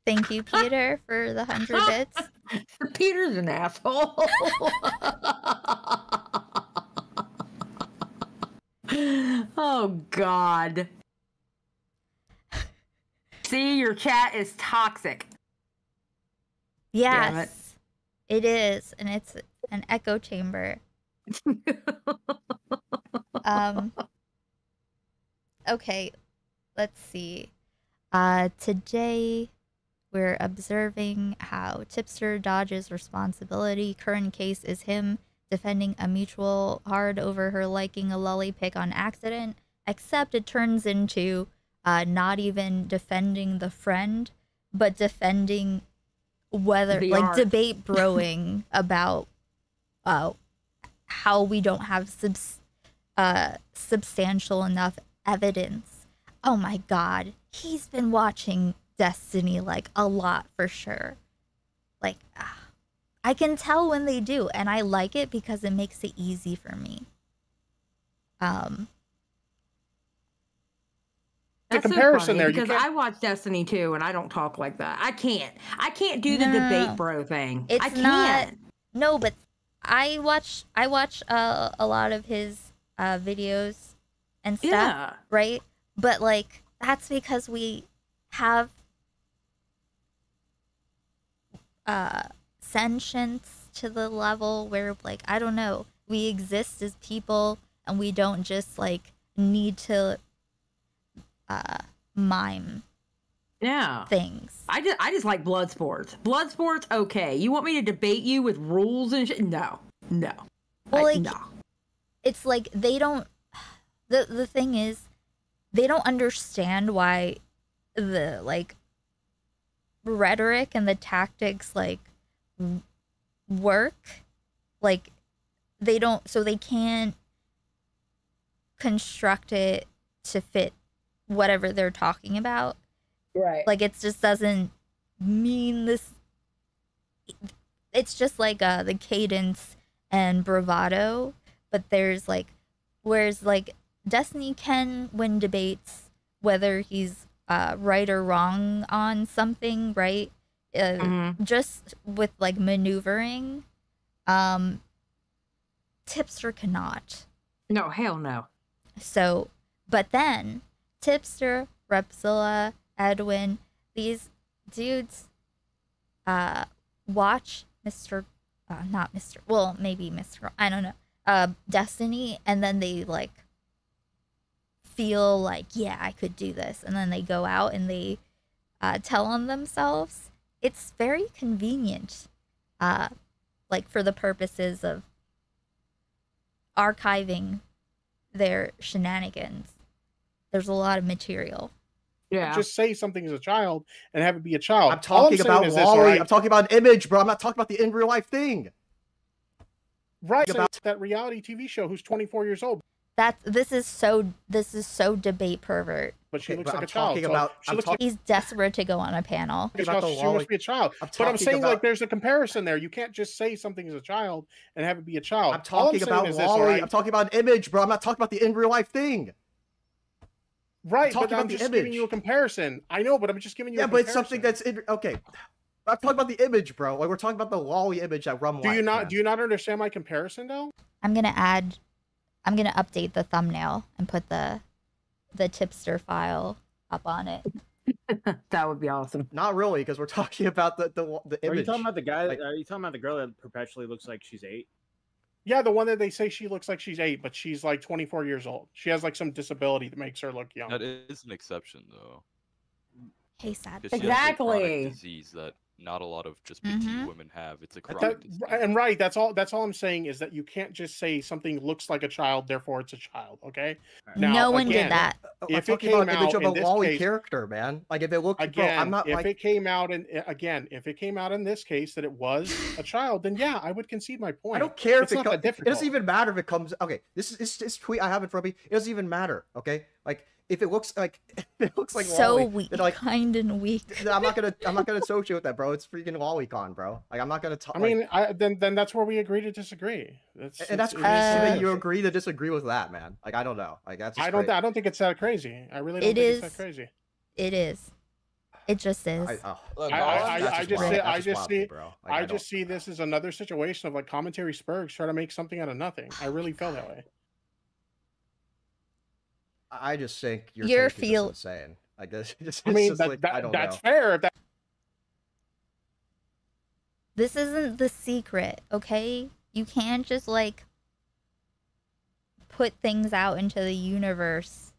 Thank you, Peter, for the 100 bits.
Peter's an asshole. Oh, God. See, your chat is toxic.
Yes, it is, and it's an echo chamber. Okay, let's see. Today we're observing how Tipster dodges responsibility. Current case is him defending a mutual hard over her liking a lolly pic on accident, except it turns into not even defending the friend, but defending whether,
The
like,
art.
debate broing about how we don't have substantial enough evidence. Oh my God, he's been watching Destiny like a lot for sure. Like, I can tell when they do, and I like it because it makes it easy for me.
That's
comparison
so funny
there, you
because
can't-
I watch Destiny too, and I don't talk like that. I can't do the debate bro thing.
It's
I can't.
not. No, but I watch a lot of his videos and stuff,
Yeah.
right? But like that's because we have sentience to the level where, like, I don't know, we exist as people and we don't just like need to mime things.
I just like blood sports. Blood sports, okay. You want me to debate you with rules and shit? No.
Well, like, it's like they don't. The thing is, they don't understand why the like rhetoric and the tactics like work. Like they don't, so they can't construct it to fit whatever they're talking about.
Right.
Like it just doesn't mean this. It's just like the cadence and bravado, but there's like, whereas like Destiny can win debates whether he's right or wrong on something, right? Just with like maneuvering. Tipster cannot.
No, hell no.
So, but then Tipster, Repzilla, Edwin, these dudes watch not Mr. Well, maybe Mr. I don't know. Destiny, and then they like feel like, yeah, I could do this, and then they go out and they tell on themselves. It's very convenient, like for the purposes of archiving their shenanigans. There's a lot of material.
Yeah.
Just say something as a child and have it be a child.
I'm talking about Wally. I'm talking about an image, bro. I'm not talking about the in real life thing.
Right. About that reality TV show who's 24 years old.
This is so debate pervert.
But she looks like
I'm
a child.
talking about-
She looks like
He's desperate to go on a panel.
she must be a child. But I'm saying like there's a comparison there. You can't just say something as a child and have it be a child.
I'm talking about Wally. I'm talking about an image, bro. I'm not talking about the in real life thing.
Right,
talking
but I'm
about the
just
image.
giving you a comparison. I know, but I'm just giving you a
Yeah, but it's
comparison.
something that's okay. I'm talking about the image, bro. Like we're talking about the Wally image that Rum.
Do you not understand my comparison though?
I'm gonna update the thumbnail and put the tipster file up on it.
That would be awesome.
Not really, because we're talking about the image.
Are you talking about the guy?
Like-
Are you talking about the girl that perpetually looks like she's 8?
Yeah, the one that they say she looks like she's 8, but she's like 24 years old. She has like some disability that makes her look young.
That is an exception, though.
Hey, sad.
'Cause she has a chronic
Exactly.
disease that not a lot of just petite
Mhm.
women have. It's a chronic disease.
And right, that's all I'm saying is that you can't just say something looks like a child, therefore it's a child, okay?
No one did that.
I'm
If it
talking
came
about an image
out
of a
in this
lolly
case,
character, man. Like if it looked, bro,
again,
I'm not
if
like.
it came out if it came out in this case that it was a child, then yeah, I would concede my point.
I don't care
It's
if
not that
it
difficult.
doesn't even matter if it comes. Okay, this tweet I have in front of me. It doesn't even matter. Okay, like if it looks like
So
lolly,
weak,
then, like
kind and weak.
I'm not gonna associate with that, bro. It's freaking LollyCon, bro. Like I'm not gonna talk.
I mean, then that's where we agree to disagree.
and that's
it's-
crazy that you agree to disagree with that, man. Like I don't know. Like that's. Just
I don't
crazy.
think it's that crazy. I really don't
It
think
is.
it's that crazy.
It is. It just is.
Look,
I
I
just see this as another situation of like commentary spurgs trying to make something out of nothing. I really feel that way.
I just think
Your
take is just
feel-
insane. Like this. It's
I mean,
just like, I don't
that's
know.
fair. If that
This isn't the secret, okay? You can't just like put things out into the universe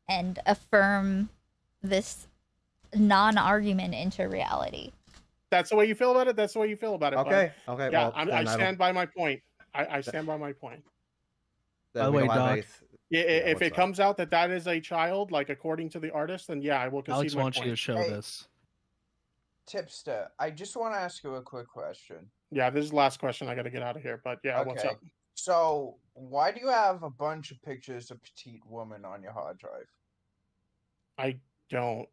and affirm this non-argument into reality.
that's the way you feel about it, that's the way you feel about it. bud.
Okay. Okay.
Yeah,
Well,
I
then
stand by my point. I stand by my point.
then
By the
we
way,
don't have
Doc.
faith.
Yeah, if
what's
it
up?
comes out that that is a child, like according to the artist, then yeah, I will concede
Alex
my
wants you to
point.
show
Hey.
this.
Tipster, I just want to ask you a quick question.
Yeah, this is the last question. I got to get out of here. But yeah, what's
Okay.
up?
So, why do you have a bunch of pictures of petite women on your hard drive?
I don't.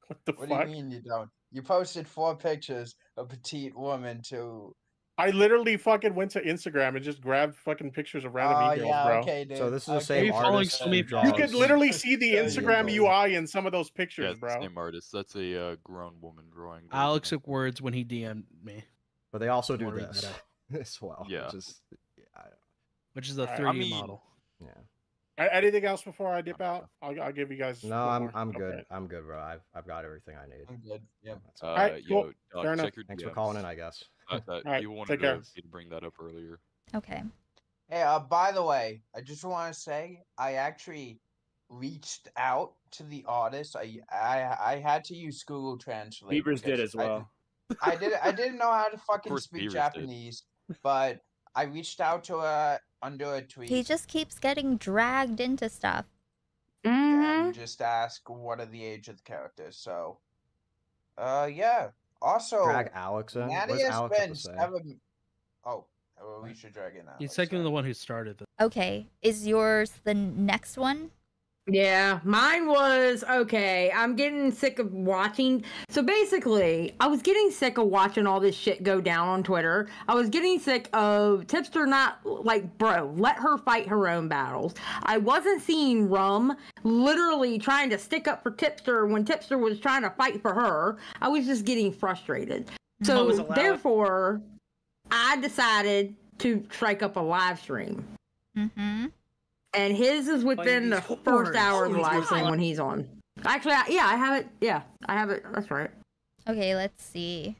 What the
What
fuck?
do you mean you don't? You posted 4 pictures of petite women to.
I literally fucking went to Instagram and just grabbed fucking pictures of random
Oh,
e-girls,
yeah,
bro.
okay, dude.
So this is the
Okay,
same
you following
artist.
so many
who draws-
You could literally see the
There you
Instagram
go.
UI in some of those
Yeah,
pictures,
it's the
bro.
same artist. That's a grown woman drawing. those
Alex
women.
took words when he DM'd me,
But they also do
Wanna read
this
that
as well.
Yeah.
Which is,
which is a
Alright,
3D
I mean-
model.
yeah.
Anything else before I dip out? I'll give you guys.
No,
one
I'm
more.
good.
Okay.
I'm good, bro. I've got everything I need.
I'm good. Yeah.
Alright, cool.
Yo,
Fair
Doc,
enough.
check your
Thanks for
DMs.
calling in, I guess.
Alright,
You
take
wanted
care.
me to bring that up earlier.
Okay.
Hey, by the way, I just want to say I actually reached out to the artist. I had to use Google Translate.
Beavers did
because
as well.
I didn't know how to fucking
course
speak
Beavers did.
Japanese, but I reached out to her under a tweet.
He just keeps getting dragged into stuff.
And just ask what are the age of the characters. So, yeah. Also,
Drag Alex in. What does
Nadia
Alex have to
spent
say?
7. Oh, well, we should drag in Alex.
He's technically the one who started this.
Okay, is yours the next one?
Yeah, mine was okay. I'm getting sick of watching. So basically, I was getting sick of watching all this shit go down on Twitter. I was getting sick of Tipster not like, bro, let her fight her own battles. I wasn't seeing Rum literally trying to stick up for Tipster when Tipster was trying to fight for her. I was just getting frustrated. So
was allowed.
therefore, I decided to strike up a live stream.
Mm-hmm.
And his is within the first hour of the live stream when he's on. Actually, I have it. Yeah, I have it. That's right.
Okay, let's see.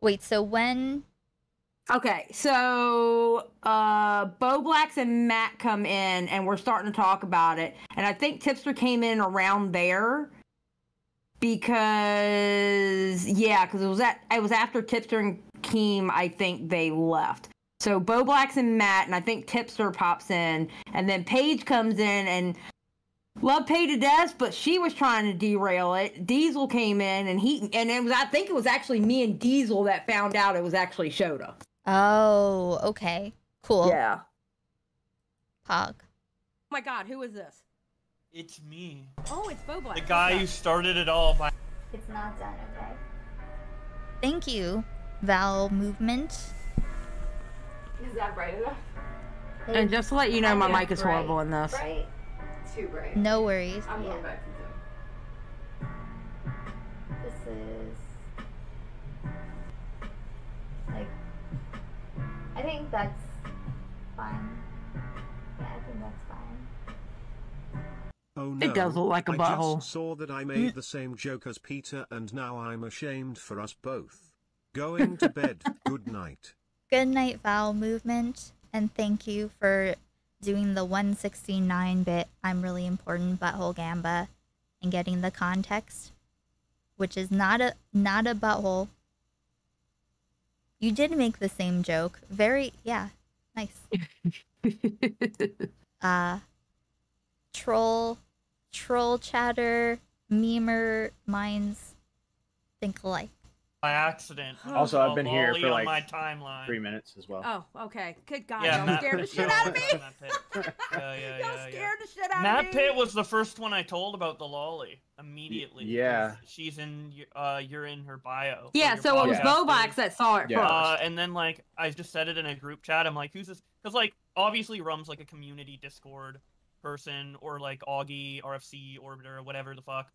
Wait, so when?
Okay, so Bo Blacks and Matt come in, and we're starting to talk about it. And I think Tipster came in around there because it was after Tipster and Keem. I think they left. So Bo Blacks and Matt, and I think Tipster pops in, and then Paige comes in, and love Paige to death, but she was trying to derail it. Diesel came in, and I think it was actually me and Diesel that found out it was actually Shota.
Oh, okay, cool.
Yeah.
Pog.
Oh my God, who is this?
It's me.
Oh, it's Bo Black.
The guy who started it all by.
It's not done, okay? Thank you, Val Movement.
Is that bright enough?
And just to let you know, my mic is horrible in this.
Bright. Too bright.
No worries.
I'm
yeah.
going back to Zoom.
This is like, I think that's fine. Yeah, I think that's fine.
Oh
It does look like a
I
butthole.
just saw that I made the same joke as Peter and now I'm ashamed for us both. Going to bed, good night.
Good night, Vowel Movement, and thank you for doing the 169-bit I'm really important butthole gamba and getting the context, which is not a butthole. You did make the same joke. Very, yeah, nice. Troll chatter, memer minds think alike.
By accident.
Also, I've been here
Lolly
for
on
like
my timeline.
3 minutes as well.
Oh, okay. Good God,
Yeah,
y'all
Matt
scared the
Pitt,
shit
yeah,
out of me.
Matt Pitt. Yeah,
Scared the shit out of
Matt
me.
Pitt was the first one I told about the lolly immediately.
yeah.
because she's in. You're in her bio.
Yeah,
your
so it was
podcast
Bobax
is.
that saw it first.
And then like I just said it in a group chat. I'm like, who's this? Because like obviously Rum's like a community Discord person, or like Augie, RFC, Orbiter, or whatever the fuck.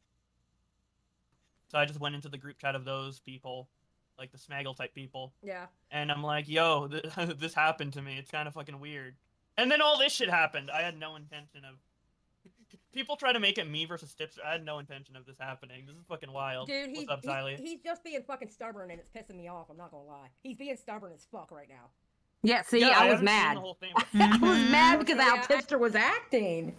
So I just went into the group chat of those people, like the Smaggle type people.
Yeah.
And I'm like, yo, this happened to me. It's kind of fucking weird. And then all this shit happened. I had no intention of. People try to make it me versus Tipster. I had no intention of this happening. This is fucking wild.
Dude,
What's up, Tylee?
he's just being fucking stubborn and it's pissing me off. I'm not gonna lie. He's being stubborn as fuck right now.
Yeah, see,
Yeah,
I was
haven't seen
mad.
the whole thing,
I was mad because how
Yeah,
Tipster was acting.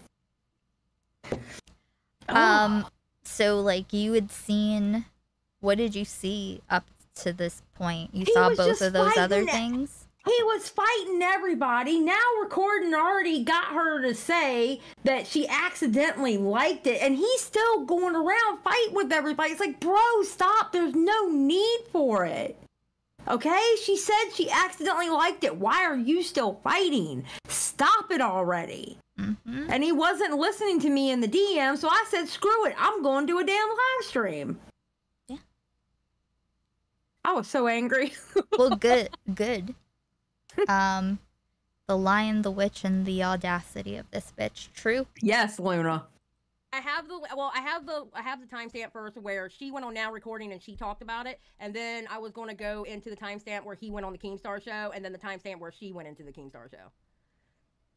So like you had seen, what did you see up to this point? You
He
saw
was
both
just
of those other
fighting
things?
He was fighting everybody. Now Recording already got her to say that she accidentally liked it, and he's still going around fighting with everybody. It's like, bro, stop. There's no need for it. Okay? She said she accidentally liked it. Why are you still fighting? Stop it already.
Mm-hmm.
And he wasn't listening to me in the DM, so I said, screw it. I'm going to a damn live stream.
Yeah.
I was so angry.
Well, good. The Lion, the Witch, and the audacity of this bitch. True?
Yes, Luna.
I have the timestamp first where she went on Now Recording and she talked about it, and then I was going to go into the timestamp where he went on the Keemstar show, and then the timestamp where she went into the Keemstar show.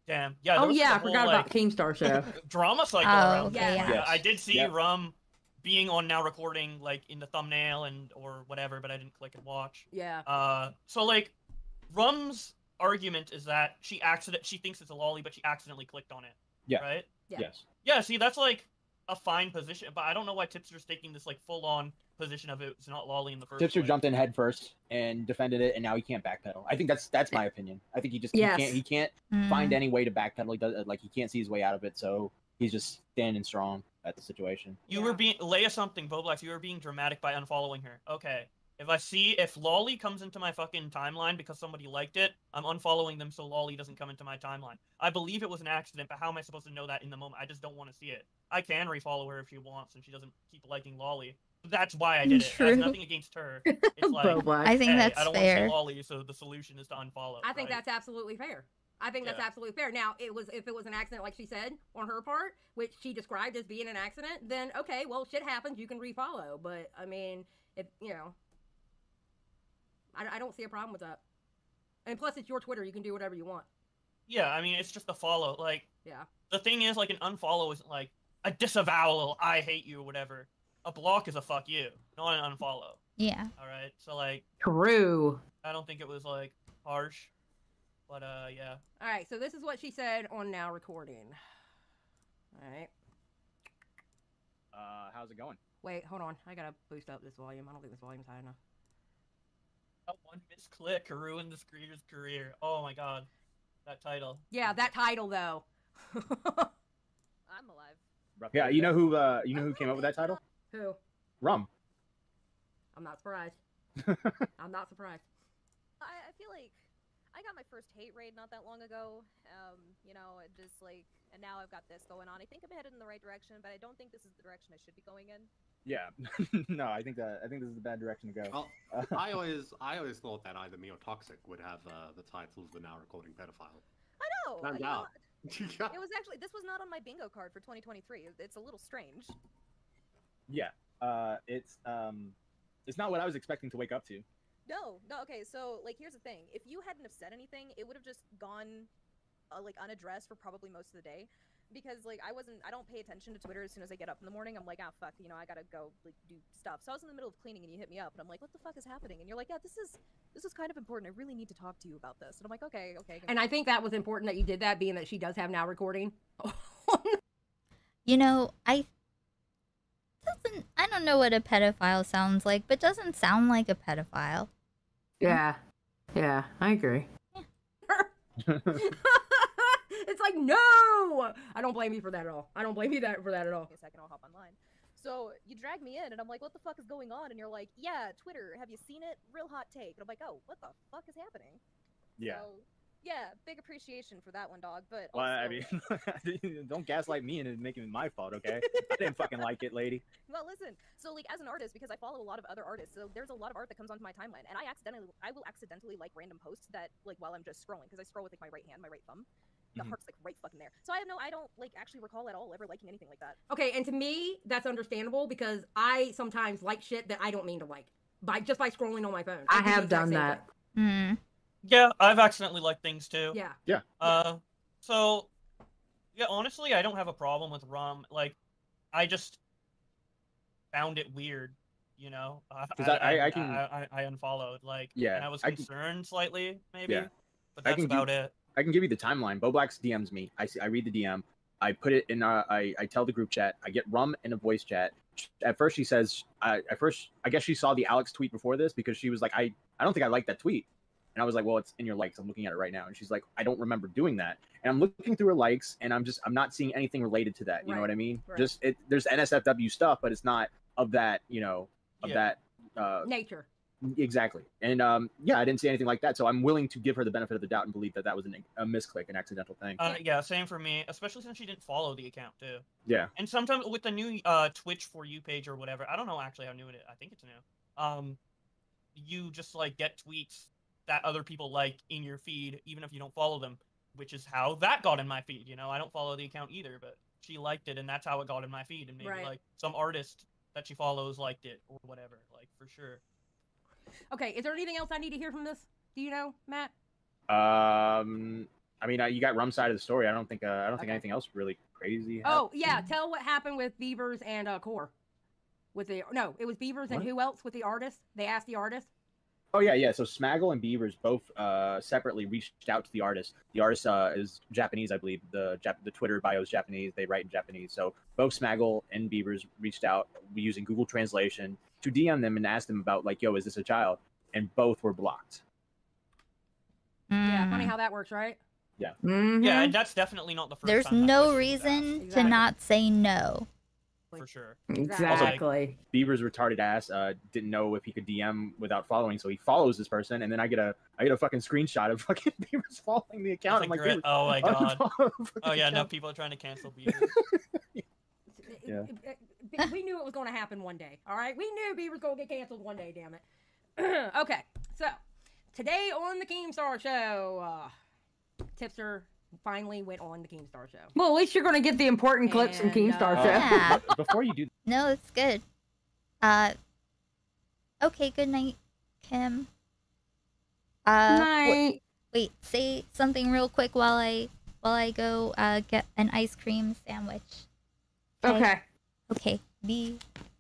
Damn. Yeah.
Oh
there was
yeah, I
a whole,
forgot about
like,
Keemstar show.
drama cycle
Oh,
around
okay,
that.
yeah.
Yes. I did see
Yep.
Rum being on Now Recording, like in the thumbnail and or whatever, but I didn't click and watch.
Yeah.
So like, Rum's argument is that she thinks it's a lolly, but she accidentally clicked on it.
Yeah.
Right.
Yeah.
Yes.
Yeah. See, that's like a fine position, but I don't know why Tipster's taking this like full on position of it's not lolly in the first
Tipster
place.
jumped in head first and defended it, and now he can't backpedal. I think that's my opinion. I think
Yes.
he can't find any way to backpedal. He does like he can't see his way out of it, so he's just standing strong at the situation.
You were being Leia something, Boblax. You were being dramatic by unfollowing her. Okay. If Lolly comes into my fucking timeline because somebody liked it, I'm unfollowing them so Lolly doesn't come into my timeline. I believe it was an accident, but how am I supposed to know that in the moment? I just don't want to see it. I can refollow her if she wants, and she doesn't keep liking Lolly. That's why I did it. It
True.
has nothing against her. It's like,
I think
hey,
that's
I don't
fair.
want to see Lolly, so the solution is to unfollow.
I think
right?
that's absolutely fair. I think that's
Yeah.
absolutely fair. Now, if it was an accident, like she said, on her part, which she described as being an accident, then okay, well, shit happens. You can refollow. But I mean, if you know, I don't see a problem with that. And plus, it's your Twitter. You can do whatever you want.
Yeah, I mean, it's just a follow. Like,
Yeah.
the thing is, like, an unfollow isn't like a disavowal, I hate you, or whatever. A block is a fuck you, not an unfollow.
Yeah.
All right, so like,
True.
I don't think it was like harsh, but yeah.
All right. So this is what she said on Now Recording. All right.
How's it going?
Wait, hold on. I gotta boost up this volume. I don't think this volume's high enough.
That one misclick ruined this creator's career. Oh my god, that title.
Yeah, that title though.
I'm alive.
Yeah, you know who came up with that title?
Who?
Rum.
I'm not surprised. I'm not surprised.
I feel like I got my first hate raid not that long ago. You know, it just like, and now I've got this going on. I think I'm headed in the right direction, but I don't think this is the direction I should be going in.
Yeah. No, I think this is the bad direction to go.
Well, I always thought that either me or Toxic would have the title of the Now Recording Pedophile.
I know.
Turns
you know,
out.
it was actually this was not on my bingo card for 2023. It's a little strange.
Yeah. It's not what I was expecting to wake up to.
No. Okay, so like here's the thing: if you hadn't have said anything, it would have just gone like unaddressed for probably most of the day. because like I don't pay attention to Twitter as soon as I get up in the morning. I'm like, ah, fuck, you know, I gotta go like do stuff. So I was in the middle of cleaning and you hit me up and I'm like, what the fuck is happening? And you're like, yeah, this is kind of important. I really need to talk to you about this. And I'm like, okay.
And I think that was important that you did that, being that she does have now recording.
You know, I don't know what a pedophile sounds like, but doesn't sound like a pedophile.
Yeah, I agree.
It's like, no! I don't blame you for that at all. I don't blame you for that at all.
A second, I'll hop online. So you drag me in, and I'm like, what the fuck is going on? And you're like, yeah, Twitter, have you seen it? Real hot take. And I'm like, oh, what the fuck is happening?
Yeah.
So, yeah, big appreciation for that one, dog. But
Well,
also,
I mean, don't gaslight me into making it my fault, okay? I didn't fucking like it, lady.
well, listen. So, like, as an artist, because I follow a lot of other artists, so there's a lot of art that comes onto my timeline, and I will accidentally like random posts that, like, while I'm just scrolling, because I scroll with like my right hand, my right thumb. The heart's like right fucking there. So I don't like actually recall at all ever liking anything like that.
Okay, and to me, that's understandable because I sometimes like shit that I don't mean to like by scrolling on my phone.
I have done that.
Yeah, I've accidentally liked things too.
Yeah.
So, yeah, honestly, I don't have a problem with Rum. Like, I just found it weird, you know. I unfollowed, like,
Yeah,
and I was
I can-
concerned slightly, maybe.
Yeah.
But that's about it.
I can give you the timeline. Boblax DMs me. I read the DM. I put it in. I tell the group chat. I get Rum in a voice chat. At first, she says. I guess she saw the Alex tweet before this because she was like, I don't think I liked that tweet. And I was like, well, it's in your likes. I'm looking at it right now. And she's like, I don't remember doing that. And I'm looking through her likes, and I'm not seeing anything related to that. You know what I mean?
Right.
Just there's NSFW stuff, but it's not of that. You know, of that
nature.
Exactly. And yeah, I didn't see anything like that, so I'm willing to give her the benefit of the doubt and believe that that was a misclick, an accidental thing.
Yeah, same for me, especially since she didn't follow the account too.
Yeah.
And sometimes with the new Twitch For You page or whatever, I don't know actually how new it is. I think it's new. You just like get tweets that other people like in your feed, even if you don't follow them, which is how that got in my feed. You know, I don't follow the account either, but she liked it, and that's how it got in my feed. And maybe like some artist that she follows liked it or whatever, like for sure.
Okay, is there anything else I need to hear from this? Do you know, Matt?
I mean, you got Rum's side of the story. I don't think anything else really crazy.
Oh yeah, tell what happened with Beavers and Core. It was Beavers and who else with the artist? They asked the artist.
Oh yeah. So Smaggle and Beavers both separately reached out to the artist. The artist is Japanese, I believe. The Twitter bio is Japanese. They write in Japanese. So both Smaggle and Beavers reached out using Google Translation to DM them and ask them about like, yo, is this a child? And both were blocked.
Yeah, funny how that works, right?
Yeah.
Yeah, and that's definitely not the first
There's
time.
no reason to not say no.
For sure.
Exactly.
Also, Beaver's retarded ass didn't know if he could DM without following, so he follows this person, and then I get a fucking screenshot of fucking Beaver's following the account. I'm like, Beaver,
oh my god. Oh yeah, no,
account.
people are trying to cancel Beaver.
Yeah.
We knew it was going to happen one day. All right, we knew Beaver's going to get canceled one day. Damn it. Okay, so today on the Keemstar Show, Tipster finally went on the Keemstar Show.
Well, at least you're going to get the important clips from Keemstar Show.
Yeah.
Before you do,
No, it's good. Okay, good night, Kim.
Night.
Wait, say something real quick while I go get an ice cream sandwich.
Okay.
Okay.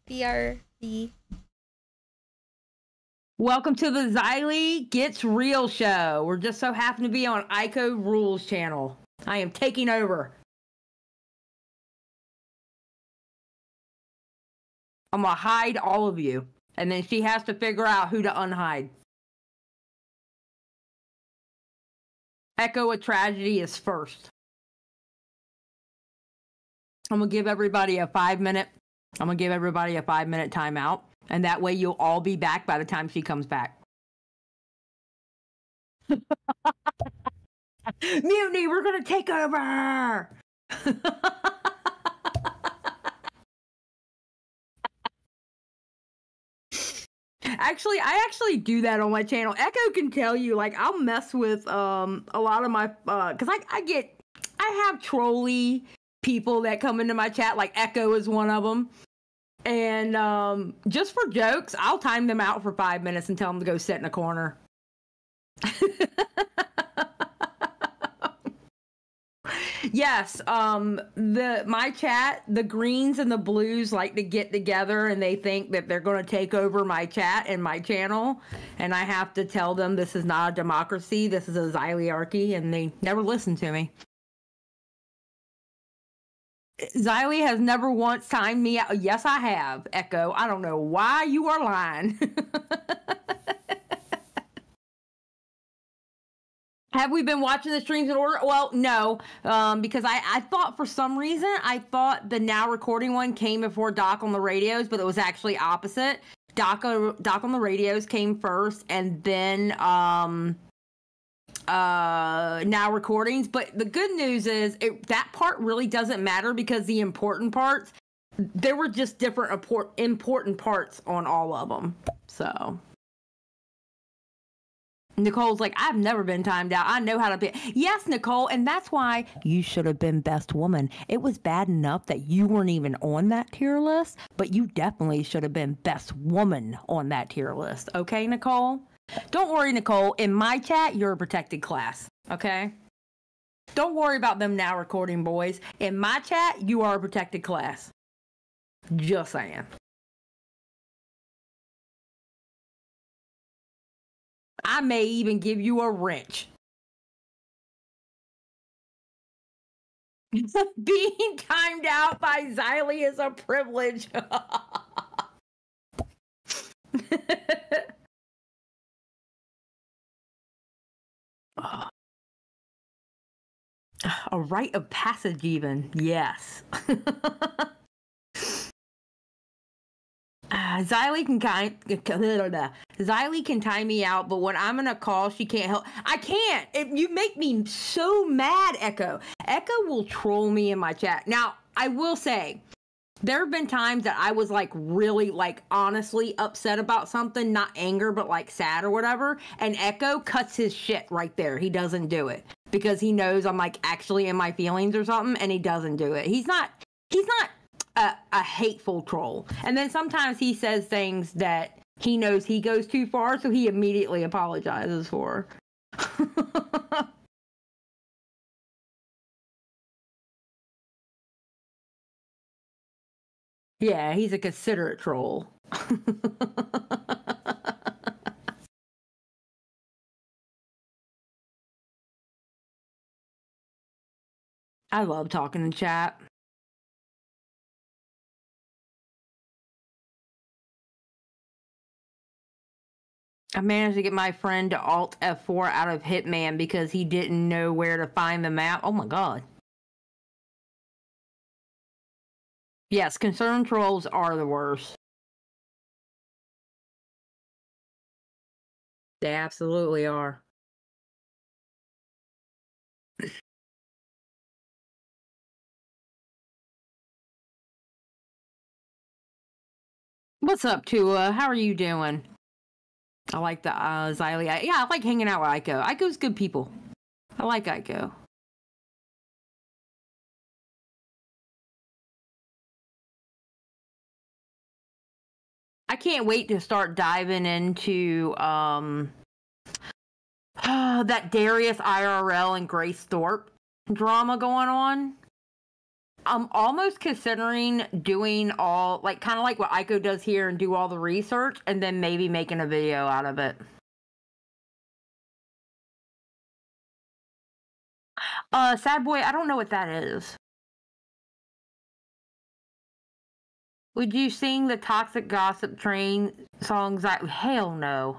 BRB.
Welcome to the Xylee Gets Real show. We're just so happen to be on Ico Rules channel. I am taking over. I'm gonna hide all of you, and then she has to figure out who to unhide. Echo a Tragedy is first. I'm gonna give everybody a 5-minute. I'm gonna give everybody a 5-minute timeout, and that way you'll all be back by the time she comes back. Mutiny, we're gonna take over. Actually, I actually do that on my channel. Echo can tell you, like, I'll mess with a lot of my because I have trolly people that come into my chat, like Echo is one of them. And just for jokes, I'll time them out for 5 minutes and tell them to go sit in a corner. Yes, my chat, the greens and the blues like to get together and they think that they're going to take over my chat and my channel, and I have to tell them this is not a democracy, this is a xyliarchy, and they never listen to me. Xylee has never once timed me out. Yes, I have, Echo. I don't know why you are lying. Have we been watching the streams in order? Well, no, because I thought for some reason, I thought the now recording one came before Doc on the radios, but it was actually opposite. Doc on the radios came first, and then now recordings. But the good news is that part really doesn't matter because the important parts, there were just different important parts on all of them. So Nicole's like, I've never been timed out. I know how to be. Yes, Nicole, and that's why you should have been best woman. It was bad enough that you weren't even on that tier list, but you definitely should have been best woman on that tier list. Okay, Nicole? Don't worry, Nicole. In my chat, you're a protected class. Okay? Don't worry about them now recording boys. In my chat, you are a protected class. Just saying. I may even give you a wrench. Being timed out by Xylee is a privilege. A rite of passage, even. Yes. Xylee can time me out, but when I'm in a call, she can't help. I can't. You make me so mad, Echo. Echo will troll me in my chat. Now, I will say, there have been times that I was like really like honestly upset about something, not anger, but like sad or whatever. And Echo cuts his shit right there. He doesn't do it because he knows I'm like actually in my feelings or something, and he doesn't do it. He's not a hateful troll. And then sometimes he says things that he knows he goes too far, so he immediately apologizes for. Yeah, he's a considerate troll. I love talking in chat. I managed to get my friend to Alt F4 out of Hitman because he didn't know where to find the map. Oh my god. Yes, concerned trolls are the worst. They absolutely are. What's up, Tua? How are you doing? I like the Xylee. Yeah, I like hanging out with Aiko. Aiko's good people. I like Aiko. I can't wait to start diving into that Darius IRL and Grace Thorpe drama going on. I'm almost considering doing all, like, kind of like what Aiko does here and do all the research and then maybe making a video out of it. Sad Boy, I don't know what that is. Would you sing the Toxic Gossip Train songs? Hell no.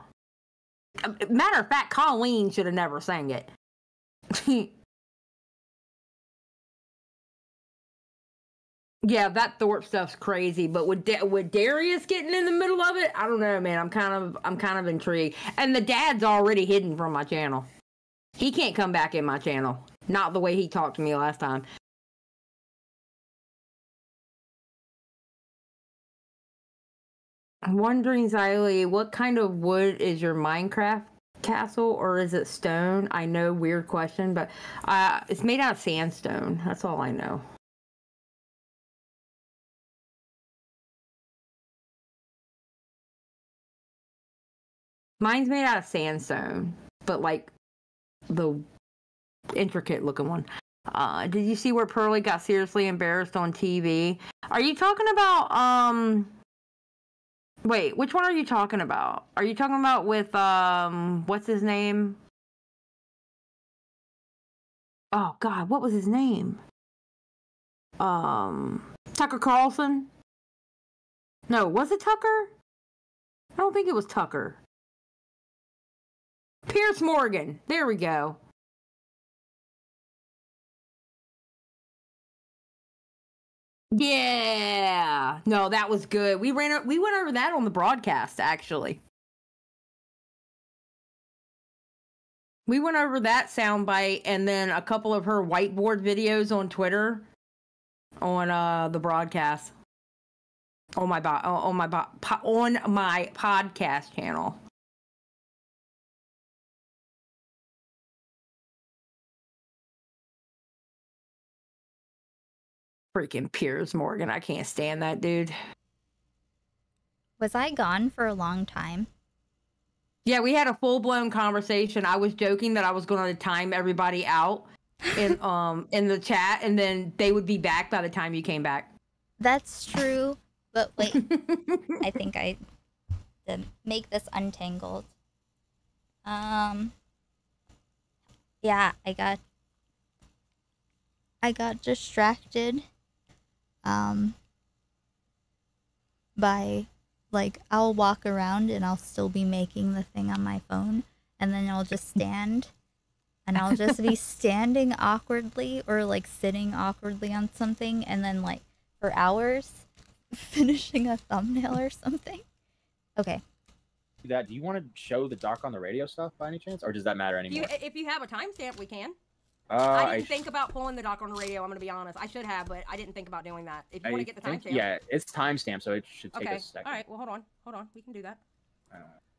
Matter of fact, Colleen should have never sang it. Yeah, that Thorpe stuff's crazy, but with Darius getting in the middle of it, I don't know, man. I'm kind of intrigued. And the dad's already hidden from my channel. He can't come back in my channel. Not the way he talked to me last time. I'm wondering, Xylee, what kind of wood is your Minecraft castle, or is it stone? I know, weird question, but it's made out of sandstone. That's all I know. Mine's made out of sandstone, but like the intricate looking one. Did you see where Pearly got seriously embarrassed on TV? Are you talking about wait, which one are you talking about? Are you talking about with what's his name? Oh God, what was his name? Tucker Carlson? No, was it Tucker? I don't think it was Tucker. Pierce Morgan. There we go. Yeah. No, that was good. We went over that on the broadcast, actually. We went over that soundbite and then a couple of her whiteboard videos on Twitter on the broadcast. On my podcast channel. Freaking Piers Morgan. I can't stand that dude.
Was I gone for a long time?
Yeah, we had a full-blown conversation. I was joking that I was going to time everybody out in the chat, and then they would be back by the time you came back.
That's true, but wait. I think I did make this untangled. Yeah, I got distracted by, like, I'll walk around and I'll still be making the thing on my phone, and then I'll just stand and I'll just be standing awkwardly or like sitting awkwardly on something, and then like for hours finishing a thumbnail or something. Okay.
Do you want to show the doc on the radio stuff by any chance, or does that matter anymore?
If you have a timestamp, we can.
I
I didn't think about pulling the doc on the radio. I'm going to be honest. I should have, but I didn't think about doing that. If you want to get the timestamp.
Yeah, it's timestamp, so it should take
Okay.
a second.
All right. Well, hold on. We can do that.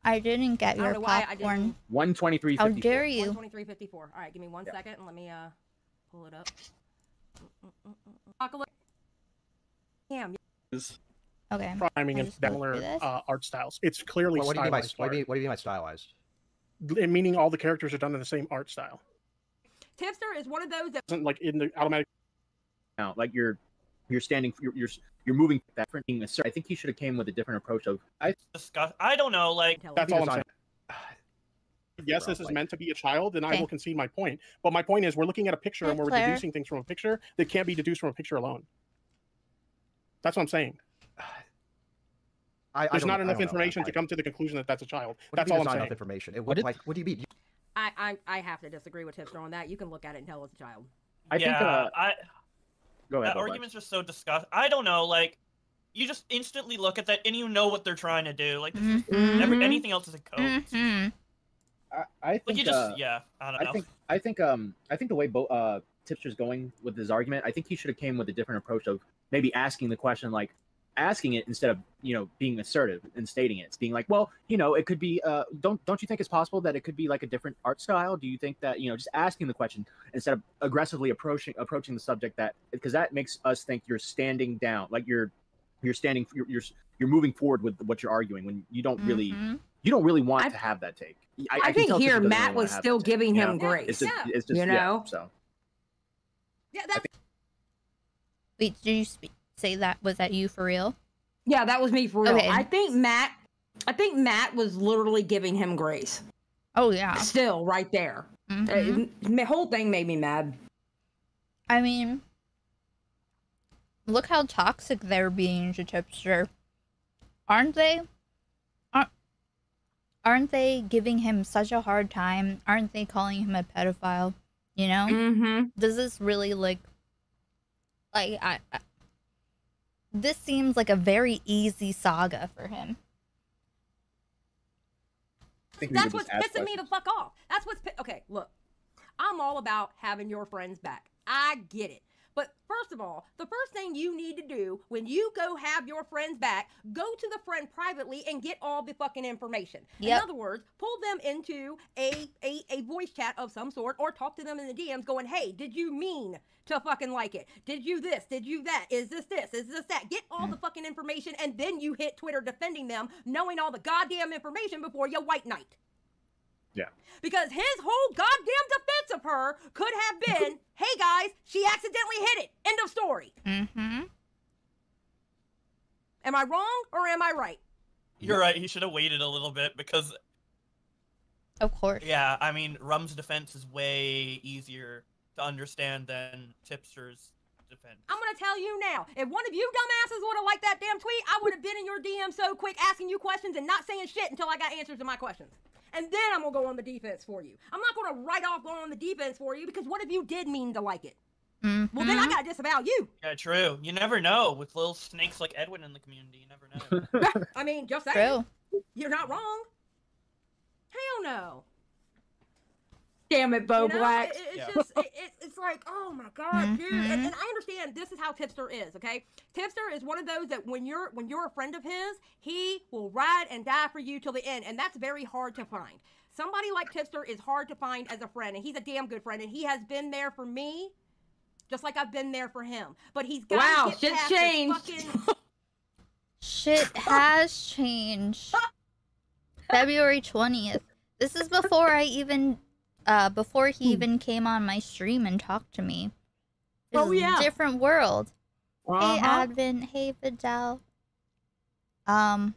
I didn't get
I don't
your
know why I
popcorn.
123.54.
How dare you?
123.54. All right, give me 1 second and let me pull it up. Talk a little. Damn.
Is
Okay.
priming and similar art styles. It's clearly
What do you mean by
stylized
what do
art.
you mean by stylized?
Meaning all the characters are done in the same art style.
Tipster is one of those that
Isn't like in the automatic.
Now, like you're standing, you're moving that printing. I think he should have came with a different approach of.
I don't know, like
That's all I'm saying. Yes, this is meant to be a child, and I will concede my point. But my point is, we're looking at a picture and we're
Claire.
deducing things from a picture that can't be deduced from a picture alone. That's what I'm saying. There's not enough information to come to the conclusion that that's a child. That's all I'm saying.
Enough information. What do you mean?
I have to disagree with Tipster on that. You can look at it and tell it's a child.
I think. Go ahead.
That argument's just so disgusting. I don't know, like you just instantly look at that and you know what they're trying to do. Like this is anything else is a code.
I think.
Like you just I don't know.
I think the way Tipster's going with his argument, I think he should have came with a different approach of maybe asking the question, like asking it instead of being assertive and stating it. It's being like, well, it could be. Don't you think it's possible that it could be like a different art style? Do you think that just asking the question instead of aggressively approaching the subject, that because that makes us think you're standing down, like you're standing, you're moving forward with what you're arguing when you don't really want to have that take.
I think here Matt was still giving him grace.
It's just so.
Yeah, that's.
Wait, did you say that? Was that you for real?
Yeah, that was me for real.
Okay.
I think Matt was literally giving him grace.
Oh yeah.
Still right there. The whole thing made me mad.
I mean, look how toxic they're being to Tipster. Aren't they? Aren't they giving him such a hard time? Aren't they calling him a pedophile? Does this really like this seems like a very easy saga for him.
That's what's pissing me the fuck off. That's what's okay. Look, I'm all about having your friends back. I get it. But first of all, the first thing you need to do when you go have your friends back, go to the friend privately and get all the fucking information.
Yep.
In other words, pull them into a voice chat of some sort or talk to them in the DMs going, hey, did you mean to fucking like it? Did you this? Did you that? Is this this? Is this that? Get all the fucking information and then you hit Twitter defending them, knowing all the goddamn information before you white knight.
Yeah.
Because his whole goddamn defense of her could have been, hey guys, she accidentally hit it. End of story.
Mm-hmm.
Am I wrong or am I right?
You're right. He should have waited a little bit because.
Of course.
Yeah, I mean, Rum's defense is way easier to understand than Tipster's defense.
I'm gonna tell you now, if one of you dumbasses would have liked that damn tweet, I would have been in your DM so quick asking you questions and not saying shit until I got answers to my questions. And then I'm gonna go on the defense for you. I'm not gonna write off going on the defense for you because what if you did mean to like it? Well, then I gotta disavow you.
Yeah, true. You never know. With little snakes like Edwin in the community, you never know.
I mean, just saying. You're not wrong. Hell no.
Damn it, Bo
You know,
Black.
It's like, oh my god, dude. And I understand this is how Tipster is, okay? Tipster is one of those that when you're a friend of his, he will ride and die for you till the end, and that's very hard to find. Somebody like Tipster is hard to find as a friend, and he's a damn good friend, and he has been there for me, just like I've been there for him. But he's got
Wow,
to get
shit's
past this
changed.
fucking...
Shit has changed. February 20th. This is before I even, before he even came on my stream and talked to me. This is a different world. Hey, Advent. Hey, Vidal. Oh,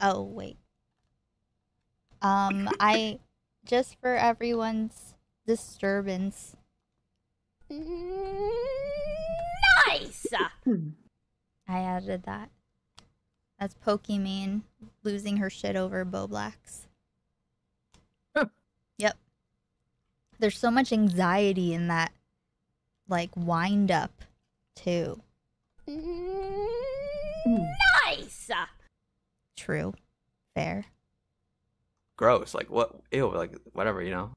wait. Just for everyone's disturbance.
Nice!
I added that. That's Pokimane losing her shit over Boblax. Yep. There's so much anxiety in that, like, wind up, too.
Nice!
True. Fair.
Gross. Like what? Ew. Like whatever. You know.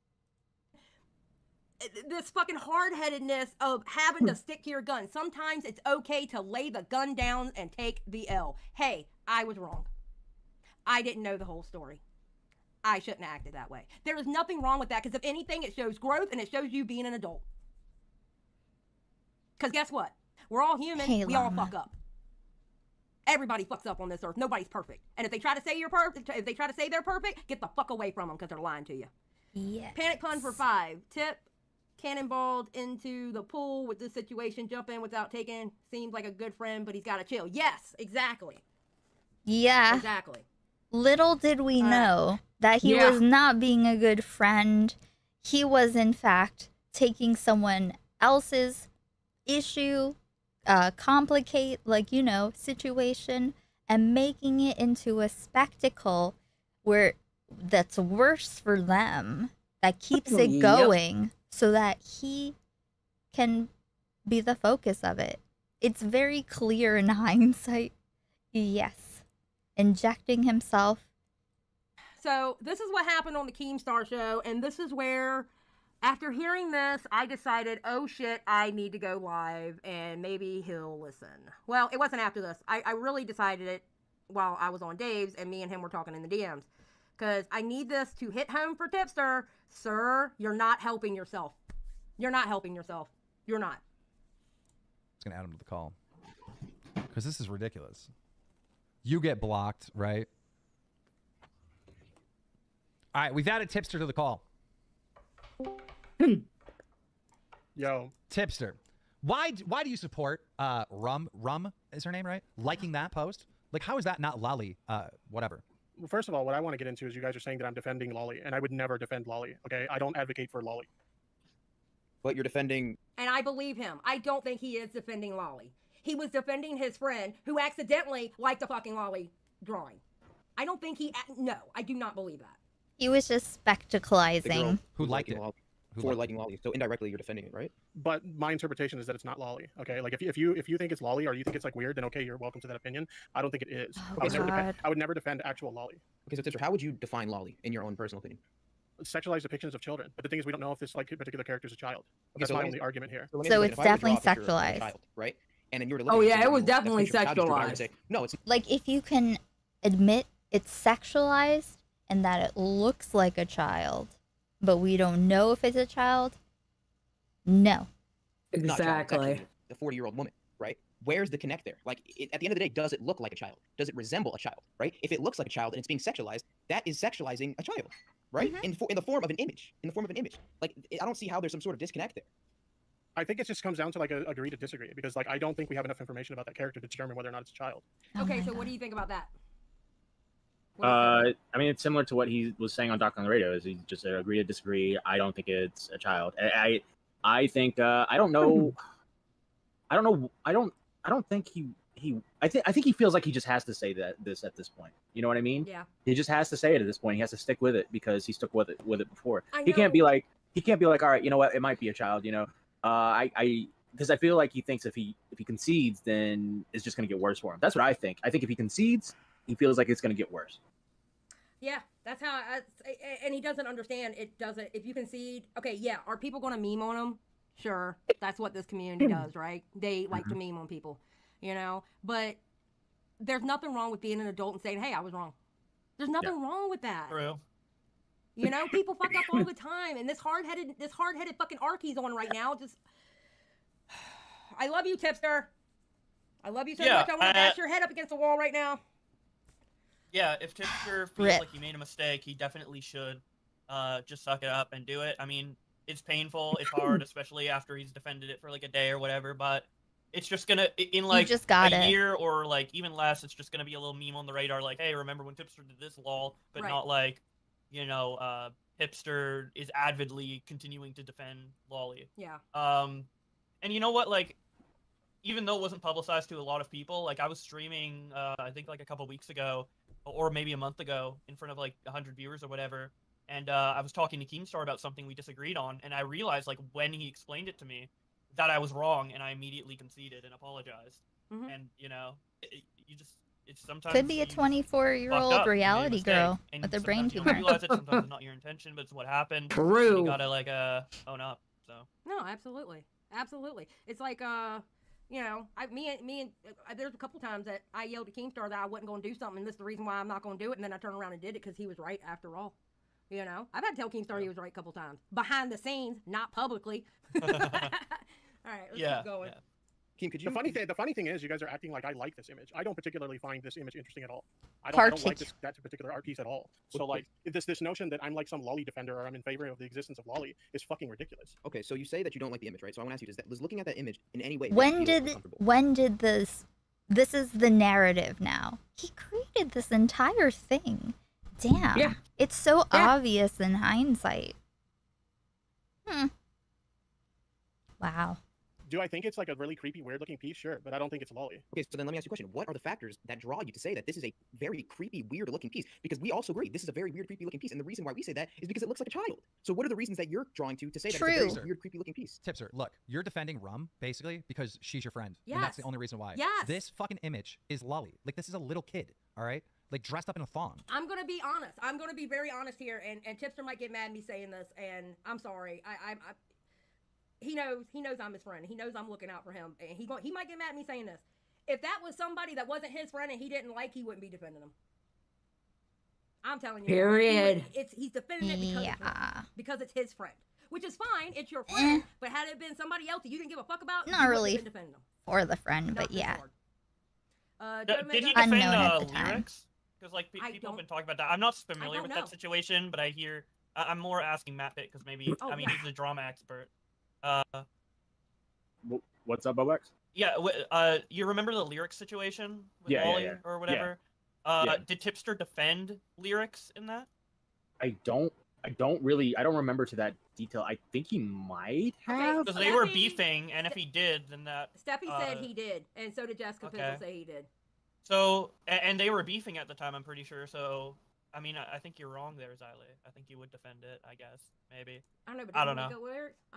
This fucking hard-headedness of having to stick to your gun. Sometimes it's okay to lay the gun down and take the L. Hey, I was wrong. I didn't know the whole story. I shouldn't have acted that way. There is nothing wrong with that, because if anything, it shows growth and it shows you being an adult. Because guess what? We're all human.
Hey,
we all
Llama.
fuck up. Everybody fucks up on this earth. Nobody's perfect. And if they try to say you're perfect, if they try to say they're perfect, get the fuck away from them because they're lying to you.
Yes.
Panic pun for 5. Tip. Cannonballed into the pool with this situation. Jump in without taking. Seems like a good friend, but he's got to chill. Yes, exactly.
Yeah.
Exactly.
Little did we know that he was not being a good friend. He was, in fact, taking someone else's issue, situation, and making it into a spectacle where that's worse for them, that keeps it going so that he can be the focus of it. It's very clear in hindsight. Yes. Injecting himself.
So this is what happened on the Keemstar show, and this is where, after hearing this, I decided, oh shit, I need to go live, and maybe he'll listen. Well, it wasn't after this. I really decided it while I was on Dave's, and me and him were talking in the DMs. Because I need this to hit home for Tipster. Sir, you're not helping yourself. You're not helping yourself. You're not.
It's going to add him to the call. Because this is ridiculous. You get blocked, right? All right, we've added Tipster to the call.
Yo.
Tipster. Why do you support Rum is her name, right? Liking that post? Like, how is that not Lolly? Whatever.
Well, first of all, what I want to get into is you guys are saying that I'm defending Lolly, and I would never defend Lolly, okay? I don't advocate for Lolly.
But you're defending.
And I believe him. I don't think he is defending Lolly. He was defending his friend who accidentally liked the fucking Lolly drawing. I don't think he... No, I do not believe that.
He was just spectacalizing.
Who liked it? For liking Lolly. So indirectly, you're defending it, right?
But my interpretation is that it's not Lolly, okay? Like, if you think it's Lolly or you think it's, like, weird, then okay, you're welcome to that opinion. I don't think it is. I would never defend actual Lolly.
Okay, so Tipster, how would you define Lolly in your own personal opinion?
Sexualized depictions of children. But the thing is, we don't know if this particular character is a child.
Okay,
That's
so
my
let me-
only argument here.
So it's definitely sexualized.
Child, right? And then you were to
Oh,
look at
yeah, it was
that
definitely
picture of a child, you would
sexualized.
say, no, it's
Like, if you can admit it's sexualized and that it looks like a child, but we don't know if it's a child, no.
not a child, it's
Exactly.
actually a 40-year-old woman, right?
where's the connect there? Like, at the end of the day, does it look like a child? Does it resemble a child, right? If it looks like a child and it's being sexualized, that is sexualizing a child, right? In the form of an image, Like, I don't see how there's some sort of disconnect there.
I think it just comes down to like a agree to disagree, because like I don't think we have enough information about that character to determine whether or not it's a child.
Okay, so what do you think about that?
I mean, it's similar to what he was saying on Doc on the Radio. Is he just agree to disagree? I don't think it's a child. I think I don't know. I don't think I think he feels like he just has to say this at this point. You know what I mean?
Yeah.
He just has to say it at this point. He has to stick with it because he stuck with it before.
I
He can't
know.
be like, all right, you know what? It might be a child. You know, because I feel like he thinks if he concedes, then it's just gonna get worse for him. That's what I think. I think if he concedes, he feels like it's gonna get worse.
Yeah, that's how. And he doesn't understand. It doesn't. If you concede, okay, yeah, are people going to meme on him? Sure, that's what this community does, right? They like to meme on people, you know. But there's nothing wrong with being an adult and saying, "Hey, I was wrong." There's nothing wrong with that.
True.
You know, people fuck up all the time, and this hard-headed fucking arc he's on right now. Just, I love you, Tipster. I love you so much. I want to bash your head up against the wall right now.
Yeah, if Tipster feels like he made a mistake, he definitely should just suck it up and do it. I mean, it's painful, it's hard, especially after he's defended it for like a day or whatever, but it's just gonna, in like
just got
a
it.
year or like even less, it's just gonna be a little meme on the radar like, hey, remember when Tipster did this, lol, but not like, you know, Tipster is avidly continuing to defend Lolly.
Yeah.
And you know what, like, even though it wasn't publicized to a lot of people, like I was streaming, I think like a couple weeks ago, or maybe a month ago, in front of like 100 viewers or whatever, and I was talking to Keemstar about something we disagreed on, and I realized like when he explained it to me that I was wrong, and I immediately conceded and apologized. And you know, it's sometimes
Could be a 24-year-old reality girl
and
with a brain
sometimes you don't
tumor.
realize it, sometimes it's not your intention, but it's what happened.
True.
You gotta like own up. So.
No, absolutely. It's like you know, there's a couple times that I yelled at Keemstar that I wasn't going to do something, and this is the reason why I'm not going to do it, and then I turned around and did it because he was right after all. You know, I've had to tell Keemstar he was right a couple times behind the scenes, not publicly. All right, let's keep going.
Keem, could you? The funny thing is, you guys are acting like I like this image. I don't particularly find this image interesting at all. I don't like that particular art piece at all. So like, this notion that I'm like some Lolly defender or I'm in favor of the existence of Lolly is fucking ridiculous.
Okay, so you say that you don't like the image, right? So I want to ask you, does looking at that image in any way?
When did this is the narrative now. He created this entire thing. Damn.
Yeah.
It's so obvious in hindsight. Wow.
Do I think it's like a really creepy, weird-looking piece? Sure, but I don't think it's Lolly.
Okay, so then let me ask you a question. What are the factors that draw you to say that this is a very creepy, weird-looking piece? Because we also agree this is a very weird, creepy-looking piece, and the reason why we say that is because it looks like a child. So what are the reasons that you're drawing to say that it's a very weird, creepy-looking piece?
Tipster, look, you're defending Rum, basically, because she's your friend.
Yes.
And that's the only reason why.
Yes.
This fucking image is Lolly. Like, this is a little kid, all right? Like, dressed up in a thong.
I'm going to be honest. I'm going to be very honest here, and Tipster might get mad at me saying this, and I'm sorry. He knows I'm his friend. He knows I'm looking out for him, and he might get mad at me saying this. If that was somebody that wasn't his friend and he didn't like, he wouldn't be defending him. I'm telling you.
Period.
He's defending it because it's his friend, which is fine. It's your friend, but had it been somebody else that you didn't give a fuck about,
Not really
been defending them.
for the friend, but yeah.
Did he
Unknown
defend
at the time.
lyrics? Because like people have been talking about that. I'm not familiar with that situation, but I hear. I'm more asking Matt Pitt because maybe I mean he's a drama expert.
What's up, Bobex?
Yeah, you remember the lyrics situation with
Yeah,
Wally
yeah.
or whatever?
Yeah.
Did Tipster defend lyrics in that?
I don't remember to that detail. I think he might have.
Because they were beefing, and if he did, then that.
Steffi said he did, and so did Jessica Pizzle say he did.
So, and they were beefing at the time, I'm pretty sure. So, I mean, I think you're wrong there, Xylee. I think you would defend it, I guess. Maybe.
I don't know, but
I don't know.
I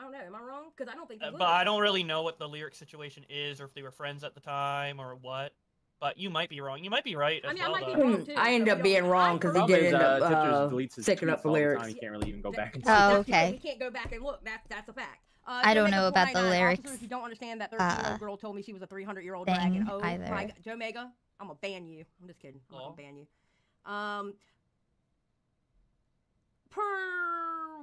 don't know. Am I wrong? Because I don't think he would.
But I don't really know what the lyric situation is, or if they were friends at the time, or what. But you might be wrong. You might be right.
I mean, I
well,
might be
though.
wrong too.
I end up being wrong because he did end up sticking up for lyrics.
He can't really even go back and
Oh, okay.
We can't go back and look. That's a fact.
I don't know about the lyrics.
Officers, you don't understand that 13-year-old girl told me she was a 300-year-old dragon. Oh
either.
my God, Joe Mega, I'm gonna ban you. I'm just kidding. I'm not gonna ban you. Per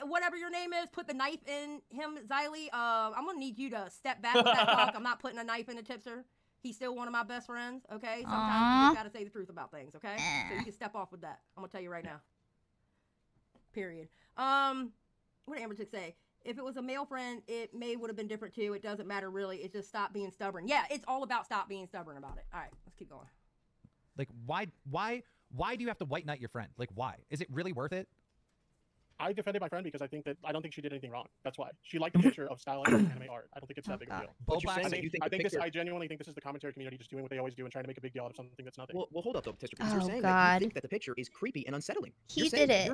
whatever your name is, put the knife in him, Xylee. I'm gonna need you to step back with that talk. I'm not putting a knife in a Tipster. He's still one of my best friends. Okay, sometimes you just gotta say the truth about things. Okay, so you can step off with that. I'm gonna tell you right now. Period. What did Amber Chick say? If it was a male friend, it would have been different too. It doesn't matter really. It's just stop being stubborn. Yeah, it's all about stop being stubborn about it. All right, let's keep going.
Like, why do you have to white knight your friend? Like, why? Is it really worth it?
I defended my friend because I don't think she did anything wrong. That's why she liked the picture of stylized anime art. I don't think it's that big of a deal.
But you're saying that you think
I genuinely think this is the commentary community just doing what they always do and trying to make a big deal out of something that's nothing.
Well, hold up though, Tipster, because you're saying that you think that the picture is creepy and unsettling.
He did it.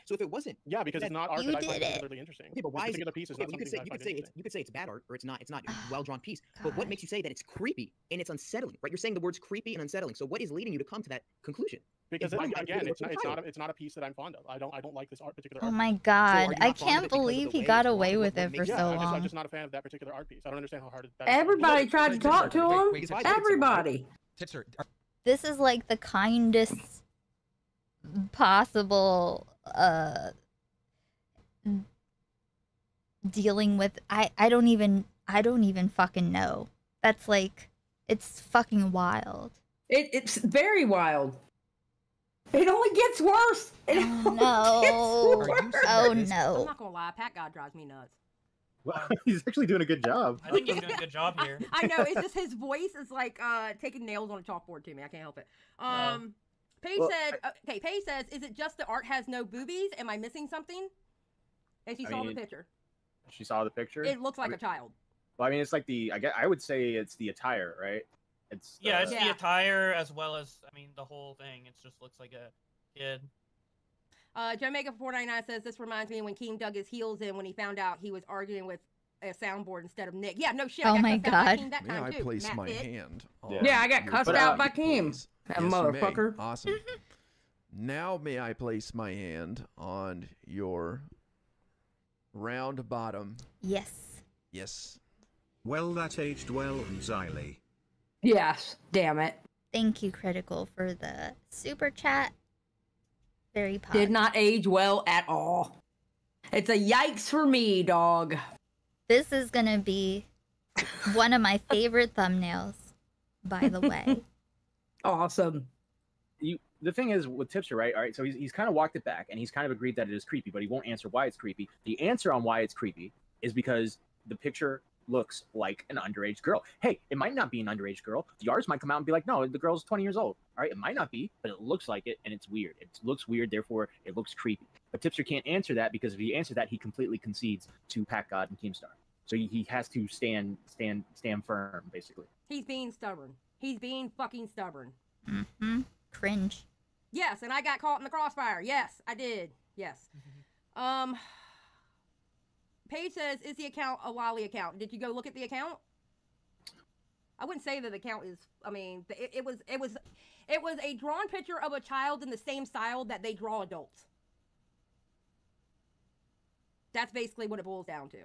So if it wasn't,
because it's not art
you
that I find
did it.
particularly interesting.
Okay, but why is
particular piece is not
you could
something that I find
you could say it's bad art or it's not a well-drawn piece. But what makes you say that it's creepy and it's unsettling? Right? You're saying the words creepy and unsettling. So what is leading you to come to that conclusion?
Because again, it's not a piece that I'm fond of. I don't like this particular
Oh
art
my
piece.
god, I can't believe he got away with it for so
I'm
long.
just not a fan of that particular art piece. I don't understand how hard that is.
Everybody tried to talk to him. Everybody.
Tipster.
This is like the kindest possible dealing with I don't even fucking know. That's like, it's fucking wild.
It's very wild. It only gets worse. It only gets worse.
Oh
I'm
no.
not gonna lie, Pat God drives me nuts.
Well, he's actually doing a good job.
I think he's doing a good job here.
I know, it's just his voice is like taking nails on a chalkboard to me. I can't help it. Paige said, okay, Paige says, is it just the art has no boobies? Am I missing something? And she saw the picture.
She saw the picture?
It looks like a child.
Well, I mean, it's like I would say it's the attire, right? It's
the attire as well as, I mean, the whole thing. It just looks like a kid.
Joe Mega 499 says, this reminds me when Keem dug his heels in when he found out he was arguing with a soundboard instead of Nick. Yeah, no shit.
Oh my god.
May I place my hand?
Yeah, I got cussed out by Keem. That motherfucker.
Awesome. Now may I place my hand on your round bottom?
Yes.
Yes.
Well, that aged well, Xylee.
Yes, damn it.
Thank you, Critical, for the super chat. Very positive.
Did not age well at all. It's a yikes for me, dog.
This is gonna be one of my favorite thumbnails, by the way.
Awesome.
The thing is with Tipster, right? All right, so he's kind of walked it back and he's kind of agreed that it is creepy, but he won't answer why it's creepy. The answer on why it's creepy is because the picture looks like an underage girl. Hey, it might not be an underage girl. The artist might come out and be like, no, the girl's 20 years old. All right, it might not be, but it looks like it, and it's weird. It looks weird, therefore it looks creepy. But Tipster can't answer that because if he answers that, he completely concedes to Pack God and Keemstar. So he has to stand firm, basically.
He's being stubborn. He's being fucking stubborn.
Mm-hmm. Cringe.
Yes, and I got caught in the crossfire. Yes, I did. Yes. Paige says, is the account a Lolly account? Did you go look at the account? I wouldn't say that the account is, I mean, it was a drawn picture of a child in the same style that they draw adults. That's basically what it boils down to.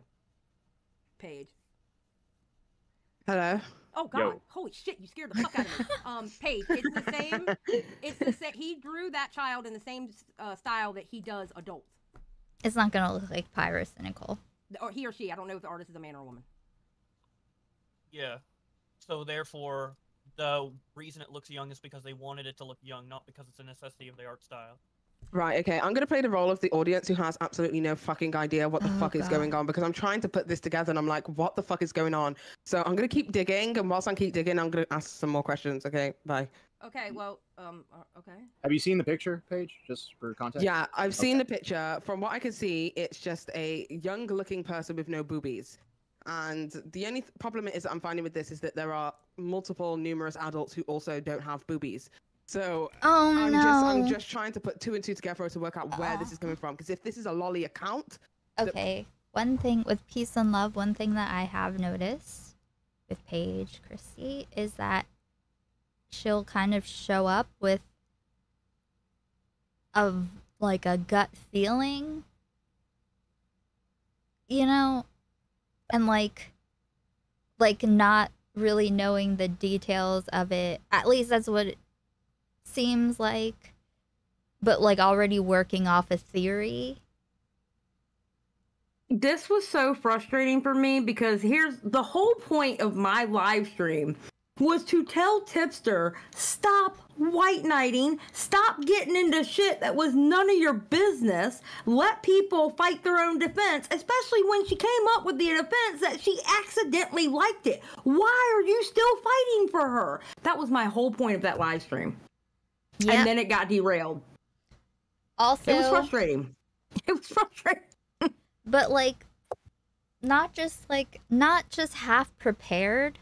Paige.
Hello.
Oh God!
Yo.
Holy shit! You scared the fuck out of me. Paige, it's the same. It's the same. He drew that child in the same style that he does adults.
It's not gonna look like Pyrus and Nicole.
Or he or she. I don't know if the artist is a man or a woman.
Yeah. So therefore, the reason it looks young is because they wanted it to look young, not because it's a necessity of the art style.
Right, okay. I'm going to play the role of the audience who has absolutely no fucking idea what the fuck is going on, because I'm trying to put this together and I'm like, what the fuck is going on? So I'm going to keep digging, and whilst I keep digging, I'm going to ask some more questions, okay? Bye.
Okay, well, okay.
Have you seen the picture, Paige, just for context?
Yeah, I've seen the picture. From what I can see, it's just a young-looking person with no boobies. And the only problem is that I'm finding with this is that there are numerous adults who also don't have boobies. So I'm just trying to put two and two together to work out where this is coming from. Because if this is a lolly account,
okay. One thing with peace and love, one thing that I have noticed with Paige Christie is that she'll kind of show up with a gut feeling, you know, and like not really knowing the details of it. At least that's what it seems like, but like already working off a theory
This was so frustrating for me because here's the whole point of my live stream was to tell Tipster, stop white knighting, stop getting into shit that was none of your business, let people fight their own defense, especially when she came up with the defense that she accidentally liked it. Why are you still fighting for her? That was my whole point of that live stream.
Yep.
And then it got derailed.
Also,
it was frustrating. It was frustrating.
But like, not just half prepared,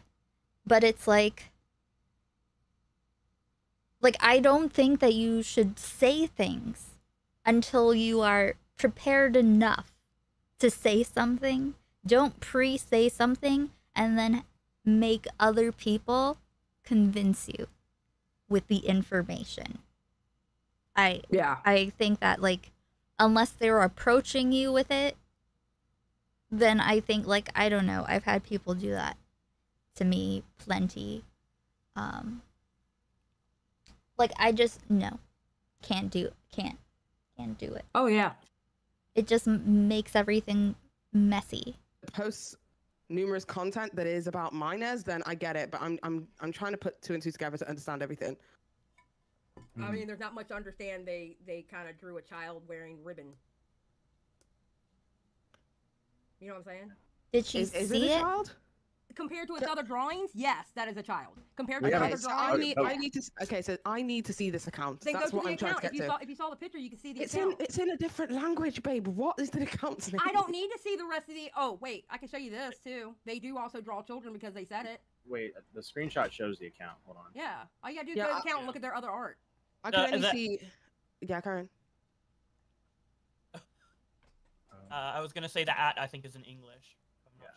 but it's like I don't think that you should say things until you are prepared enough to say something. Don't pre-say something and then make other people convince you with the information. I think that, like, unless they're approaching you with it, then I think, like, I don't know, I've had people do that to me plenty. Like, I just, no, can't do it.
Oh yeah,
it just makes everything messy.
Posts numerous content that is about minors, then I get it, but I'm trying to put two and two together to understand everything.
I mean, there's not much to understand. They kind of drew a child wearing ribbon. You know what I'm saying?
Did she
is
see
it a
it?
child?
Compared to its other drawings, yes, that is a child. Compared to
Okay,
its other
so
drawings,
I need to. Okay, so I need to see this account.
then
That's
go
what
to the
I'm trying to
account.
get to.
If you saw the picture, you can see the
It's
account.
it's in a different language, babe. What is the account's name?
I don't need to see the rest of the. Oh wait, I can show you this too. They do also draw children because they said it.
Wait, the screenshot shows the account. Hold on.
Yeah, all you gotta do is go to the account and look at their other art.
I can only see. Yeah, Karen.
I was gonna say the at I think is in English.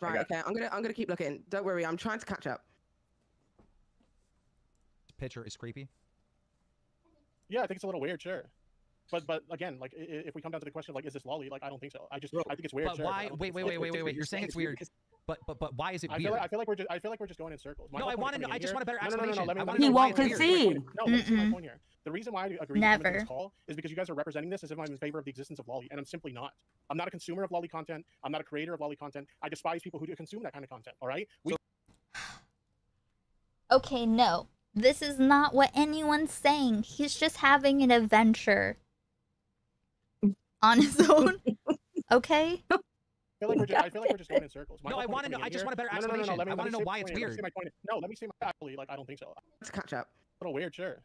Right. Okay. I'm gonna keep looking. Don't worry. I'm trying to catch up.
Picture is creepy.
Yeah, I think it's a little weird, sure. But again, like, if we come down to the question, like, is this lolly? Like, I don't think so. I think it's weird.
But
sure,
why?
but
Wait. You're saying it's weird. But why is it weird?
I feel like we're just going in circles.
No, I want to know. I just want a better
No,
explanation.
let me
He won't
concede.
No, let me see my point here. The reason why I agree to come into this
Never.
call is because you guys are representing this as if I'm in favor of the existence of lolly, and I'm simply not. I'm not a consumer of lolly content. I'm not a creator of lolly content. I despise people who do consume that kind of content. All right.
Okay, no. This is not what anyone's saying. He's just having an adventure on his own. Okay?
I feel like we're just going in circles.
No, I want to know. I just want a better explanation. I want to know why it's weird.
Let me say my actually, like, I don't think so.
Let's catch up.
A little weird, sure.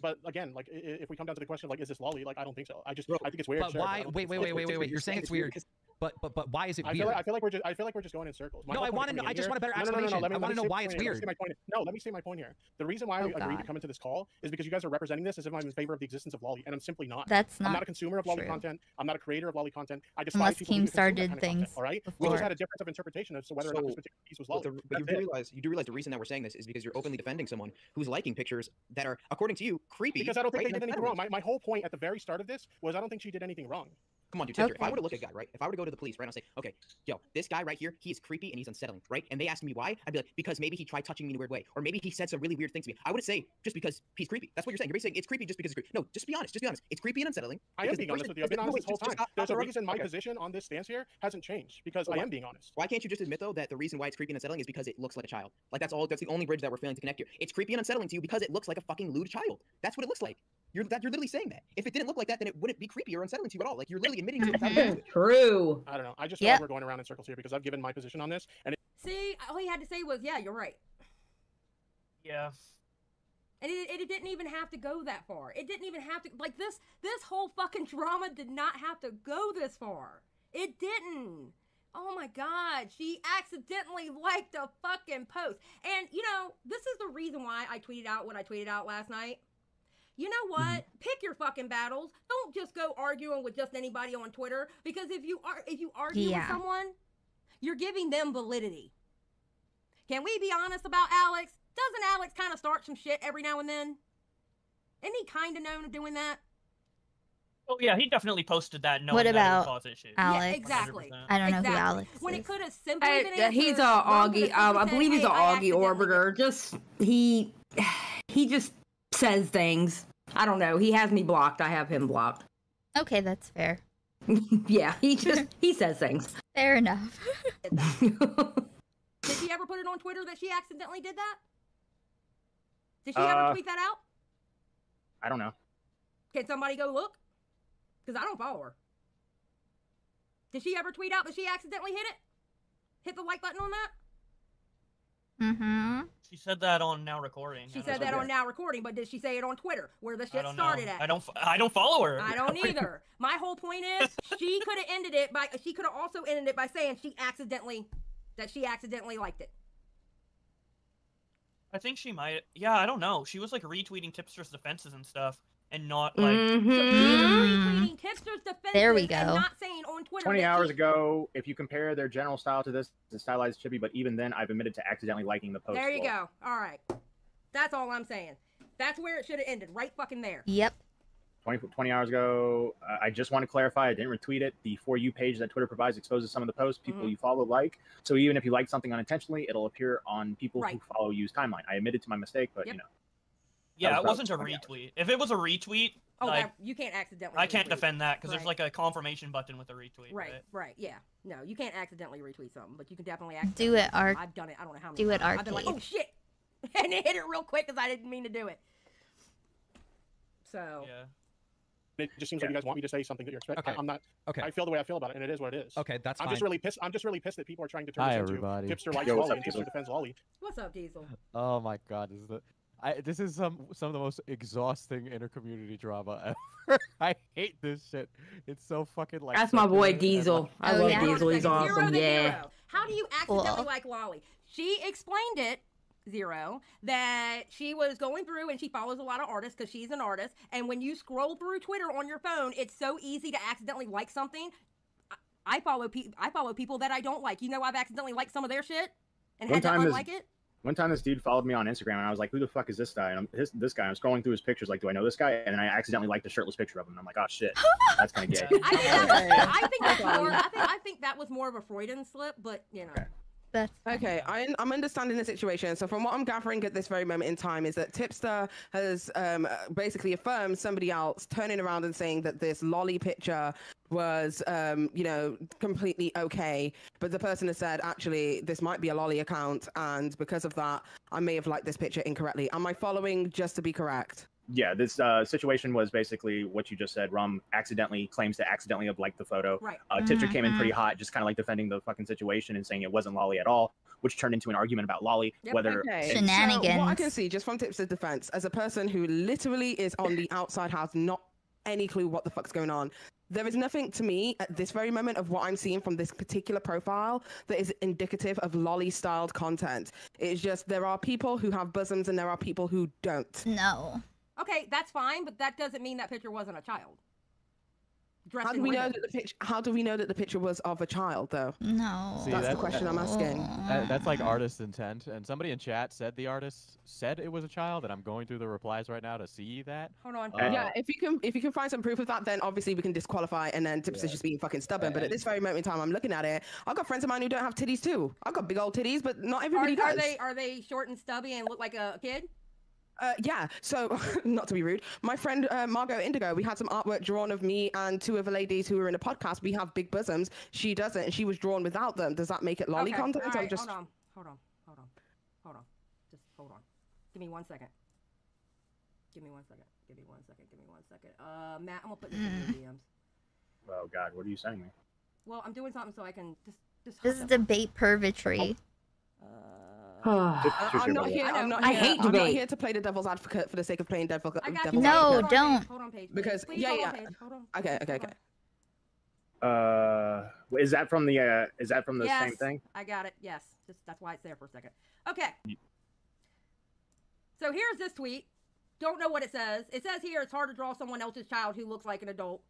But again, like, if we come down to the question, like, is this lolly? Like, I don't think so. I think it's weird.
But
sure,
why?
but
Wait. You're saying it's weird. But why is it weird?
I feel like we're just going in circles.
No, I want to know. I just want a better explanation. I want to know why it's weird.
Let me say my point here. The reason why I agreed to come into this call is because you guys are representing this as if I'm in favor of the existence of lolly, and I'm simply not.
That's
I'm
not
not a consumer of lolly
true.
content. I'm not a creator of lolly content. I despise
Unless
people who do
Keemstar
consume that
did
kind of
things
content, all right? We
before.
just had a difference of interpretation as to whether or not this particular piece was lolly.
But you do realize the reason that we're saying this is because you're openly defending someone who's liking pictures that are, according to you, creepy.
Because I don't think
right?
they did anything wrong. My whole point at the very start of this was I don't think she did anything wrong.
Come on, dude, Tipster. If I were to look at a guy, right? If I were to go to the police, right, and I'll say, okay, yo, this guy right here, he is creepy and he's unsettling, right? And they ask me why, I'd be like, because maybe he tried touching me in a weird way, or maybe he said some really weird things to me. I wouldn't say just because he's creepy. That's what you're saying. You're basically saying it's creepy just because it's creepy. No, just be honest. Just be honest. It's creepy and unsettling.
I am being honest with you. I've been honest this whole time. There's a reason my position on this stance here hasn't changed because I am being honest.
Why can't you just admit though that the reason why it's creepy and unsettling is because it looks like a child? Like that's all. That's the only bridge that we're failing to connect here. It's creepy and unsettling to you because it looks like a fucking lewd child. That's what it looks like. You're literally saying that. If it didn't look like that, then it wouldn't be creepy or unsettling to you at all. Like you're literally admitting to it.
True.
I don't know. I just feel like we're going around in circles here because I've given my position on this, and
See, all he had to say was, "Yeah, you're right."
Yeah.
And it didn't even have to go that far. It didn't even have to, like, this whole fucking drama did not have to go this far. It didn't. Oh my god, she accidentally liked a fucking post. And, you know, this is the reason why I tweeted out what I tweeted out last night. You know what? Pick your fucking battles. Don't just go arguing with just anybody on Twitter, because if you argue with someone, you're giving them validity. Can we be honest about Alex? Doesn't Alex kind of start some shit every now and then? Isn't he kind of known of doing that?
Oh yeah, he definitely posted that.
What about
cause issues.
Alex?
Yeah, exactly.
I don't know who Alex
When
is.
it could have simply been
He's a Augie. I believe he's a Augie Orbiter. Just he just says things. I don't know. He has me blocked. I have him blocked.
Okay, that's fair.
Yeah, he says things.
Fair enough.
Did she ever put it on Twitter that she accidentally did that? Did she ever tweet that out?
I don't know.
Can somebody go look? Because I don't follow her. Did she ever tweet out that she accidentally hit it? Hit the like button on that?
Mm-hmm.
She said that on Now Recording.
She said that on Now Recording, but did she say it on Twitter, where the shit
don't
started
know.
at?
I don't follow her.
I don't either. My whole point is, she could have ended it by. She could have also ended it by saying she accidentally liked it.
I think she might. Yeah, I don't know. She was like retweeting Tipster's defenses and stuff, and not like.
Retweeting Tipster's defenses
There we
and
go.
not saying on Twitter.
20
that
hours
she-
ago, if you compare their general style to this, it's stylized chippy, but even then, I've admitted to accidentally liking the post.
There you go. All right. That's all I'm saying. That's where it should have ended, right fucking there.
Yep.
20 hours ago, I just want to clarify, I didn't retweet it. The For You page that Twitter provides exposes some of the posts people you follow like. So even if you like something unintentionally, it'll appear on people who follow you's timeline. I admitted to my mistake, but you know.
Yeah, it wasn't a retweet. If it was a retweet,
Oh,
like,
you can't accidentally.
I can't
retweet.
defend that because there's
Right.
like a confirmation button with a retweet.
Right, yeah. No, you can't accidentally retweet something, but you can definitely
Do
accidentally.
it, Arc.
I've done it. I don't know how many
Do it,
times. I've been like,
Arcade.
oh shit, and it hit it real quick because I didn't mean to do it. So.
Yeah.
It just seems like you guys want me to say something that you're expecting.
Okay.
I'm not.
Okay.
I feel the way I feel about it, and it is what it is.
Okay, that's
I'm
fine.
just really pissed. I'm just really pissed that people are trying to turn
Hi,
this into
everybody.
Tipster likes
Yo, what's
Lolly
up,
and Tipster
Diesel?
defends Lolly.
What's up, Diesel?
Oh my god, this is some of the most exhausting inter-community drama ever. I hate this shit. It's so fucking like.
That's my boy
circular and,
Diesel.
like-
I love
Hold on a
Diesel. He's
second.
awesome.
Zero to
Yeah.
Zero. How do you accidentally
Cool.
like Lolly? She explained it, Zero, that she was going through and she follows a lot of artists because she's an artist. And when you scroll through Twitter on your phone, it's so easy to accidentally like something. I follow people that I don't like. You know, I've accidentally liked some of their shit and
One
had to
time
unlike it.
One time, this dude followed me on Instagram, and I was like, "Who the fuck is this guy?" And this guy. I'm scrolling through his pictures, like, "Do I know this guy?" And then I accidentally liked a shirtless picture of him. And I'm like, "Oh shit, that's kind of gay."
I think that was more of a Freudian slip, but you know.
Okay, I'm understanding the situation. So from what I'm gathering at this very moment in time is that Tipster has basically affirmed somebody else turning around and saying that this lolly picture was, completely okay. But the person has said, actually, this might be a lolly account. And because of that, I may have liked this picture incorrectly. Am I following just to be correct?
Yeah, this situation was basically what you just said. Rum claims to accidentally have liked the photo.
Right.
Tipster came in pretty hot, just kind of like defending the fucking situation and saying it wasn't Lolly at all, which turned into an argument about Lolly. Whether
So what I can see just from Tipster's defense, as a person who literally is on the outside, has not any clue what the fuck's going on, there is nothing to me at this very moment of what I'm seeing from this particular profile that is indicative of lolly-styled content. It's just there are people who have bosoms and there are people who don't.
No.
Okay, that's fine, but that doesn't mean that picture wasn't a child.
How do we know that the picture? How do we know that the picture was of a child, though?
No.
See,
that's the question I'm asking.
That's like artist intent, and somebody in chat said the artist said it was a child, and I'm going through the replies right now to see that.
Hold on.
Yeah, if you can find some proof of that, then obviously we can disqualify, and then Tipster's just being fucking stubborn. But at this very moment in time, I'm looking at it. I've got friends of mine who don't have titties too. I've got big old titties, but not everybody does.
Are they short and stubby and look like a kid?
Yeah, so not to be rude, my friend Margot Indigo, we had some artwork drawn of me and two other ladies who were in a podcast. We have big bosoms. She doesn't, and she was drawn without them. Does that make it lolly
Okay,
content?
all
I'm
right,
just...
hold on. Just hold on. Give me 1 second. Matt, I'm gonna put this in your DMs.
Oh God, what are you saying?
Well, I'm doing something so I can just.
This is debate purgatory.
I'm not here. I'm not here to play the devil's advocate for the sake of playing devil's advocate.
No, don't.
Hold on, Paige.
Because
Please
yeah,
hold
yeah.
on, Paige. Hold on.
Okay.
Is that from the
Yes,
same thing?
I got it. Yes, that's why it's there for a second. Okay. So here's this tweet. Don't know what it says. It says here it's hard to draw someone else's child who looks like an adult.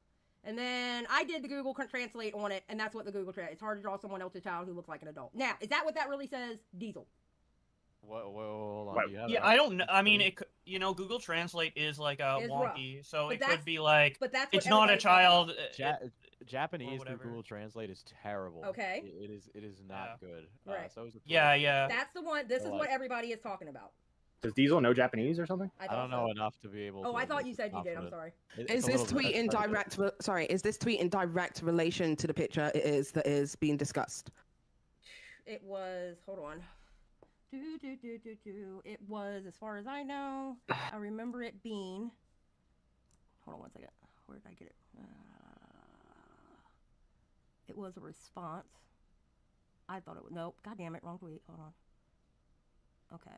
And then I did the Google Translate on it, and that's what the Google Translate. It's hard to draw someone else's child who looks like an adult. Now, is that what that really says, Diesel?
Hold on.
Yeah, I don't know. I mean, Google Translate is like a
It's
wonky,
rough.
so
But
it
that's-
could be like
but that's what
it's not a
everybody's
child.
Japanese through
whatever.
Google Translate is terrible.
Okay.
It is not good.
Right.
So is the
Yeah.
That's the one. This is
Like-
what everybody is talking about.
Does Diesel know Japanese or something?
I don't know enough to be able.
Oh,
to
I thought
be
you said you did. I'm
confident.
sorry.
Is this tweet in direct? Sorry, is this tweet in direct relation to the picture it is that is being discussed?
It was. Hold on. It was, as far as I know, I remember it being. Hold on one second. Where did I get it? It was a response. I thought it was. Nope. God damn it. Wrong tweet. Hold on. Okay.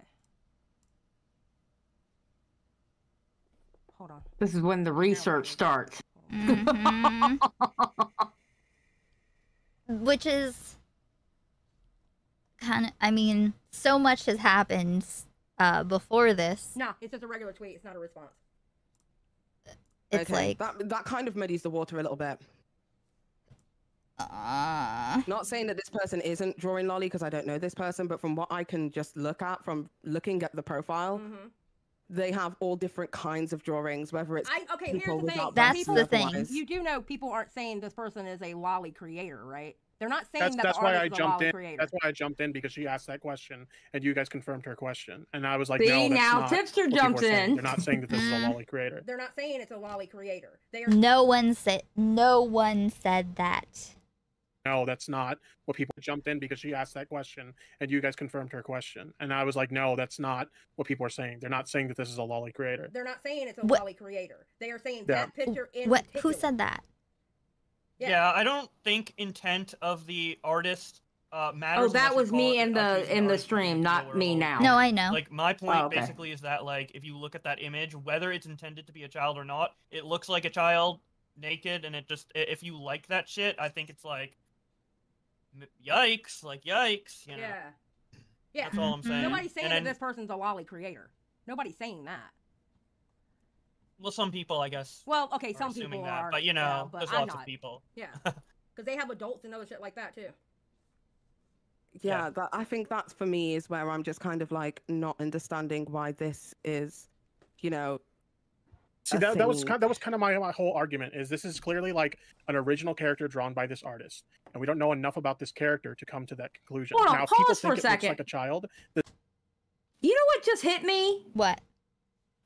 Hold on.
This is when the research starts.
Mhm. Which is kind of, I mean, so much has happened before this.
No, it's just a regular tweet. It's not a response.
It's like
that kind of muddies the water a little bit. Not saying that this person isn't drawing lolly because I don't know this person, but from what I can just look at from looking at the profile, they have all different kinds of drawings. Whether it's
Okay,
people
here's the thing.
without
That's
breasts
the
and
thing.
otherwise.
You do know people aren't saying this person is a lolly creator, right? They're not saying
That's
that the
why I
artist is a
jumped
lolly
in.
creator.
That's why I jumped in because she asked that question and you guys confirmed her question, and I was like,
See,
no, that's
now
not
Tipster
what people
jumped
are saying.
in.
They're not saying that this is a lolly creator.
They're not saying it's a lolly creator. They are.
no one said that.
No, that's not what people jumped in because she asked that question and you guys confirmed her question, and I was like, no, that's not what people are saying. They're not saying that this is a lolly creator.
They're not saying it's a
What-
lolly creator. They are saying
Yeah.
that picture in
What?
particular.
Who said that?
Yeah, I don't think intent of the artist matters.
Oh, that
unless
was
you're
me
calling-
in the
accusing
in the
artist of being
stream,
a
not
killer or
me
lolly.
now.
No, I know.
Like my point
Oh, okay.
basically is that like if you look at that image, whether it's intended to be a child or not, it looks like a child naked, and it just if you like that shit, I think it's like yikes, like yikes, you know.
Yeah. Yeah.
That's all I'm saying.
Nobody's saying
And
that
then-
this person's a lolly creator. Nobody's saying that.
Well, some people, I guess.
Well, okay,
are
some
assuming
people
that,
are.
but you know,
yeah, but
there's
I'm
lots
not.
of people.
Yeah. Because they have adults and other shit like that too.
Yeah, that, I think that's for me is where I'm just kind of like not understanding why this is, you know.
See,
a
that was
thing.
kind of my whole argument. Is this is clearly like an original character drawn by this artist, and we don't know enough about this character to come to that conclusion.
Hold on,
now, if people
pause for
think
a
it looks
second.
like a child,
You know what just hit me?
What?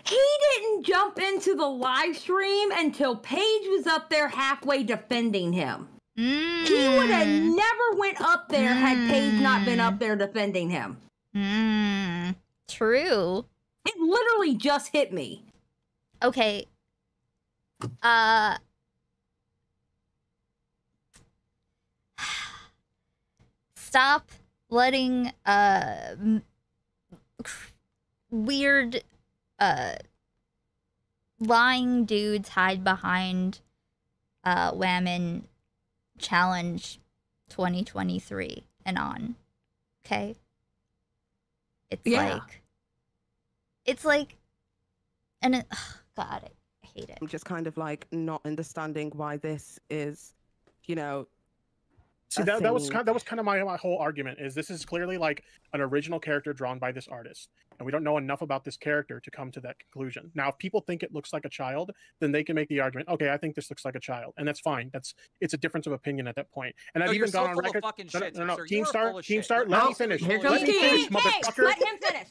He didn't jump into the live stream until Paige was up there halfway defending him. He would have never went up there had Paige not been up there defending him.
True.
It literally just hit me.
Okay. Stop letting weird lying dudes hide behind Whammon Challenge 2023 and on. Okay? It's like and it, God, I hate it.
I'm just kind of like not understanding why this is, you know.
see
a
that was
thing.
kind of my whole argument. Is this is clearly like an original character drawn by this artist, and we don't know enough about this character to come to that conclusion. Now, if people think it looks like a child, then they can make the argument, okay, I think this looks like a child, and that's fine. It's a difference of opinion at that point. And I've
No,
even
you're so
gone on
full of
record.
fucking
No,
shit,
no, no,
Tipster. You are full of shit.
Teamstar,
You're
let me
absolutely
finish.
full of
Let me
shit.
finish,
Hey,
motherfucker.
let him finish.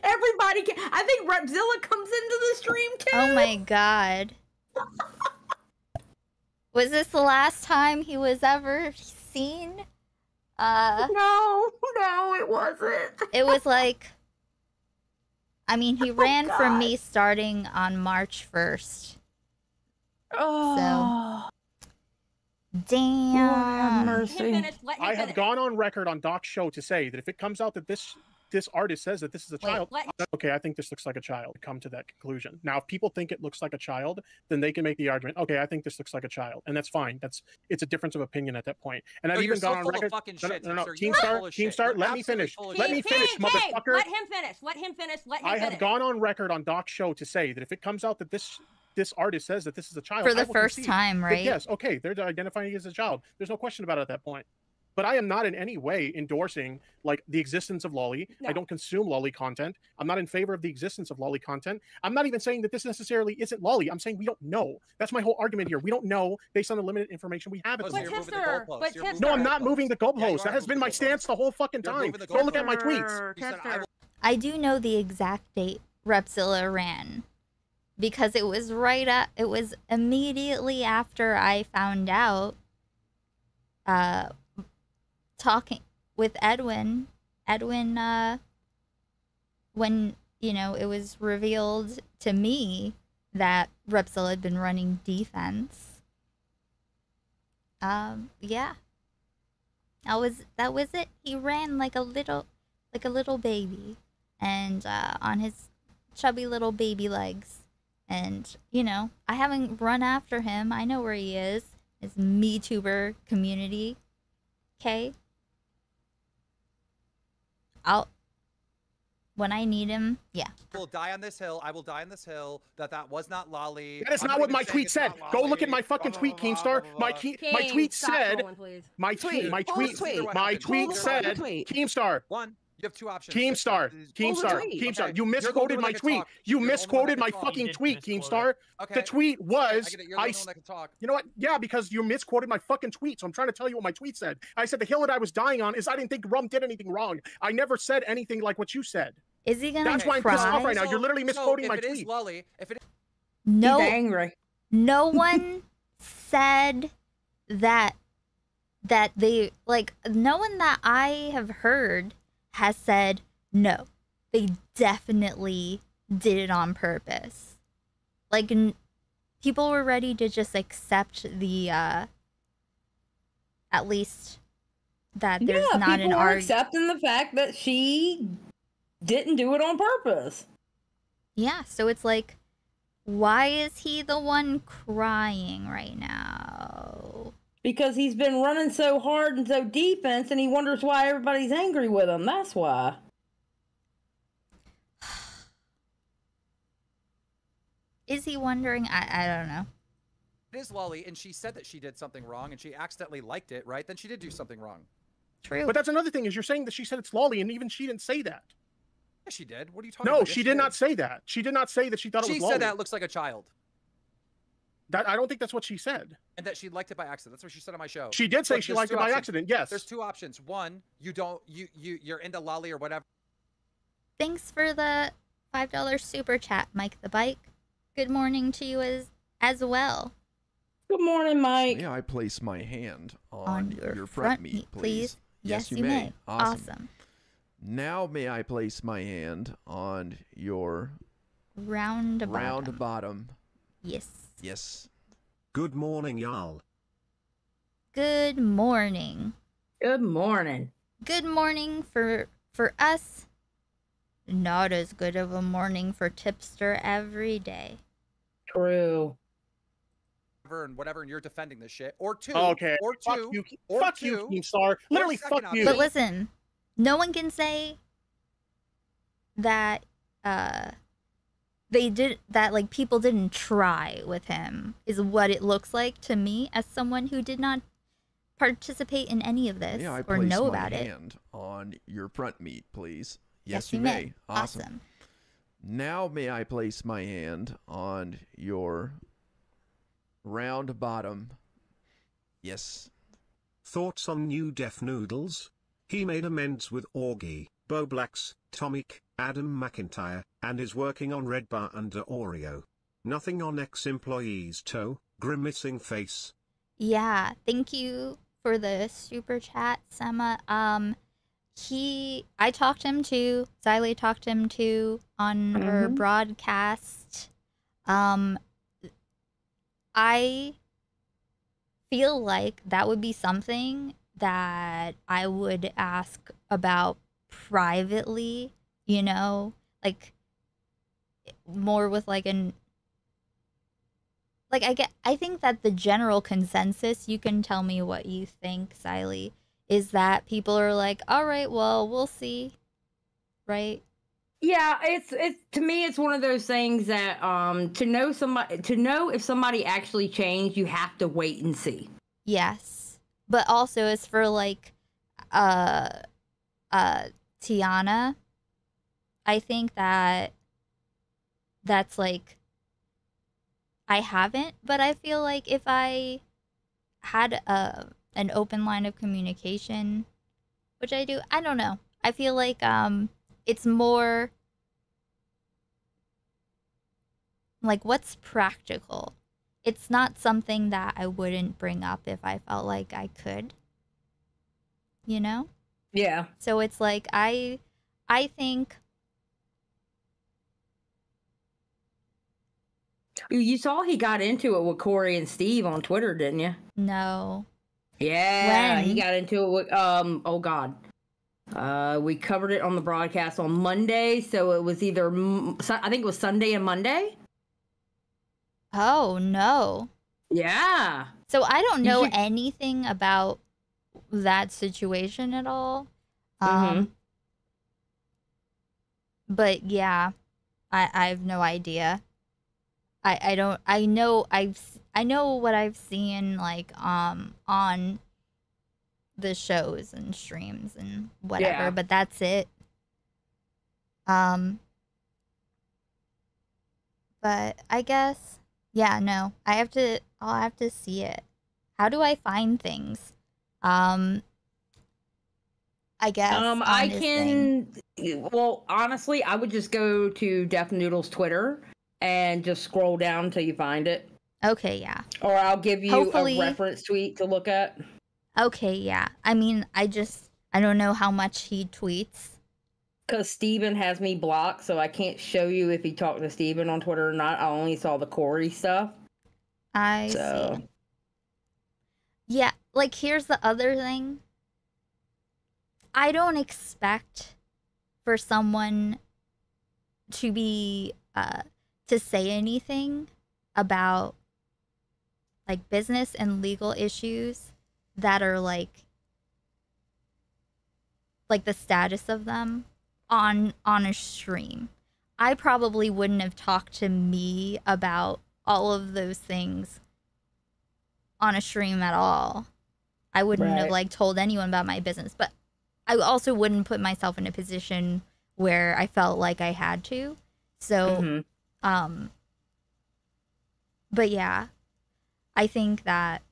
Everybody can. I think Repzilla comes into the stream too.
Oh my god. Was this the last time he was ever seen?
No, it wasn't.
It was like, I mean, he ran from
God.
me starting on March 1st.
Oh.
Damn.
have mercy.
I have gone on record on Doc's show to say that if it comes out that this artist says that this is a child, okay, I think this looks like a child. Come to that conclusion. Now, if people think it looks like a child, then they can make the argument, okay, I think this looks like a child, and that's fine. It's a difference of opinion at that point. And
No,
I've
you're
even
so
gone on
full of
record.
fucking
No,
shit,
no, no,
Tipster. You are full of shit.
Teamstar,
You're
let me
absolutely
finish.
full of
Let
shit.
me finish, motherfucker.
Let him finish. Let him finish. Let him
I
finish.
have gone on record on Doc's show to say that if it comes out that this artist says that this is a child
For the
I will
first
concede
time,
that
right?
yes, okay, they're identifying it as a child. There's no question about it at that point. but I am not in any way endorsing like the existence of lolly. I don't consume lolly content. I'm not in favor of the existence of lolly content. I'm not even saying that this necessarily isn't lolly. I'm saying we don't know. That's my whole argument here. We don't know based on the limited information we have at the
But
moment.
Tipster, but
No, I'm
Tipster.
not moving the goalposts. That has been my stance the whole fucking time. Go look at my tweets.
I do know the exact date Repzilla ran because it was it was immediately after I found out talking with Edwin when, you know, it was revealed to me that Repzilla had been running defense. Yeah. That was it. He ran like a little baby, and on his chubby little baby legs. And, you know, I haven't run after him. I know where he is. His MeTuber community. Okay? When I need him, yeah.
I will die on this hill. I will die on this hill. That was not lolly.
That is not what my tweet said. Go look at my fucking tweet, Keemstar. My tweet said. My tweet said. Keemstar.
One. You have two options.
Keemstar. You misquoted my tweet. You misquoted my fucking tweet, Keemstar. The tweet was. You know what? Yeah, because you misquoted my fucking tweet. So I'm trying to tell you what my tweet said. I said the hill that I was dying on is I didn't think Rum did anything wrong. I never said anything like what you said.
Is he gonna
That's why I'm pissed off right now. You're literally misquoting my
if it
tweet.
is lolly, if it is...
No,
He's angry.
No one said that they, like, no one that I have heard has said no. They definitely did it on purpose. Like, people were ready to just accept the at least that there's not an
people are
argument.
accepting the fact that she didn't do it on purpose.
Yeah, so it's like, why is he the one crying right now?
Because he's been running so hard and so defense, and he wonders why everybody's angry with him. That's why.
Is he wondering? I don't know.
It is lolly, and she said that she did something wrong, and she accidentally liked it, right? Then she did do something wrong.
True.
But that's another thing is you're saying that she said it's lolly, and even she didn't say that.
Yeah, she did. What are you talking
No,
about?
she did not say that. She did not say that she thought it was
She
lolly.
said that looks like a child.
I don't think that's what she said.
And that she liked it by accident. That's what she said on my show.
She did say
Look,
she
there's
liked
two
it by
options.
accident, yes.
There's two options. One, you're into lolly or whatever.
Thanks for the $5 super chat, Mike the Bike. Good morning to you as well.
Good morning, Mike.
May I place my hand on your front meat, please?
please? Yes, you may. Awesome.
Now may I place my hand on your
round
bottom?
Yes.
Yes.
Good morning, y'all.
Good morning.
Good morning.
Good morning for us. Not as good of a morning for Tipster every day.
True.
And whatever, and you're defending this shit. Or two.
Okay.
Or
Fuck
two.
you.
Or
Fuck
two.
you, Keemstar. Literally, fuck you.
But listen, no one can say that they did that, like, people didn't try with him, is what it looks like to me as someone who did not participate in any of this
May I
or
place
know
my
about it.
hand on your front meat, please?
Yes, you may.
Awesome. Now may I place my hand on your round bottom? Yes.
Thoughts on new Def Noodles? He made amends with Augie, Bo Blacks, Tomic, Adam McIntyre, and is working on Red Bar under Oreo. Nothing on ex-employee's toe, grimacing face.
Yeah, thank you for the super chat, Sema. I talked to him too. Xylee talked to him too on her broadcast. I feel like that would be something that I would ask about privately, you know, like more with like an, like, I think that the general consensus, you can tell me what you think, Xylee, is that people are like, all right, well, we'll see, right?
Yeah, it's to me, it's one of those things that to know if somebody actually changed, you have to wait and see.
Yes, but also it's for like Tiana, I think that's like, I haven't, but I feel like if I had an open line of communication, which I do, I don't know. I feel like it's more like, what's practical. It's not something that I wouldn't bring up if I felt like I could. You know?
Yeah.
So it's like I think
You saw he got into it with Corey and Steve on Twitter, didn't you?
no.
Yeah, he
When?
got into it with oh god. We covered it on the broadcast on Monday, so it was either I think it was Sunday and Monday.
Oh no.
Yeah.
So I don't
You
know
should-
anything about that situation at all. But yeah, I have no idea. I don't, I know I know what I've seen like on the shows and streams and whatever,
Yeah.
but that's it. But I guess, yeah, no, I'll have to see it. How do I find things? I guess on
I
his
can.
thing.
Well, honestly, I would just go to Deaf Noodle's Twitter and just scroll down until you find it.
Okay, yeah.
Or I'll give you
Hopefully-
a reference tweet to look at.
Okay, yeah. I mean, I don't know how much he tweets.
Because Steven has me blocked, so I can't show you if he talked to Steven on Twitter or not. I only saw the Corey stuff.
I see. Yeah, like here's the other thing. I don't expect for someone to be to say anything about like business and legal issues that are like the status of them on a stream. I probably wouldn't have talked to me about all of those things on a stream at all. I wouldn't have
Right.
like told anyone about my business, but I also wouldn't put myself in a position where I felt like I had to. So but yeah, I think that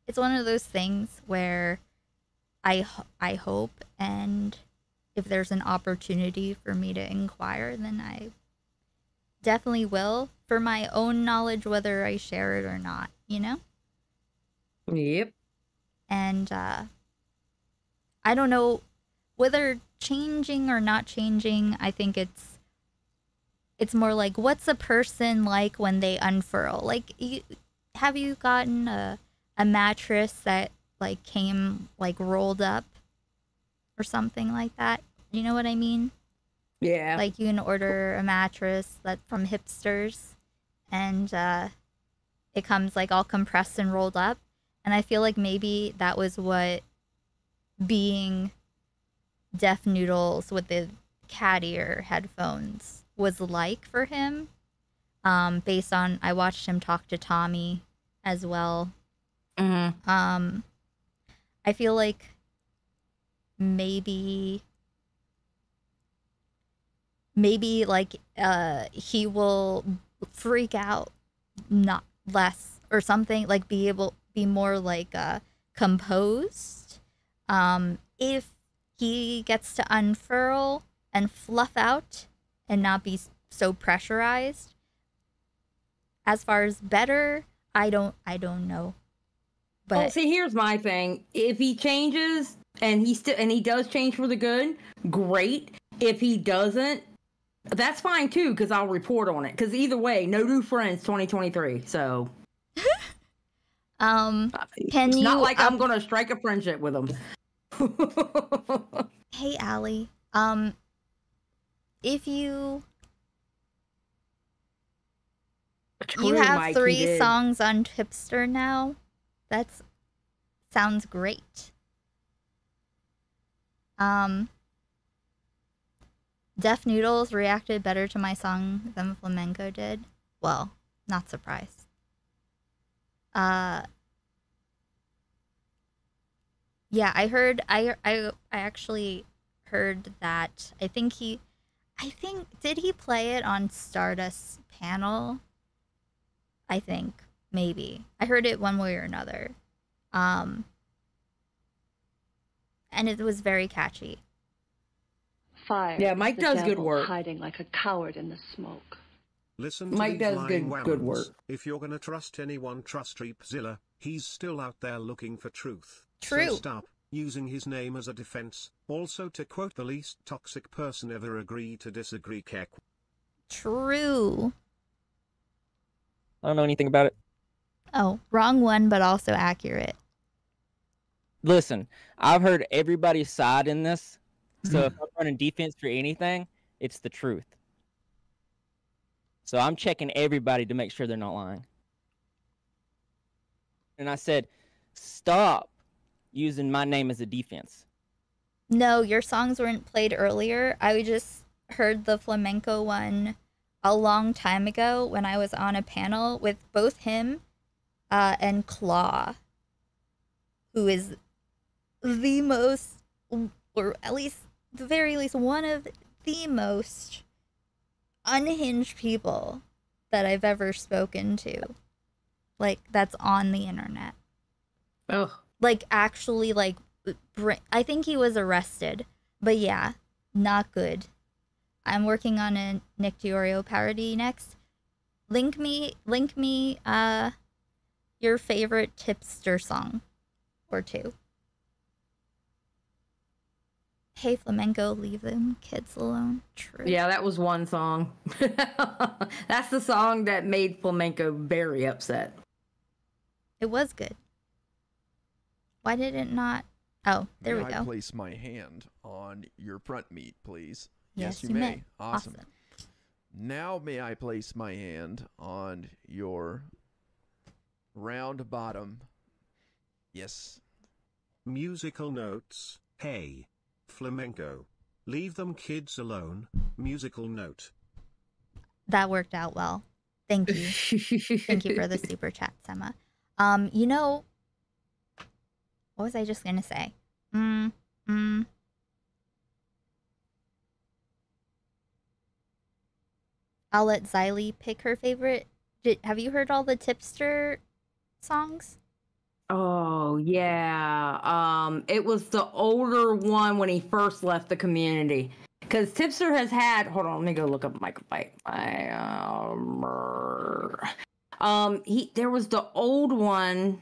it's one of those things where I hope, and if there's an opportunity for me to inquire, then I definitely will, for my own knowledge, whether I share it or not, you know?
Yep.
And I don't know whether changing or not changing. I think it's more like, what's a person like when they unfurl? Like, have you gotten a mattress that like came like rolled up or something like that? You know what I mean?
Yeah.
Like you can order a mattress that's from Hipsters, and it comes like all compressed and rolled up. And I feel like maybe that was what being Deaf Noodles with the cat ear headphones was like for him. Based on, I watched him talk to Tommy as well. I feel like maybe like he will freak out not less or something, like be more like composed if he gets to unfurl and fluff out and not be so pressurized. As far as better, I don't know. But
well, see, here's my thing. If he changes and he does change for the good, great. If he doesn't, that's fine too, because I'll report on it. Because either way, no new friends 2023. So
can
it's
you
not like I'm gonna strike a friendship with him.
Hey Allie, if you
True,
have
Mike, he
3
did.
songs on Tipster now, that's sounds great. Deaf Noodles reacted better to my song than Flamenco did. Well, not surprised. Yeah, I heard. I actually heard that. I think did he play it on Stardust's panel? I think maybe I heard it one way or another, and it was very catchy.
Fire.
Yeah,
is
Mike
the
does good
devil
work.
hiding like a coward in the smoke.
Listen to
Mike
these
does
lying
good
whammons.
work.
If you're gonna trust anyone, trust Reapzilla. He's still out there looking for truth.
True.
So stop using his name as a defense. Also, to quote the least toxic person ever, agree to disagree, Kek.
True.
I don't know anything about it.
Oh, wrong one, but also accurate.
Listen, I've heard everybody's side in this. So if I'm running defense for anything, it's the truth. So I'm checking everybody to make sure they're not lying. And I said, stop using my name as a defense.
No, your songs weren't played earlier. I just heard the flamenco one a long time ago when I was on a panel with both him and Claw, who is the most, or at least, the very least, one of the most unhinged people that I've ever spoken to. Like, that's on the internet.
Ugh.
Like, actually, like, I think he was arrested. But yeah, not good. I'm working on a Nick DiOrio parody next. Link me, your favorite Tipster song or two. Hey, flamenco, leave them kids alone. True.
Yeah, that was one song. That's the song that made flamenco very upset.
It was good. Why did it not? Oh, there we
May
go.
I place my hand on your front meat, please?
Yes,
you
you
may.
may.
Awesome.
Awesome.
Now may I place my hand on your round bottom? Yes.
Musical notes. Hey, flamenco, leave them kids alone. Musical note.
That worked out well. Thank you. Thank you for the super chat, Sema. You know, what was I just gonna say? I'll let Xylee pick her favorite. Have you heard all the Tipster songs?
Oh yeah. It was the older one when he first left the community. Because Tipster has had, hold on, let me go look up Michael Bite. There was the old one.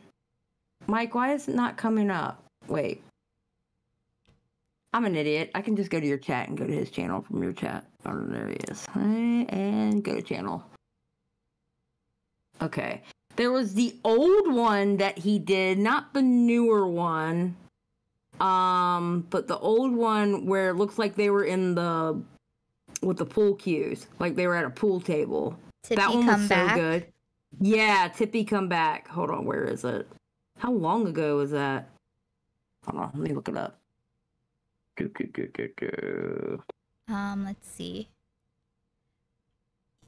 Mike, why is it not coming up? Wait. I'm an idiot. I can just go to your chat and go to his channel from your chat. Oh, there he is. And go to channel. Okay. There was the old one that he did, not the newer one. But the old one where it looks like they were with the pool cues, like they were at a pool table.
Tippy
that one
Come
was
Back?
so good. Yeah, Tippy Come Back. Hold on, where is it? How long ago was that? Hold on, let me look it up.
Let's see.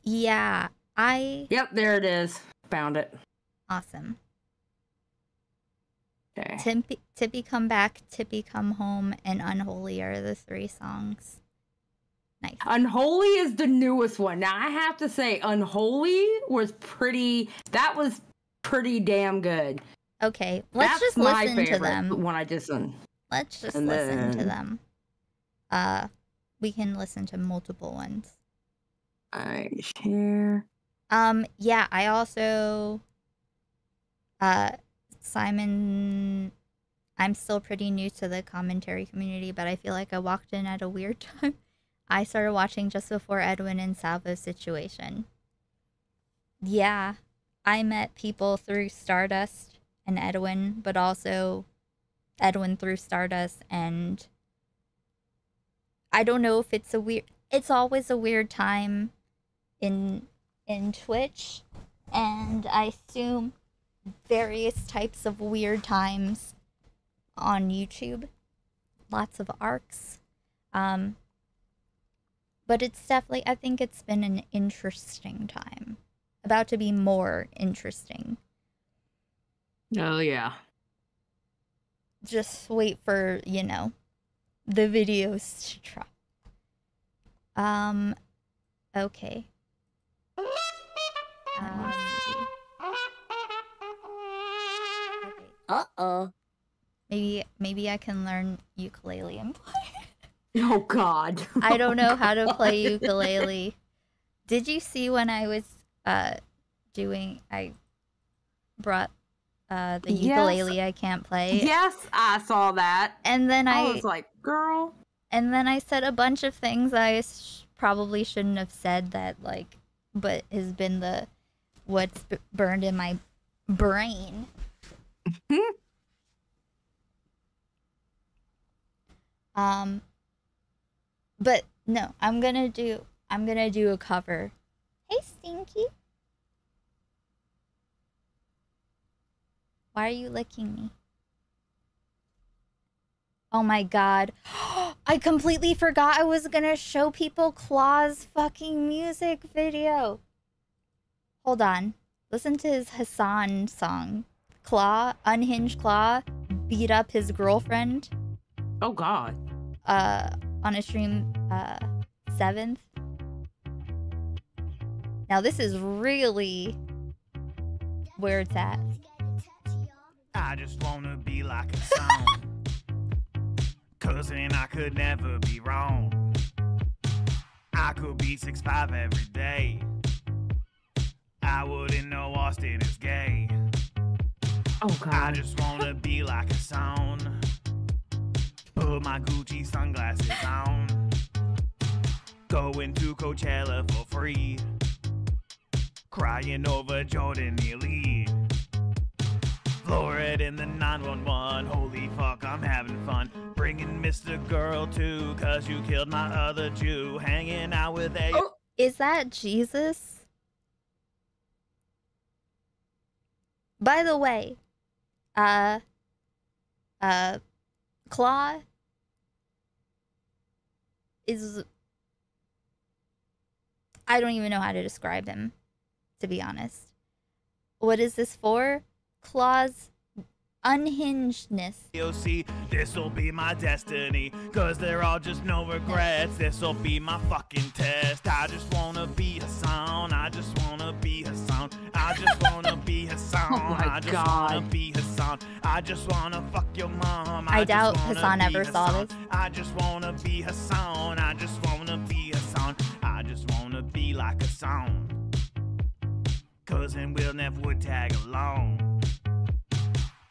Yeah,
Yep, there it is. Found it.
Awesome.
Okay.
Tippy Come Back, Tippy Come Home, and Unholy are the three songs. Nice.
Unholy is the newest one. Now I have to say, Unholy was that was pretty damn good.
Okay, let's
That's
just
my
listen to
favorite
them.
When I just
Let's just
and
listen to
then-
them. We can listen to multiple ones.
I share.
Yeah, I also Simon, I'm still pretty new to the commentary community, but I feel like I walked in at a weird time. I started watching just before Edwin and Salvo's situation. Yeah, I met people through Stardust and Edwin, but also Edwin through Stardust, and I don't know if it's always a weird time in Twitch, and I assume various types of weird times on YouTube. Lots of arcs. But it's definitely, I think it's been an interesting time. About to be more interesting.
Oh, yeah.
just wait for, you know, the videos to drop. Okay.
Uh-oh.
Maybe I can learn ukulele and play.
Oh God.
I don't know how to play ukulele. Did you see when I was I brought the ukulele
Yes.
I can't play?
Yes, I saw that.
And then
I was like, girl.
And then I said a bunch of things I probably shouldn't have said that, like, but has been what's burned in my brain. But no, I'm gonna do a cover. Hey, Stinky. Why are you licking me? Oh my god. I completely forgot I was gonna show people Claw's fucking music video. Hold on. Listen to his Hassan song. Claw, unhinged Claw, beat up his girlfriend.
Oh god.
On a stream 7th. Now this is really where it's at.
I just wanna be like a song. Cause then I could never be wrong. I could be 6'5" every day. I wouldn't know Austin is gay.
Oh god.
I just wanna be like a song. Put my Gucci sunglasses on. Going to Coachella for free. Crying over Jordan Neely. Florida in the 911. Holy fuck, I'm having fun. Bringing Mr. Girl too, cause you killed my other Jew. Hanging out with a...
Oh, is that Jesus? By the way, Claw is... I don't even know how to describe him, to be honest. What is this for? Claw's unhingedness.
You'll see, this'll be my destiny. Cause they're all just no regrets. This'll be my fucking test. I just wanna be Hassan. I just wanna be Hassan. I just wanna be Hassan.
Oh my
I just
God.
wanna be Hassan. I just wanna fuck your mom.
I doubt
just wanna
Hassan
be
ever saw
Hassan.
this.
I just wanna be Hassan. I just wanna be Hassan. I just wanna be like a song. Cause then we'll never would tag along.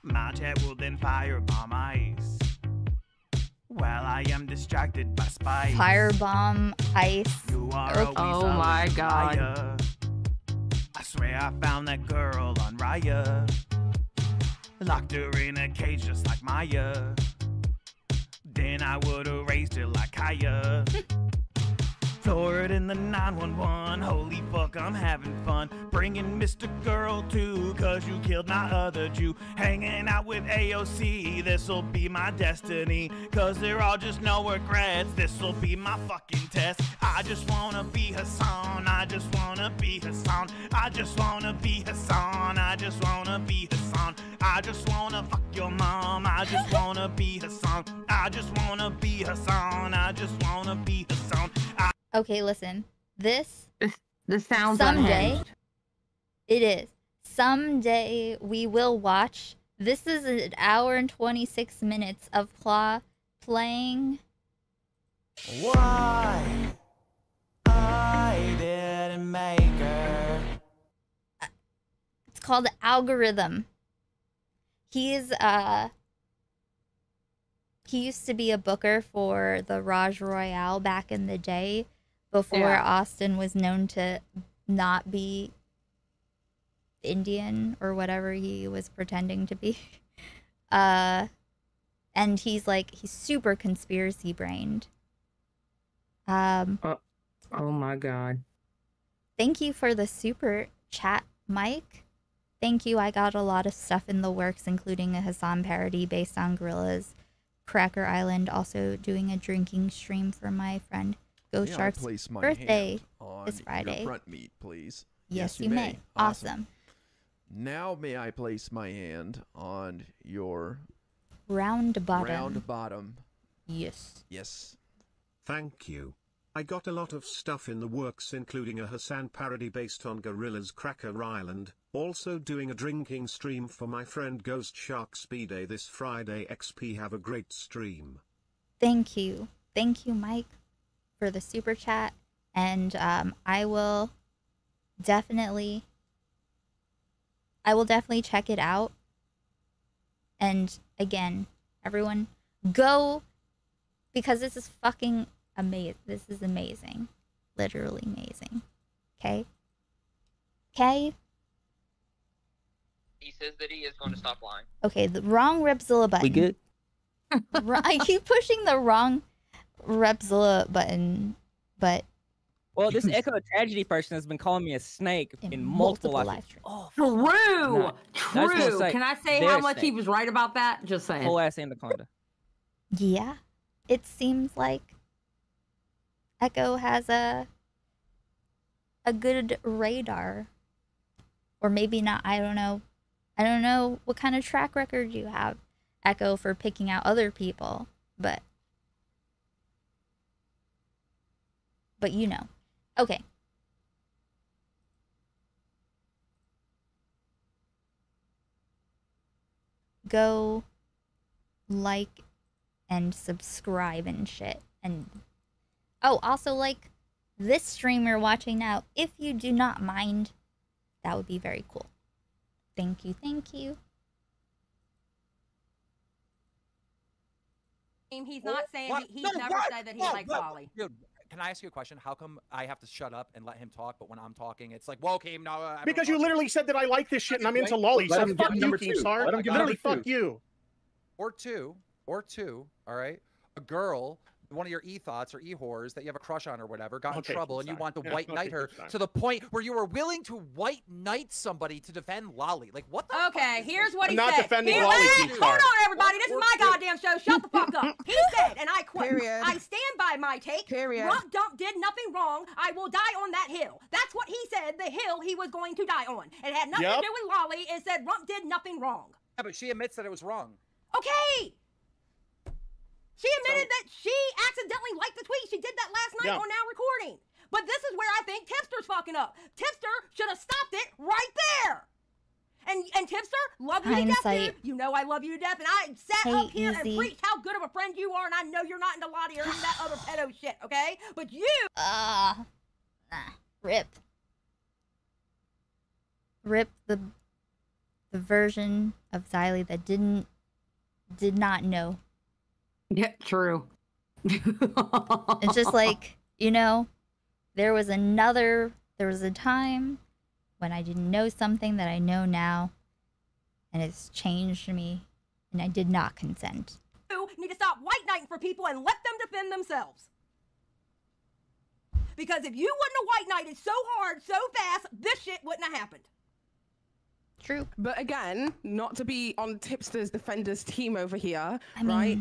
My jet will then firebomb ice. While I am distracted by spice.
Firebomb ice.
You are
Okay.
always
Oh my
a
God.
liar. I swear I found that girl on Raya. Locked her in a cage just like Maya. Then I would've raised her like Kaya. Florida in the 911. Holy fuck, I'm having fun. Bringing Mr. Girl too, cause you killed my other Jew. Hanging out with AOC, this'll be my destiny. Cause they're all just no regrets. This'll be my fucking test. I just wanna be Hassan. I just wanna be Hassan. I just wanna be Hassan. I just wanna be Hassan. I just wanna fuck your mom. I just wanna be Hassan. I just wanna be Hassan. I just wanna be Hassan.
Okay, listen. This
sounds
someday.
unhinged.
It is. Someday we will watch. This is an hour and 26 minutes of Claw playing.
Why I didn't make her.
It's called Algorithm. He used to be a booker for the Raj Royale back in the day, before
Yeah.
Austin was known to not be Indian or whatever he was pretending to be. And he's super conspiracy brained.
Oh my god.
Thank you for the super chat, Mike. Thank you. I got a lot of stuff in the works, including a Hassan parody based on Gorillas. Cracker Island, also doing a drinking stream for my friend Go
May I
Shark's
place my
birthday
hand on
this Friday.
Your front meat, please.
Yes, you may. Awesome.
Now may I place my hand on your
Round bottom.
Round bottom.
Yes.
Yes.
Thank you. I got a lot of stuff in the works, including a Hassan parody based on Gorilla's Cracker Island, also doing a drinking stream for my friend Ghost Shark Speeday this Friday. XP, have a great stream.
Thank you. Thank you, Mike, for the super chat. And I will definitely check it out. And again, everyone, go, because this is fucking amazing. This is amazing. Literally amazing. Okay? Okay?
He says that he is going to stop lying.
Okay, the wrong Repzilla button.
We good?
I keep pushing the wrong Repzilla button, but...
Well, this Echo Tragedy person has been calling me a snake in multiple live streams.
Oh, true. True. Can I say how much he was right about that? Just saying.
Whole ass anaconda.
Yeah. It seems like Echo has a good radar. Or maybe not. I don't know. I don't know what kind of track record you have, Echo, for picking out other people. But you know. Okay. Go like and subscribe and shit. And oh, also like this stream you're watching now, if you do not mind, that would be very cool. Thank you, thank you.
He's not saying
What?
he's
No,
never
what?
said that he
What?
likes
What?
Lolly.
Dude, can I ask you a question? How come I have to shut up and let him talk, but when I'm talking, it's like, well, okay, no.
Because you literally said that I like this shit and I'm into lolly, so fuck you, Keemstar. Literally, fuck you.
Or two, all right? A girl, one of your e-thoughts or e-whores that you have a crush on or whatever, got in trouble and you want to white knight her to the point where you were willing to white knight somebody to defend Lolly. Like, what the
Okay, here's what he
I'm not
said.
defending
Here-
Lolly,
wait,
Keemstar.
hold on, everybody. This is my goddamn show. Shut the fuck up. He said, and I quote,
Period.
I stand by my take.
Period.
Rump Dump did nothing wrong. I will die on that hill. That's what he said, the hill he was going to die on. It had nothing to
Yep.
do with Lolly. It said Rump did nothing wrong.
Yeah, but she admits that it was wrong.
Okay. She admitted that she accidentally liked the tweet. She did that last night
Yeah.
on Now Recording. But this is where I think Tipster's fucking up. Tipster should have stopped it right there. And Tipster, love you to death,
Hindsight.
dude. You know I love you to death. And I sat
Hey,
up here
easy.
and preached how good of a friend you are. And I know you're not into Lottie or any of that other pedo shit, okay? But you...
Rip. Rip the version of Xylee that did not know.
Yeah, true.
It's just like, you know, there was a time when I didn't know something that I know now, and it's changed me, and I did not consent.
You need to stop white knighting for people and let them defend themselves. Because if you wouldn't have white knighted so hard, so fast, this shit wouldn't have happened.
True.
But again, not to be on Tipster's defenders team over here,
I mean,
right?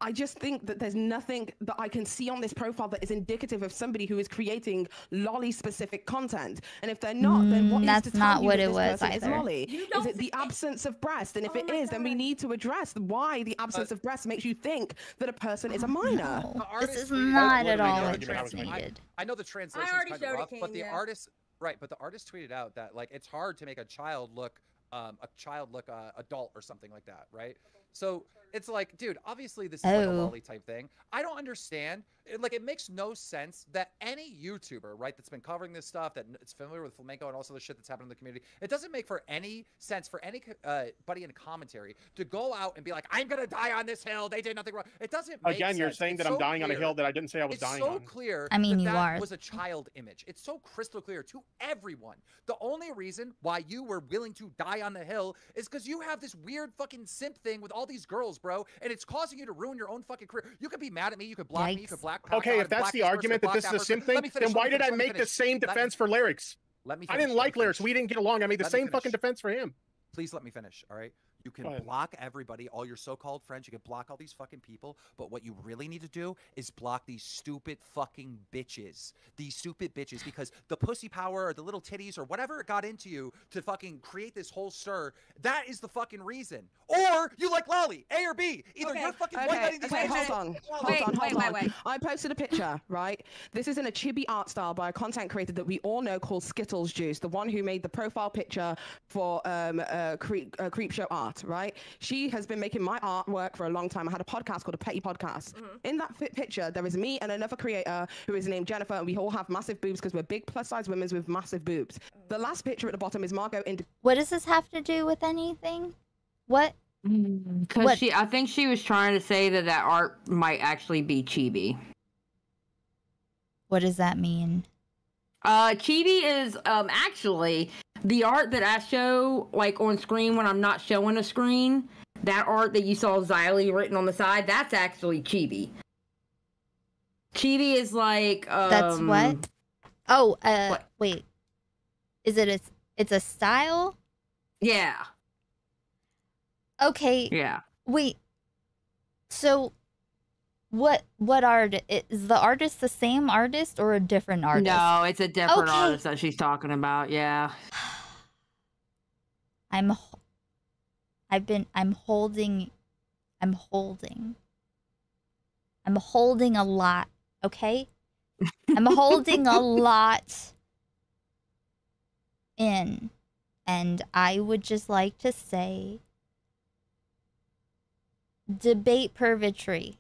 I just think that there's nothing that I can see on this profile that is indicative of somebody who is creating lolly-specific content. And if they're not, then what
that's
is to
not
tell you
what
that
it
this
was
person is
either.
lolly? Is it the absence of breast? And if it is, then we need to address why the absence of breast makes you think that a person is a minor.
This is not at all what was needed.
I know the translation's
already
kind
showed
of
it,
rough,
King,
but the
yeah.
artist, right? But the artist tweeted out that like it's hard to make a child look adult or something like that, right? So it's like, dude, obviously this is like a
Oh.
lolly type thing. I don't understand. It makes no sense that any YouTuber, right, that's been covering this stuff, that it's familiar with flamenco and also the shit that's happened in the community, it doesn't make for any sense for anybody in commentary to go out and be like, I'm gonna die on this hill. They did nothing wrong. It doesn't make
Again,
sense.
you're saying
It's
that I'm
so
dying on a
clear.
hill that I didn't say I was
It's
dying
so
on.
clear.
I mean,
that
you
that
are.
was a child image. It's so crystal clear to everyone. The only reason why you were willing to die on the hill is because you have this weird fucking simp thing with all these girls, bro, and it's causing you to ruin your own fucking career. You could be mad at me. You could block me. You could black.
Okay, if that's the argument that this is a simp thing, then why did I make the same defense for Lyrics?
Let me
I
finish,
didn't like Lyrics. We didn't get along. I made the
Let me
same fucking
finish.
defense for him.
Please let me finish, all right? You can block everybody, all your so-called friends. You can block all these fucking people. But what you really need to do is block these stupid fucking bitches. These stupid bitches, because the pussy power or the little titties or whatever it got into you to fucking create this whole stir, that is the fucking reason. Or you like Lolly, A or B. Either you're fucking white-knighting these bitches.
Hold on. I posted a picture, right? This is in a chibi art style by a content creator that we all know called Skittles Juice, the one who made the profile picture for Creep Show Art, right? She has been making my artwork for a long time. I had a podcast called A Petty Podcast. In that picture, there is me and another creator who is named Jennifer, and we all have massive boobs because we're big plus-size women with massive boobs. The last picture at the bottom is Margot in.
What does this have to do with anything? What?
Because I think she was trying to say that art might actually be chibi.
What does that mean?
Chibi is actually the art that I show like on screen when I'm not showing a screen. That art that you saw Xylee written on the side, that's actually chibi. Chibi is like
that's what? Oh, wait. Is it it's a style?
Yeah.
Okay.
Yeah.
Wait. So what art is the artist the same artist or a different artist?
No, it's a different artist that she's talking about. Yeah.
I'm holding a lot, okay? I'm holding a lot in, and I would just like to say debate pervitry.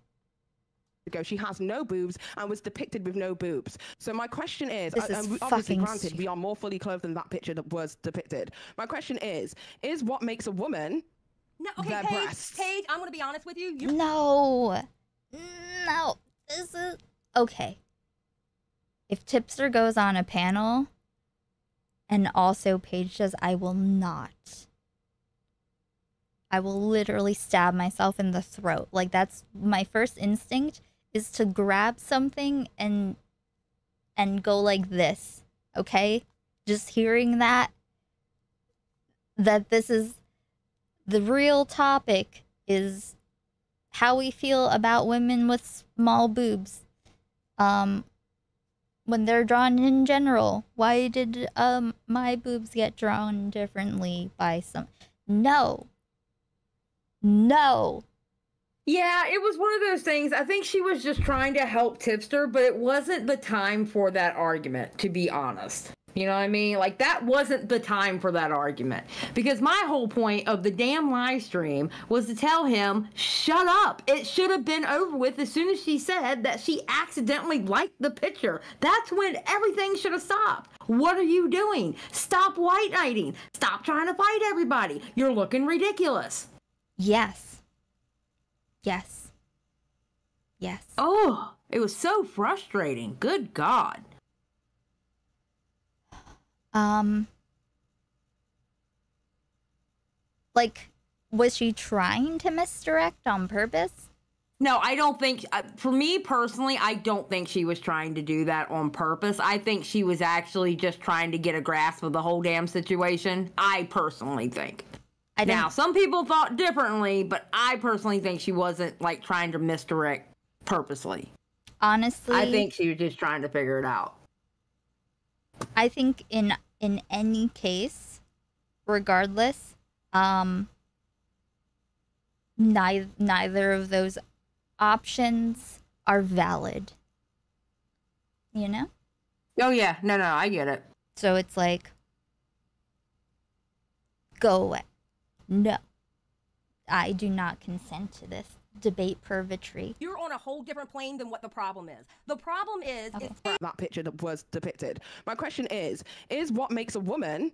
She has no boobs and was depicted with no boobs. So my question is,
This is
obviously
fucking
granted, we are more fully clothed than that picture that was depicted. My question is what makes a woman
No, okay,
their breasts?
Paige, I'm gonna be honest with you.
No. This is okay. If Tipster goes on a panel and also Paige does, I will not. I will literally stab myself in the throat. Like, that's my first instinct, is to grab something and go like this, okay? Just hearing that this is the real topic, is how we feel about women with small boobs. When they're drawn in general. Why did my boobs get drawn differently by some? No.
Yeah, it was one of those things. I think she was just trying to help Tipster, but it wasn't the time for that argument, to be honest. You know what I mean? Like, that wasn't the time for that argument. Because my whole point of the damn live stream was to tell him, shut up. It should have been over with as soon as she said that she accidentally liked the picture. That's when everything should have stopped. What are you doing? Stop white knighting. Stop trying to fight everybody. You're looking ridiculous.
Yes.
Oh, it was so frustrating. Good God.
Like, was she trying to misdirect on purpose?
No, I don't think, for me personally, I don't think she was trying to do that on purpose. I think she was actually just trying to get a grasp of the whole damn situation. I personally think. Now, some people thought differently, but I personally think she wasn't, like, trying to misdirect purposely.
Honestly,
I think she was just trying to figure it out.
I think in any case, regardless, neither of those options are valid. You know?
Oh yeah, no, I get it.
So it's like, go away. No, I do not consent to this debate pervitry.
You're on a whole different plane than what the problem is. The problem is
That picture that was depicted. My question is what makes a woman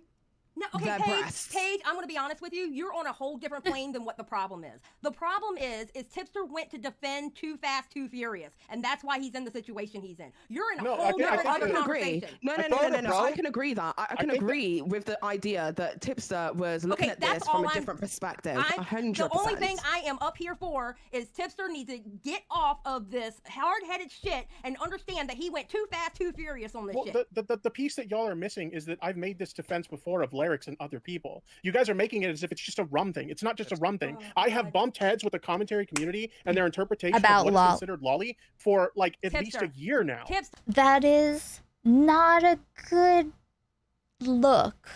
No, okay,
their
Paige,
breasts?
Paige, I'm going to be honest with you. You're on a whole different plane than what the problem is. The problem is Tipster went to defend Too Fast, Too Furious, and that's why he's in the situation he's in. You're in a whole different other conversation.
No. I can agree that. I can agree with the idea that Tipster was looking at this from a different perspective. 100%.
The only thing I am up here for is Tipster needs to get off of this hard-headed shit and understand that he went too fast, too furious on this shit.
The piece that y'all are missing is that I've made this defense before of Larix and other people. You guys are making it as if it's just a rum thing. It's not just a rum thing. I have bumped heads with the commentary community and their interpretation
About
of what is considered lolly for like at least a
Tipster.
year now.
That is not a good look.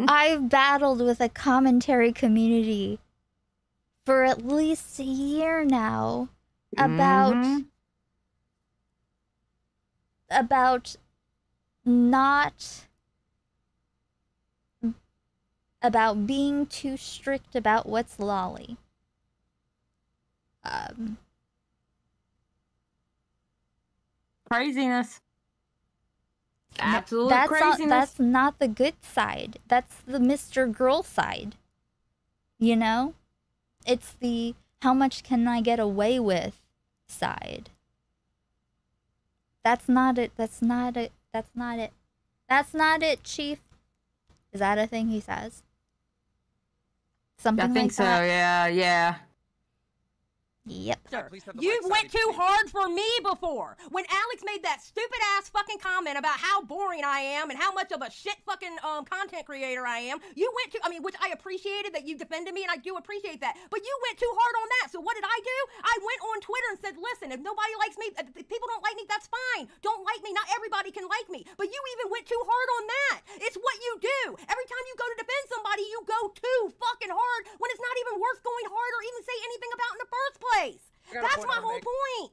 I've battled with a commentary community for at least a year now about not about being too strict about what's lolly.
Craziness. Absolute
That's
craziness.
that's not the good side. That's the Mr. Girl side. You know? It's the how much can I get away with side. That's not it. That's not it. That's not it. That's not it, Chief. Is that a thing he says? Something
I think
like
so.
that?
Yeah.
Yep.
You went too hard for me before. When Alex made that stupid ass fucking comment about how boring I am and how much of a shit fucking content creator I am, you went too, which I appreciated that you defended me and I do appreciate that, but you went too hard on that. So what did I do? I went on Twitter and said, listen, if nobody likes me, if people don't like me, that's fine. Don't like me. Not everybody can like me. But you even went too hard on that. It's what you do. Every time you go to defend somebody, you go too fucking hard when it's not even worth going hard or even say anything about in the first place. That's my whole point.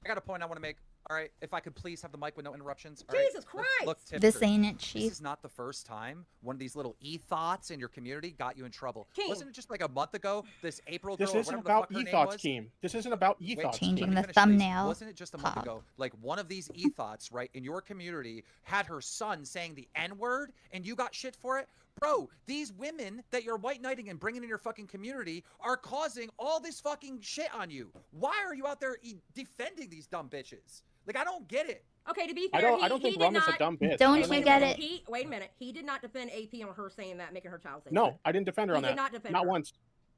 I got a point I want to make. All right, if I could please have the mic with no interruptions. All
Jesus
right,
Christ!
Look, Tipster,
This ain't it, Chief.
This is not the first time one of these little e-thoughts in your community got you in trouble.
King.
Wasn't it just like a month ago, this April girl,
This
or
isn't
whatever the
about
fuck her name
e-thoughts,
was?
team. This isn't about e-thoughts.
Changing
team.
the
Finish, please.
thumbnail.
Wasn't it just a month ago? Like one of these e-thoughts, right, in your community had her son saying the N-word and you got shit for it? Bro, these women that you're white knighting and bringing in your fucking community are causing all this fucking shit on you. Why are you out there defending these dumb bitches? Like, I don't get it.
Okay, to be
I
fair,
don't think Rum is a dumb bitch.
Don't
I
you
think
get
Rum-
it?
Wait a minute. He did not defend AP on her saying that, making her child say
No,
that.
I didn't defend her
He
on
did
that.
not defend
Not
her.
once.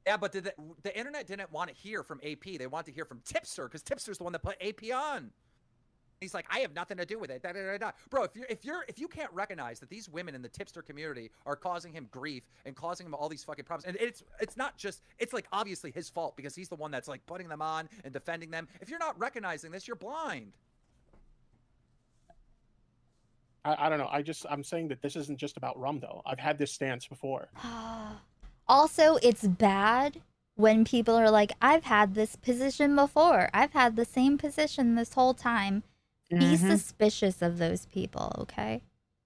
Yeah, but the internet didn't want to hear from AP. They wanted to hear from Tipster because Tipster's the one that put AP on. He's like, I have nothing to do with it. Da, da, da, da. Bro, if you can't recognize that these women in the Tipster community are causing him grief and causing him all these fucking problems, and it's not just, it's like obviously his fault because he's the one that's like putting them on and defending them. If you're not recognizing this, you're blind.
I don't know. I'm saying that this isn't just about Rum though. I've had this stance before.
Also, it's bad when people are like, I've had this position before. I've had the same position this whole time. Be suspicious of those people, okay?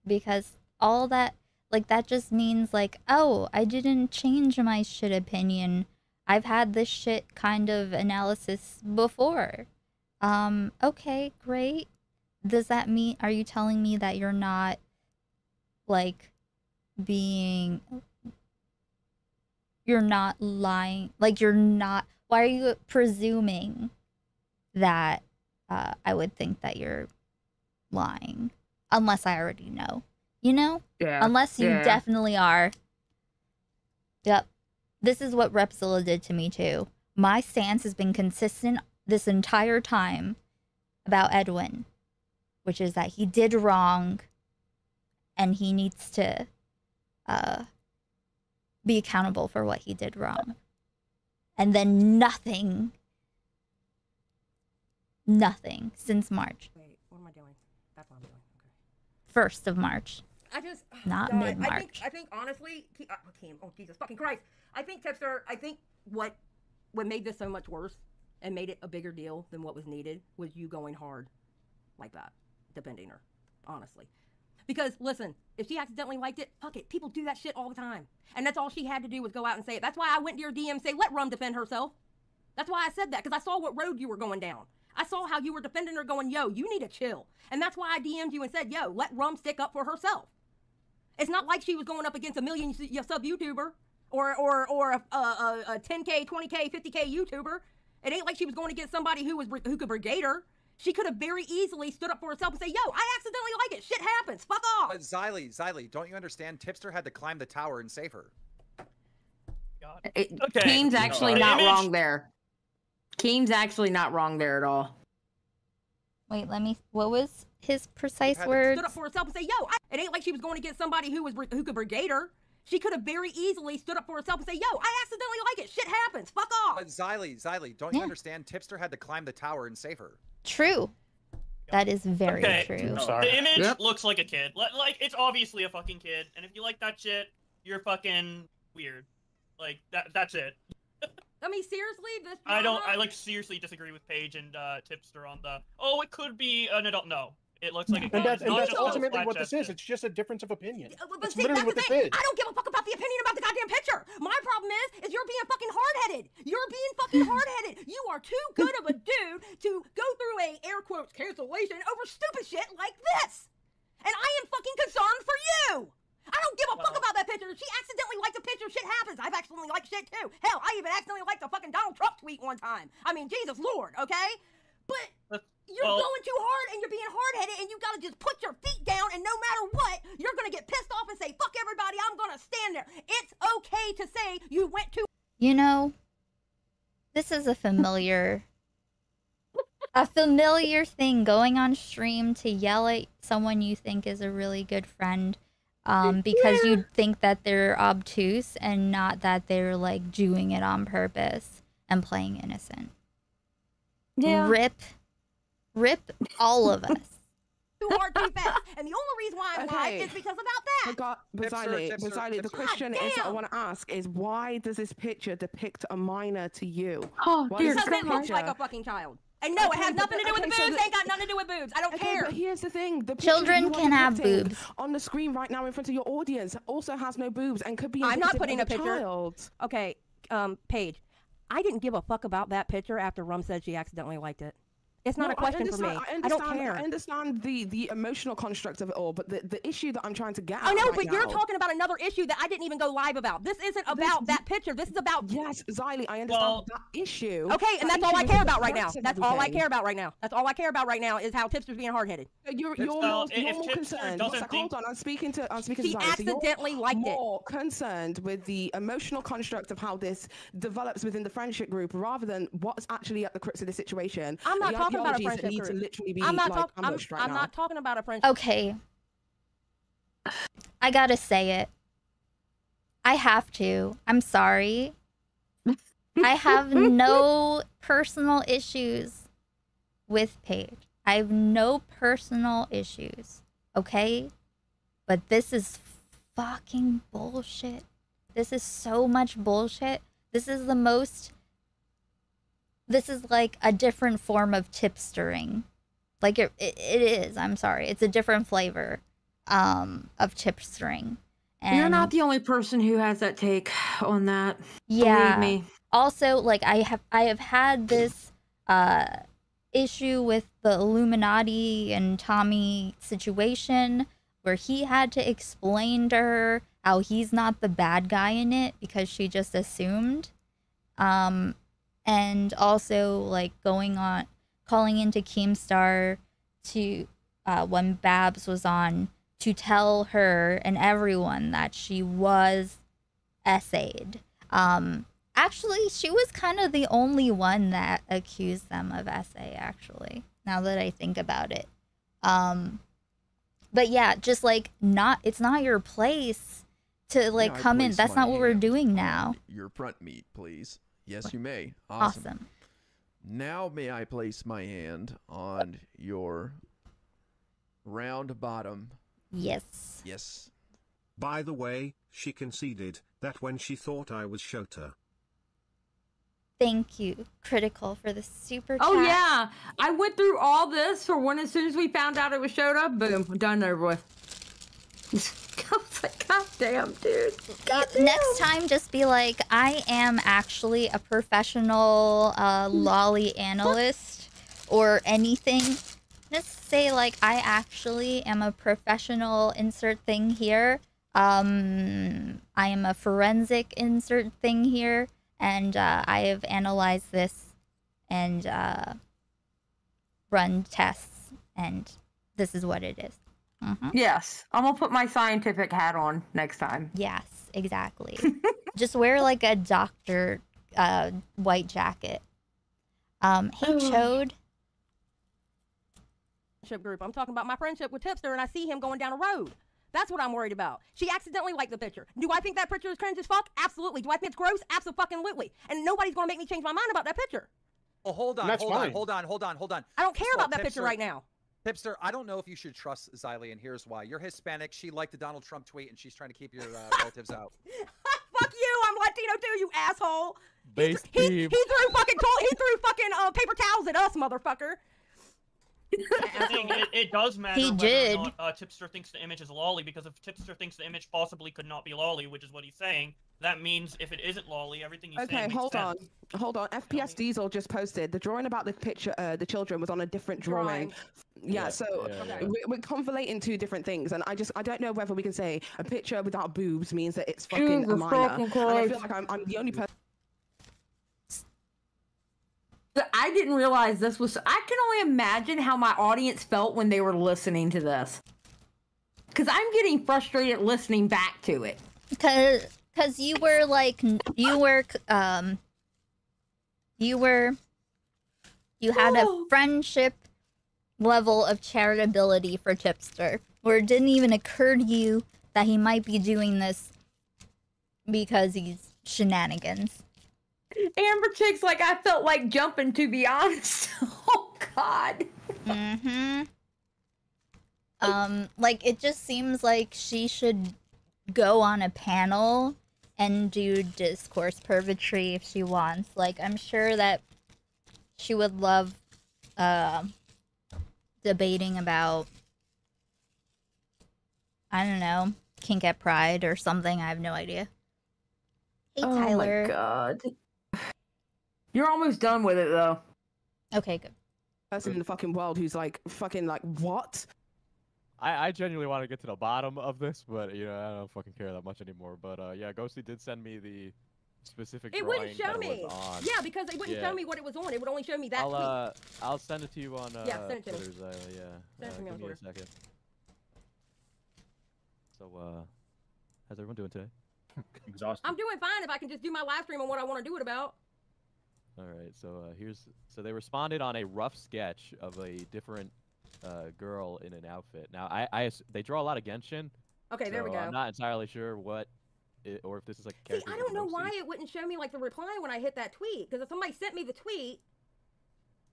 Because all that, like, that just means, like, oh, I didn't change my shit opinion. I've had this shit kind of analysis before. Okay, great. Does that mean, are you telling me that you're not, like, you're not lying, like you're not, why are you presuming that I would think that you're lying? Unless I already know, you know?
Yeah.
Unless you
Yeah.
definitely are. Yep. This is what Repzilla did to me too. My stance has been consistent this entire time about Edwin, which is that he did wrong and he needs to be accountable for what he did wrong. And then nothing since March.
Wait, what am I doing? That's what I'm doing.
1st of March.
I just
Not
God,
mid-March.
I think honestly, Team. Oh Jesus fucking Christ! I think Tipster. I think what made this so much worse and made it a bigger deal than what was needed was you going hard like that, defending her. Honestly, because listen, if she accidentally liked it, fuck it. People do that shit all the time, and that's all she had to do was go out and say it. That's why I went to your DM and say, let Rum defend herself. That's why I said that, because I saw what road you were going down. I saw how you were defending her, going, yo, you need to chill. And that's why I DM'd you and said, yo, let Rum stick up for herself. It's not like she was going up against a million sub YouTuber or a 10K, 20K, 50K YouTuber. It ain't like she was going against somebody who could brigade her. She could have very easily stood up for herself and say, yo, I accidentally like it. Shit happens. Fuck off.
But Xylee, don't you understand? Tipster had to climb the tower and save her.
Okay.
Keen's actually not
Image.
wrong there. Keen's actually not wrong there at all.
Wait, let me. What was his precise
Stood
words?
up for herself and say, "Yo, it ain't like she was going against somebody who could brigade her. She could have very easily stood up for herself and say, "Yo, I accidentally like it. Shit happens. Fuck off."
But Xylee, don't you understand? Tipster had to climb the tower and save her.
True. That is very
Okay,
true.
the image looks like a kid. Like, it's obviously a fucking kid. And if you like that shit, you're fucking weird. Like, that's it.
I mean, seriously, this.
I like seriously disagree with Paige and Tipster on the. Oh, it could be an adult. No, it looks like a kid.
And that's,
It's not just a
ultimately what
flat
this is. It's just a difference of opinion.
But
That's
see,
literally
that's
what
the
this
thing.
is.
I don't give a fuck about the opinion about the goddamn picture. My problem is you're being fucking hard-headed. You're being fucking hard-headed. You are too good of a dude to go through a air quotes cancellation over stupid shit like this. And I am fucking concerned for you. I don't give a fuck about that picture. She accidentally liked a picture. Shit happens. I've accidentally liked shit too. Hell, I even accidentally liked a fucking Donald Trump tweet one time. I mean, Jesus Lord, okay? But you're going too hard and you're being hard-headed and you gotta just put your feet down and no matter what, you're gonna get pissed off and say, fuck everybody, I'm gonna stand there. It's okay to say you went too.
You know, this is a familiar thing, going on stream to yell at someone you think is a really good friend, because you think that they're obtuse and not that they're like doing it on purpose and playing innocent.
Yeah.
Rip all of us.
Too hard too fast. And the only reason why I'm live is because about that.
Bizarrely, the question is that I want to ask is why does this picture depict a minor to you?
Oh,
Why
dear,
does
because
this
it looks
picture-
like a fucking child. And no, it has nothing to do with the boobs. It ain't got nothing to do with boobs. I don't care.
But here's the thing: the picture
Children
you are
can have
depicting
boobs.
on the screen right now in front of your audience also has no boobs and could be.
I'm not
indicative
putting
of
a picture.
Child.
Okay, Paige, I didn't give a fuck about that picture after Rum said she accidentally liked it. It's not
No,
a question for me. I don't care.
I understand the emotional construct of it all, but the issue that I'm trying to get
I
at
know,
right
but you're
now-
talking about another issue that I didn't even go live about. This isn't about that picture. This is about.
Yes, Xylee, I understand that issue.
Okay, and
That
that's all I
issue
care
is the
about right now.
threats and
That's all I
everything.
care about right now. That's all I care about right now is how Tipster's being hard-headed.
You're
Well,
more
if Tipster
concerned.
doesn't
Hold on, I'm speaking to
He
Xylee. So you're
accidentally liked it.
more concerned with the emotional construct of how this develops within the friendship group rather than what's actually at the crux of the situation.
I'm not
The
talking about a
ideologies that
friendship
need to
group.
literally be
I'm not
like
I'm
ambushed right now.
not talking about a friendship.
Okay. I gotta say it. I have to. I'm sorry. I have no personal issues with Paige. I have no personal issues. Okay? But this is fucking bullshit. This is so much bullshit. This is the most. This is like a different form of tipstering. Like it is. I'm sorry. It's a different flavor of tipstering. And
You're not the only person who has that take on that.
yeah.
Believe me.
Also, like I have had this issue with the Illuminati and Tommy situation where he had to explain to her how he's not the bad guy in it because she just assumed. And also like calling into Keemstar to when Babs was on to tell her and everyone that she was essayed. Actually, she was kind of the only one that accused them of essay, actually, now that I think about it. But yeah, just like it's not your place to like
May I
come in.
place
That's
my
not what we're
hand
doing now.
Your front meat, please. Yes, you may.
Awesome.
Now may I place my hand on your round bottom?
Yes.
Yes.
By the way, she conceded that when she thought I was Shota.
Thank you, Critical, for the super chat.
Oh yeah, I went through all this for when as soon as we found out it was showed up, boom, done over with. I was like, God damn, dude.
Next time, just be like, I am actually a professional lolly analyst or anything. Just say like, I actually am a professional insert thing here. I am a forensic insert thing here. And I have analyzed this and run tests, and this is what it is.
Yes, I'm gonna put my scientific hat on next time.
Yes, exactly. Just wear like a doctor white jacket. Hey, Chode.
friendship group. I'm talking about my friendship with Tipster, and I see him going down a road. That's what I'm worried about. She accidentally liked the picture. Do I think that picture is cringe as fuck? Absolutely. Do I think it's gross? Absolutely. And nobody's gonna make me change my mind about that picture.
Oh, hold on.
I don't care about that picture right now.
Tipster, I don't know if you should trust Xylee, and here's why. You're Hispanic. She liked the Donald Trump tweet, and she's trying to keep your relatives out.
Fuck you. I'm Latino too, you asshole.
He
threw fucking paper towels at us, motherfucker.
I think it does matter
He
whether
did.
or not Tipster thinks the image is lolly, because if Tipster thinks the image possibly could not be lolly, which is what he's saying, that means if it isn't lolly, everything he's saying
Okay,
makes
hold on.
sense.
Hold on. FPS Diesel just posted the drawing about the picture, the children was on a different drawing. Yeah, so we're convoluting two different things, and I don't know whether we can say a picture without boobs means that it's fucking a
Jesus
minor.
fucking
And I feel
Christ.
like I'm the only person.
I didn't realize this was. I can only imagine how my audience felt when they were listening to this. Because I'm getting frustrated listening back to it.
Because you were like, you had a friendship level of charitability for Tipster, where it didn't even occur to you that he might be doing this because he's shenanigans.
Amber Chick's like, I felt like jumping, to be honest. Oh, God.
Mm-hmm. Like, it just seems like she should go on a panel and do discourse purgatory if she wants. Like, I'm sure that she would love, debating about, I don't know, kink at Pride or something. I have no idea. Hey, Tyler.
Oh, my God. You're almost done with it, though.
Okay, good.
Person in the fucking world who's like, fucking like, what?
I genuinely want to get to the bottom of this, but you know, I don't fucking care that much anymore. But yeah, Ghosty did send me the specific
It
drawing
wouldn't show
that
me.
it was on.
Yeah, because it wouldn't show me what it was on. It would only show me that tweet.
I'll send it to you on
Yeah, send it to me.
Twitter, Xylee, yeah.
Send it to me on
Give me a
Twitter.
second. So how's everyone doing today?
Exhausted.
I'm doing fine if I can just do my live stream on what I want to do it about.
All right, so they responded on a rough sketch of a different girl in an outfit. Now they draw a lot of Genshin.
Okay, there we
so
go.
I'm not entirely sure or if this is like a
See,
character.
I
you
don't know
can
why
see.
it wouldn't show me like the reply when I hit that tweet. Because somebody sent me the tweet,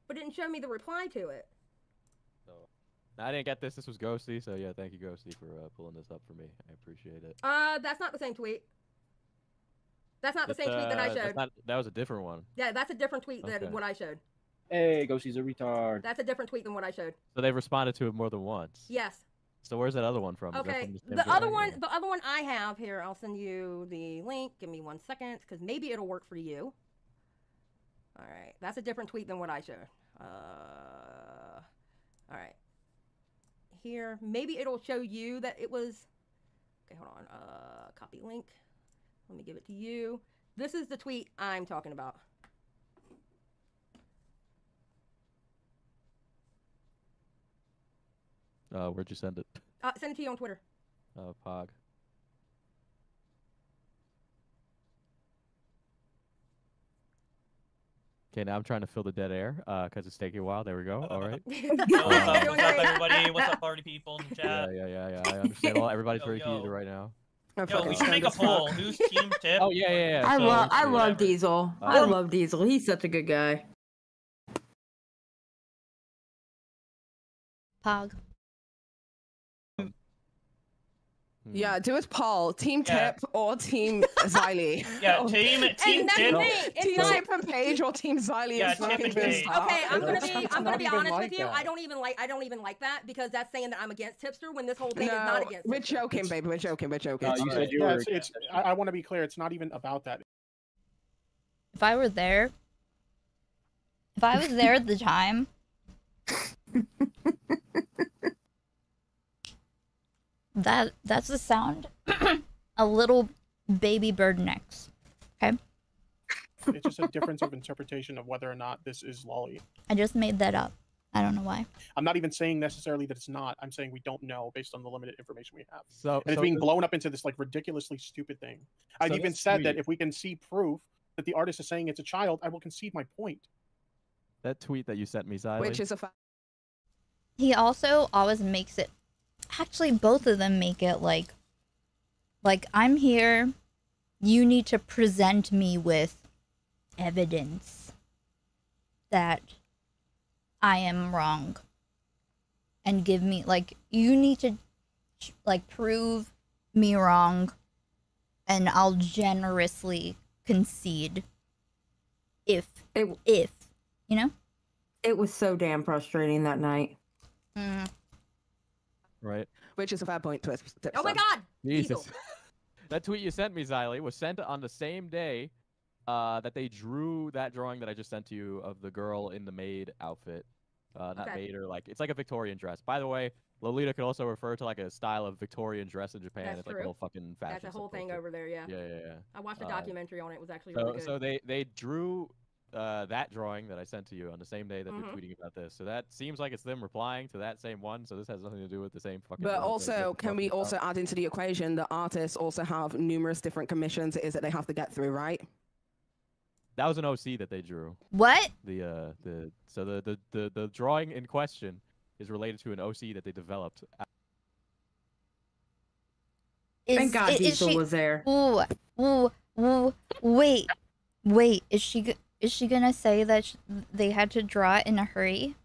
but didn't show me the reply to it.
So I didn't get this. This was Ghosty. So yeah, thank you, Ghosty, for pulling this up for me. I appreciate it.
That's not the same tweet. That's not the same tweet that I showed.
That was a different one.
Yeah, that's a different tweet
Okay.
than what I showed.
Hey, Ghosty's a retard.
That's a different tweet than what I showed.
So they've responded to it more than once.
Yes.
So where's that other one from? Is that
Okay.
from the same
The other
drawing,
one, the other one I have here. I'll send you the link. Give me 1 second, because maybe it'll work for you. All right. That's a different tweet than what I showed. All right. Here, maybe it'll show you that it was. Okay, hold on. Copy link. Let me give it to you. This is the tweet I'm talking about.
Where'd you send it?
Send it to you on Twitter.
Pog. Okay, now I'm trying to fill the dead air, because it's taking a while. There we go. All right.
What's up, everybody? What's up, party people in the chat?
Yeah. I understand. Well, everybody's very heated right now.
Yo, we should make a poll. Who's Team Tip?
Oh yeah.
I
So-
love Diesel. I love Diesel. He's such a good guy.
Pog.
Yeah, do it, Paul. Team
Yeah.
Tip or Team Xylee.
Yeah, team
that's
Tip.
the thing. It's
Team
not-
Tip and Paige or Team Xylee.
Yeah,
is
Tip
fucking
and
pissed
Paige.
off.
Okay, I'm gonna
It's
be
not
honest
even
with
like
you.
that.
I don't even like that, because that's saying that I'm against Tipster when this whole thing is
No,
not against.
we're
Tipster.
joking, baby. We're joking. We're joking.
You said you
Yeah,
were.
I want to be clear. It's not even about that.
If I were there, at the time, that's the sound a little baby bird necks. Okay,
It's just a difference of interpretation of whether or not this is lolly.
I just made that up. I don't know why.
I'm not even saying necessarily that it's not. I'm saying we don't know based on the limited information we have.
So
And it's being blown up into this like ridiculously stupid thing. I've even
this
said that
tweet-
if we can see proof that the artist is saying it's a child, I will concede my point.
That tweet that you sent me, Xylee.
Which is a fact.
he also always makes it. Actually, both of them make it like I'm here. You need to present me with evidence that I am wrong, and give me you need to prove me wrong, and I'll generously concede if you know.
It was so damn frustrating that night.
Right.
Which is a fair point, Tipster.
Oh my God!
Jesus. That tweet you sent me, Xylee, was sent on the same day that they drew that drawing that I just sent to you of the girl in the maid outfit. Not
Okay.
maid, or it's like a Victorian dress. By the way, Lolita could also refer to like a style of Victorian dress in Japan.
That's
It's like a
true.
little fucking fashion.
That's a whole thing over there, yeah.
Yeah.
I watched a
Uh,
documentary on it. It was actually
So,
really good.
so they drew that drawing that I sent to you on the same day that
Mhm.
they're tweeting about this. So that seems like it's them replying to that same one. So this has nothing to do with the same fucking.
But
drawing that
also,
they're
can
talking
we
about.
also add into the equation that artists also have numerous different commissions it is that they have to get through, right?
That was an OC that they drew.
What?
The drawing in question is related to an OC that they developed.
Thank God Diesel was there.
Ooh, wait. Is she gonna say that they had to draw it in a hurry?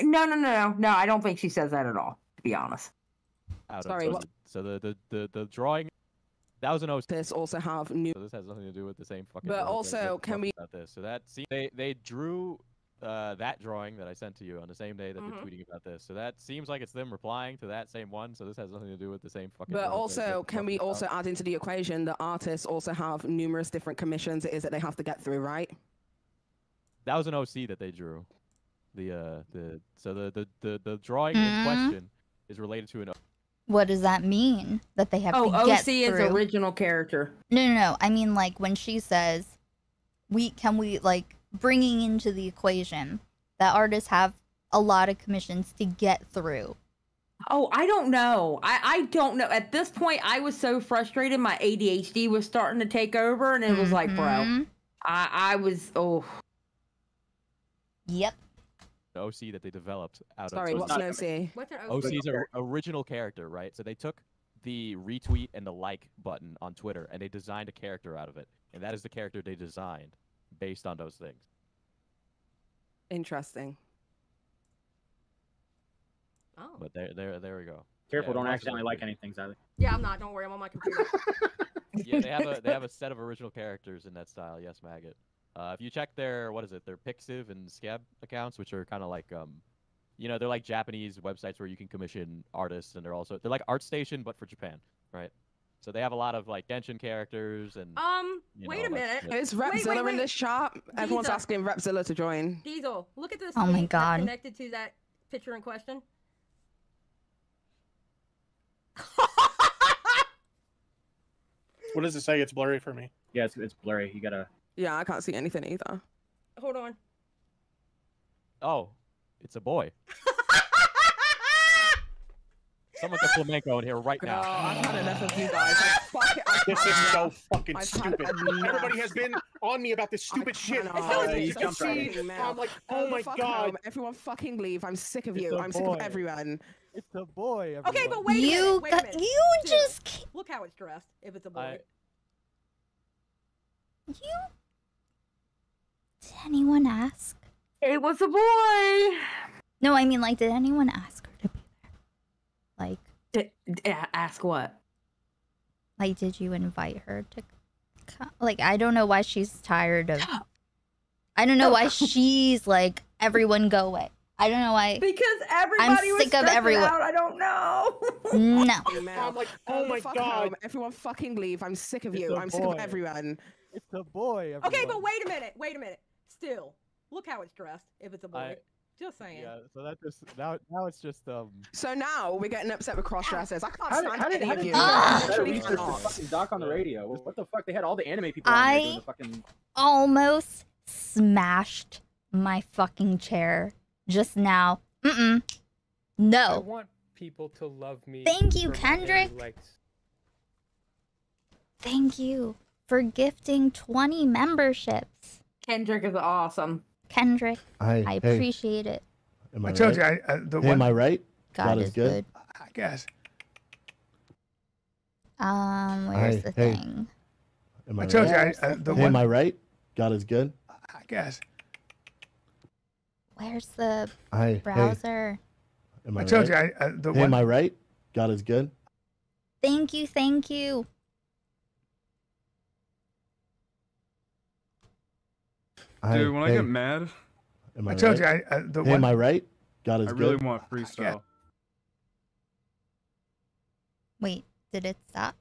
No. I don't think she says that at all. To be honest.
Sorry, what?
So the drawing. That was an OC.
This also have new.
So this has nothing to do with the same fucking.
But
drawing that
also,
they're
can
talking
we?
About this. So they drew that drawing that I sent to you on the same day that they're tweeting about this. So that seems like it's them replying to that same one. So this has nothing to do with the same fucking.
But
drawing that
also,
they're
can we
talking
also
about.
add into the equation that artists also have numerous different commissions it is that they have to get through, right?
That was an OC that they drew. The drawing in question is related to an.
What does that mean? That they have to
OC
get
is
through?
original character.
No. I mean, when she says, bringing into the equation that artists have a lot of commissions to get through.
Oh, I don't know. I don't know. At this point, I was so frustrated. My ADHD was starting to take over, and it was like, bro, I was,
Yep.
The OC that they developed out
Sorry,
of.
what's an OC?
What's an
OC is an original character, right? So they took the retweet and the like button on Twitter and they designed a character out of it, and that is the character they designed based on those things.
Interesting.
Oh.
But there we go.
Careful,
Yeah,
don't
lots of
accidentally like anything, Xylee.
Yeah, I'm not. Don't worry, I'm on my computer.
Yeah, they have a set of original characters in that style. Yes, Maggot. If you check their their Pixiv and Scab accounts, which are kind of like they're like Japanese websites where you can commission artists, and they're like ArtStation but for Japan, right? So they have a lot of like Genshin characters and.
Wait a minute.
Is Repzilla in this chat? Everyone's
Diesel.
asking Repzilla to join.
Diesel, look at this.
Oh my
tweet that's
God.
Connected to that picture in question.
What does it say? It's blurry for me.
Yeah, it's blurry. You gotta.
Yeah, I can't see anything either.
Hold on.
Oh, it's a boy. Someone get flamenco in here right now.
I've had enough of you guys.
This is so fucking
I've had
stupid.
enough.
Everybody has been on me about this stupid shit. I'm like, oh my
Fuck
god.
home. Everyone fucking leave. I'm sick of
It's
you.
a
I'm sick
boy.
of everyone.
It's a boy.
Okay,
everyone.
but wait a minute. Wait a minute.
You
Dude,
just
look how it's dressed. If it's a boy.
Did anyone ask?
It was a boy.
No, I mean, did anyone ask her to be there?
Ask what?
Did you invite her to come? I don't know why she's tired of. I don't know why she's like, everyone go away. I don't know why.
Because everybody was
sick of
stressing
everyone.
out. I don't know.
No.
I'm like, oh my
Fuck
god.
home. Everyone fucking leave. I'm sick of
It's
you.
a
I'm sick
boy.
of everyone.
It's a boy.
Okay,
everyone.
but wait a minute. Wait a minute. Still, look how it's dressed. If it's a boy. Just saying.
Yeah, so that just now it's just
So now we're getting upset with cross dressers. I can't
How
stand
did
any of you.
you
Actually
research
cannot.
the fucking doc on the radio? What the fuck? They had all the anime people on there doing the fucking.
Almost smashed my fucking chair just now.
I
No.
want people to love me.
Thank you,
for my
Kendrick.
hairy legs.
Thank you for gifting 20 memberships.
Kendrick is awesome.
Kendrick, I
hey.
appreciate it.
I told you, am I right?
God is good.
I guess.
Where's the thing?
I told you, am I right? God is good. I guess.
Where's the
Hey.
browser?
I told you, am I right? God is good.
Thank you, thank you.
Dude, when I get mad,
I told you, am I right? God is
I
good.
really want freestyle.
Wait, did it stop?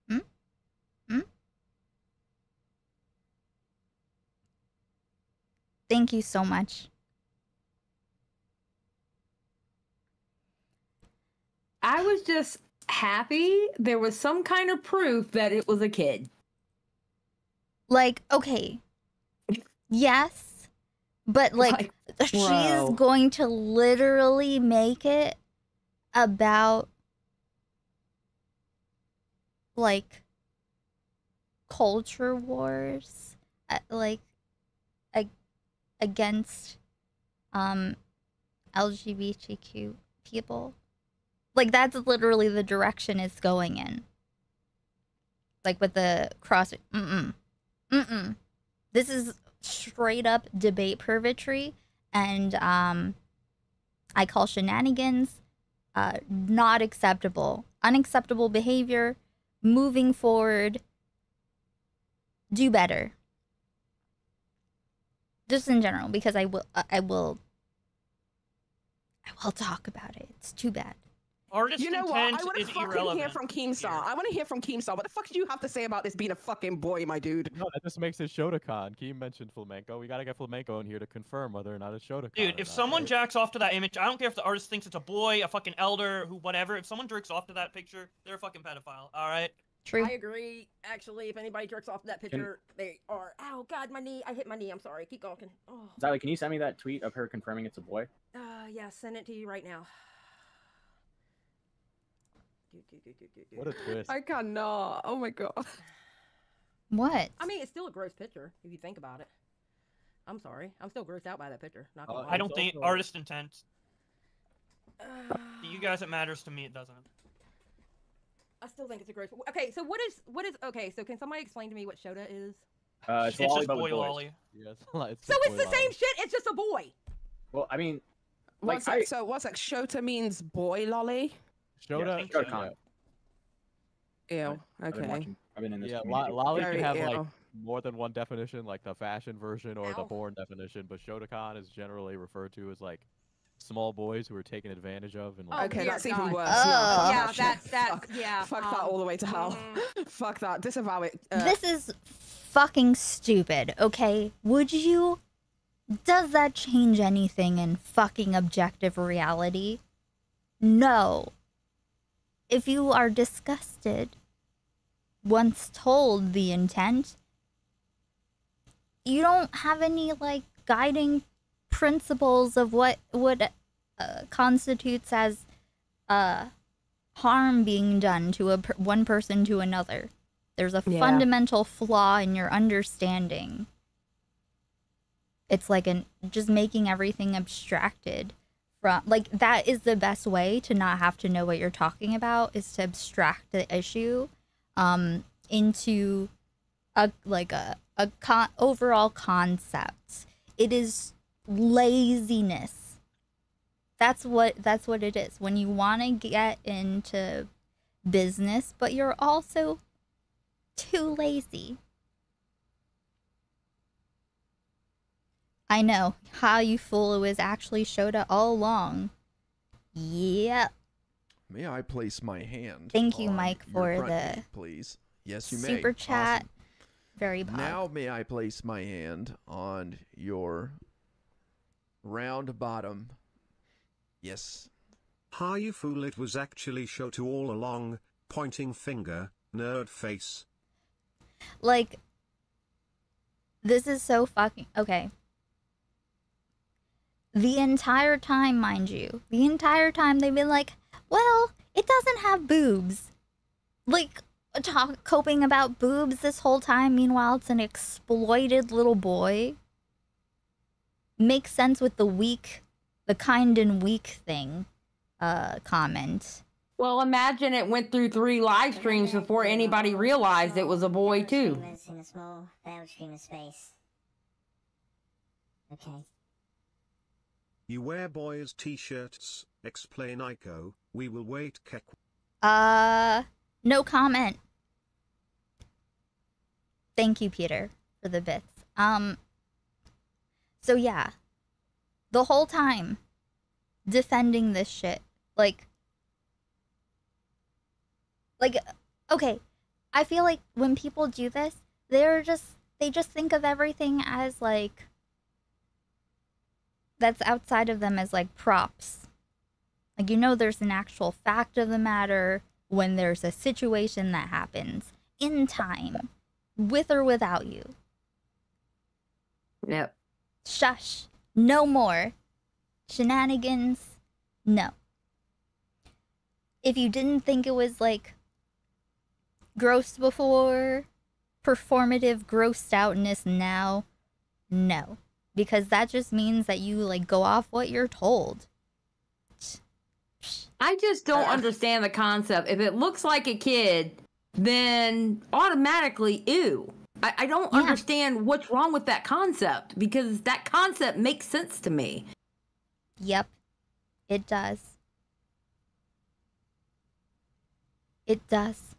Hmm? Hmm? Thank you so much.
I was just happy there was some kind of proof that it was a kid.
Like, okay. Yes, but like she's
bro.
going to literally make it about like culture wars, like against LGBTQ people. Like that's literally the direction it's going in. Like with the cross. This is straight up debate purgatory, and I call shenanigans not acceptable, unacceptable behavior. Moving forward, do better. Just in general, because I will talk about it. It's too bad.
Artist
You know what? I
intent
want to
is
fucking
irrelevant.
hear from Keemstar. I want to hear from Keemstar. What the fuck do you have to say about this being a fucking boy, my dude?
No, that just makes it Shotokan. Keem mentioned flamenco. We gotta get flamenco in here to confirm whether or not it's Shotokan.
Dude, if someone jacks off to that image, I don't care if the artist thinks it's a boy, a fucking elder, who, whatever. If someone jerks off to that picture, they're a fucking pedophile. All right.
True.
I agree. Actually, if anybody jerks off that picture, they are. Ow, God, my knee. I hit my knee. I'm sorry. Keep going. Oh.
Sally, can you send me that tweet of her confirming it's a boy?
Yeah, send it to you right now.
What a twist.
I cannot. Oh my god.
What?
I mean, it's still a gross picture if you think about it. I'm sorry. I'm still grossed out by that picture. Not gonna lie.
I don't think artist intent. To you guys, it matters. To me, it doesn't.
I still think it's a gross. Okay, so what is? Okay, so can somebody explain to me what Shota is?
It's
It's
lolly,
just
but with
boy
boys.
lolly.
Yes,
So it's the same shit. It's just a boy.
Well, I mean,
One sec, so what's like Shota means boy lolly?
Shota.
Shotokan.
Ew.
I've been
Okay.
watching. I've been in this.
Yeah,
community.
lolly
Very
can have
ill.
like more than one definition, like the fashion version or the porn definition. But Shotokan is generally referred to as like small boys who are taken advantage of and like.
Okay,
dear
that's even
God.
worse.
Oh.
No,
Yeah,
fuck
that's
Fuck,
yeah.
fuck that all the way to hell. Fuck that. Disavow it.
This is fucking stupid, okay? Would you? Does that change anything in fucking objective reality? No. If you are disgusted, once told the intent, you don't have any, like, guiding principles of what constitutes as harm being done to one person to another. There's a
Yeah.
fundamental flaw in your understanding. It's like just making everything abstracted from, like, that is the best way to not have to know what you're talking about, is to abstract the issue into a overall concept. It is laziness. That's what it is. When you want to get into business, but you're also too lazy. I know. How you fool, it was actually Shota all along. Yep.
May I place my hand?
Thank you,
on
Mike,
your
for
front
the
knee, please. Yes, you may.
super chat.
Awesome.
Very pog.
Now may I place my hand on your round bottom? Yes.
Ha, you fool, it was actually Shota all along, pointing finger, nerd face.
Like, this is so fucking... Okay. The entire time, mind you, the entire time they've been like, well, it doesn't have boobs. Like, coping about boobs this whole time, meanwhile it's an exploited little boy. makes sense with the kind and weak thing comment.
Well, imagine it went through 3 live streams before anybody realized it was a boy too.
In a small veiled stream of space. Okay.
You wear boys' t-shirts. Explain Ico. We will wait. Kek.
No comment. Thank you, Peter, for the bits. So yeah, the whole time defending this shit, like, okay, I feel like when people do this, they just think of everything as like, that's outside of them as like props. Like, you know, there's an actual fact of the matter when there's a situation that happens in time, with or without you.
Yep.
Shush. No more shenanigans. No. If you didn't think it was like gross before, performative grossed outness now, no. Because that just means that you like go off what you're told.
I just don't understand the concept. If it looks like a kid, then automatically ew. I don't understand what's wrong with that concept, because that concept makes sense to me.
Yep, it does. It does.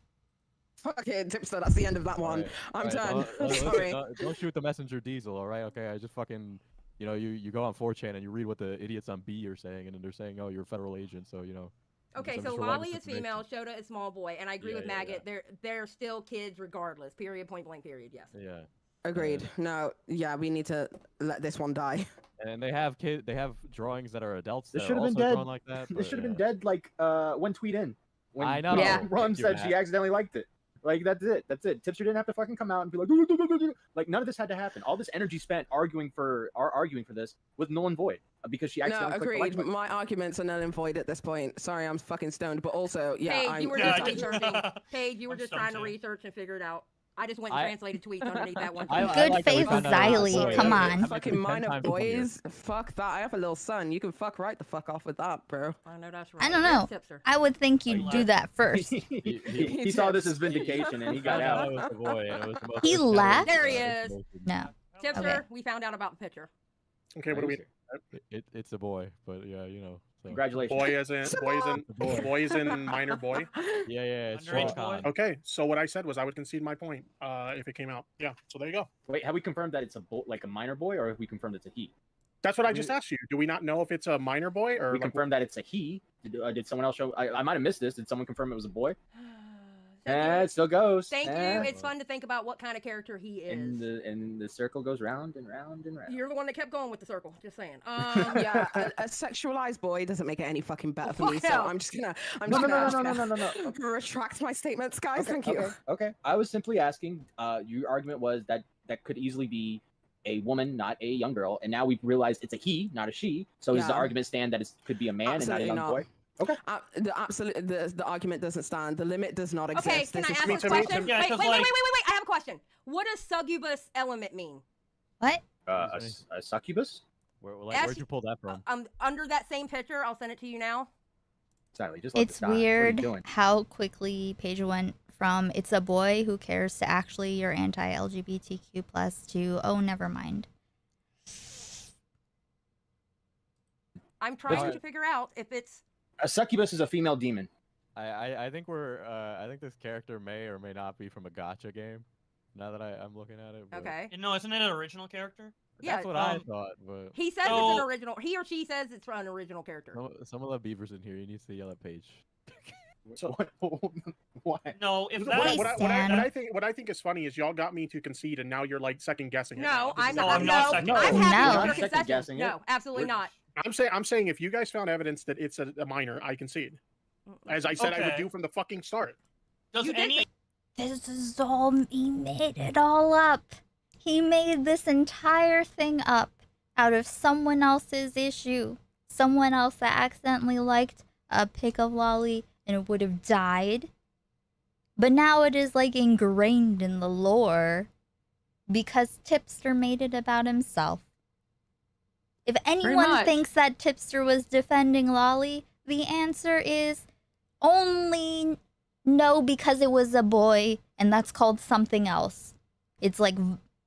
Okay, Tipster, that's the end of that one. I'm done. Sorry.
Don't shoot the messenger diesel, all right? Okay, I just fucking, you know, you go on 4chan and you read what the idiots on B are saying, and then they're saying, oh, you're a federal agent, so, you know.
Okay, so Lolly is female, Shota is small boy, and I agree with Maggot. They're still kids regardless. Period. Point blank. Period. Yes.
Yeah.
Agreed. No. Yeah, we need to let this one die.
And they have They have drawings that are adults.
This
that
should
are
have been
also
dead.
drawn like that.
This should have been dead like one tweet in. When
I know.
Ron
Thank you,
said she
Matt.
accidentally liked it. Like that's it. That's it. Tipster didn't have to fucking come out and be like none of this had to happen. All this energy spent arguing for this was null and void because she
No,
accidentally clicked the like
agreed.
button.
My arguments are null and void at this point. Sorry, I'm fucking stoned, but also, yeah,
Paige,
I'm.
you were just researching. Paige, you were just trying to research and figure it out. I just went and translated tweets underneath that one.
Good faith, Xylee. Come on.
Fucking minor boys. Fuck that. I have a little son. You can fuck right the fuck off with that, bro.
I know that's right.
I don't know. I would think you'd do that first.
He saw this as vindication and he got out.
He left?
There he is.
No.
Tipster,
Okay.
we found out about the picture.
Okay, what do we?
It's a boy, but yeah, you know. So.
Congratulations.
Boy as in minor boy.
Yeah, it's
Underage
Sean.
Okay, so what I said was I would concede my point if it came out. Yeah, so there you go.
Wait, have we confirmed that it's a minor boy, or have we confirmed it's a he?
That's what I just asked you. Do we not know if it's a minor boy or
we confirmed that it's a he? Did someone else show? I might have missed this. Did someone confirm it was a boy? It still goes.
Thank you. It's fun to think about what kind of character he is.
And the circle goes round and round and round.
You're the one that kept going with the circle. Just saying.
Yeah, a sexualized boy doesn't make it any fucking better for me. So
Well.
I'm just gonna.
No.
Retract my statements, guys.
Okay,
Thank you.
Okay. I was simply asking. Your argument was that could easily be a woman, not a young girl, and now we've realized it's a he, not a she. So does the
Yeah.
argument stand that it could be a man
Absolutely
and not a young
not.
boy? Okay.
The argument doesn't stand. The limit does not exist.
Okay, can I
This
ask
is
a question? Wait. I have a question. What does succubus element mean?
What?
A succubus?
Where'd you pull that from?
Under that same picture, I'll send it to you now.
Sally, just
It's weird how quickly Paige went from it's a boy who cares to actually you're anti-LGBTQ plus to oh never mind.
I'm trying to figure out if it's.
A succubus is a female demon.
I think I think this character may or may not be from a gacha game. Now that I'm looking at it. But...
Okay.
No, isn't it an original character?
Yeah,
That's what I thought, but
he says it's an original. He or she says it's an original character.
Some of the beavers in here. You need to yell at Paige.
So
what?
No, if
what I think is funny is y'all got me to concede, and now you're like second guessing.
No, I'm
not.
not. No, I'm happy with your concession. No, absolutely not.
I'm saying if you guys found evidence that it's a minor, I concede. As I said, I would do from the fucking start.
This is all he made it all up. He made this entire thing up out of someone else's issue. Someone else that accidentally liked a pic of Lolly and it would have died. But now it is like ingrained in the lore because Tipster made it about himself. If anyone
much.
thinks that Tipster was defending Lolly, the answer is only no, because it was a boy, and that's called something else. It's like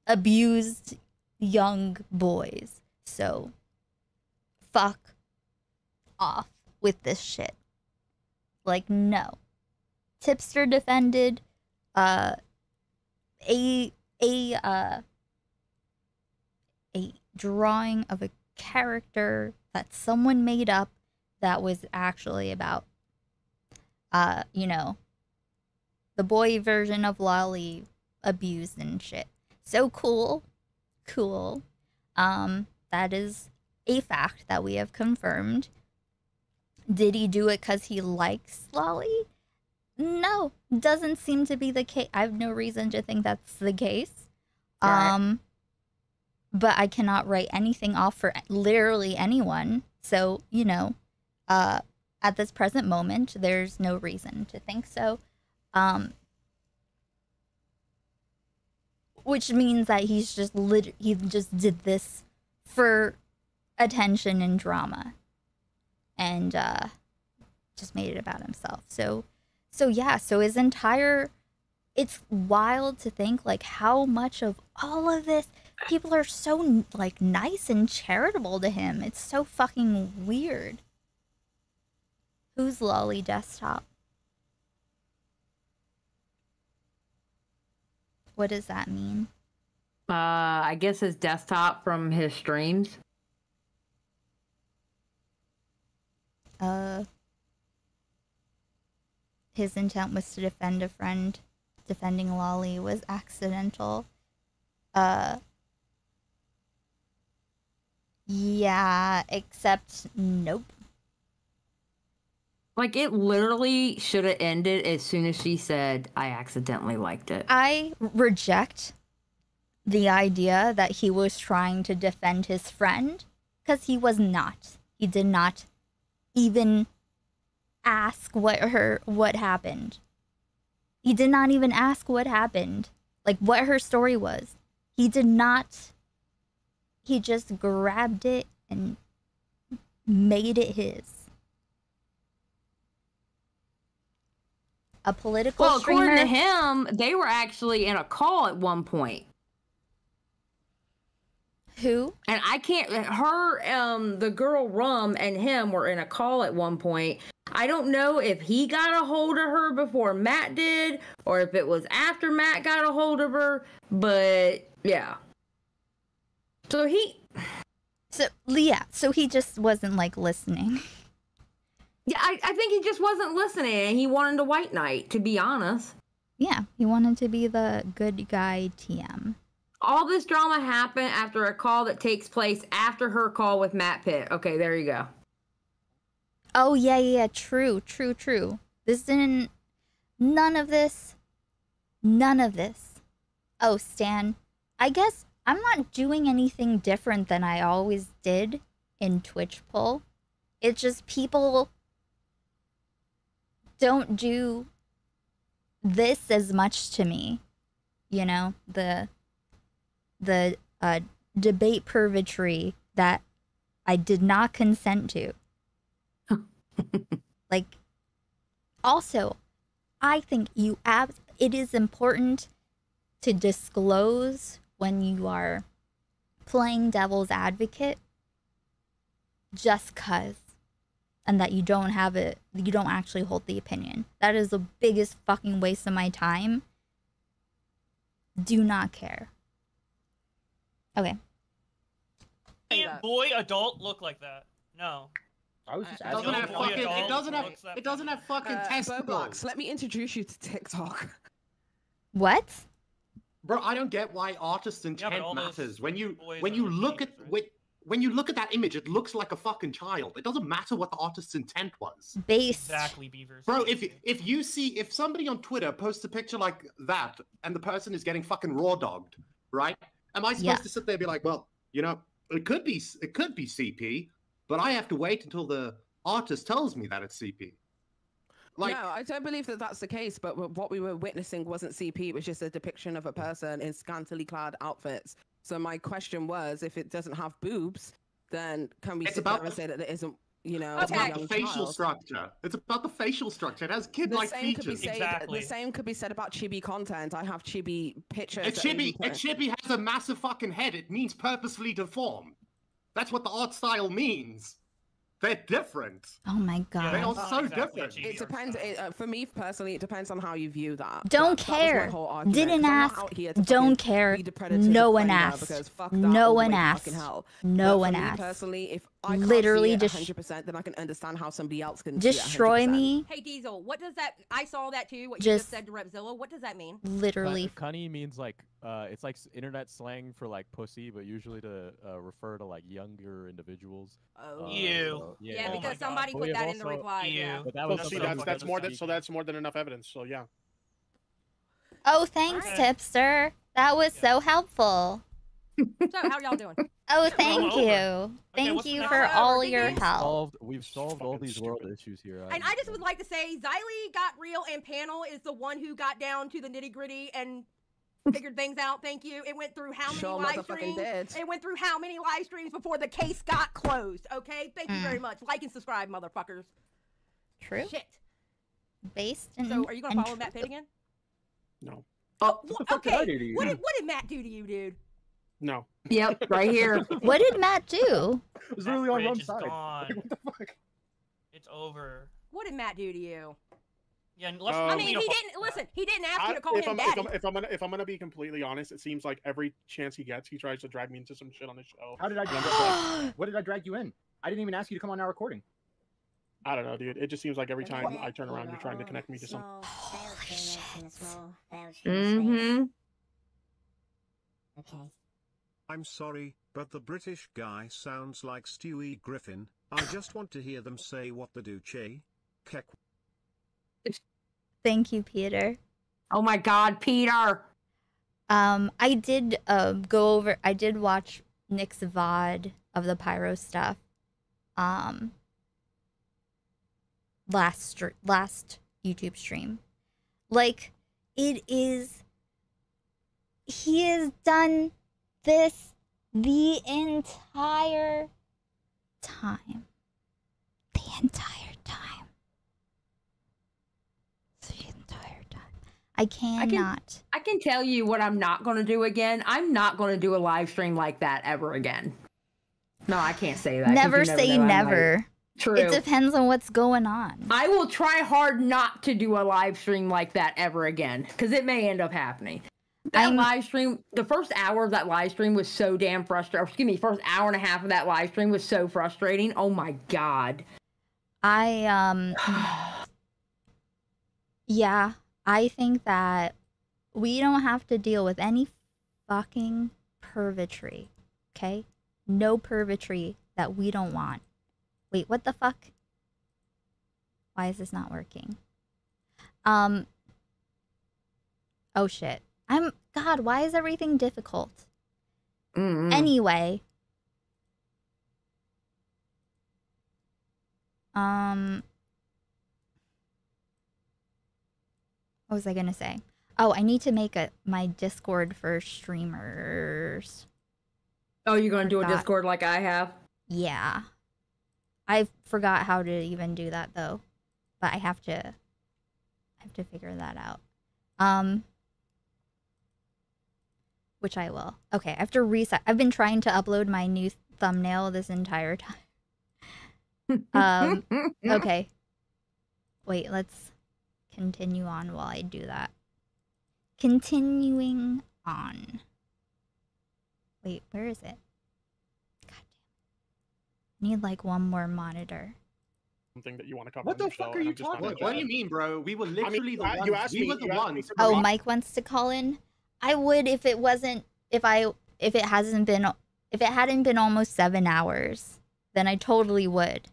abused young boys. So, fuck off with this shit. Like, no. Tipster defended a drawing of a character that someone made up that was actually about you know, the boy version of Lolly abused and shit. So cool. Cool. That is a fact that we have confirmed. Did he do it because he likes Lolly? No, doesn't seem to be the case. I have no reason to think that's the case.
Right.
But I cannot write anything off for literally anyone. So, you know, at this present moment, there's no reason to think so. Which means that he's just he just did this for attention and drama, and just made it about himself. So yeah. So his entire, it's wild to think like how much of all of this people are so like nice and charitable to him. It's so fucking weird. Who's Lolly Desktop? What does that mean?
I guess his desktop from his streams.
His intent was to defend a friend. Defending Lolly was accidental. Yeah, except nope.
Like, it literally should have ended as soon as she said, I accidentally liked it.
I reject the idea that he was trying to defend his friend, because he was not. He did not even ask what happened. He did not even ask what happened, like what her story was. He did not. He just grabbed it and made it his. A political streamer.
According to him, they were actually in a call at one point.
Who?
And I can't. The girl Rum and him were in a call at one point. I don't know if he got a hold of her before Matt did, or if it was after Matt got a hold of her. But yeah. So
he just wasn't like listening.
Yeah, I think he just wasn't listening, and he wanted to white knight, to be honest.
Yeah, he wanted to be the good guy TM.
All this drama happened after a call that takes place after her call with Matt Pitt. Okay, there you go.
Oh, yeah, true. This didn't... None of this. Oh, Stan, I guess I'm not doing anything different than I always did in Twitch poll. It's just people don't do this as much to me. You know, the debate purgatory that I did not consent to. Like, also, I think it is important to disclose when you are playing devil's advocate, just 'cause, and that you don't actually hold the opinion. That is the biggest fucking waste of my time. Do not care. Okay.
Can't boy adult look like that? No.
I was just
It doesn't have fucking testicles.
Box, let me introduce you to TikTok.
What?
Bro, I don't get why artist's intent matters. When you look at that image, it looks like a fucking child. It doesn't matter what the artist's intent was.
Based.
Exactly, Beavers.
Bro, if somebody on Twitter posts a picture like that and the person is getting fucking raw dogged, right? Am I supposed to sit there and be like, well, you know, it could be CP, but I have to wait until the artist tells me that it's CP.
Like, no, I don't believe that that's the case, but what we were witnessing wasn't CP, it was just a depiction of a person in scantily clad outfits. So my question was, if it doesn't have boobs, then can we
It's
sit
about
there and say that there isn't, you know,
It's
a
about the
young
facial
child?
structure. It's about the facial structure. It has
The
kid-like
same could be
features.
said. The same could be said about chibi content. I have chibi pictures.
A
that you
chibi,
can
a
put-
chibi has a massive fucking head. It means purposely deformed. That's what the art style means. They're different.
Oh my
They
god.
are so different.
It depends. For me personally, it depends on how you view that.
Don't
That was my
care.
whole argument,
Didn't
'cause I'm not
ask.
out here to
Don't
fucking
care.
be the predator's
No one
defender,
asked.
because fuck that
No
all the
one
way to
asked.
fucking hell.
No
But
one
for me
asked.
personally, if I can't
Literally
see it
just
100%, then I can understand how somebody else can
destroy
see it 100%.
me.
Hey Diesel, what does that? I saw that too. What you
Just
just said to Repzilla. What does that mean?
Literally.
Cunny means like it's like internet slang for like pussy, but usually to refer to like younger individuals.
Oh.
Ew.
Yeah,
Oh my
because
God.
somebody
But
put
we have
that in the
also-
reply. Yeah.
But that
So
was
see,
something
that's
that
more
was
than so that's more than enough evidence. So yeah.
Oh, thanks, Tipster. That was so helpful.
So how y'all doing?
Oh, thank
over.
you. Thank
what's the
you
next
for
one?
all
Thank
your
you.
help.
We've solved all these world issues here.
And I just would like to say, Xylee got real, and Panel is the one who got down to the nitty gritty and figured things out. Thank you. It went through how many
Sure
live
motherfucking
streams?
did.
It went through how many live streams before the case got closed? Okay, thank you very much. Like and subscribe, motherfuckers.
True.
Shit.
Based in.
So, are you gonna follow Matt Pitt again?
No.
Oh,
what the fuck did I do to you?
What did Matt do to you, dude?
No.
Yep, right here.
What did Matt do?
It was literally on
Bridge
one
is
side.
gone.
What the fuck?
It's over.
What did Matt do to you?
Yeah, and let's.
I mean, he didn't listen. He didn't ask you to call him daddy.
If I'm gonna be completely honest, it seems like every chance he gets, he tries to drag me into some shit on his show.
How did I drag What did I drag you in? I didn't even ask you to come on our recording.
I don't know, dude. It just seems like every time I turn around, you're trying to connect me to some.
Mm-hmm.
Okay.
I'm sorry, but the British guy sounds like Stewie Griffin. I just want to hear them say what the Duce. Kek.
Thank you, Peter.
Oh my God, Peter.
I did go over. I did watch Nick's VOD of the pyro stuff. Last YouTube stream. Like, it is. He has done this the entire time. The entire time. The entire time. I cannot.
I can tell you what I'm not going to do again. I'm not going to do a live stream like that ever again. No, I can't say that. 'cause
Never
you
say
know I might.
never.
True.
It depends on what's going on.
I will try hard not to do a live stream like that ever again, because it may end up happening. That live stream, the first hour of that live stream was so damn frustrating. Excuse me, first hour and a half of that live stream was so frustrating. Oh my God.
Yeah, I think that we don't have to deal with any fucking purgatory, okay? No purgatory that we don't want. Wait, what the fuck? Why is this not working? Oh shit. God, why is everything difficult? Anyway. What was I gonna say? Oh, I need to make my Discord for streamers.
Oh, you're gonna do a Discord like I have?
Yeah. I forgot how to even do that though. But I have to figure that out. Which I will. Okay, I have to reset. I've been trying to upload my new thumbnail this entire time. Okay. Wait, let's continue on while I do that. Continuing on. Wait, where is it? God damn. I need like one more monitor.
Something that you want to cover.
What
on
the
your
fuck
show,
are
and
you
I'm just not
talking
gonna
What
do
do you
it.
mean, bro? We were literally the ones.
You asked
we
me.
were the
you asked
ones.
me to
Oh,
drop-
Mike wants to call in. I would if it wasn't if it hadn't been almost 7 hours, then I totally would.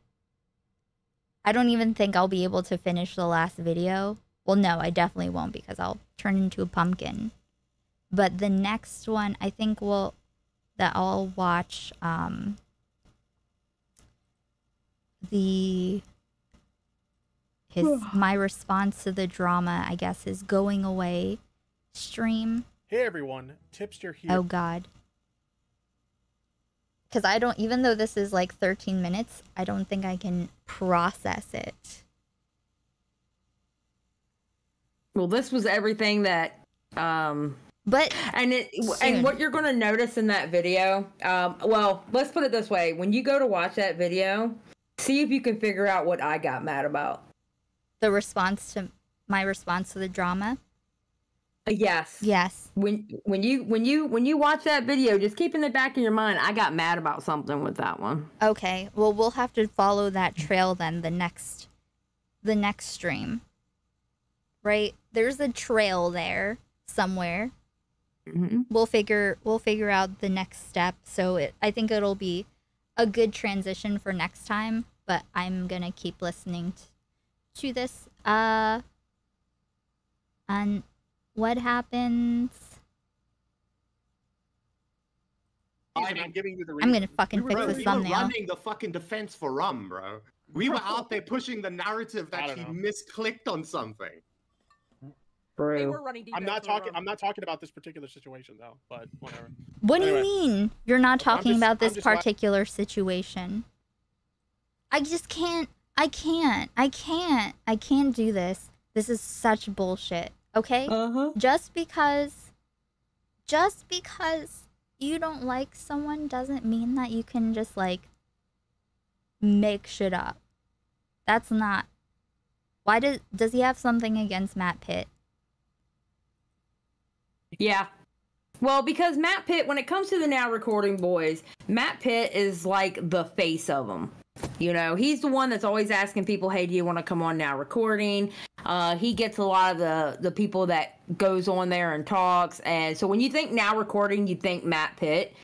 I don't even think I'll be able to finish the last video. Well, no, I definitely won't because I'll turn into a pumpkin. But the next one, I think I'll watch my response to the drama, I guess, his going away stream.
Hey everyone, Tipster here.
Oh God. because I don't, even though this is like 13 minutes, I don't think I can process it.
Well, this was everything that,
but
and what you're going to notice in that video, well, let's put it this way. When you go to watch that video, see if you can figure out what I got mad about.
The response to my response to the drama.
Yes.
Yes.
When you watch that video, just keep in the back of your mind, I got mad about something with that one.
Okay. Well, we'll have to follow that trail then the next stream. Right? There's a trail there somewhere.
Mm-hmm.
We'll figure out the next step. So I think it'll be a good transition for next time, but I'm going to keep listening to this. And what happens?
I'm giving you the
I'm gonna fucking fix
bro,
this
we
thumbnail.
were running the fucking defense for Rum, bro. We were out there pushing the narrative that she misclicked on something.
Bro.
I'm not talking about this particular situation though, but whatever.
What do
Anyway.
you mean you're not talking about this
I'm just
particular situation? I just can't. I can't do this. This is such bullshit. Okay? Just because you don't like someone doesn't mean that you can just like make shit up. That's not. Why does he have something against Matt Pitt?
Yeah. Well, because Matt Pitt, when it comes to the Now Recording Boys, Matt Pitt is like the face of them. You know, he's the one that's always asking people, hey, do you want to come on Now Recording? He gets a lot of the people that goes on there and talks. And so when you think Now Recording, you think Matt Pitt.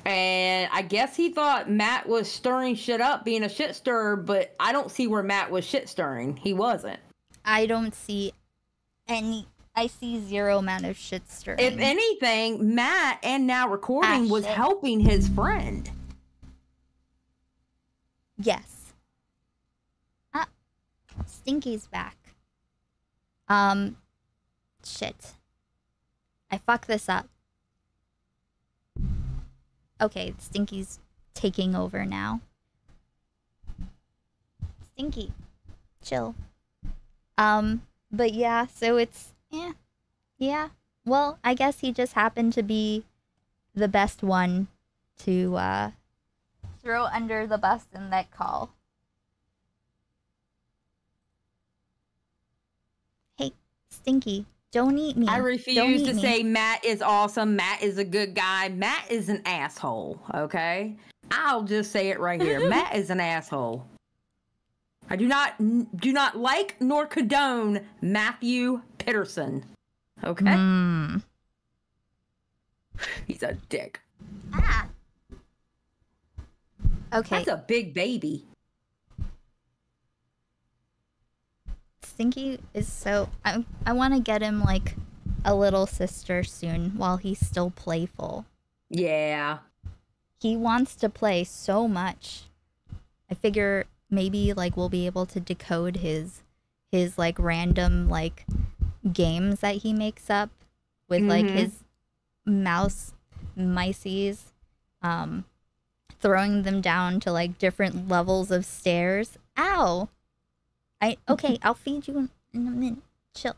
And I guess he thought Matt was stirring shit up, being a shit stirrer, but I don't see where Matt was shit stirring. He wasn't.
I don't see any. I see zero amount of shit stirring.
If anything, Matt and Now Recording was helping his friend.
Yes. Stinky's back. Shit. I fucked this up. Okay, Stinky's taking over now. Stinky. Chill. But yeah, so it's, yeah. Well, I guess he just happened to be the best one to, throw under the bus in that call. Hey, Stinky, don't eat me.
I
Don't
refuse
eat
to
me.
say Matt is awesome. Matt is a good guy. Matt is an asshole, okay? I'll just say it right here. Matt is an asshole. I do not like nor condone Matthew Peterson. Okay? He's a dick.
Okay.
That's a big baby.
Stinky is so... I want to get him, like, a little sister soon while he's still playful.
Yeah.
He wants to play so much. I figure maybe, like, we'll be able to decode his like, random, like, games that he makes up with, like, his mices, throwing them down to, like, different levels of stairs. Ow! Okay, I'll feed you in a minute. Chill.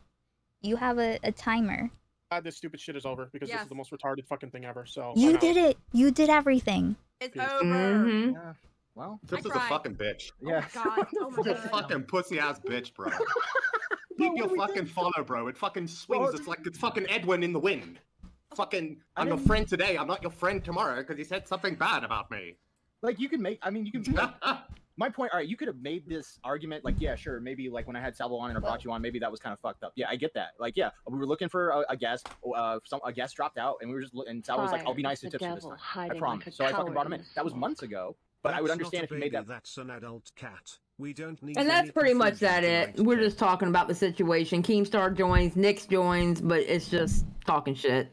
You have a timer.
Glad this stupid shit is over because this is the most retarded fucking thing ever. So
You did it. You did everything.
It's
Peace.
over.
Yeah.
Well,
this is a fucking bitch.
Yeah.
This is a fucking pussy ass bitch, bro. Keep your fucking follow, bro. It fucking swings. It's like it's fucking Edwin in the wind. Fucking, I'm your friend today. I'm not your friend tomorrow because he said something bad about me.
Like you can make. I mean, you can. My point. All right, you could have made this argument. Like, yeah, sure. Maybe like when I had Salvo on and I brought you on, maybe that was kind of fucked up. Yeah, I get that. Like, yeah, we were looking for a guest. A guest dropped out, and we were just. And Salvo was like, "I'll be nice to Tipster this time. I promise." So I fucking brought him in. That was months ago. But I would understand if you made that.
That's an adult cat. We don't need.
And that's pretty much that it. We're just talking about the situation. Keemstar joins, Nyx joins, but it's just talking shit.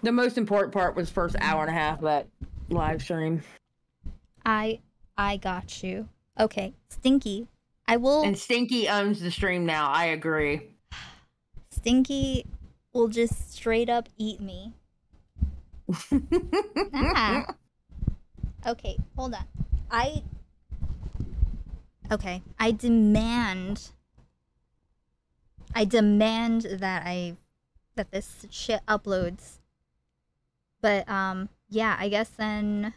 The most important part was first hour and a half of that live stream.
I got you. Okay, Stinky. I will.
And Stinky owns the stream now. I agree.
Stinky will just straight up eat me. Okay, hold on. Okay, I demand that this shit uploads. But yeah, I guess then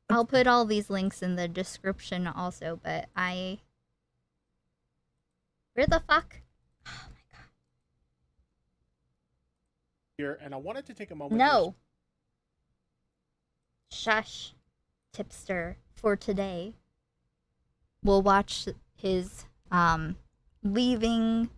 I'll put all these links in the description also, but where the fuck?
Here, and I wanted to take a moment.
No. Shush, Tipster, for today. We'll watch his leaving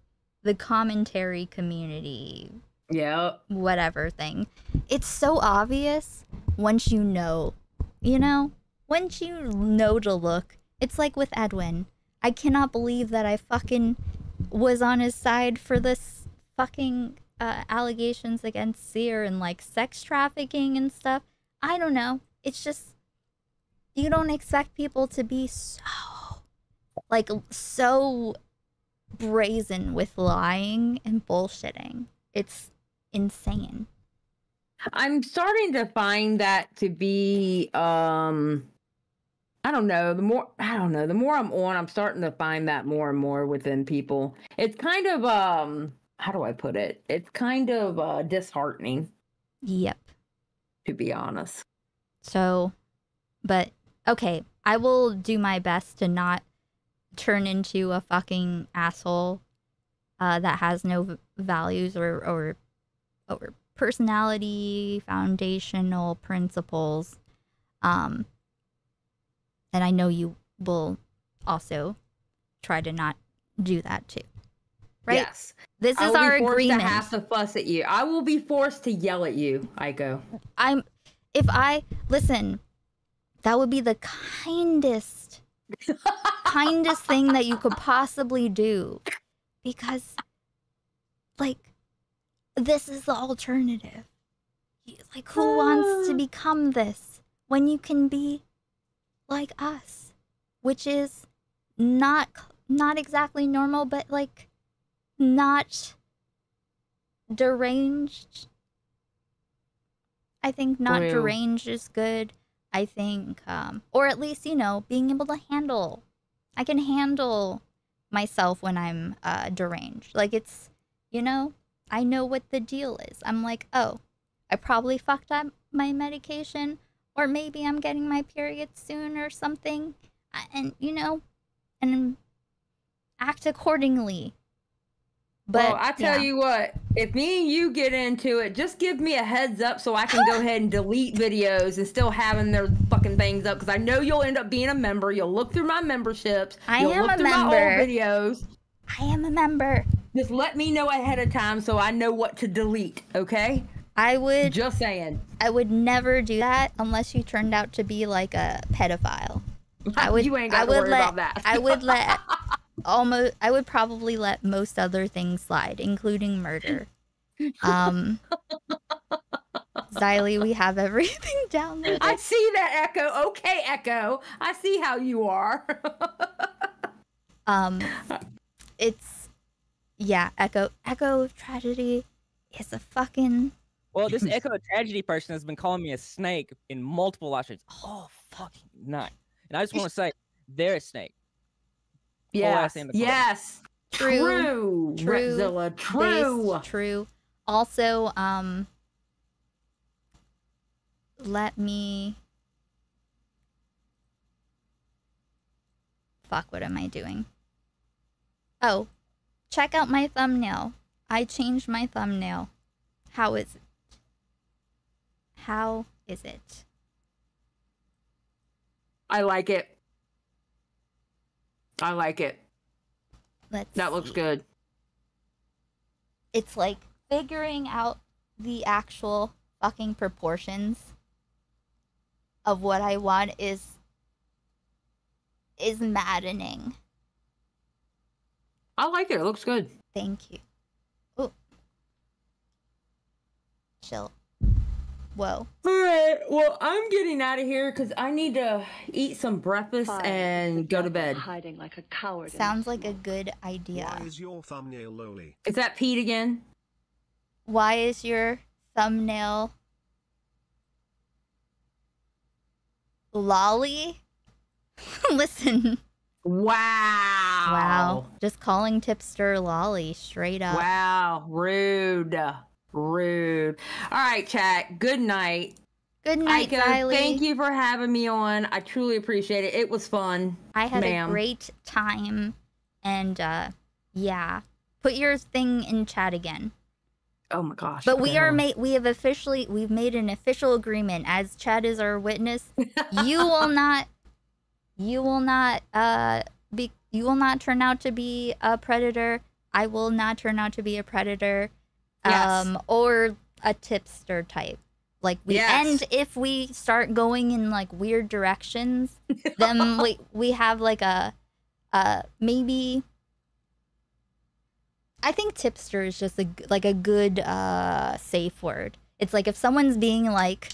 the commentary community.
Yeah.
Whatever thing. It's so obvious once you know. You know? Once you know to look. It's like with Edwin. I cannot believe that I fucking was on his side for this fucking allegations against Seer and like sex trafficking and stuff. I don't know. It's just, you don't expect people to be so brazen with lying and bullshitting. It's insane.
I'm starting to find that to be I don't know, the more I'm on, I'm starting to find that more and more within people. It's kind of how do I put it? It's kind of disheartening.
Yep.
To be honest.
So, but okay, I will do my best to not turn into a fucking asshole that has no values or personality, foundational principles. And I know you will also try to not do that too. Right?
Yes.
This is our agreement.
I have to fuss at you. I will be forced to yell at you, Aiko.
Listen, that would be the kindest thing that you could possibly do. Because, like, this is the alternative. Like, who wants to become this when you can be like us? Which is not exactly normal, but, like, not deranged. I think not deranged is good. I think, or at least, you know, being able to handle. I can handle myself when I'm deranged. Like, it's, you know, I know what the deal is. I'm like, oh, I probably fucked up my medication, or maybe I'm getting my period soon or something. And, you know, and act accordingly. But,
well, I tell you what, if me and you get into it, just give me a heads up so I can go ahead and delete videos and still having their fucking things up, because I know you'll end up being a member. You'll look through my memberships. You'll look through my old videos.
I am a member.
Just let me know ahead of time so I know what to delete, okay?
I would...
Just saying.
I would never do that unless you turned out to be like a pedophile.
You ain't got to worry about that.
I would probably let most other things slide, including murder. Xylee, we have everything downloaded.
I see that, Echo. Okay, Echo. I see how you are.
It's, yeah, Echo Tragedy is a fucking...
Well, this Echo Tragedy person has been calling me a snake in multiple live streams. Oh, fucking not. And I just want to say, they're a snake.
Yes. True. Redzilla, true.
True. Also, let me... Fuck, what am I doing? Oh, check out my thumbnail. I changed my thumbnail. How is it? How is it?
I like it. I like it.
That
looks good.
It's like figuring out the actual fucking proportions of what I want is maddening.
I like it. It looks good.
Thank you. Ooh. Chill. Whoa.
All right. Well, I'm getting out of here because I need to eat some breakfast and go to bed.
Hiding like a coward.
Sounds like a good idea.
Why is your thumbnail lowly?
Is that Pete again?
Why is your thumbnail. Lolly? Listen.
Wow.
Wow. Just calling Tipster Lolly straight up.
Wow. Rude. Rude. All right, chat. Good night.
Good night,
Aiko,
Xylee.
thank you for having me on. I truly appreciate it. It was fun.
I had a
ma'am.
great time. And, yeah. Put your thing in chat again.
Oh my gosh.
But
Okay,
we've made an official agreement, as Chad is our witness. You will not turn out to be a predator. I will not turn out to be a predator.
Yes.
Or a tipster type. Like and if we start going in like weird directions, then we have like a maybe. I think tipster is just a good safe word. It's like if someone's being like,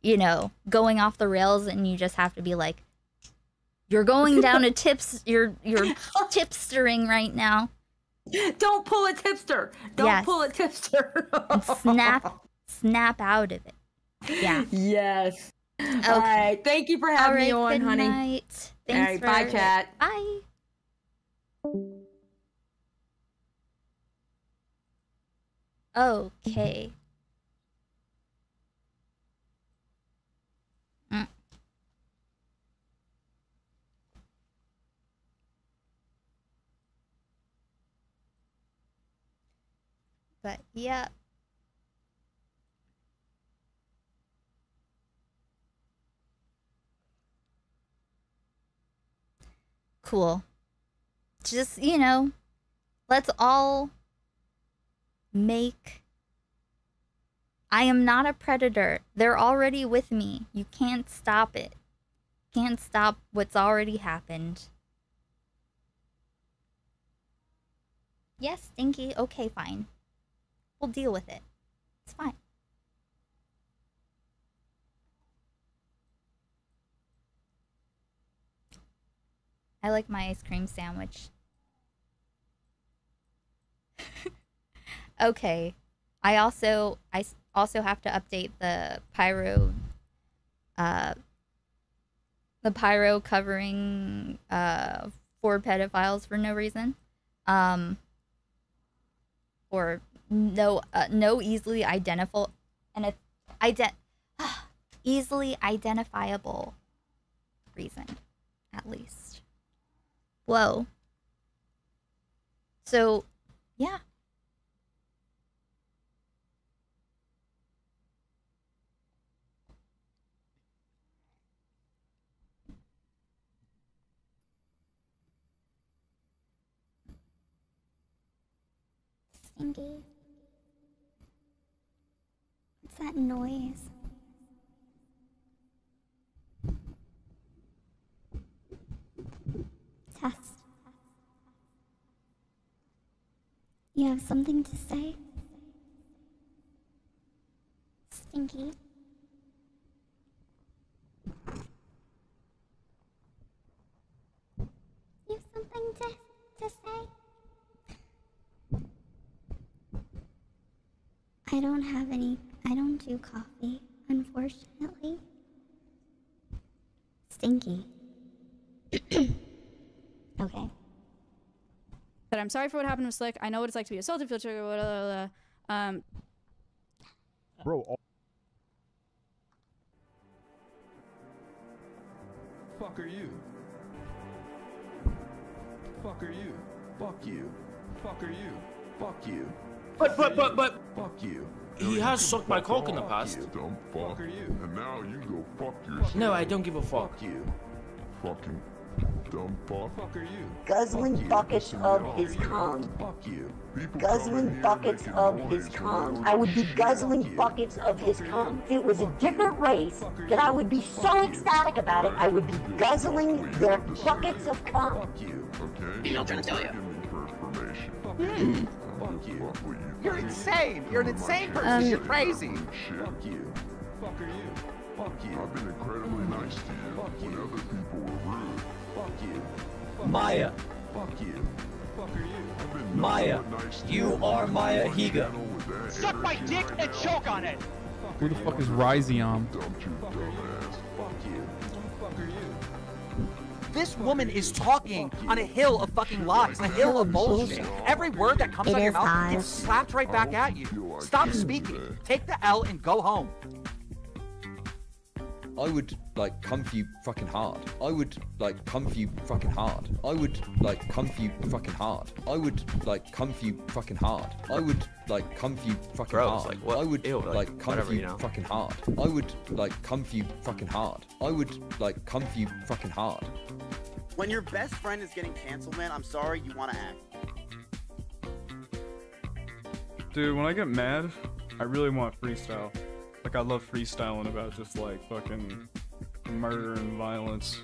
you know, going off the rails, and you just have to be like, you're going down a you're tipstering right now.
Don't pull a tipster. Don't pull a tipster.
And snap out of it. Yeah.
Yes.
Okay.
All right. Thank you for having me on,
good
honey.
Night.
All right. Bye, chat.
Bye. Okay. But yeah. Cool. Just, you know, let's all make... I am not a predator. They're already with me. You can't stop it. Can't stop what's already happened. Yes, Stinky. Okay, fine. We'll deal with it. It's fine. I like my ice cream sandwich. Okay. I also have to update the pyro covering 4 pedophiles for no reason. Or no easily identifiable easily identifiable reason, at least. Whoa. So, yeah.
Stinky. What's that noise? Test. You have something to say? Stinky. You have something to say? I don't have any. I don't do coffee, unfortunately. Stinky. Okay.
But I'm sorry for what happened with Slick. I know what it's like to be assaulted, feel triggered, blah, blah, blah.
Bro. Fuck are you? Fuck are you? Fuck you. Fuck are you? Fuck you.
But
fuck you.
He has sucked my cock in the past.
Dumb fuck. And now you go fuck yourself.
No, I don't give a fuck.
Fuck you. Fucking dumb fuck. Fuck are you?
Guzzling buckets of his cum.
Fuck you.
Guzzling buckets of his cum. I would be guzzling buckets of his cum. If it was a different race, then I would be so ecstatic about it. I would be guzzling their buckets of cum.
Fuck you. Okay.
You know what I'm trying to tell you.
Fuck you.
You're insane. You're an insane person. You're crazy.
Fuck you. Fuck are you? Fuck you. I've been incredibly nice to you when other people were rude. Fuck you.
Maya.
Fuck you.
Maya, you are Maya Higa.
Suck my dick and choke on it.
Who the fuck is Ryzium?
This woman is talking on a hill of fucking lies, a hill of bullshit. Every word that comes out of your mouth gets slapped right back at you. Stop speaking. Take the L and go home.
I would like come for you fucking hard. I would like come for you fucking hard. I would like come for you fucking hard. I would like come for you fucking hard. I would like come for you fucking hard.
Like, what?
I would
Ew,
like come
whatever,
for you,
you know?
fucking hard. I would like come for you fucking hard. I would like come for you fucking hard.
When your best friend is getting canceled, man, I'm sorry, you want to act.
Dude, when I get mad, I really want freestyle. Like, I love freestyling about just, like, fucking murder and violence.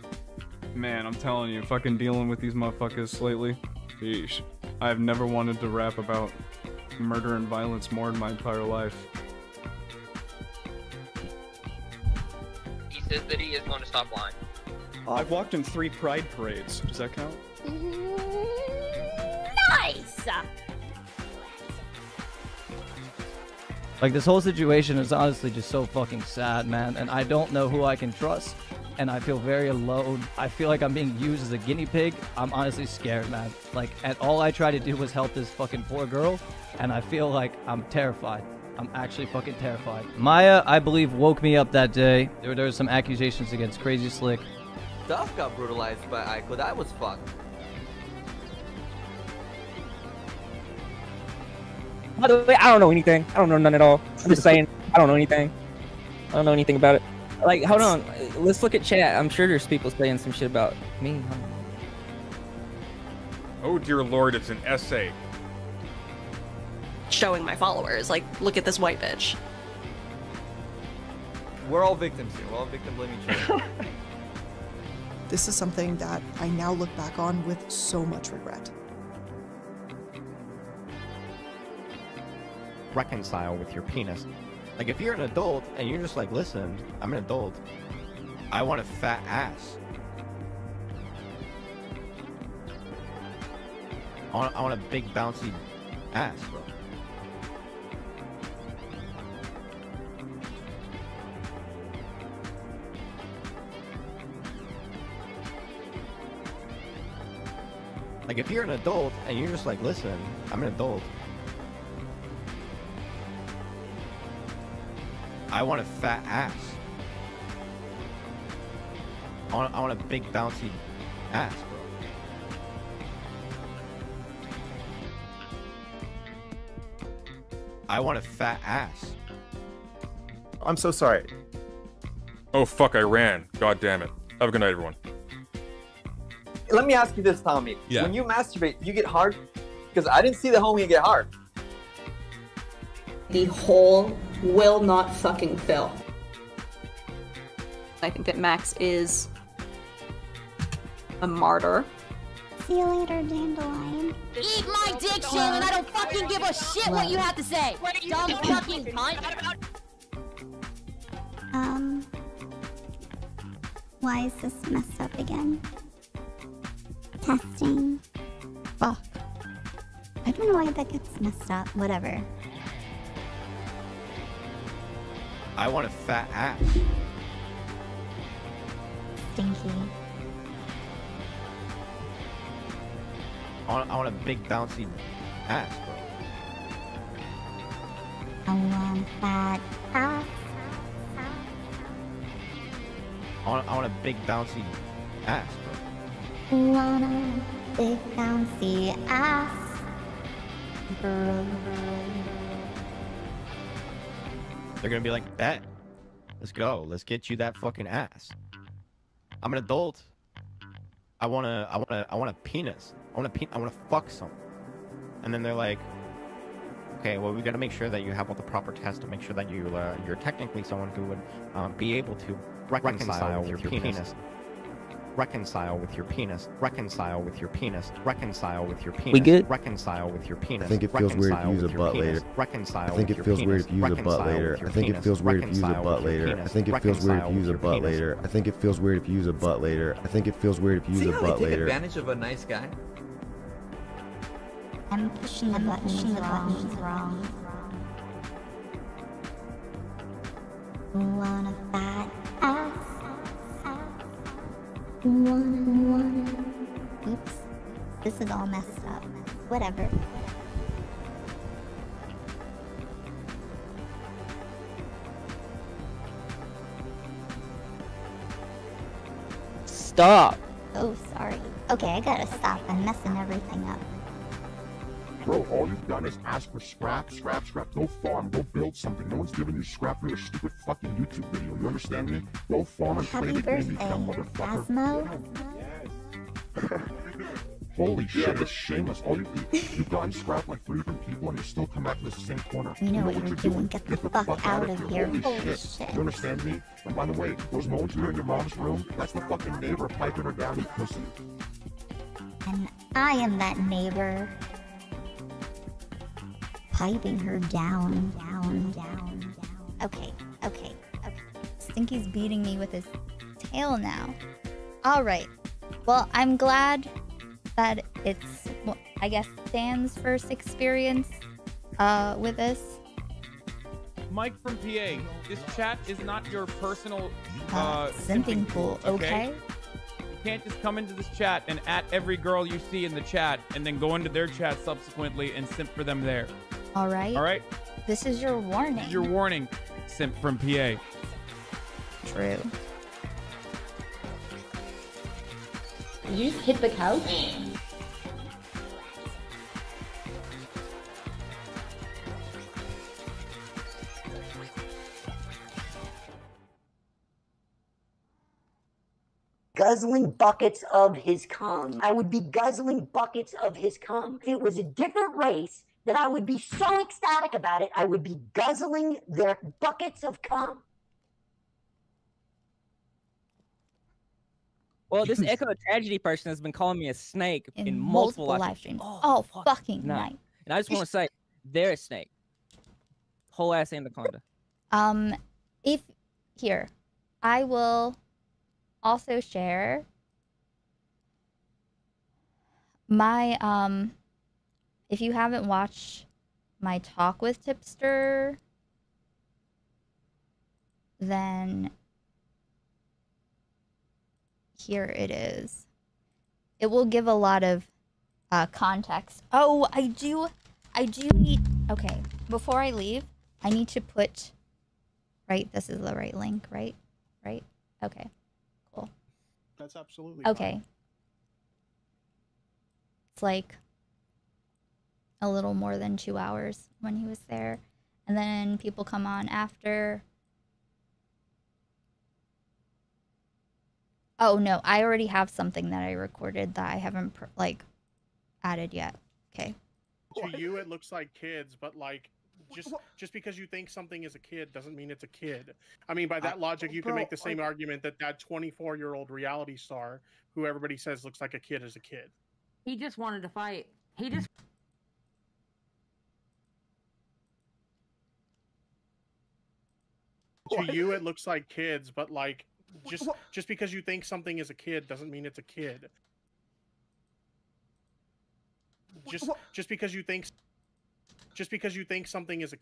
Man, I'm telling you, fucking dealing with these motherfuckers lately. Sheesh. I have never wanted to rap about murder and violence more in my entire life.
He says that he is going to stop lying.
I've walked in 3 pride parades. Does that count?
Nice!
Like, this whole situation is honestly just so fucking sad, man, and I don't know who I can trust, and I feel very alone. I feel like I'm being used as a guinea pig. I'm honestly scared, man. Like, and all I tried to do was help this fucking poor girl, and I feel like I'm terrified. I'm actually fucking terrified. Maya, I believe, woke me up that day. There were some accusations against Crazy Slick.
Duff got brutalized by Aiko. That was fucked.
By the way, I don't know anything. I don't know none at all. I'm just saying, I don't know anything. I don't know anything about it. Like, hold on. Let's look at chat. I'm sure there's people saying some shit about me.
Oh dear lord, it's an essay.
Showing my followers, like, look at this white bitch.
We're all victims here. We're all victim blaming each other.
This is something that I now look back on with so much regret.
Reconcile with your penis. Like, if you're an adult and you're just like, listen, I'm an adult, I want a fat ass. I want a big bouncy ass, bro. Like, if you're an adult and you're just like, listen, I'm an adult, I want a fat ass. I want a big bouncy ass, bro. I want a fat ass.
I'm so sorry.
Oh fuck, I ran. God damn it. Have a good night, everyone.
Let me ask you this, Tommy.
Yeah.
When you masturbate, you get hard? Because I didn't see the homie get hard.
The hole will not fucking fill. I think that Max is a martyr.
See you later, Dandelion.
Eat my dick, Shaylin. I don't fucking give a shit what you have to say. Dumb fucking cunt.
Why is this messed up again? Testing. Fuck. I don't know why that gets messed up. Whatever.
I want a fat ass.
Stinky.
I want a big bouncy ass, bro.
I want that ass.
I want a big bouncy ass, bro.
Want a big bouncy ass.
They're gonna be like, bet. Let's go. Let's get you that fucking ass. I'm an adult. I want a penis. I want to fuck someone. And then they're like, okay, well, we got to make sure that you have all the proper tests to make sure that you're technically someone who would be able to reconcile with your penis. Reconcile with your penis. Reconcile with your penis. Reconcile with your penis.
We good?
Reconcile with your penis.
I think it feels weird to use a butt later.
Reconcile.
I think it feels weird to use a butt later. I think it feels weird to use a butt later. I think it feels weird to use a butt later. I think it feels weird if you use a butt later. I think it feels weird if you use a butt
Take
later.
advantage of a nice guy.
I'm pushing the buttons wrong. Want a fat ass. Want. Oops. This is all messed up. Whatever.
Stop.
Oh, sorry. Okay, I gotta stop. I'm messing everything up.
Bro, all you've done is ask for scrap. Go farm, go build something. No one's giving you scrap for your stupid fucking YouTube video. You understand me? Go farm and play the game, you dumb motherfucker. Holy shit, it's shameless. You've gotten scrap like 3 different people and you still come back to the same corner.
You know what you're doing. Get the fuck out of here.
Holy shit. You understand me? And by the way, those moans you hear in your mom's room, that's the fucking neighbor piping her down, you pussy.
And I am that neighbor. Piping her down. Okay.
Stinky's beating me with his tail now. Alright. Well, I'm glad that it's, I guess, Stan's first experience with this.
Mike from PA, this chat is not your personal
simping pool, okay?
You can't just come into this chat and at every girl you see in the chat and then go into their chat subsequently and simp for them there.
Alright?
Alright?
This is your warning.
This is your warning, simp from PA.
True.
You just hit the couch?
Guzzling buckets of his cum. I would be guzzling buckets of his cum. If it was a different race, then I would be so ecstatic about it, I would be guzzling their buckets of cum.
Well, this Echo Tragedy person has been calling me a snake in multiple live streams.
Oh, fucking night.
And I just want to say, they're a snake. Whole ass anaconda.
If here, I will also share my if you haven't watched my talk with Tipster, then here it is. It will give a lot of context. Oh, I do need, okay, before I leave, I need to put, right, this is the right link, right? Right? Okay, cool.
That's absolutely
okay.
fine.
It's like a little more than 2 hours when he was there. And then people come on after. Oh no, I already have something that I recorded that I haven't like added yet. Okay.
To you, it looks like kids, but like just because you think something is a kid doesn't mean it's a kid. I mean, by that logic, you can make the same argument that 24-year-old reality star, who everybody says looks like a kid, is a kid.
He just wanted to fight. He just.
To you, it looks like kids, but like just because you think something is a kid doesn't mean it's a kid. Just because you think something is a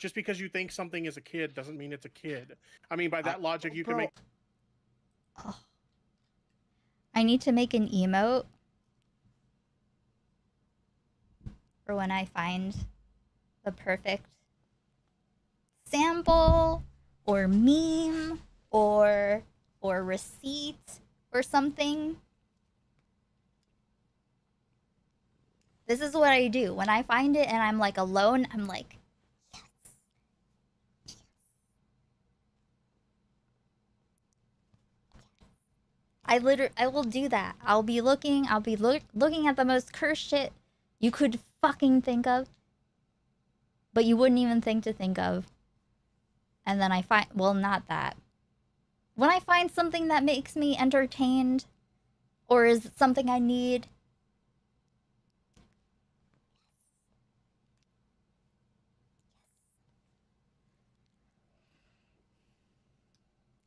just because you think something is a kid doesn't mean it's a kid. I mean, by that logic, you can make.
Oh. I need to make an emote for when I find the perfect sample or meme or receipt or something. This is what I do. When I find it and I'm like alone, I'm like, yes. I will do that. I'll be looking at the most cursed shit you could fucking think of, but you wouldn't even think to think of. And then I find, well, not that. When I find something that makes me entertained or is something I need,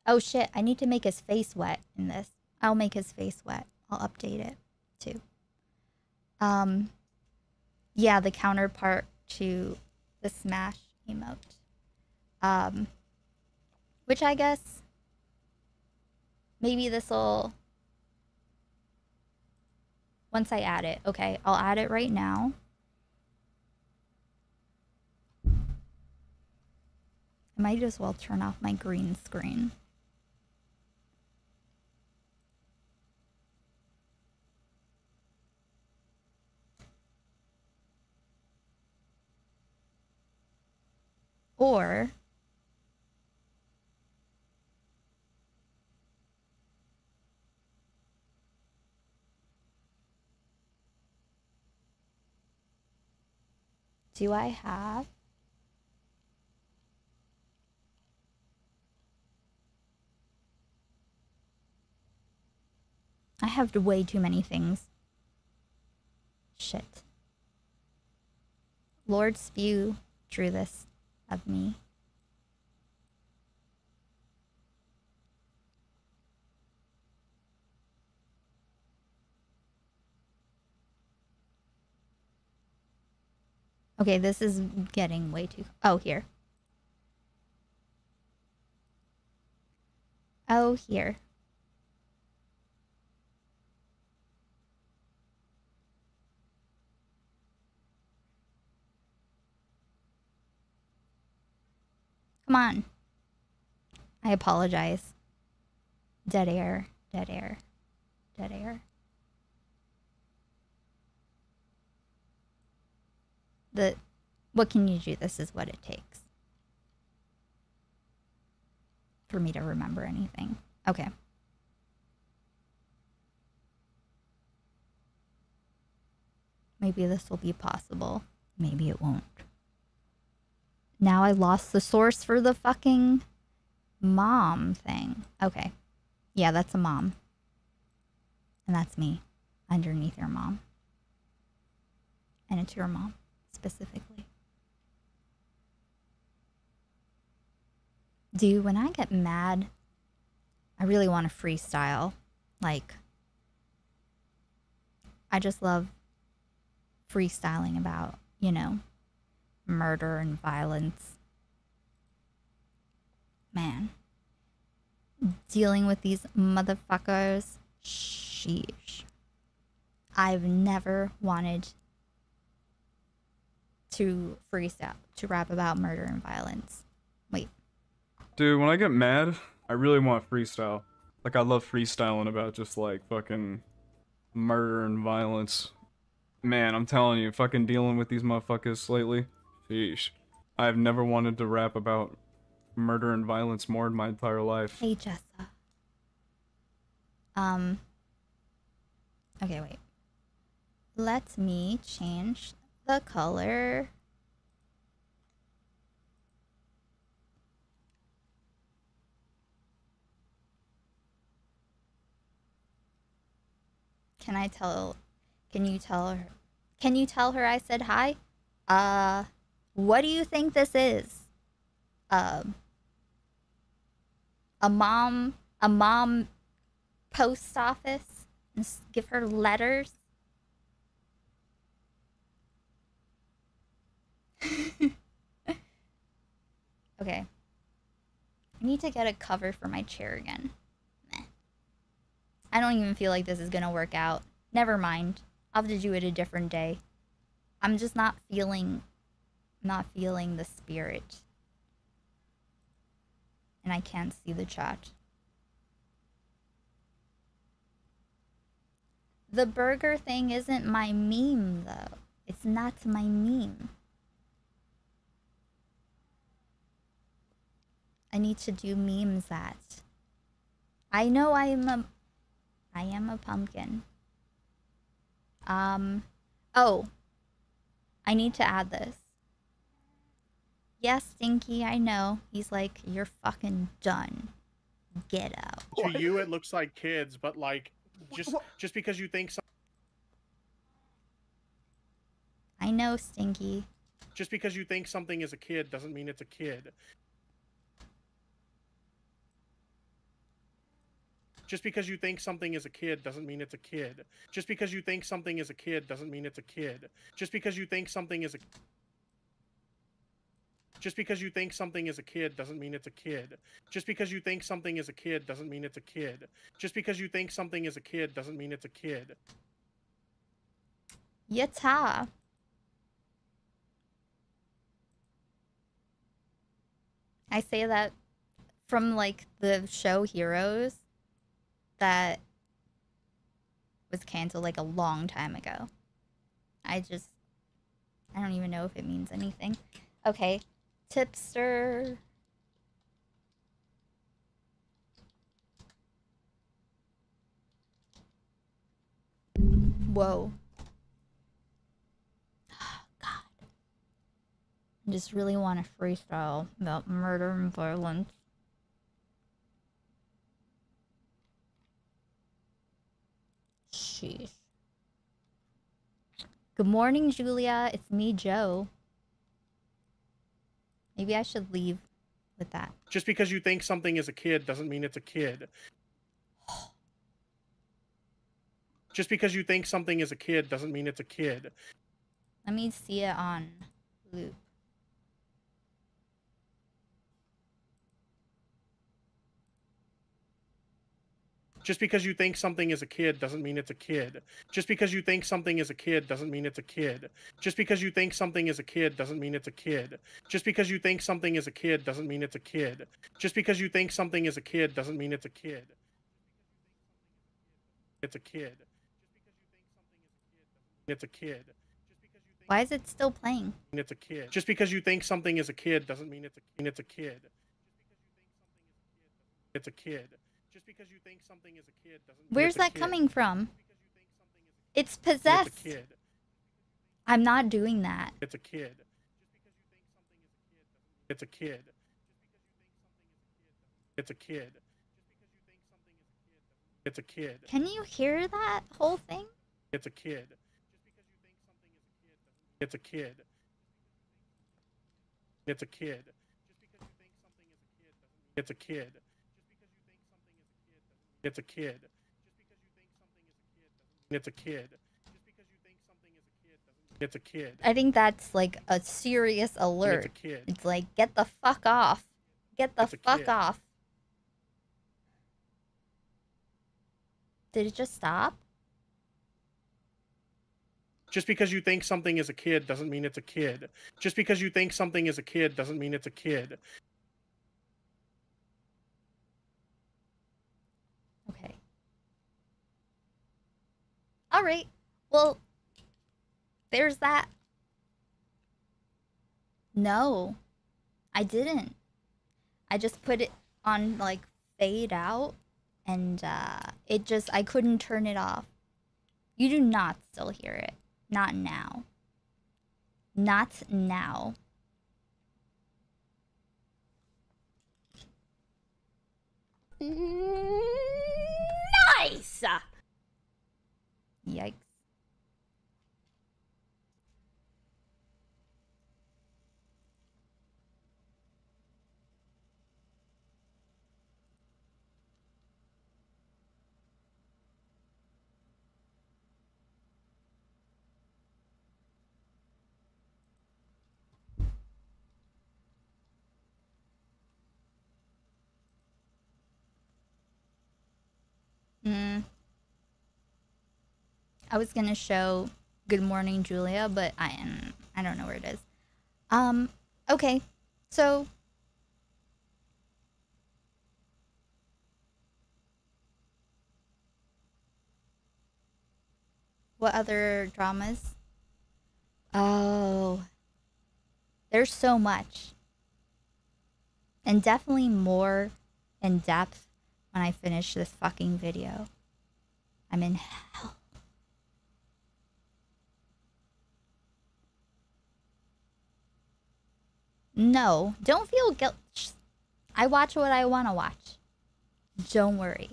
oh shit, I need to make his face wet in this. I'll make his face wet. I'll update it. too. Yeah, the counterpart to the smash emote. Which I guess maybe this'll, once I add it, okay, I'll add it right now. I might as well turn off my green screen. Or do I have way too many things. Shit. Lord Spew drew this of me. Okay, this is getting way too... Oh, here. Oh, here. Come on. I apologize. Dead air, dead air, dead air. What can you do? This is what it takes for me to remember anything. Okay. Maybe this will be possible. Maybe it won't. Now I lost the source for the fucking mom thing. Okay. Yeah, that's a mom. And that's me underneath your mom. And it's your mom, specifically. Dude, when I get mad, I really want to freestyle. Like, I just love freestyling about, you know, murder and violence. Man. Dealing with these motherfuckers. Sheesh. I've never wanted to freestyle, to rap about murder and violence. Wait.
Dude, when I get mad, I really want freestyle. Like, I love freestyling about just, like, fucking murder and violence. Man, I'm telling you, fucking dealing with these motherfuckers lately. Sheesh. I've never wanted to rap about murder and violence more in my entire life.
Hey, Jessa. Okay, wait. Let me change the color. Can you tell her I said hi? What do you think this is? A mom post office? And give her letters? Okay. I need to get a cover for my chair again. Meh. I don't even feel like this is gonna work out. Never mind. I'll have to do it a different day. I'm just not feeling the spirit. And I can't see the chat. The burger thing isn't my meme, though. It's not my meme. I need to do memes that. I know I am a pumpkin. Oh. I need to add this. Yes, Stinky, I know. He's like, you're fucking done. Get out.
To you, it looks like kids, but like, just because you think so.
I know, Stinky.
Just because you think something is a kid doesn't mean it's a kid. Just because you think something is a kid doesn't mean it's a kid. Just because you think something is a kid doesn't mean it's a kid. Just because you think something is a Just because you think something is a kid doesn't mean it's a kid. Just because you think something is a kid doesn't mean it's a kid. Just because you think something is a kid doesn't mean it's a kid.
Yata. I say that from like the show Heroes that was canceled like a long time ago. I don't even know if it means anything. Okay. Tipster. Whoa. God. I just really want to freestyle about murder and violence. Sheesh. Good morning, Julia. It's me, Joe. Maybe I should leave with that.
Just because you think something is a kid doesn't mean it's a kid. Just because you think something is a kid doesn't mean it's a kid.
Let me see it on loop.
Just because you think something is a kid doesn't mean it's a kid. Just because you think something is a kid doesn't mean it's a kid. Just because you think something is a kid doesn't mean it's a kid. Just because you think something is a kid doesn't mean it's a kid. Just because you think something is a kid doesn't mean it's a kid. It's a kid. It's a kid.
Why is it still playing?
It's a kid. Just because you think something is a kid doesn't mean it's a kid. It's a kid. Just because you think something is a kid doesn't mean
Where's
it's a
that
kid.
coming from? It's
It's
possessed.
a kid.
I'm not doing that.
It's a kid. It's a kid. It's a kid. It's a kid.
Can you hear that whole thing?
It's a kid. It's a kid. It's a kid. It's a kid. It's a kid. It's a kid. It's a kid.
I think that's like a serious alert.
kid.
It's like, get the fuck off. Get the fuck
kid.
off. Did it just stop?
Just because you think something is a kid doesn't mean it's a kid. Just because you think something is a kid doesn't mean it's a kid.
Okay. All right. Well, there's that. No, I didn't. I just put it on like fade out and I couldn't turn it off. You do not still hear it. Not now. Not now.
Nice!
Yikes. I was gonna show Good Morning Julia, but I don't know where it is. Okay. So what other dramas? Oh. There's so much. And definitely more in depth when I finish this fucking video. I'm in hell. No, don't feel guilt. I watch what I want to watch. Don't worry.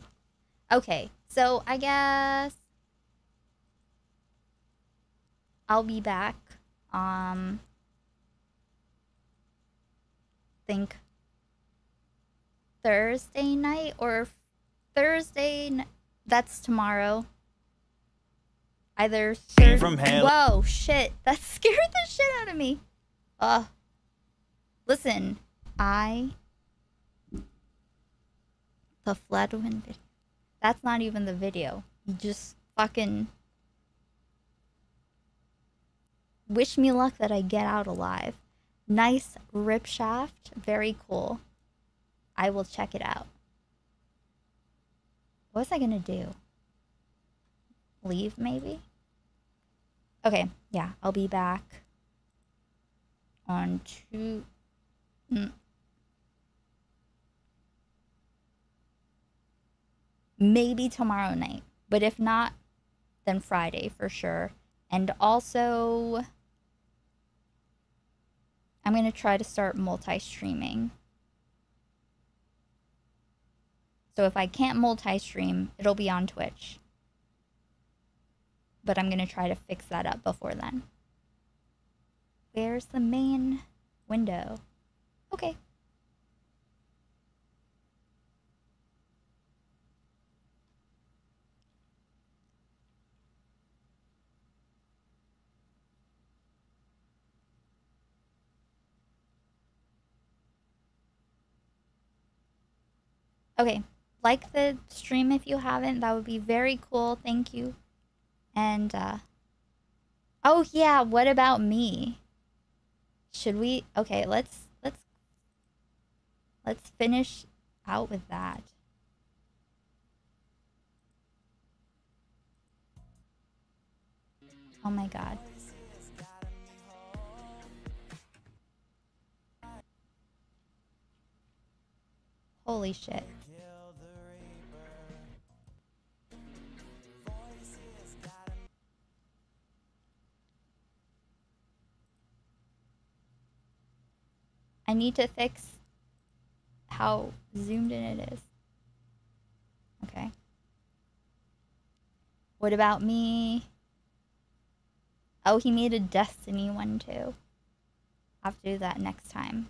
Okay, so I guess I'll be back. Think Thursday night or Thursday, that's tomorrow. Either
from hell.
Whoa, shit. That scared the shit out of me. Listen, the Fledwin video. That's not even the video. You just fucking wish me luck that I get out alive. Nice rip shaft. Very cool. I will check it out. What was I gonna do? Leave, maybe? Okay, yeah, I'll be back on maybe tomorrow night. But if not, then Friday for sure. And also, I'm going to try to start multi-streaming. So if I can't multi-stream, it'll be on Twitch. But I'm going to try to fix that up before then. Where's the main window? Okay. Okay, like the stream if you haven't. That would be very cool. Thank you. And, oh yeah, what about me? Should we, okay, let's finish out with that. Oh my god. Holy shit. I need to fix how zoomed in it is. Okay. What about me? Oh, he made a Destiny one too. I'll have to do that next time.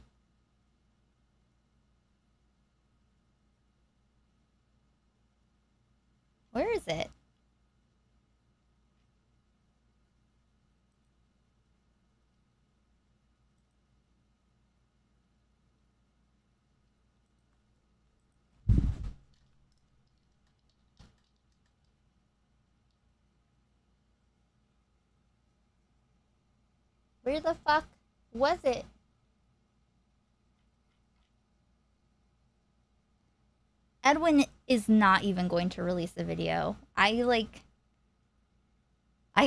Where is it? Where the fuck was it? Edwin is not even going to release the video. I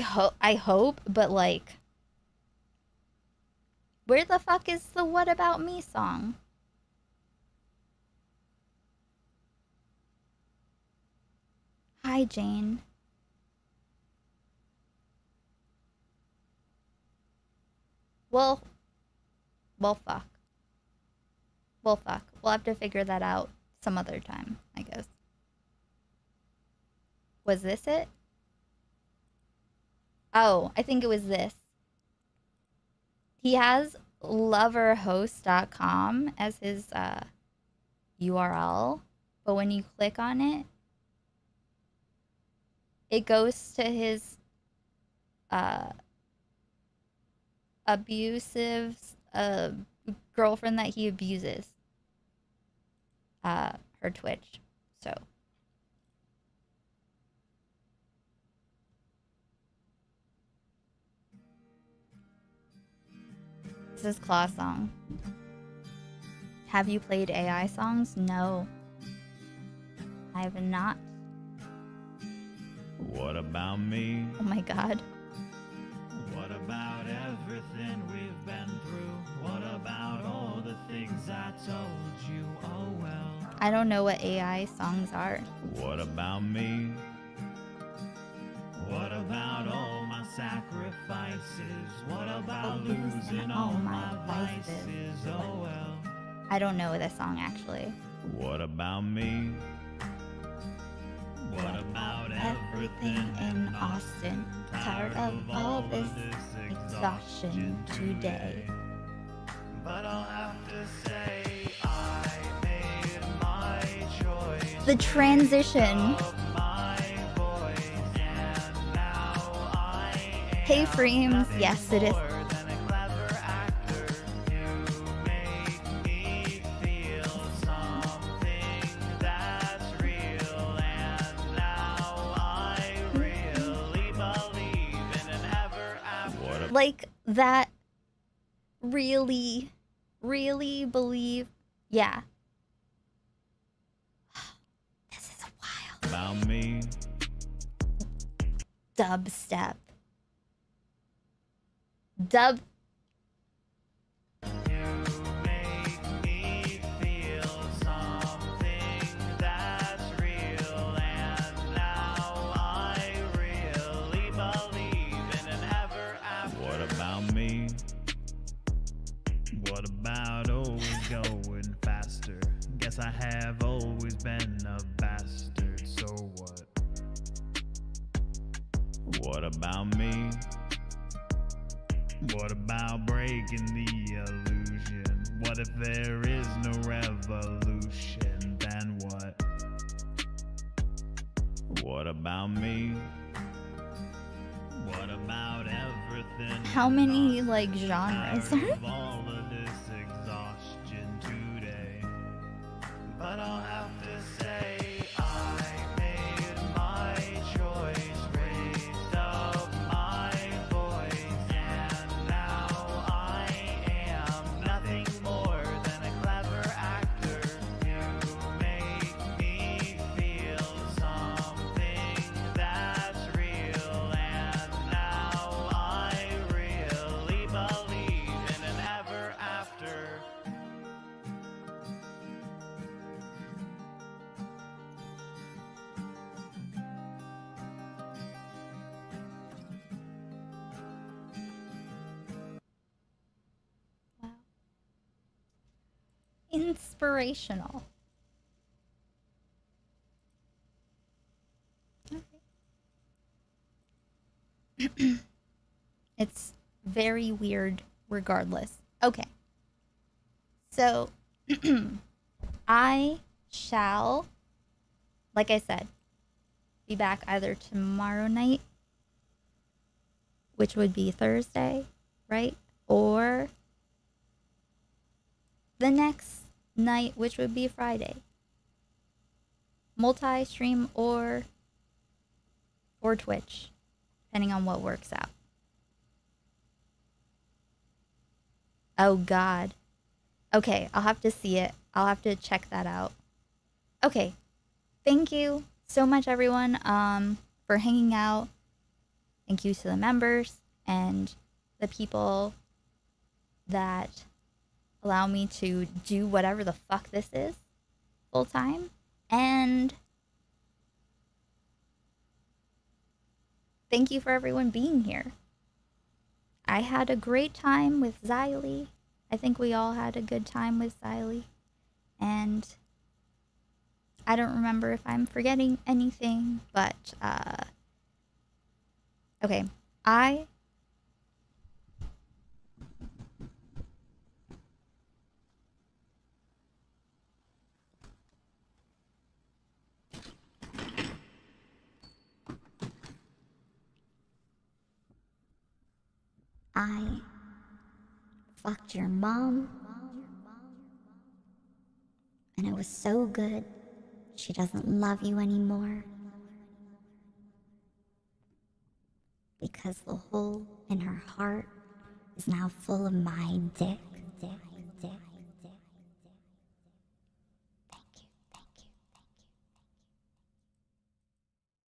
hope, but like, where the fuck is the What About Me song? Hi, Jane. Well, fuck. Well, fuck. We'll have to figure that out some other time, I guess. Was this it? Oh, I think it was this. He has loverhost.com as his URL, but when you click on it, it goes to his abusive girlfriend that he abuses, her Twitch. So this is Claw song. Have you played AI songs? No, I have not.
What about me?
Oh my god.
What about everything we've been through? What about all the things I told you? Oh well.
I don't know what AI songs are.
What about me? What about all my sacrifices? What about losing all my vices? Oh well.
I don't know this song actually.
What about me? What about everything
in Austin? Tired of all this exhaustion today.
But I'll have to say I made my choice.
the transition. Hey Frames, yes it is. Like that really believe, yeah. This is wild.
About me.
Dubstep. Dub.
What about me? What about always going faster? Guess I have always been a bastard, so what? What about me? What about breaking the illusion? What if there is no revolution? Then what? What about me? What about everything?
How many like genres?
Of all of this exhaustion today, but I'll have to say I made my choice, raised up my voice, and now I am nothing more than a clever actor. You make me feel something that's real, and now I really believe in an ever after.
Inspirational. Okay. It's very weird regardless. Okay. So I shall, like I said, be back either tomorrow night, which would be Thursday, right? Or the next night, which would be Friday. Multi-stream or Twitch, depending on what works out. Oh God. Okay, I'll have to see it. I'll have to check that out. Okay. Thank you so much, everyone, for hanging out. Thank you to the members and the people that allow me to do whatever the fuck this is full time. And thank you for everyone being here. I had a great time with Xylee. I think we all had a good time with Xylee. And I don't remember if I'm forgetting anything, but okay. I
fucked your mom, and it was so good. She doesn't love you anymore because the hole in her heart is now full of my dick.